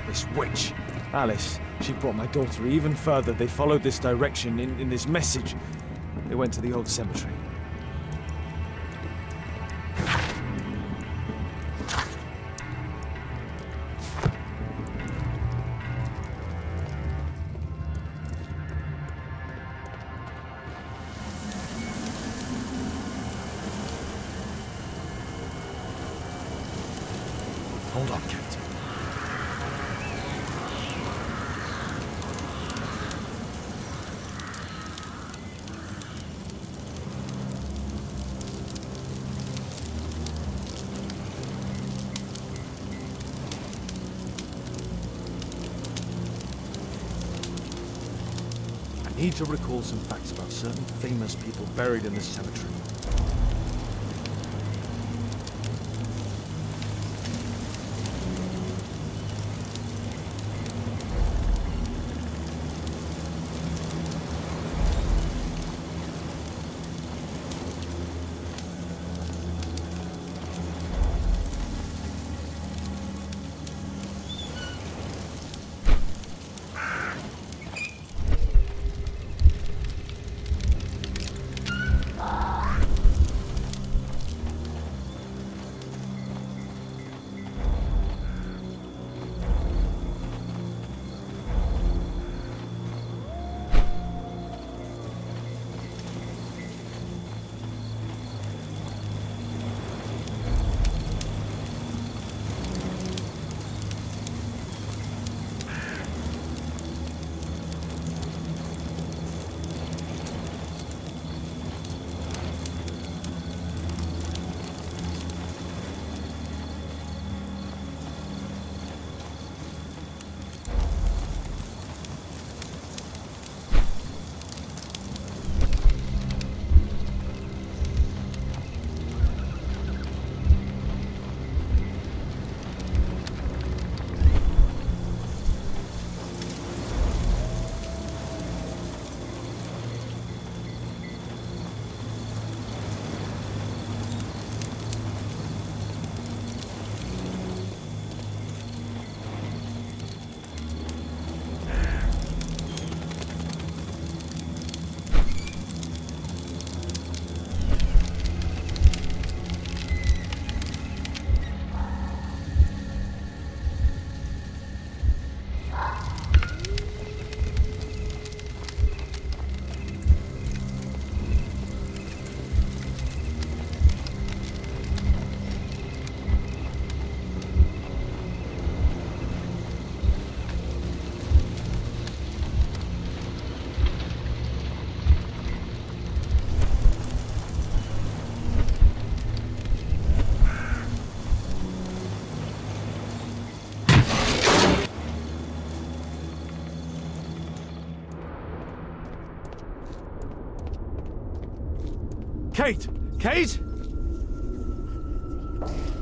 Speaker 9: This witch. Alice, she brought my daughter even further. They followed this direction in this message. They went to the old cemetery. Hold on, Kate. I need to recall some facts about certain famous people buried in this cemetery.
Speaker 22: Kate! Kate?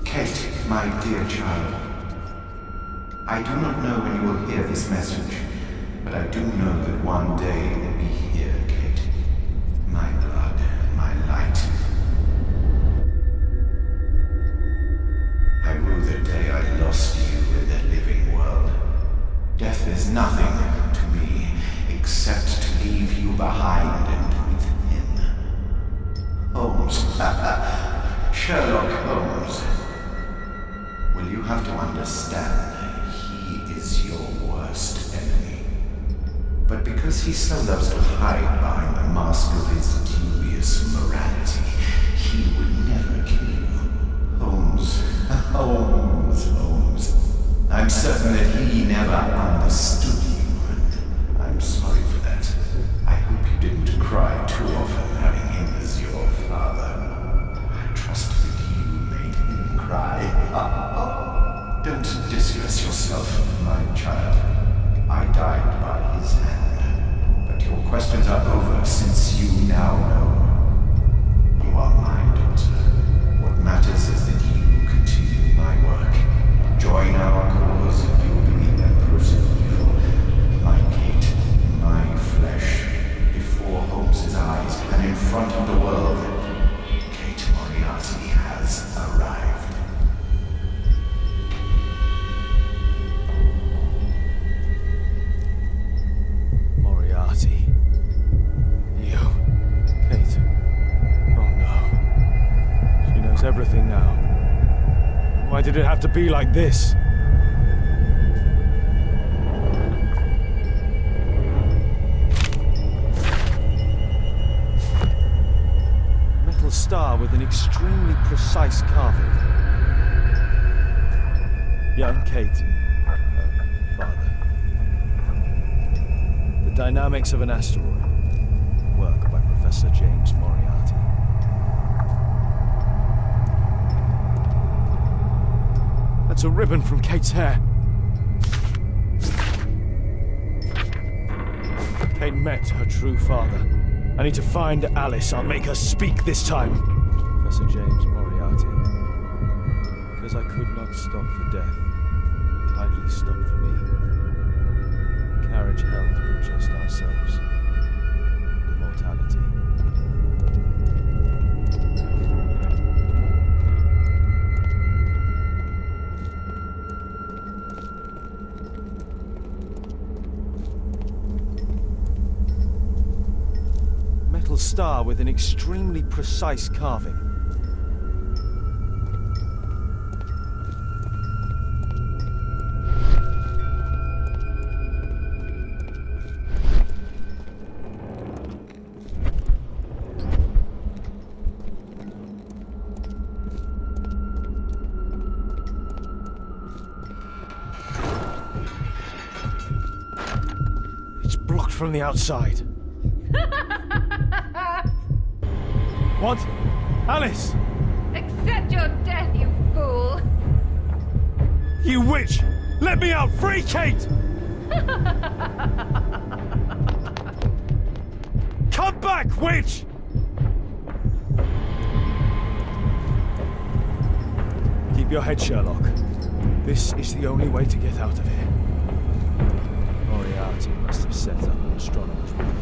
Speaker 3: Kate, my dear child. I do not know when you will hear this message, but I do know that one day it will be here, Kate. My blood, my light. I rue the day I lost you in the living world. Death is nothing to me, except to leave you behind and with him. Holmes. Sherlock Holmes. Will you have to understand, he is your worst enemy. But because he so loves to hide behind the mask of his dubious morality, he would never kill you. Holmes. Holmes. I'm certain that he never understood you, and I'm sorry for that. I hope you didn't cry too often having him as your father. I trust that you made him cry. Don't distress yourself, my child. I died by his hand, but your questions are over since you now know. You are my daughter. What matters is that you continue my work. Join our cause and you will be the empress of evil. My Kate, my flesh, before Holmes's eyes and in front of the world. Kate Moriarty has arrived.
Speaker 22: Moriarty. You. Kate. Oh no. She knows everything now. Why did it have to be like this? Metal star with an extremely precise carving. Young Kate and her father. The Dynamics of an Asteroid. Work by Professor James Moriarty. That's a ribbon from Kate's hair. Kate met her true father. I need to find Alice. I'll make her speak this time. Professor James Moriarty. Because I could not stop for death. Kindly stop for me. Carriage held but just ourselves. Immortality. Metal star with an extremely precise carving. It's blocked from the outside. What? Alice!
Speaker 19: Accept your death, you fool!
Speaker 22: You witch! Let me out! Free Kate! Come back, witch! Keep your head, Sherlock. This is the only way to get out of here. Moriarty must have set up an astronomer's room.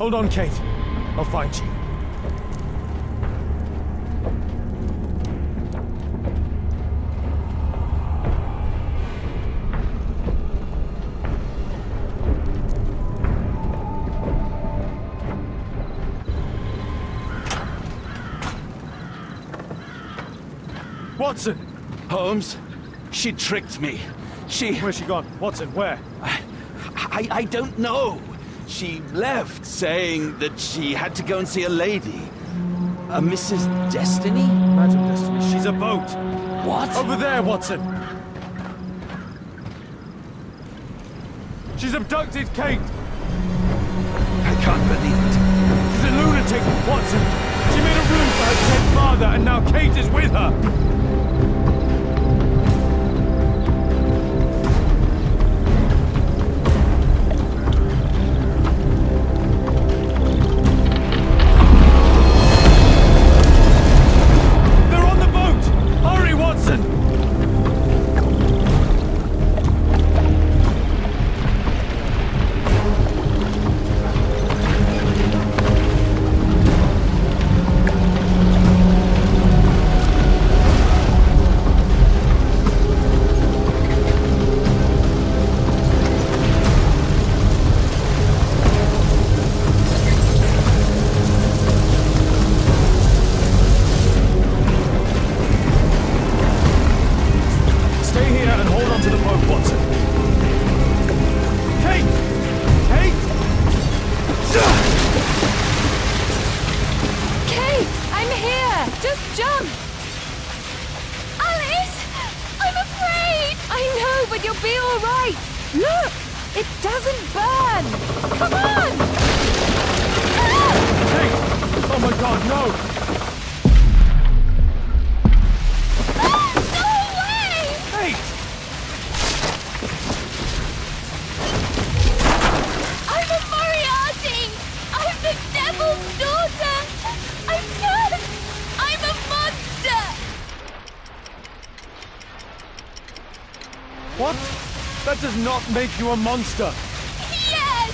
Speaker 9: Hold on, Kate. I'll find you. Watson!
Speaker 2: Holmes, she tricked me.
Speaker 9: Where's she gone? Watson, where?
Speaker 2: I don't know. She left saying that she had to go and see a lady. A Mrs. Destiny?
Speaker 9: Madam Destiny, she's a boat.
Speaker 2: What?
Speaker 9: Over there, Watson. She's abducted Kate.
Speaker 2: I can't believe it.
Speaker 9: She's a lunatic, Watson. She made a room for her dead father, and now Kate is with her. What? That does not make you a monster.
Speaker 19: Yes!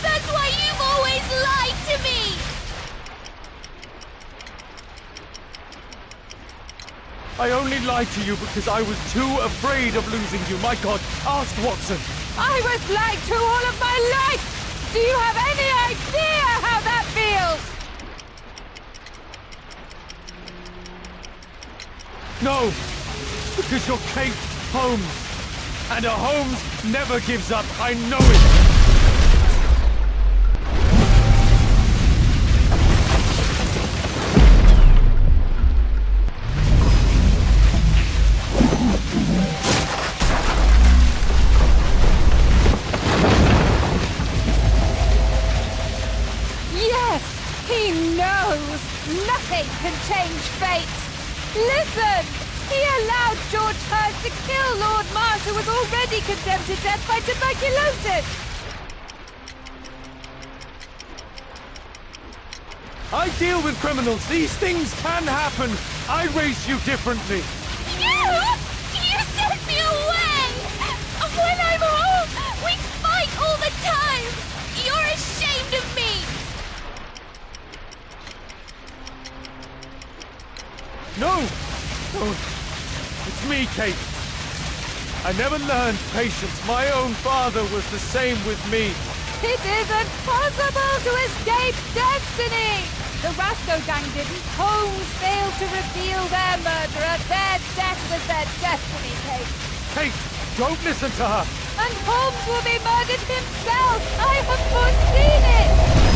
Speaker 19: That's why you've always lied to me!
Speaker 9: I only lied to you because I was too afraid of losing you. My God, ask Watson.
Speaker 5: I was lied to all of my life! Do you have any idea how that feels?
Speaker 9: No, because you're Kate Holmes. And a Holmes never gives up. I know it.
Speaker 5: Yes, he knows. Nothing can change fate. Listen! He allowed George Hurst to kill Lord Marsh, who was already condemned to death by tuberculosis!
Speaker 9: I deal with criminals. These things can happen. I raised you differently.
Speaker 19: You? You sent me away! When I'm home, we fight all the time! You're ashamed of me!
Speaker 9: No! No. It's me, Kate. I never learned patience. My own father was the same with me.
Speaker 5: It isn't possible to escape destiny! The Rasco gang didn't. Holmes failed to reveal their murderer. Their death was their destiny, Kate.
Speaker 9: Kate, don't listen to her.
Speaker 5: And Holmes will be murdered himself. I have foreseen it.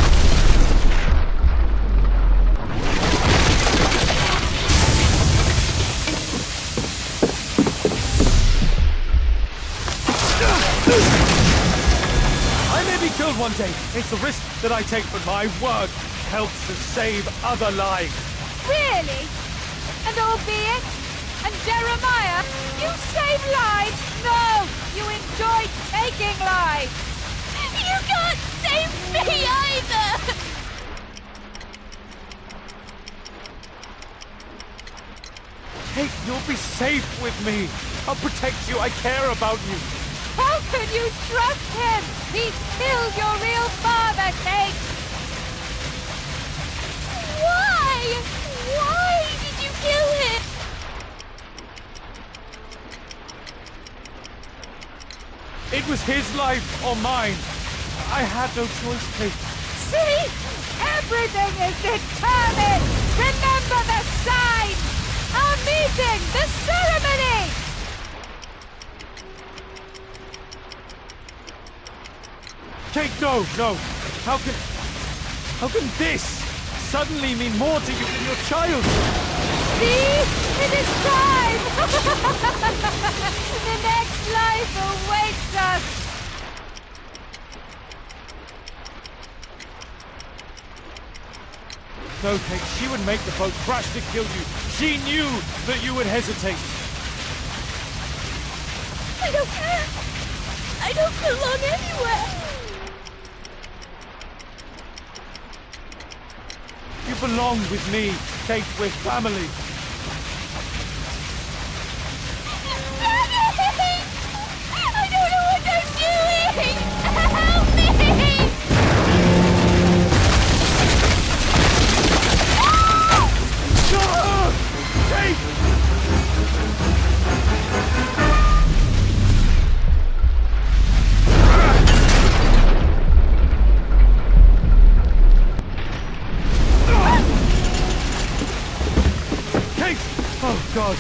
Speaker 9: I may be killed one day. It's the risk that I take, but my word helps to save other lives.
Speaker 5: Really? And albeit? And Jeremiah? You save lives? No! You enjoy taking lives!
Speaker 19: You can't save me either!
Speaker 9: Kate, you'll be safe with me. I'll protect you. I care about you.
Speaker 5: How can you trust him? He killed your real father, Kate!
Speaker 19: Why? Why did you kill him?
Speaker 22: It was his life or mine. I had no choice, Kate.
Speaker 5: See? Everything is determined! Remember the sign! Our meeting! The ceremony!
Speaker 22: Kate, no, no. How can this suddenly mean more to you than your child?
Speaker 5: See? It is time! The next life awaits us!
Speaker 22: No, Kate, she would make the boat crash to kill you. She knew that you would hesitate.
Speaker 19: I don't care. I don't belong anywhere.
Speaker 22: You belong with me, Kate. We're family.
Speaker 19: I don't know what I'm doing! Help me!
Speaker 22: Kate! Oh, God.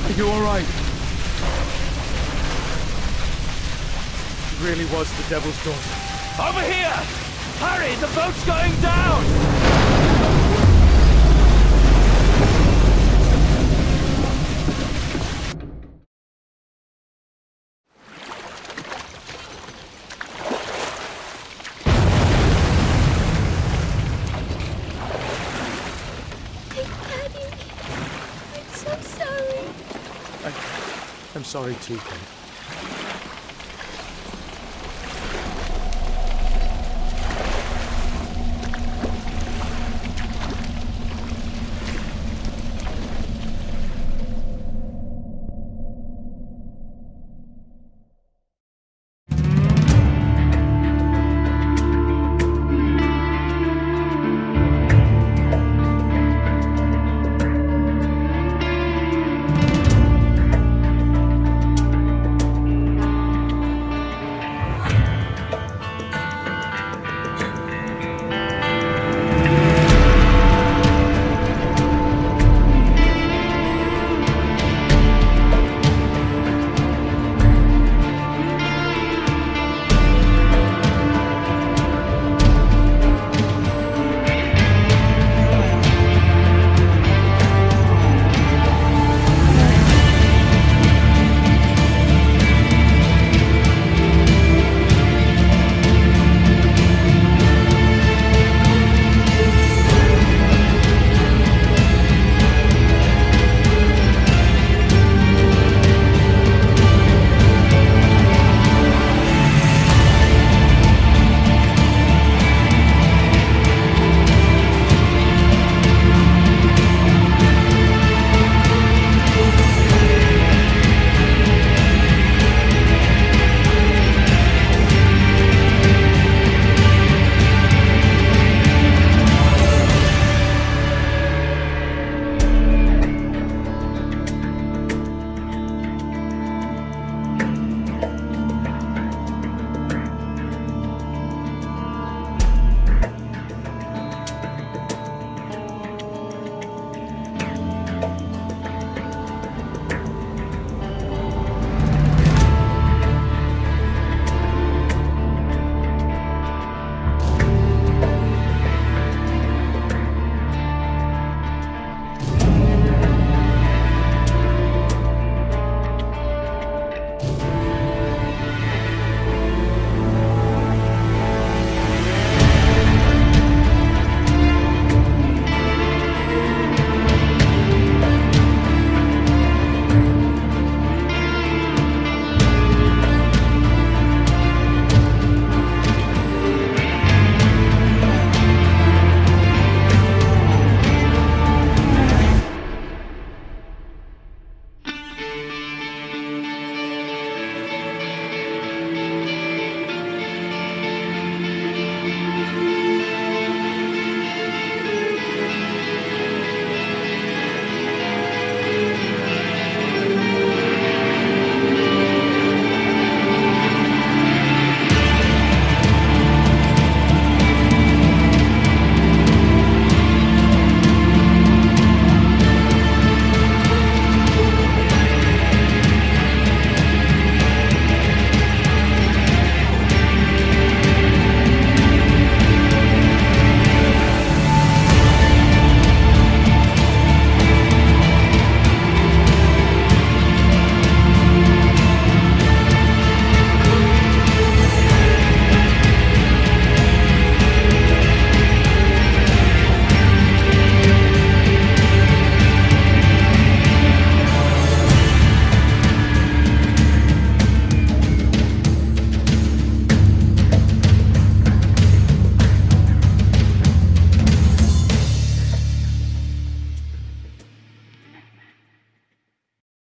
Speaker 22: Are you all right? It really was the Devil's Daughter. Over here! Hurry, the boat's going down!
Speaker 19: I'm so sorry.
Speaker 22: I'm sorry too, Kate.